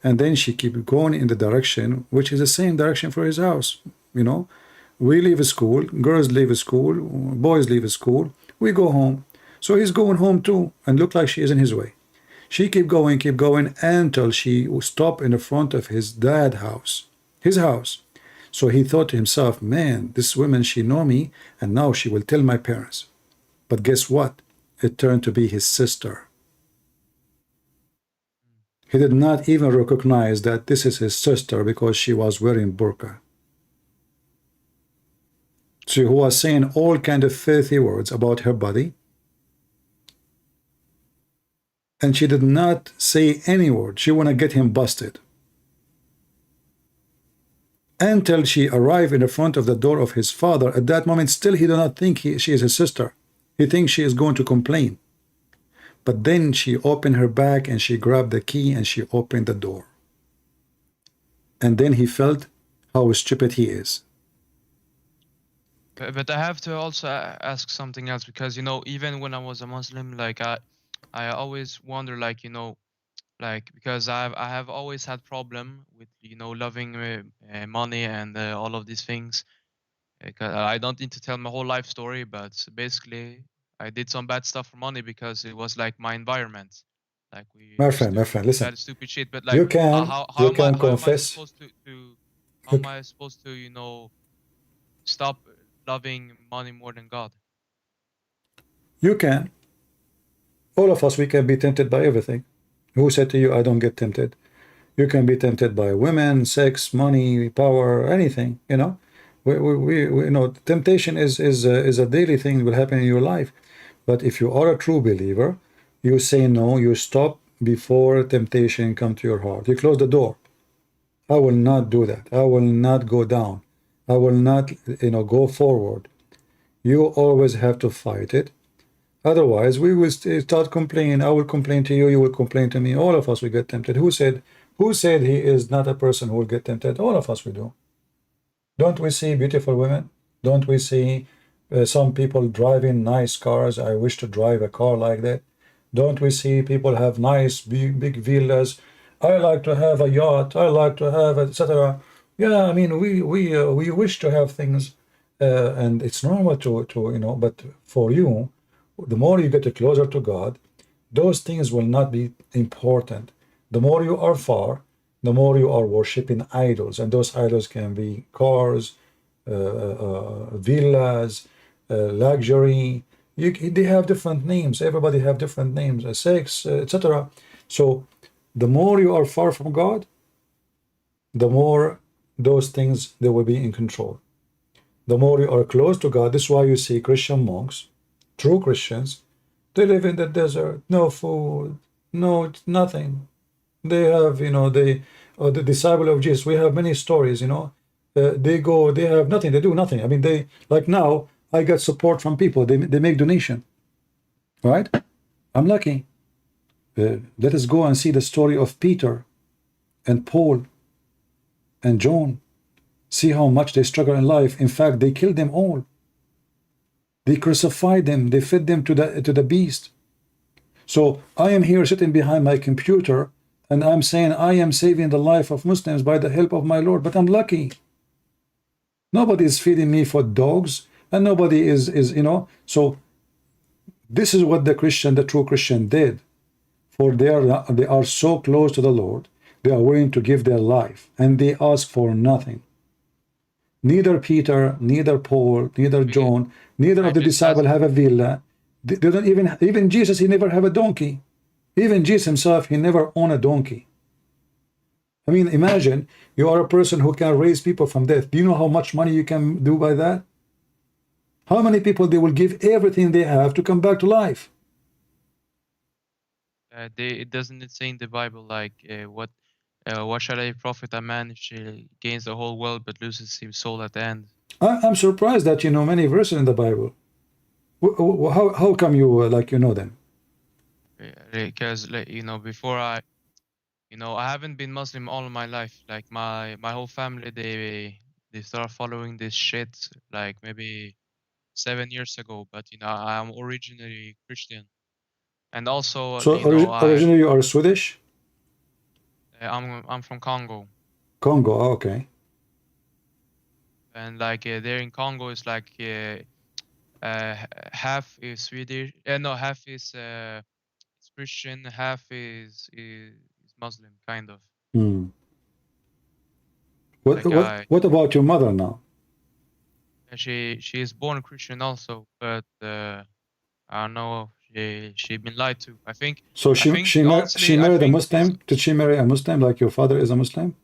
And then she kept going in the direction, which is the same direction for his house. We leave school, girls leave school, boys leave school, we go home. So he's going home too, and looked like she is in his way. She kept going until she stopped in the front of his dad's house, his house. So he thought to himself, man, this woman, she know me, and now she will tell my parents. But guess what? It turned to be his sister. He did not even recognize that this is his sister because she was wearing burqa. So he was saying all kind of filthy words about her body, and she did not say any word. She want to get him busted. Until she arrived in the front of the door of his father. At that moment, still he did not think she is his sister. He thinks she is going to complain. But then she opened her bag and she grabbed the key and she opened the door. And then he felt how stupid he is. But I have to also ask something else, because even when I was a Muslim, like I always wonder, because I have always had problem with loving money and all of these things. I don't need to tell my whole life story, but basically I did some bad stuff for money because it was like my environment. Like we My used friend, to do listen. bad stupid shit. But like You can how am I confess. supposed to how am I supposed to stop loving money more than God? You can. All of us, we can be tempted by everything. Who said to you, I don't get tempted? You can be tempted by women, sex, money, power, anything. Temptation is a daily thing that will happen in your life. But if you are a true believer, you say no, you stop before temptation come to your heart. You close the door. I will not do that. I will not go down. I will not, go forward. You always have to fight it. Otherwise, we will start complaining. I will complain to you. You will complain to me. All of us will get tempted. Who said he is not a person who will get tempted? All of us will do. Don't we see beautiful women? Don't we see some people driving nice cars? I wish to drive a car like that. Don't we see people have nice big villas? I like to have a yacht. I like to have etc. Yeah, I mean we wish to have things, and it's normal to. But for you, the more you get closer to God, those things will not be important. The more you are far, the more you are worshiping idols, and those idols can be cars, villas, luxury. They have different names. Everybody have different names, sex, etc. So the more you are far from God, the more those things they will be in control. The more you are close to God, this is why you see Christian monks, true Christians, they live in the desert, no food, no nothing. They have, the disciple of Jesus. We have many stories, they go, they have nothing, they do nothing. I mean, they, like now, I get support from people, they make donation, right? I'm lucky. Let us go and see the story of Peter and Paul and John. See how much they struggle in life. In fact, they killed them all. They crucified them. They fed them to the beast. So I am here sitting behind my computer, and I'm saying I am saving the life of Muslims by the help of my Lord. But I'm lucky. Nobody is feeding me for dogs, and nobody is. So this is what the true Christian did. For they are so close to the Lord, they are willing to give their life, and they ask for nothing. Neither Peter, neither Paul, neither John, neither of the disciples have a villa. They don't even Jesus, he never have a donkey. Even Jesus himself, he never owned a donkey. I mean, imagine you are a person who can raise people from death. Do you know how much money you can do by that? How many people they will give everything they have to come back to life? It doesn't say in the Bible like what shall I profit a man if he gains the whole world but loses his soul at the end? I'm surprised that you know many verses in the Bible. How come you you know them? Because before I haven't been Muslim all of my life. Like my whole family, they start following this shit like maybe 7 years ago. But I am originally Christian, and also So originally you are Swedish? I'm from Congo. Congo, okay. And like there in Congo is like half is Swedish, no, half is Christian, half is Muslim, kind of. Hmm. Like what about your mother now? she is born Christian also, but I don't know, she been lied to. I think. So she married a Muslim. Did she marry a Muslim like your father is a Muslim?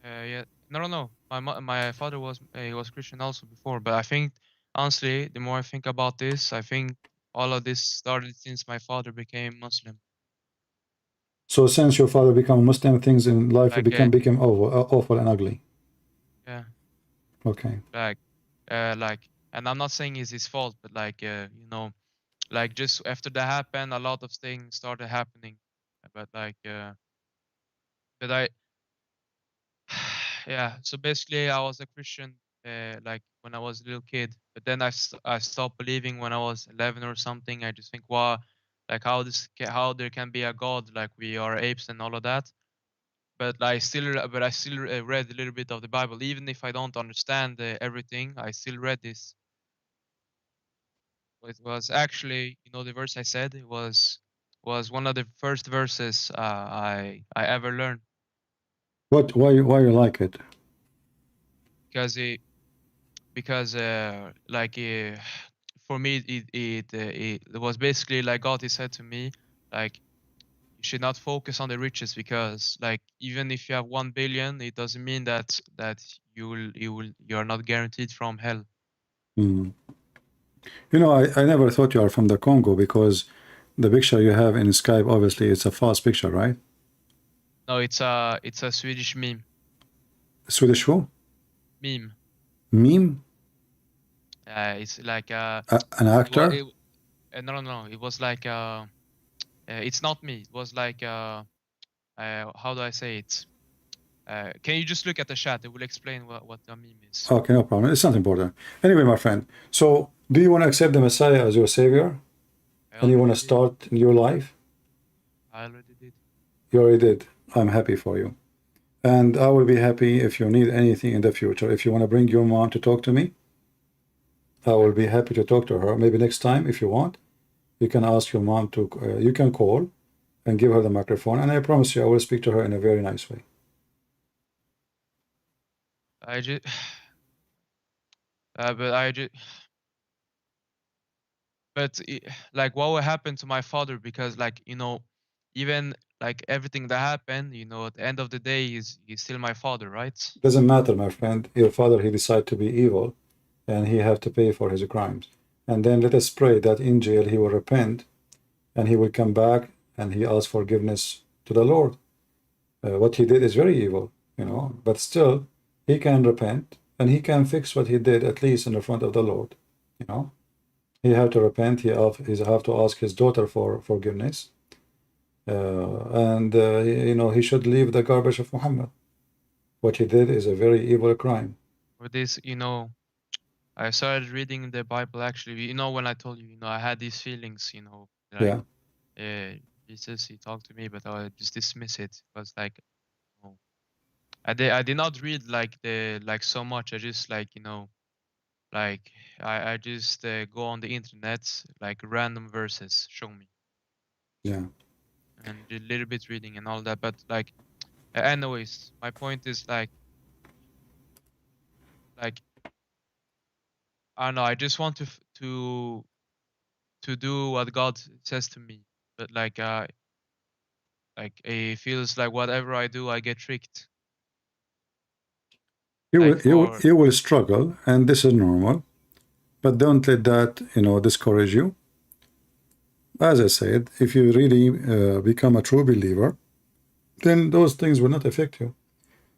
Yeah, no. My father was he was Christian also before, but I think honestly, the more I think about this, I think all of this started since my father became Muslim. So since your father became Muslim, things in life Like, became awful and ugly. Yeah. Okay. Like, and I'm not saying it's his fault, but like, like just after that happened, a lot of things started happening. But like, but I, yeah. So basically, I was a Christian, like when I was a little kid. But then I stopped believing when I was 11 or something. I just think, wow, like how there can be a God, like we are apes and all of that. But I still read a little bit of the Bible, even if I don't understand everything. I still read this. It was actually, the verse I said, it was one of the first verses I ever learned. Why you like it? Because like for me it was basically like God, he said to me, like, you should not focus on the riches, because like even if you have 1 billion, it doesn't mean that you are not guaranteed from hell. Mm. I never thought you are from the Congo, because the picture you have in Skype, obviously it's a false picture, right? No, it's a Swedish meme. Swedish who? Meme. Meme? It's like an actor? No. It was like it's not me. It was like how do I say it? Can you just look at the chat? It will explain what the meme is. Okay, no problem. It's not important. Anyway, my friend. So, do you want to accept the Messiah as your savior? And you want to start your life? I already did. You already did. I'm happy for you. And I will be happy if you need anything in the future. If you want to bring your mom to talk to me, I will be happy to talk to her. Maybe next time if you want. you can ask your mom to, you can call and give her the microphone, and I promise you I will speak to her in a very nice way. I just, but I just, but like what will happen to my father? Because like, you know, even like everything that happened, you know, at the end of the day, he's still my father, right? Doesn't matter, my friend. Your father, he decided to be evil, and he have to pay for his crimes. And then let us pray that in jail he will repent, and he will come back, and he ask forgiveness to the Lord. What he did is very evil, you know, but still he can repent, and he can fix what he did, at least in the front of the Lord, you know. He have to repent. He have to ask his daughter for forgiveness, and you know, he should leave the garbage of Muhammad. What he did is a very evil crime. For this, you know, I started reading the Bible actually. You know, when I told you, you know, I had these feelings, you know, like Jesus, he talked to me, but I just dismiss it because like, you know, I did not read like so much. I just like, you know, like I just go on the internet, like random verses show me. Yeah. And a little bit reading and all that, but like, anyways, my point is like I don't know. I just want to do what God says to me, but like it feels like whatever I do, I get tricked. Like You will struggle, and this is normal, but don't let that, you know, discourage you. As I said, if you really become a true believer, then those things will not affect you.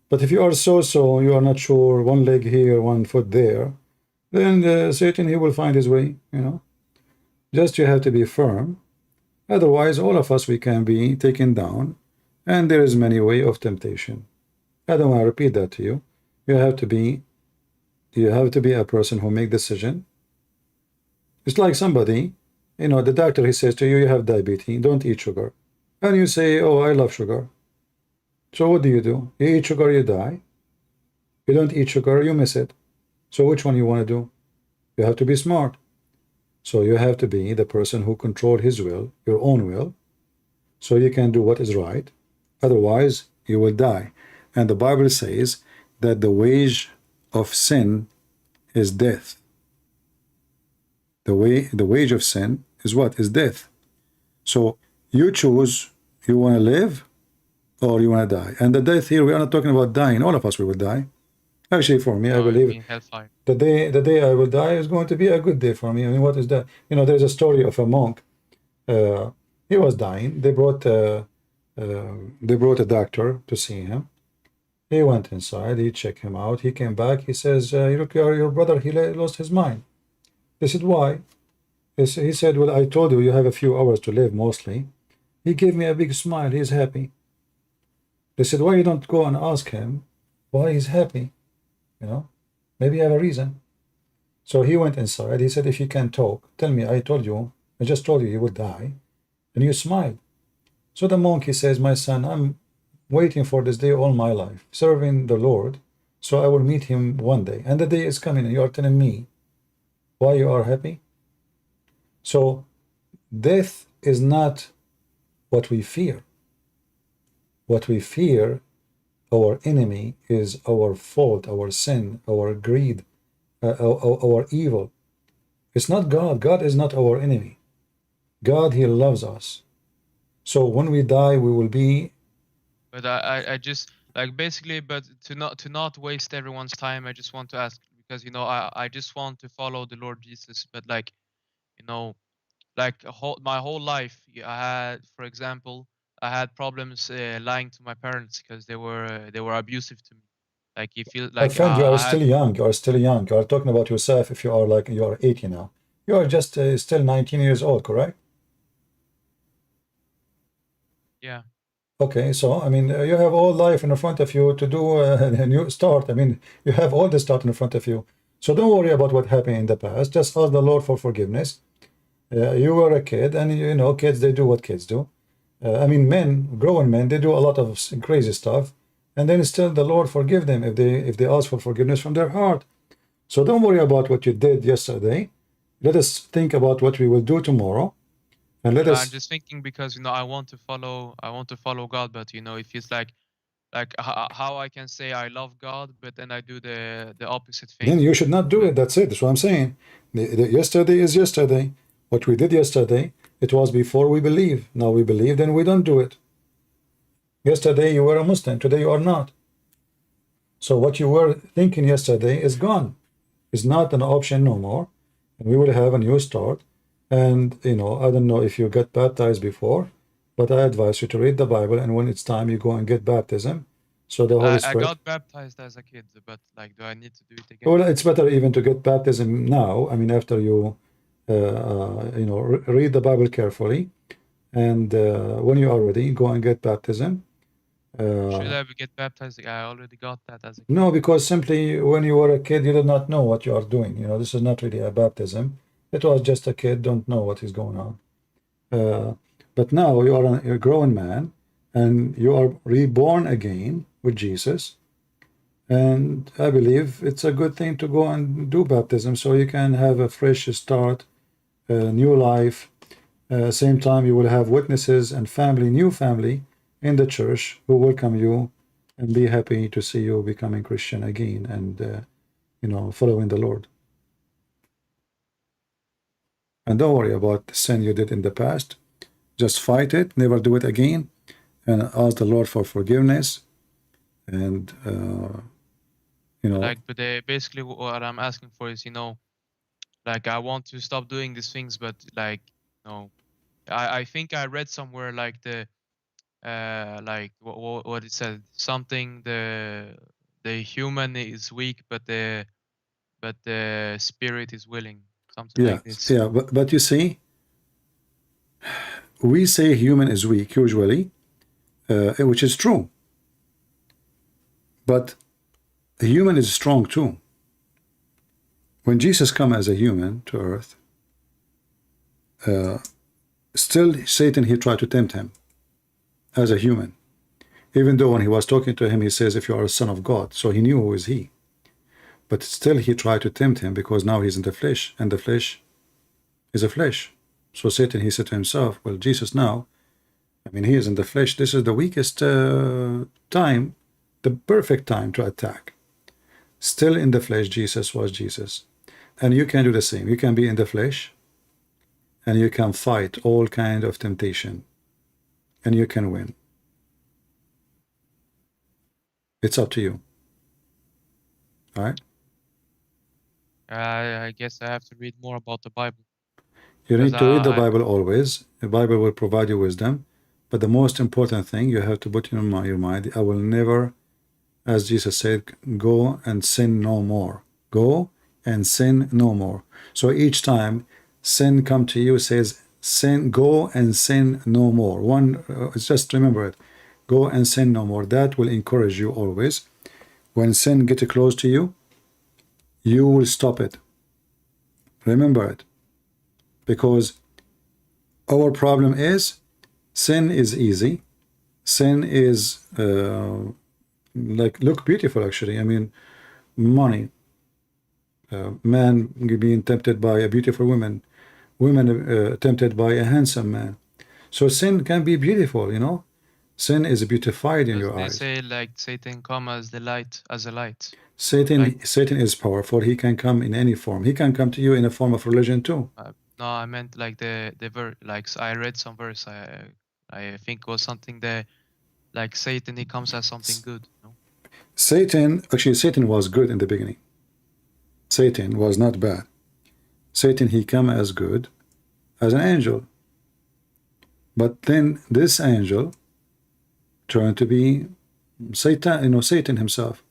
But if you are so, you are not sure, one leg here, one foot there, then Satan, he will find his way, you know. Just you have to be firm. Otherwise, all of us, we can be taken down, and there is many way of temptation. I don't want to repeat that to you. You have to be a person who make decision. It's like somebody, you know, the doctor, he says to you, you have diabetes, don't eat sugar. And you say, oh, I love sugar. So what do? You eat sugar, you die. You don't eat sugar, you miss it. So which one you want to do? You have to be smart. So you have to be the person who control his will, your own will, so you can do what is right. Otherwise, you will die. And the Bible says that the wage of sin is death. The wage of sin is what? Is death. So you choose, you want to live or you want to die. And the death here, we are not talking about dying. All of us, we will die. Actually, for me, I believe the day I will die is going to be a good day for me. I mean, what is that? You know, there's a story of a monk. He was dying. They brought a doctor to see him. He went inside. He checked him out. He came back. He says, "Look, your brother, he lost his mind." They said, "Why?" He said, "Well, I told you, you have a few hours to live mostly." He gave me a big smile. He's happy. They said, "Why you don't go and ask him why he's happy? You know, maybe you have a reason." So he went inside. He said, "If you can talk, tell me, I just told you he would die, and you smiled." So the monk, he says, "My son, I'm waiting for this day all my life, serving the Lord, so I will meet him one day. And the day is coming, and you are telling me why you are happy?" So death is not what we fear. What we fear, our enemy, is our fault, our sin, our greed, our evil. It's not God. God is not our enemy. God, he loves us. So when we die, we will be. But I just like basically, but to not waste everyone's time, I just want to ask, because you know I just want to follow the Lord Jesus, but like, you know, like my whole life I had, for example, I had problems lying to my parents because they were abusive to me. Like you feel like My friend, you are still young. You are still young. You are talking about yourself. If you are like, you are 80 now, you are just still 19 years old, correct? Yeah. Okay, so I mean, you have all life in front of you to do a new start. I mean, you have all the start in front of you. So don't worry about what happened in the past. Just ask the Lord for forgiveness. You were a kid, and you know, kids, they do what kids do. I mean, grown men, they do a lot of crazy stuff, and then still the Lord forgive them if they ask for forgiveness from their heart. So don't worry about what you did yesterday. Let us think about what we will do tomorrow. And let I'm us, just thinking because I want to follow God, but it feels like how I can say I love God, but then I do the opposite then thing. you should not do But it. That's it. That's what I'm saying. Yesterday is yesterday. What we did yesterday, it was before we believe. Now we believe, then we don't do it. Yesterday you were a Muslim. Today you are not. So what you were thinking yesterday is gone. It's not an option no more. And we will have a new start. And I don't know if you get baptized before, but I advise you to read the Bible, and when it's time, you go and get baptism. So the Holy I Spirit. got baptized as a kid, but do I need to do it again? Well, it's better even to get baptism now. I mean, after you, read the Bible carefully, and when you are ready, go and get baptism. Should I get baptized? I already got that as a kid. No, because simply when you were a kid, you did not know what you are doing. This is not really a baptism. It was just a kid, don't know what is going on. But now you are a grown man, and you are reborn again with Jesus. And I believe it's a good thing to go and do baptism so you can have a fresh start, a new life. Same time, you will have witnesses and family, new family in the church who welcome you and be happy to see you becoming Christian again and, following the Lord. And don't worry about the sin you did in the past. Just fight it, never do it again, and ask the Lord for forgiveness. And, But basically what I'm asking for is, I want to stop doing these things, but I think I read somewhere what it said, something the human is weak, but the spirit is willing, something like this. Yeah, but you see, we say human is weak usually, which is true. But a human is strong too. When Jesus came as a human to earth, still Satan, he tried to tempt him as a human. Even though when he was talking to him, he says, if you are a son of God. So he knew who is he. But still he tried to tempt him because now he's in the flesh, and the flesh is a flesh. So Satan, he said to himself, well, Jesus now, he is in the flesh. This is the weakest time, the perfect time to attack. Still in the flesh, Jesus was Jesus. And you can do the same. You can be in the flesh, and you can fight all kind of temptation, and you can win. It's up to you. All right? I guess I have to read more about the Bible. You need to read the I- Bible always. The Bible will provide you wisdom. But the most important thing you have to put in your mind, I will never, as Jesus said, go and sin no more. Go and sin no more. So each time sin come to you, says, sin, go and sin no more. Just remember it. Go and sin no more. That will encourage you always. When sin get close to you, you will stop it. Remember it. Because our problem is sin is easy. Sin is look beautiful actually. Money. Man being tempted by a beautiful woman. Women tempted by a handsome man. So sin can be beautiful, Sin is beautified in your they eyes. say Satan come as a light. Satan is powerful. He can come in any form. He can come to you in a form of religion too. No, I meant the verse. I read some verse. I think it was something that Satan, he comes as something good. Satan was good in the beginning. Satan was not bad. Satan, he came as good as an angel. But then this angel turned to be Satan himself.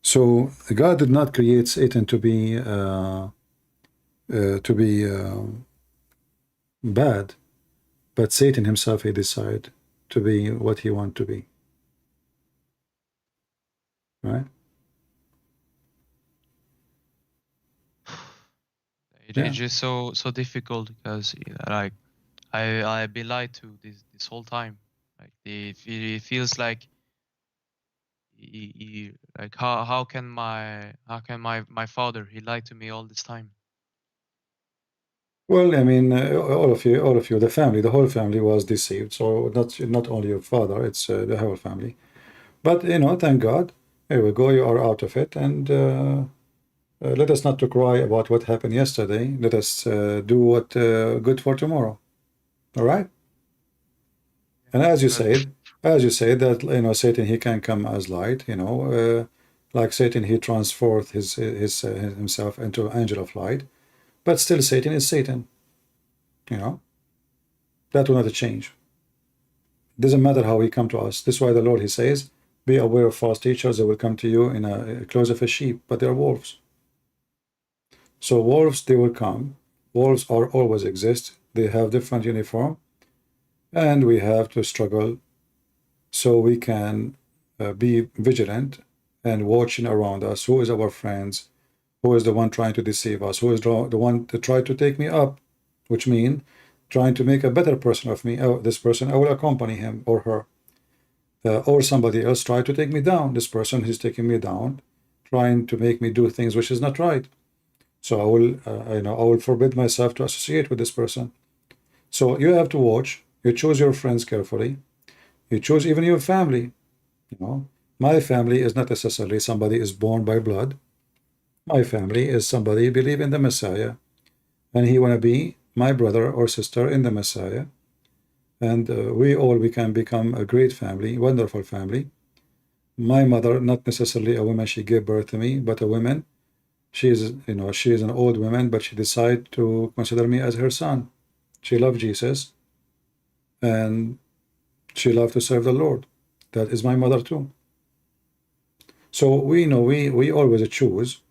So God did not create Satan to be bad, but Satan himself, he decided to be what he wanted to be. Right? It's just so difficult because I've been lied to this whole time. It feels like how can my father, he lied to me all this time. Well, I mean, all of you, the family, the whole family was deceived. So not only your father, it's the whole family. But you know, thank God, here we go. You are out of it, and let us not to cry about what happened yesterday. Let us do what good for tomorrow. All right. And as you said that you know Satan he can come as light. You know, like Satan he transformed himself into an angel of light, but still Satan is Satan. You know that will not change. It doesn't matter how he come to us. This is why the Lord he says, "Be aware of false teachers. They will come to you in a clothes of a sheep, but they are wolves." So wolves they will come. Wolves are always exist. They have different uniform, and we have to struggle so we can be vigilant and watching around us. Who is our friends? Who is the one trying to deceive us? Who is the one to try to take me up? Which means trying to make a better person of me. Oh, this person, I will accompany him or her. Or somebody else try to take me down. This person who's taking me down, trying to make me do things which is not right. So I will, I will forbid myself to associate with this person. So you have to watch. You choose your friends carefully. You choose even your family. You know, my family is not necessarily somebody is born by blood. My family is somebody believe in the Messiah, and he want to be my brother or sister in the Messiah. And we can become a great family, wonderful family. My mother, not necessarily a woman, she gave birth to me, but a woman. She is, she is an old woman, but she decided to consider me as her son. She loved Jesus, and she loved to serve the Lord. That is my mother too. So we know we always choose.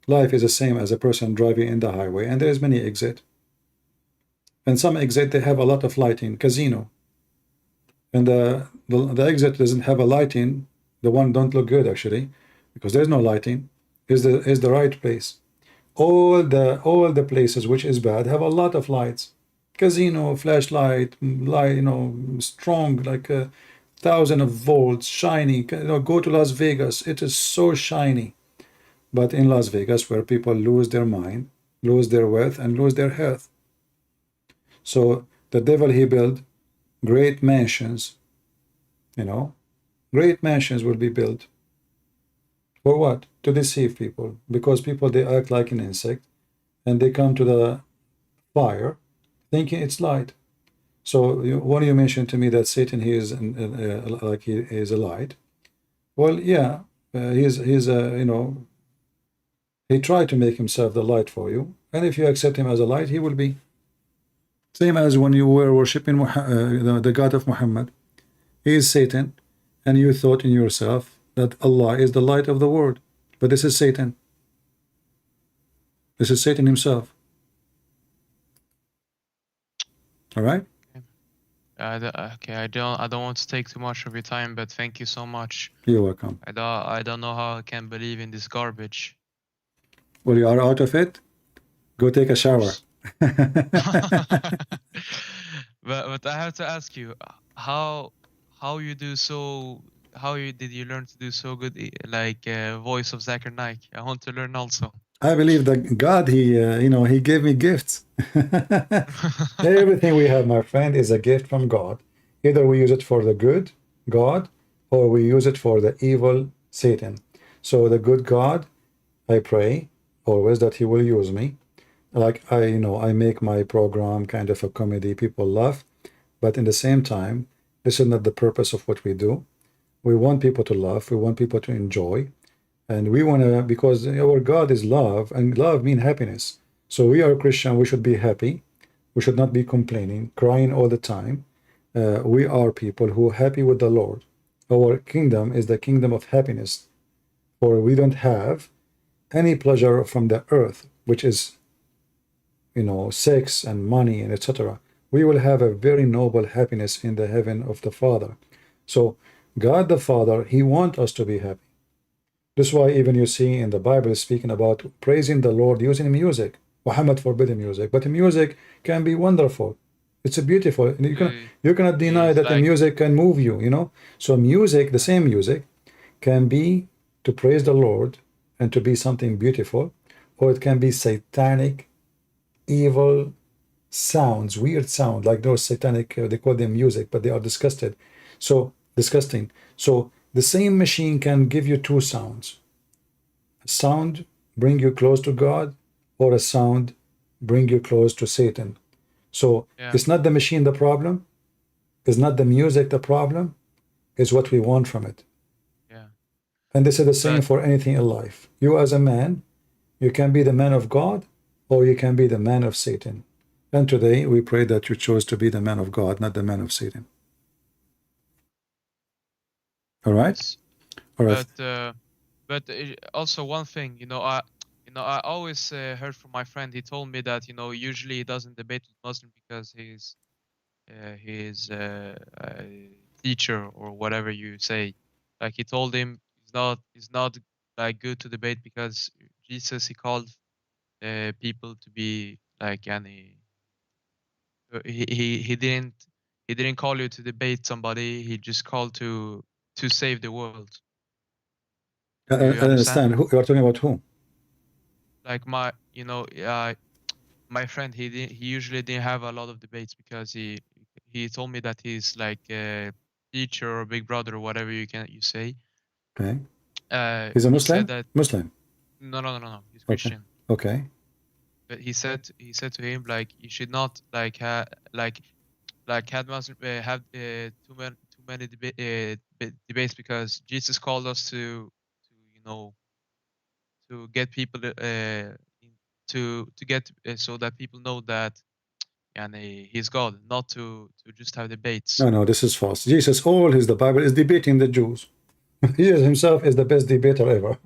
Life is the same as a person driving in the highway, and there is many exit. And some exit they have a lot of lighting, casino. And the exit doesn't have a lighting. The one don't look good actually, because there's no lighting. Is the right place. All the places which is bad have a lot of lights. Casino, flashlight, light, strong, like 1,000 of volts, shiny. Go to Las Vegas, it is so shiny. But in Las Vegas, where people lose their mind, lose their wealth, and lose their health. So the devil he built great mansions. Great mansions will be built. For what? To deceive people. Because people they act like an insect, and they come to the fire thinking it's light. So when you mentioned to me that Satan he is like he is a light, well, yeah, he's he tried to make himself the light for you, and if you accept him as a light, he will be. Same as when you were worshiping the God of Muhammad. He is Satan, and you thought in yourself that Allah is the light of the world, but this is Satan. This is Satan himself. All right. Okay, I don't want to take too much of your time, but thank you so much. You're welcome. I don't know how I can believe in this garbage. Well, you are out of it. Go take a shower. But I have to ask you, how did you learn to do so good, like voice of Zakir Naik? I want to learn also. I believe that God, he gave me gifts. Everything we have, my friend, is a gift from God. Either we use it for the good God, or we use it for the evil Satan. So the good God, I pray always that he will use me. Like I make my program kind of a comedy, people laugh, but in the same time, this is not the purpose of what we do. We want people to laugh, we want people to enjoy, and we want to, because our God is love, and love means happiness. So we are Christian, we should be happy. We should not be complaining, crying all the time. We are people who are happy with the Lord. Our kingdom is the kingdom of happiness, for we don't have any pleasure from the earth, which is sex and money and etc. We will have a very noble happiness in the heaven of the Father. So God the Father, he wants us to be happy. This is why even you see in the Bible speaking about praising the Lord using music. Muhammad forbidden music, but the music can be wonderful. It's a beautiful. You cannot deny that the music can move you. So music, the same music, can be to praise the Lord and to be something beautiful, or it can be satanic evil sounds, weird sound, like those satanic, they call them music, but they are disgusted. So disgusting. So the same machine can give you two sounds. A sound bring you close to God, or a sound bring you close to Satan. So Yeah. it's not the machine the problem, it's not the music the problem, it's what we want from it. Yeah. And this is the same But for anything in life. You as a man, you can be the man of God, or you can be the man of Satan. And today we pray that you chose to be the man of God, not the man of Satan. All right? yes, All right. but also one thing, I always heard from my friend. He told me that usually he doesn't debate with Muslim because he's his teacher or whatever you say. Like he told him it's not like good to debate because Jesus, he called people to be like yani he didn't call you to debate somebody. He just called to save the world. I Do you understand? understand. Who, you are talking about who? Like my friend, he usually didn't have a lot of debates because he told me that he's like a teacher or big brother or whatever you say. Okay. He's a He said Muslim? that Muslim. no, he's Okay. Christian. Okay. But he said to him like you should not like had Muslim have too many debates because Jesus called us to to get people to get so that people know that and he's God, not to just have debates. No, this is false. Jesus, all his the Bible is debating the Jews. He himself is the best debater ever.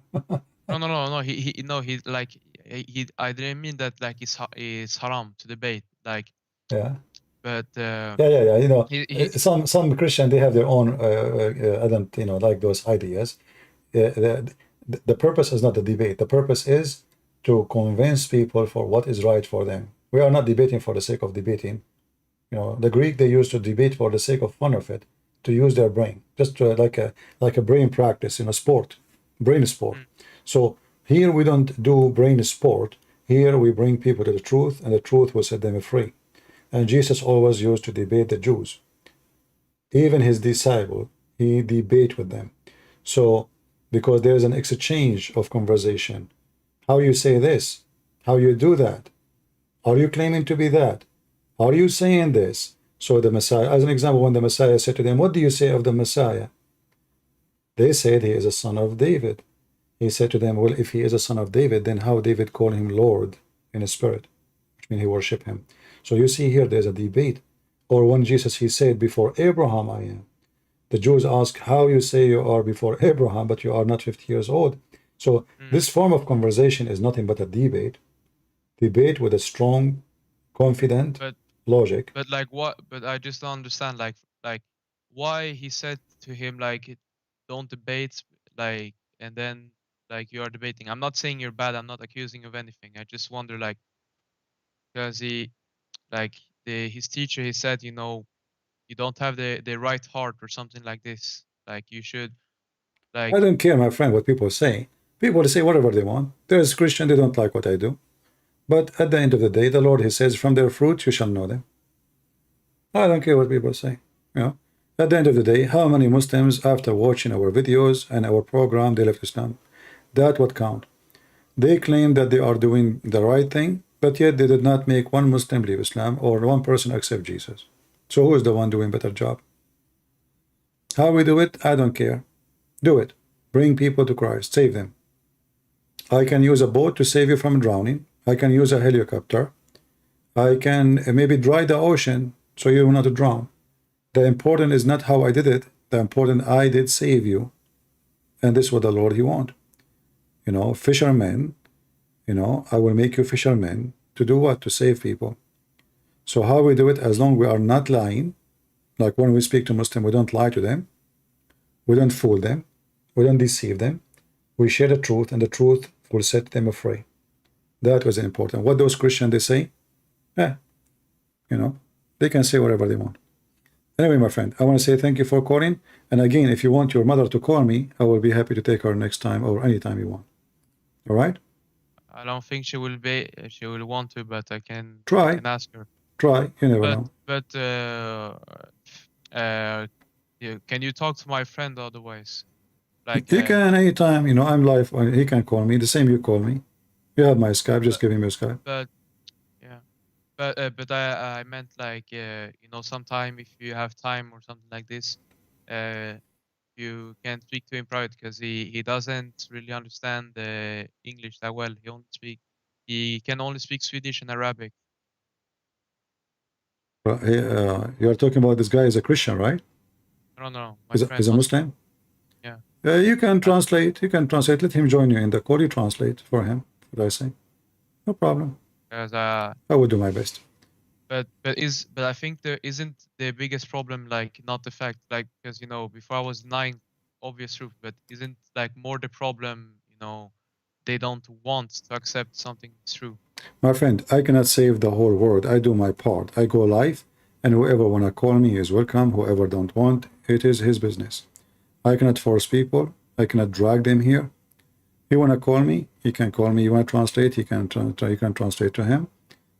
No. He no. He like he. I didn't mean that like it's haram to debate. Like, Yeah. but Yeah. You know, he some Christian, they have their own. I don't, like those ideas. The purpose is not the debate. The purpose is to convince people for what is right for them. We are not debating for the sake of debating. The Greek, they used to debate for the sake of fun of it, to use their brain, just to, like a brain practice in a sport, brain sport. So here we don't do brain sport. Here we bring people to the truth, and the truth will set them free. And Jesus always used to debate the Jews. Even his disciple, he debate with them. So because there's an exchange of conversation. How you say this? How you do that? Are you claiming to be that? Are you saying this? So the Messiah, as an example, when the Messiah said to them, what do you say of the Messiah? They said he is a son of David. He said to them, well, if he is a son of David, then how David called him Lord in his spirit, which means he worshiped him. So you see here, there's a debate. Or when Jesus, he said, before Abraham I am. The Jews ask, how you say you are before Abraham, but you are not 50 years old. So this form of conversation is nothing but a debate. Debate with a strong, confident logic. But like what? But I just don't understand like why he said to him like don't debate like and then like you are debating. I'm not saying you're bad. I'm not accusing you of anything. I just wonder like because he like his teacher he said you don't have the right heart or something like this. Like you should like I don't care, my friend, what people say. People say whatever they want. There's Christian, they don't like what I do. But at the end of the day, the Lord, he says, from their fruit you shall know them. I don't care what people say. At the end of the day, how many Muslims, after watching our videos and our program, they left Islam? That what count. They claim that they are doing the right thing, but yet they did not make one Muslim leave Islam or one person accept Jesus. So who is the one doing better job? How we do it, I don't care. Do it. Bring people to Christ. Save them. I can use a boat to save you from drowning. I can use a helicopter. I can maybe dry the ocean so you will not drown. The important is not how I did it. The important I did save you. And this is what the Lord, he want. Fishermen, I will make you fishermen to do what? To save people. So how we do it, as long as we are not lying, like when we speak to Muslims, we don't lie to them. We don't fool them. We don't deceive them. We share the truth, and the truth will set them free. That was important. What those Christians, they say, they can say whatever they want. Anyway, my friend, I want to say thank you for calling. And again, if you want your mother to call me, I will be happy to take her next time or anytime you want. All right? I don't think she will be. She will want to, but I can Try, ask her. try. You never know. But can you talk to my friend otherwise? Like You can anytime. You know, I'm live. He can call me. The same you call me. You have my Skype. Just give him your Skype. but yeah, but I meant like you know, sometime if you have time or something like this, you can speak to him private, because he doesn't really understand English that well. He can only speak Swedish and Arabic. You're talking about this guy is a Christian, right? No, my Is friend. a Muslim? Yeah. You can translate. You can translate. Let him join you in the call. You translate for him. What I say? No problem. Because I will do my best. but I think there isn't the biggest problem, like not the fact, like, because you know, before I was denying obvious truth, but isn't like more the problem, you know, they don't want to accept something is true. My friend, I cannot save the whole world. I do my part. I go live, and whoever wanna call me is welcome. Whoever don't want, it is his business. I cannot force people. I cannot drag them here. He wanna call me, he can call me. You wanna translate, you can translate to him,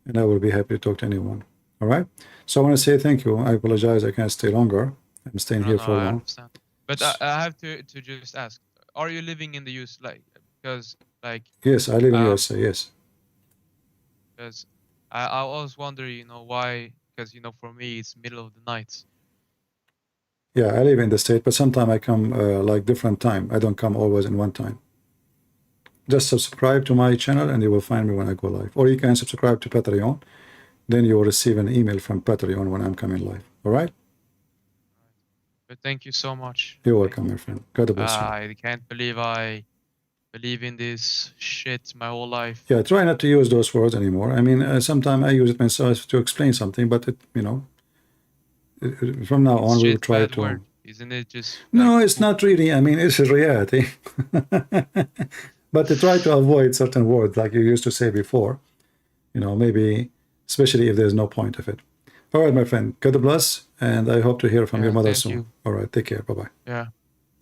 and I will be happy to talk to anyone. All right. So I want to say thank you. I apologize. I can't stay longer. I'm staying here for I long. understand. But I have to just ask: are you living in the US? Like, because like Yes, I live in USA. Yes. because I always wonder, you know, why? Because you know, for me, it's middle of the night. Yeah, I live in the state, but sometimes I come like different time. I don't come always in one time. Just subscribe to my channel, and you will find me when I go live. Or you can subscribe to Patreon. Then you will receive an email from Patreon when I'm coming live. All right? But thank you so much. You're welcome, my friend. God bless you. I can't believe I believe in this shit my whole life. Yeah, try not to use those words anymore. I mean, sometimes I use it myself to explain something, but it, you know, from now on we will try to. Word, isn't it? Just no, like, it's not really. I mean, it's a reality. But to try to avoid certain words like you used to say before, you know, maybe, especially if there's no point of it. All right, my friend. God bless, and I hope to hear from your mother soon. you. All right, take care. Bye-bye. Yeah.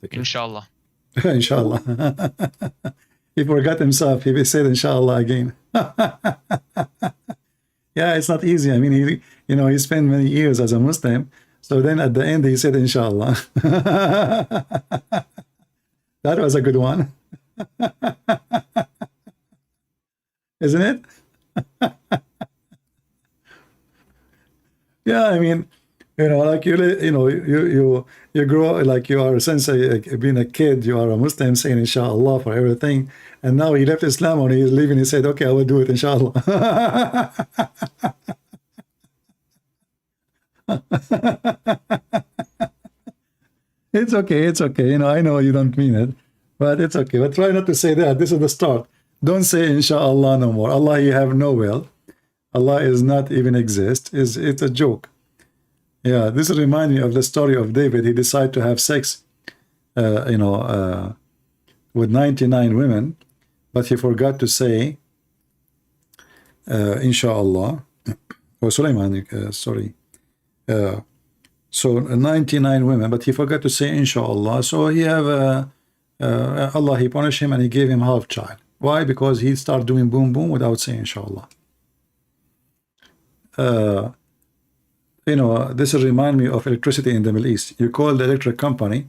Take care. Inshallah. Inshallah. He forgot himself. He said inshallah again. Yeah, it's not easy. I mean, he spent many years as a Muslim. So then at the end, he said inshallah. That was a good one. Isn't it? Yeah, I mean, like you grow like you are, since being a kid, you are a Muslim saying inshallah for everything, and now he left Islam and he's leaving. He said, "Okay, I will do it inshallah." It's okay. It's okay. I know you don't mean it, but it's okay. But try not to say that. This is the start. Don't say inshallah no more. Allah, you have no will. Allah is not even exist. It's a joke. Yeah, this reminds me of the story of David. He decided to have sex, with 99 women, but he forgot to say, inshallah. Oh, Sulaiman, sorry. So 99 women, but he forgot to say inshallah. So he have Allah, he punished him and he gave him half child. Why? Because he started doing boom boom without saying inshallah. This remind me of electricity in the Middle East. You call the electric company,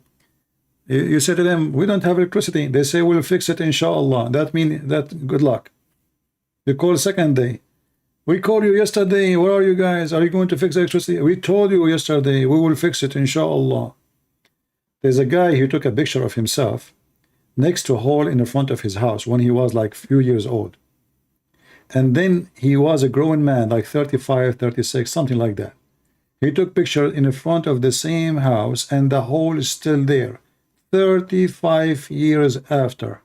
you say to them, we don't have electricity. They say, we'll fix it inshallah. That means that good luck. You call second day, we called you yesterday, where are you guys? Are you going to fix electricity? We told you yesterday, we will fix it inshallah. There's a guy who took a picture of himself next to a hole in the front of his house when he was like few years old. And then he was a grown man, like 35, 36, something like that. He took picture in the front of the same house and the hole is still there, 35 years after.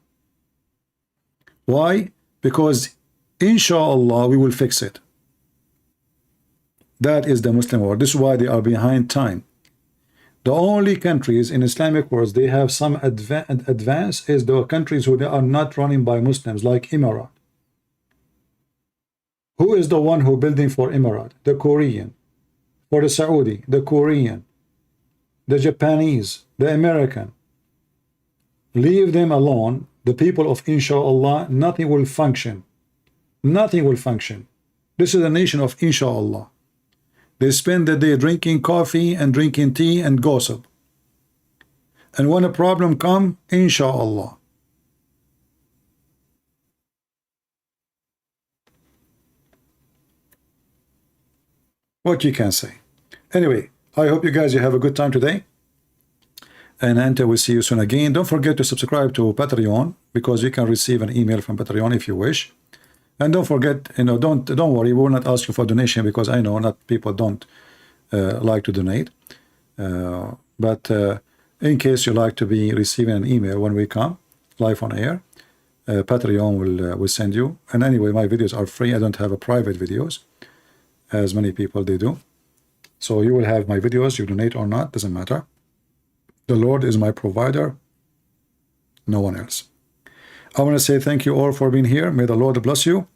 Why? Because inshallah we will fix it. That is the Muslim world. This is why they are behind time. The only countries in Islamic world they have some advance is the countries who they are not running by Muslims, like Emirat. Who is the one who building for Emirat? The Korean. For the Saudi, the Korean. The Japanese, the American. Leave them alone. the people of inshallah, nothing will function. Nothing will function. This is a nation of inshallah. They spend the day drinking coffee and drinking tea and gossip. And when a problem comes, inshallah. What you can say. Anyway, I hope you guys have a good time today. And until we see you soon again, don't forget to subscribe to Patreon, because you can receive an email from Patreon if you wish. And don't forget, don't worry, we will not ask you for donation, because I know not people don't like to donate. But in case you like to be receiving an email when we come live on air, Patreon will send you. And anyway, my videos are free. I don't have a private videos, as many people they do. So you will have my videos, you donate or not, doesn't matter. The Lord is my provider, no one else. I want to say thank you all for being here. May the Lord bless you.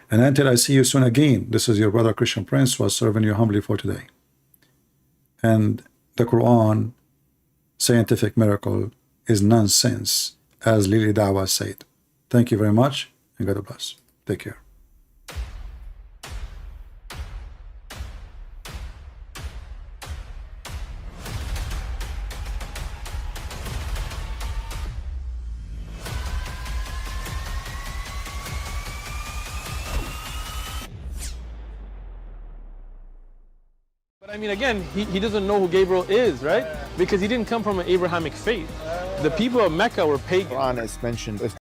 And until I see you soon again, this is your brother Christian Prince, was serving you humbly for today. And the Quran, scientific miracle, is nonsense, as Lily Dawah said. Thank you very much, and God bless. Take care. But I mean, again, he doesn't know who Gabriel is, right? Because he didn't come from an Abrahamic faith. The people of Mecca were pagan. Quran is mentioned